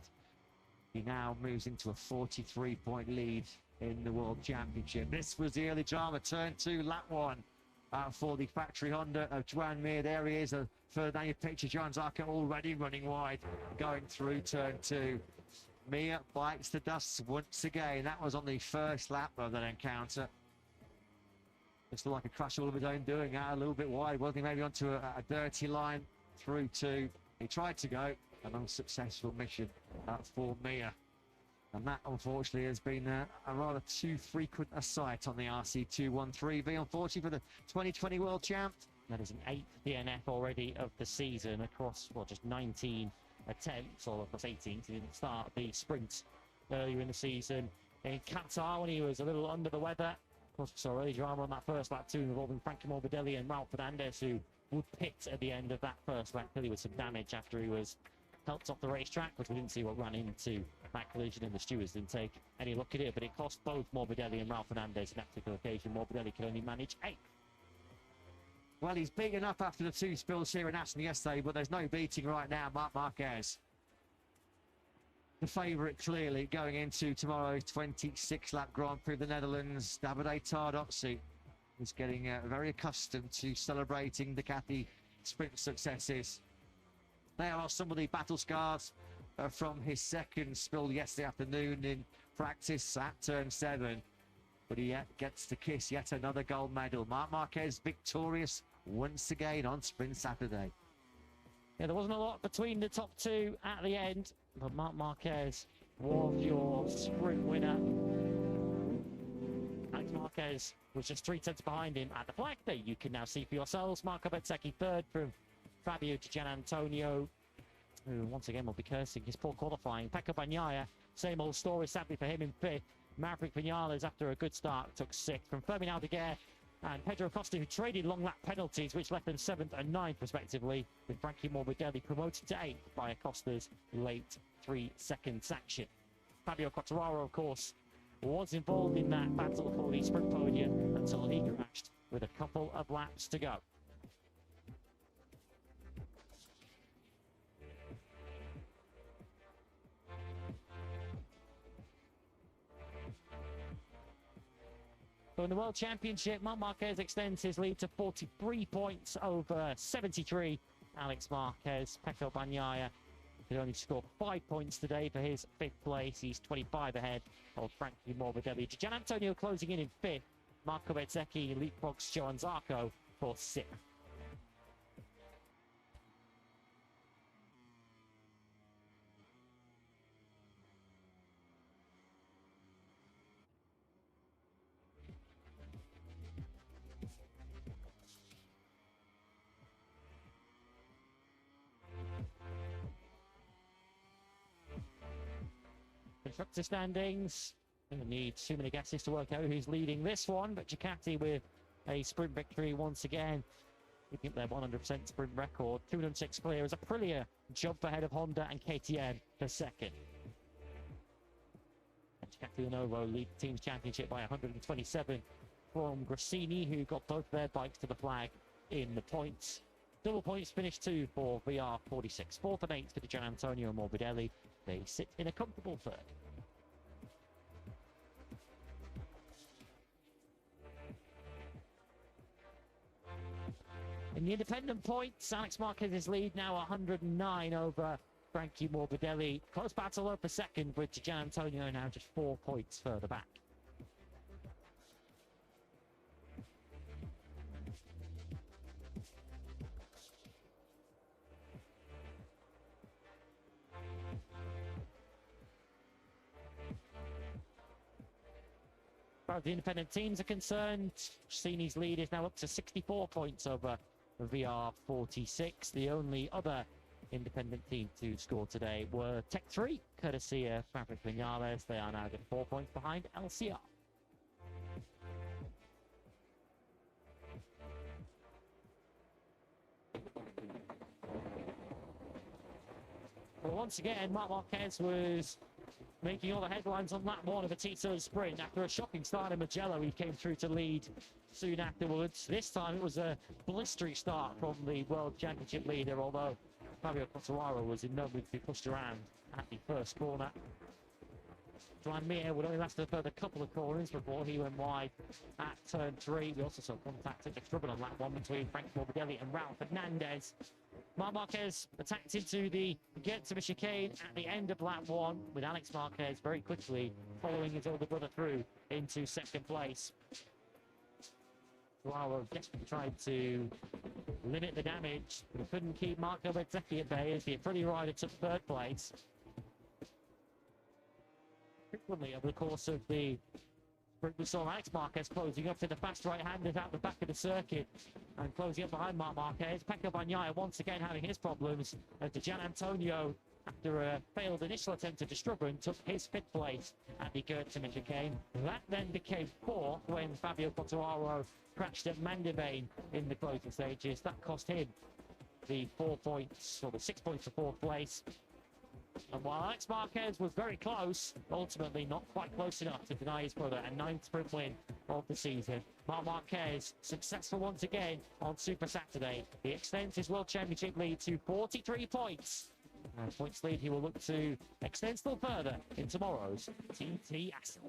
Speaker 6: he now moves into a 43-point lead in the World Championship. This was the early drama. Turn 2, lap 1 for the factory Honda of Joan Mir. There he is, further down your picture. Joan Zarco already running wide, going through turn 2. Mir bites the dust once again. That was on the first lap of that encounter. Looks like a crash all of his own doing, out a little bit wide, wasn't he? Maybe onto a dirty line through 2. He tried to go. An unsuccessful mission for Mir. And that, unfortunately, has been a rather too frequent a sight on the RC213V, unfortunately, for the 2020 World Champ.
Speaker 4: That is an 8th DNF already of the season across, well, just 19 attempts, or plus 18, he didn't start the sprint earlier in the season. In Qatar, when he was a little under the weather, of course, we saw early drama on that first lap too, involving Frankie Morbidelli and Ralph Fernandez, who would pit at the end of that first lap, clearly with some damage after he was helped off the racetrack, which we didn't see what ran into that collision, and the stewards didn't take any look at it, but it cost both Morbidelli and Ralph Fernandez on that particular occasion. Morbidelli could only manage 8th.
Speaker 6: Well, he's beaten up after the 2 spills here in Assen yesterday, but there's no beating right now, Marc Marquez. The favourite, clearly, going into tomorrow's 26-lap Grand Prix of the Netherlands. Davide Tardozzi is getting very accustomed to celebrating Ducati sprint successes. There are some of the battle scars from his second spill yesterday afternoon in practice at turn 7. But he gets to kiss yet another gold medal. Marc Marquez victorious once again on Sprint Saturday.
Speaker 4: Yeah, there wasn't a lot between the top 2 at the end, but Marc Marquez was your sprint winner. Alex Marquez was just 3 tenths behind him at the flag. There you can now see for yourselves. Marco Bezzecchi third from Fabio Di Gianantonio, who once again will be cursing his poor qualifying. Pecco Bagnaia, same old story sadly for him in 5th. Maverick Vinales, after a good start, took 6th. From Fermin Aldeguer and Pedro Costa, who traded long lap penalties, which left them 7th and 9th, respectively, with Frankie Morbidelli promoted to 8th by Acosta's late 3-second sanction. Fabio Quartararo, of course, was involved in that battle for the sprint podium until he crashed with a couple of laps to go. So in the World Championship, Marc Marquez extends his lead to 43 points over 73. Alex Marquez, Pecco Bagnaia could only score 5 points today for his 5th place. He's 25 ahead of Frankie Morbidelli. Gianantonio closing in 5th. Marco Bezzecchi leapfrogs Johann Zarco for 6th. Constructor standings. Going to need too many guesses to work out who's leading this one, but Ducati with a sprint victory once again. Keeping their 100% sprint record. 206 clear as Aprilia jump ahead of Honda and KTM for 2nd. And Ducati Lenovo lead the team's championship by 127 from Grassini, who got both their bikes to the flag in the points. Double points finished 2 for VR46. 4th and 8th for Di Gianantonio and Morbidelli. They sit in a comfortable 3rd. In the independent points, Alex Marquez's lead now 109 over Frankie Morbidelli. Close battle over 2nd, with Di Gianantonio now just 4 points further back. As far as the independent teams are concerned, Cini's lead is now up to 64 points over VR46. The only other independent team to score today were Tech 3, courtesy of Maverick Vinales. They are now just 4 points behind LCR. Well, once again, Marc Marquez was making all the headlines on lap 1 of a Tito sprint. After a shocking start in Mugello, he came through to lead soon afterwards. This time it was a blistering start from the World Championship leader, although Fabio Quartararo was in no mood to be pushed around at the first corner. Joan Mir would only last a further couple of corners before he went wide at turn 3. We also saw contact at Extrubin on lap 1 between Frank Morbidelli and Raul Fernandez. Marc Marquez attacked into the Get-to chicane at the end of lap 1, with Alex Marquez very quickly following his older brother through into 2nd place. Quartararo desperately tried to limit the damage, but couldn't keep Marco Bezzecchi at bay as the Aprilia rider took 3rd place. Frequently over the course of the sprint, we saw Alex Marquez closing up to the fast right-handers out the back of the circuit and closing up behind Marc Marquez. Pecco Bagnaia once again having his problems as Di Gianantonio, after a failed initial attempt at Strubben, took his 5th place at the Goethe chicane. That then became 4th when Fabio Quartararo crashed at Mandevane in the closing stages. That cost him the 4 points, or the 6 points for 4th place.
Speaker 2: And while Alex Marquez was very close, ultimately not quite close enough to deny his brother a 9th sprint win of the season. Marc Marquez, successful once again on Super Saturday. He extends his World Championship lead to 43 points. And points lead he will look to extend still further in tomorrow's TT Assen.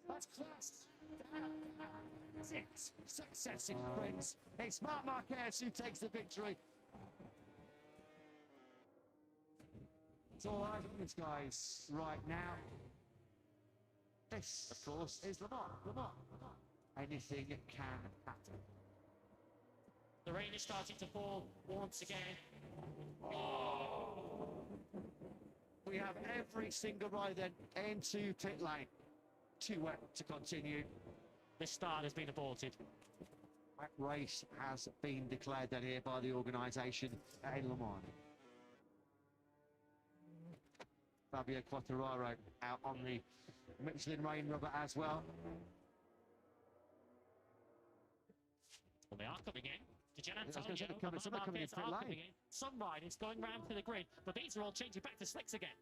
Speaker 2: That's class. 6 successive sprints. It's Marc Marquez who takes the victory. It's all eyes on this, guys, right now. This, of course, is Le Mans. Anything can happen.
Speaker 4: The rain is starting to fall once again.
Speaker 2: We have every single rider into pit lane. Too wet to continue.
Speaker 4: This start has been aborted.
Speaker 6: That race has been declared dead here by the organisation at Le Mans. Fabio Quartararo out on the Michelin rain rubber as well.
Speaker 4: Well, they are coming in. Gian
Speaker 6: I was
Speaker 4: Antonio
Speaker 6: gonna say,
Speaker 4: and
Speaker 6: some are coming in
Speaker 4: Marquez
Speaker 6: pit
Speaker 4: are
Speaker 6: lane.
Speaker 4: coming in. Some riders going round to the grid, but these are all changing back to slicks again.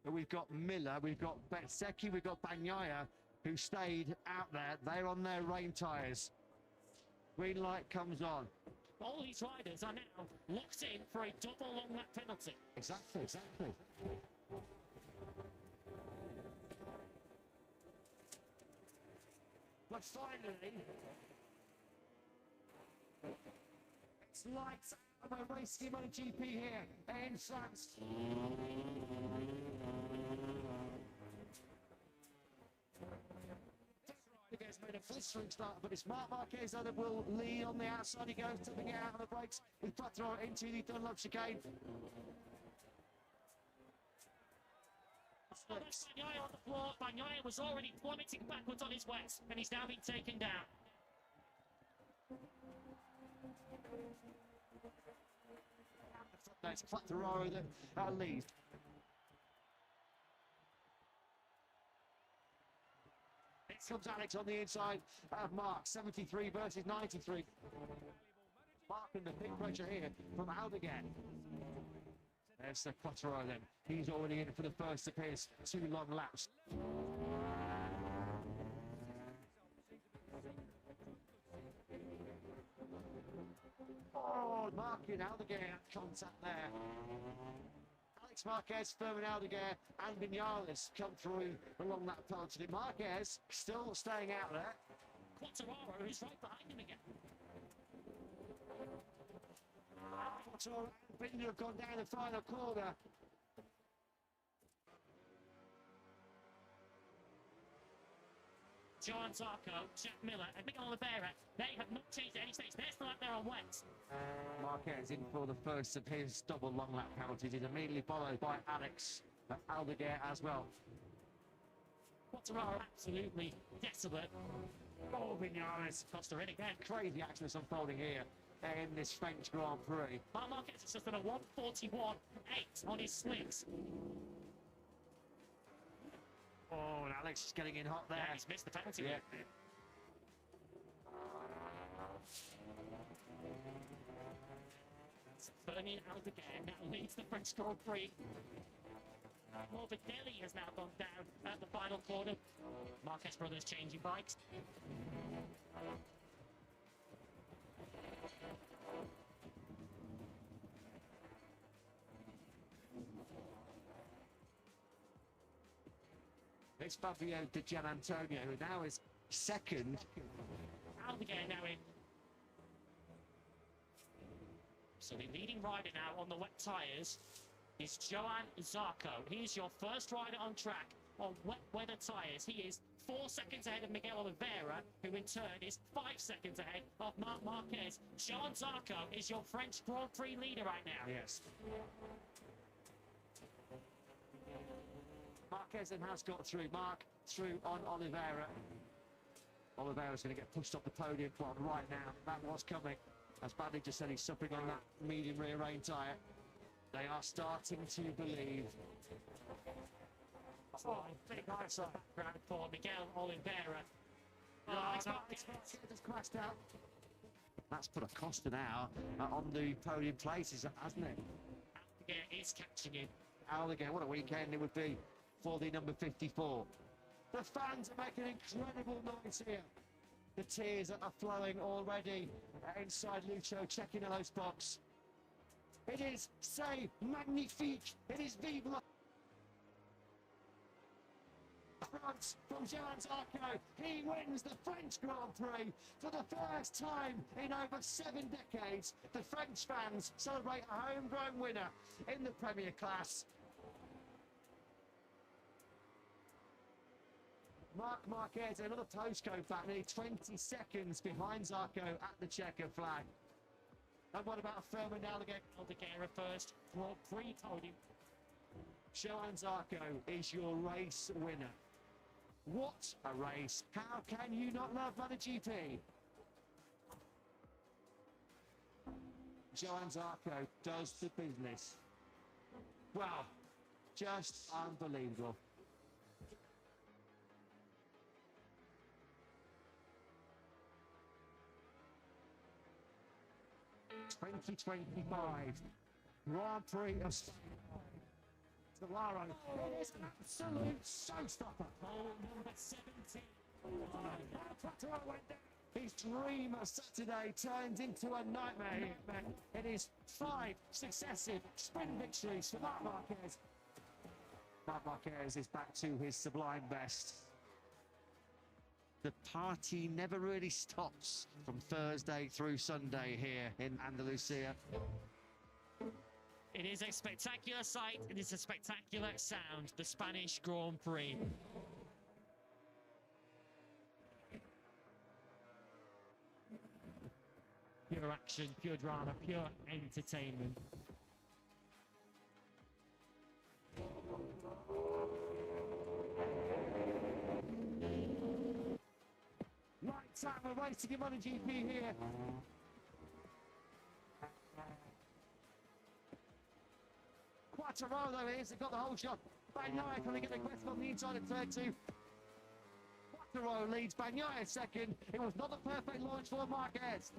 Speaker 6: We've got Miller, we've got Bezzecchi, we've got Bagnaia, who stayed out there. They're on their rain tyres. Green light comes on.
Speaker 4: All these riders are now locked in for a double long lap penalty.
Speaker 6: Exactly.
Speaker 2: But finally, it's lights out of a race scheme on a GP here in France. Marquez made a blistering start, but it's Marc Marquez that will lead on the outside. He goes tipping it out on the brakes with Quattro into the Dunlop chicane.
Speaker 4: Bagnaia on the floor. Bagnaia was already plummeting backwards on his wets, and he's now been taken down.
Speaker 6: That's Quattro that leads. Here comes Alex on the inside of Mark, 73 versus 93. Mark in the big pressure here from Aldegan. There's the Quattro then. He's already in for the first of his 2 long laps. Oh, Mark in Aldegan, contact there. Alex Marquez, Fermin Aldeguer and Vinales come through along that penalty. Marquez still staying out there.
Speaker 4: Quartararo is right behind him again.
Speaker 6: Quattro and Binder have gone down the final corner.
Speaker 4: Johan Zarco, Jack Miller, and Miguel Oliveira, they have not changed at any stage. They're still out there on wet.
Speaker 6: Marquez in for the first of his double long lap penalties. He's immediately followed by Alex Aldeguer as well.
Speaker 4: Quartararo absolutely desolate.
Speaker 6: Oh, Vinales.
Speaker 4: Costa in again.
Speaker 6: Crazy action that's unfolding here in this French Grand Prix.
Speaker 4: Marc Marquez has just done a 1:41.8 on his slicks.
Speaker 6: Oh, and Alex is getting in hot there.
Speaker 4: Yeah, he's missed the penalty.
Speaker 6: Yeah.
Speaker 4: Fermin Aldeguer now leads the French Grand Prix. Morbidelli has now gone down at the final corner. Marquez brothers changing bikes.
Speaker 6: It's Fabio Di Gianantonio, who now is second.
Speaker 4: Aldeguer now in. So the leading rider now on the wet tyres is Johan Zarco. He's your first rider on track on wet weather tyres. He is 4 seconds ahead of Miguel Oliveira, who in turn is 5 seconds ahead of Marc Marquez. Johan Zarco is your French Grand Prix leader right now.
Speaker 2: Yes. Marquez then has got through. Marc through on Oliveira. Oliveira's going to get pushed off the podium. Well, right now, that was coming. As Badley just said, he's suffering on that medium rear rain tyre. They are starting to believe.
Speaker 4: Oh, big nice background for Miguel Oliveira.
Speaker 2: Alex Marquez has crashed out. That's put a Costa now on the podium places, hasn't it?
Speaker 4: Alligator is catching him.
Speaker 2: Alligator, what a weekend it would be for the number 54. The fans are making incredible noise here. The tears are flowing already inside Lucio Cecchina's box. It is, say, magnifique. It is vive la France from Johan Zarco. He wins the French Grand Prix for the first time in over 7 decades. The French fans celebrate a homegrown winner in the Premier Class. Marc Marquez, another postcode back, nearly 20 seconds behind Zarco at the checker flag. And what about Firmin
Speaker 4: Alligator first Grand Prix podium.
Speaker 2: Johan Zarco is your race winner. What a race. How can you not love MotoGP? Johan Zarco does the business. Wow, just unbelievable. '25 Grand Prix of Solaro. It is an absolute showstopper.
Speaker 4: Number 17.
Speaker 2: His dream of Saturday turns into a nightmare. It is 5 successive sprint victories for Marc Marquez. Marc Marquez is back to his sublime best. The party never really stops from Thursday through Sunday here in Andalusia.
Speaker 4: It is a spectacular sight. It is a spectacular sound. The Spanish Grand Prix. Pure action, pure drama, pure entertainment.
Speaker 2: Right time, we're racing in MotoGP here. Quartararo is, they've got the whole shot. Bagnaia coming in aggressive on the inside of turn 2. Quartararo leads Bagnaia second. It was not the perfect launch for Marquez.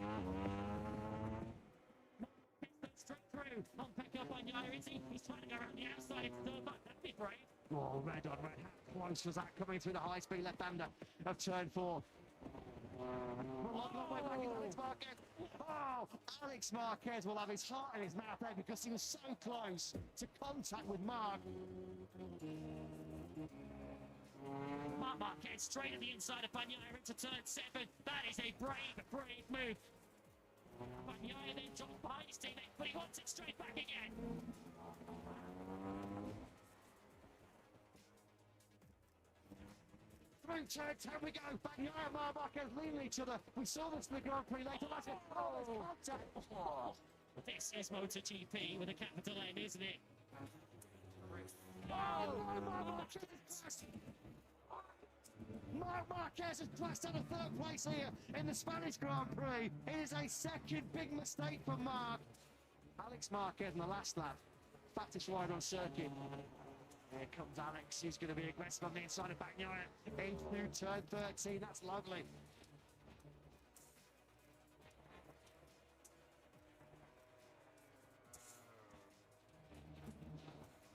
Speaker 4: Straight through on Pecco Bagnaia, is he? He's trying to go around the outside into third back. That'd be brave.
Speaker 2: Oh, red on red. How close was that coming through the high-speed left-hander of turn 4? Oh, Alex Marquez will have his heart in his mouth there because he was so close to contact with Marc.
Speaker 4: Marc Marquez straight at the inside of Bagnaia into turn 7. That is a brave move. Bagnaia then dropped behind his teammate, but he wants it straight back again.
Speaker 2: Through turn 10 we go. Bagnaia and Marc Marquez leading each other. We saw this in the Grand Prix later last year. Oh,
Speaker 4: This is MotoGP with a capital N, isn't it?
Speaker 2: Marc Marquez has pressed out of 3rd place here in the Spanish Grand Prix. It is a second big mistake for Marc. Alex Marquez in the last lap. Fattest rider on circuit. Here comes Alex, who's going to be aggressive on the inside of Bagnaia. In through turn 13, that's lovely.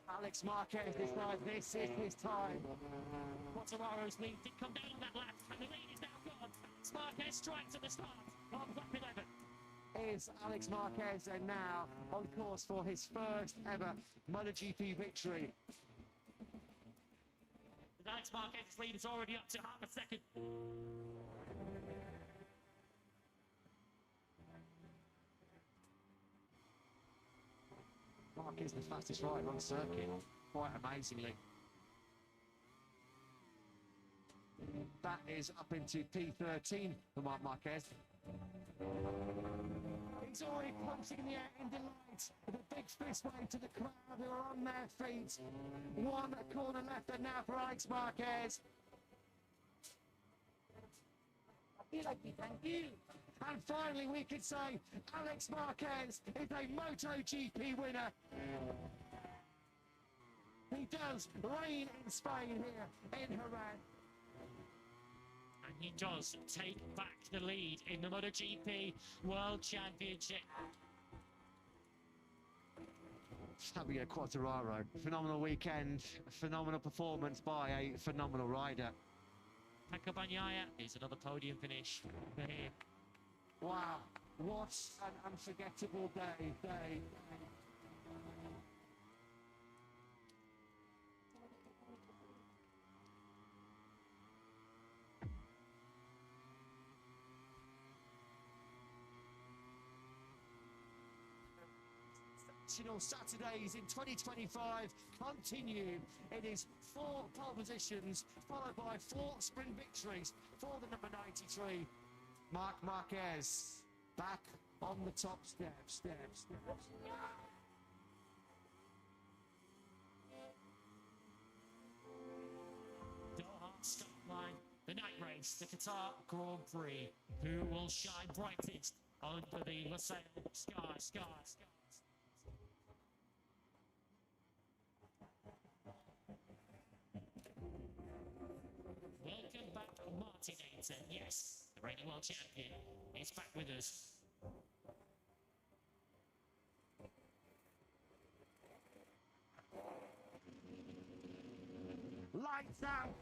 Speaker 2: Alex Marquez decides this is his time.
Speaker 4: Quartararo's lead did come down on that lap, and the lead is now gone. Marquez strikes at the start of lap 11.
Speaker 2: Is Alex Marquez and now on course for his first ever MotoGP victory.
Speaker 4: Alex Marquez's lead is already up to half a second.
Speaker 6: Marquez, the fastest rider on circuit, quite amazingly. That is up into P13 for Marc Marquez. He's already punching in the air in delight with a big fist wave to the crowd who are on their feet. One corner left and now for Alex Marquez.
Speaker 7: Thank you.
Speaker 6: And finally we can say Alex Marquez is a MotoGP winner. He does reign in Spain here in Jerez.
Speaker 4: And he does take back the lead in the MotoGP World Championship.
Speaker 6: Fabio Quartararo, phenomenal weekend, phenomenal performance by a phenomenal rider.
Speaker 4: Pecco Bagnaia is another podium finish for him.
Speaker 6: Wow, what an unforgettable day. Saturdays in 2025 continue. It is 4 pole positions, followed by 4 sprint victories for the number 93, Marc Marquez, back on the top steps.
Speaker 4: Doha start line, the night race, the Qatar Grand Prix. Who will shine brightest under the Losail sky? Welcome back, Martin Ayton. Yes, the reigning world champion is back with us.
Speaker 6: Lights out.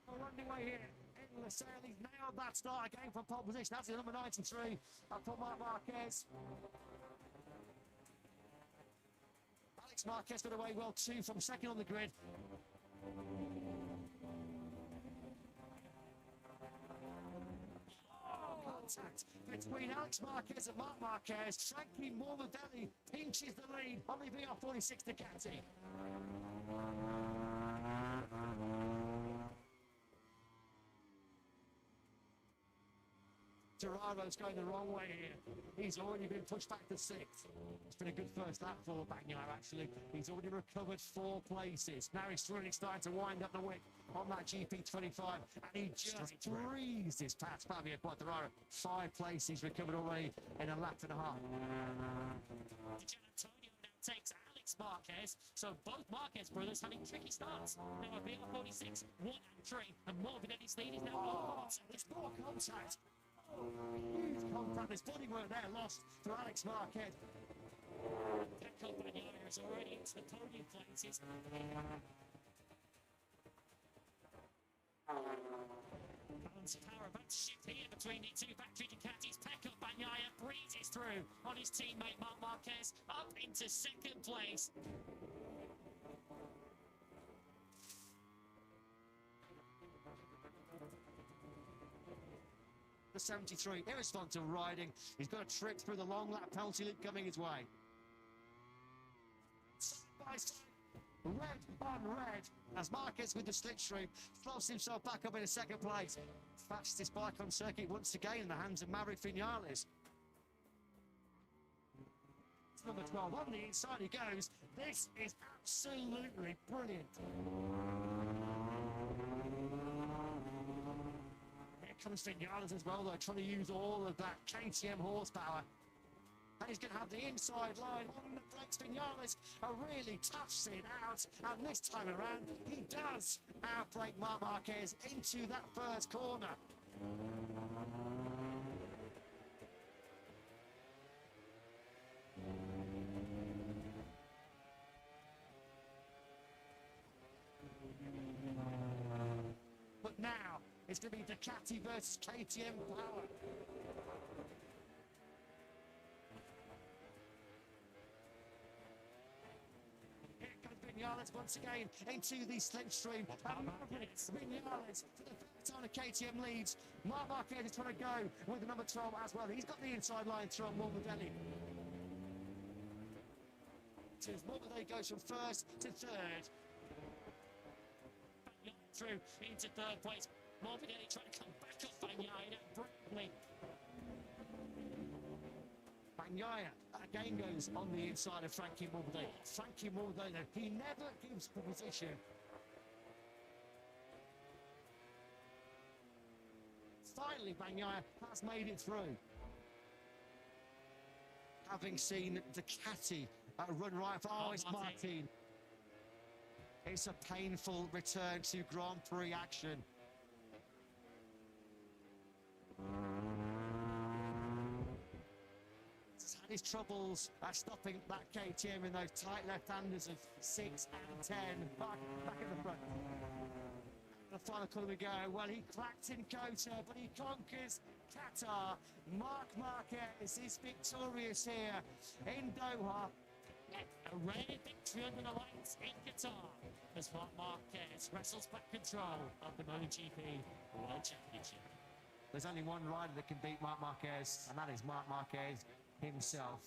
Speaker 6: We're underway here in Losail. He's nailed that start again from pole position. That's the number 93 for Marc Marquez. Alex Marquez got away well too from second on the grid. Contact between Alex Marquez and Marc Marquez. Frankie Morbidelli pinches the lead on the VR46 Ducati. Ferraro's going the wrong way here. He's already been pushed back to 6th. It's been a good first lap for Bagnaia, actually. He's already recovered 4 places. Now he's really starting to wind up the wick on that GP25, and he just breezes past Fabio Quartararo. 5 places recovered already in a lap and a half.
Speaker 4: Antonio now takes Alex Marquez, so both Marquez brothers having tricky starts. Now a VR46, 1 and 3, and Morbidelli's lead is now
Speaker 6: there's more contact. Huge contact. There's body work there lost to Alex Marquez.
Speaker 4: Pecco Bagnaia is already into the podium places. Balance of power about to shift here between the 2 factory Ducatis. Pecco Bagnaia breezes through on his teammate Marc Marquez up into 2nd place.
Speaker 6: The 73, irresponsible riding. He's got a trip through the long lap penalty loop coming his way. Side by side, red on red, as Marquez with the slipstream slows himself back up in 2nd place. Fastest bike on circuit once again in the hands of Maverick Vinales. It's number 12 on the inside he goes. This is absolutely brilliant. Comes Vinales as well, though, trying to use all of that KTM horsepower. And he's going to have the inside line on the brakes. Vinales really toughs it out, and this time around, he does outbrake Marc Marquez into that first corner. But now, it's going to be Ducati versus KTM power. Here comes Vinales once again into the slipstream. And Vinales for the first time the KTM leads. Marc Marquez is trying to go with the number 12 as well. He's got the inside line through on Morbidelli. sectors. Morbidelli goes from first to third.
Speaker 4: Through into third place. Morbidelli trying to come back up Bagnaia brilliantly.
Speaker 6: Bagnaia again goes on the inside of Frankie Morbidelli. Frankie Morbidelli, he never gives the position. Finally, Bagnaia has made it through. Having seen Ducati run right for... Oh, it's Martin. It's a painful return to Grand Prix action. He's had his troubles at stopping that KTM in those tight left-handers of 6 and 10. Back at the front. The final corner we go. Well, he cracked in Kota, but he conquers Qatar. Marc Marquez is victorious here in Doha.
Speaker 4: A rare victory under the lights in Qatar as Marc Marquez wrestles back control of the MotoGP World Championship.
Speaker 6: There's only one rider that can beat Marc Marquez, and that is Marc Marquez himself.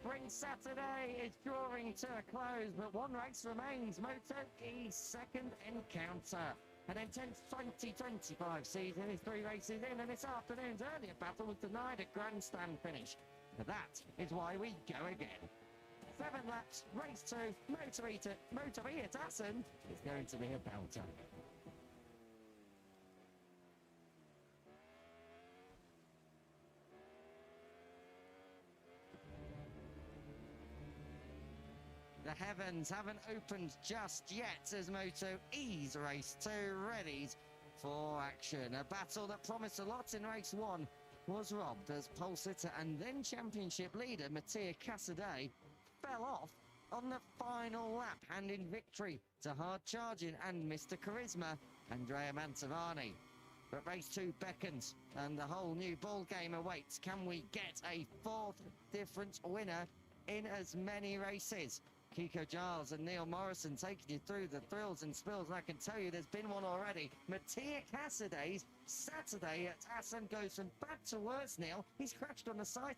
Speaker 3: Spring Saturday is drawing to a close, but one race remains. Moto E's second encounter. An intense 2025 season is 3 races in, and this afternoon's earlier battle was denied a grandstand finish. That is why we go again. 7 laps, race 2, Moto E at Assen is going to be a belter. The heavens haven't opened just yet as Moto E's race 2 readies for action. A battle that promised a lot in race 1 was robbed as pole sitter and then championship leader Mattia Casadei fell off on the final lap, handing victory to hard charging and Mr. Charisma, Andrea Mantovani. But race 2 beckons and a whole new ball game awaits. Can we get a 4th different winner in as many races? Kiko Giles and Neil Morrison taking you through the thrills and spills, and I can tell you there's been one already. Mattia Casadei's Saturday at Assen goes from bad to worse, Neil. He's crashed on the side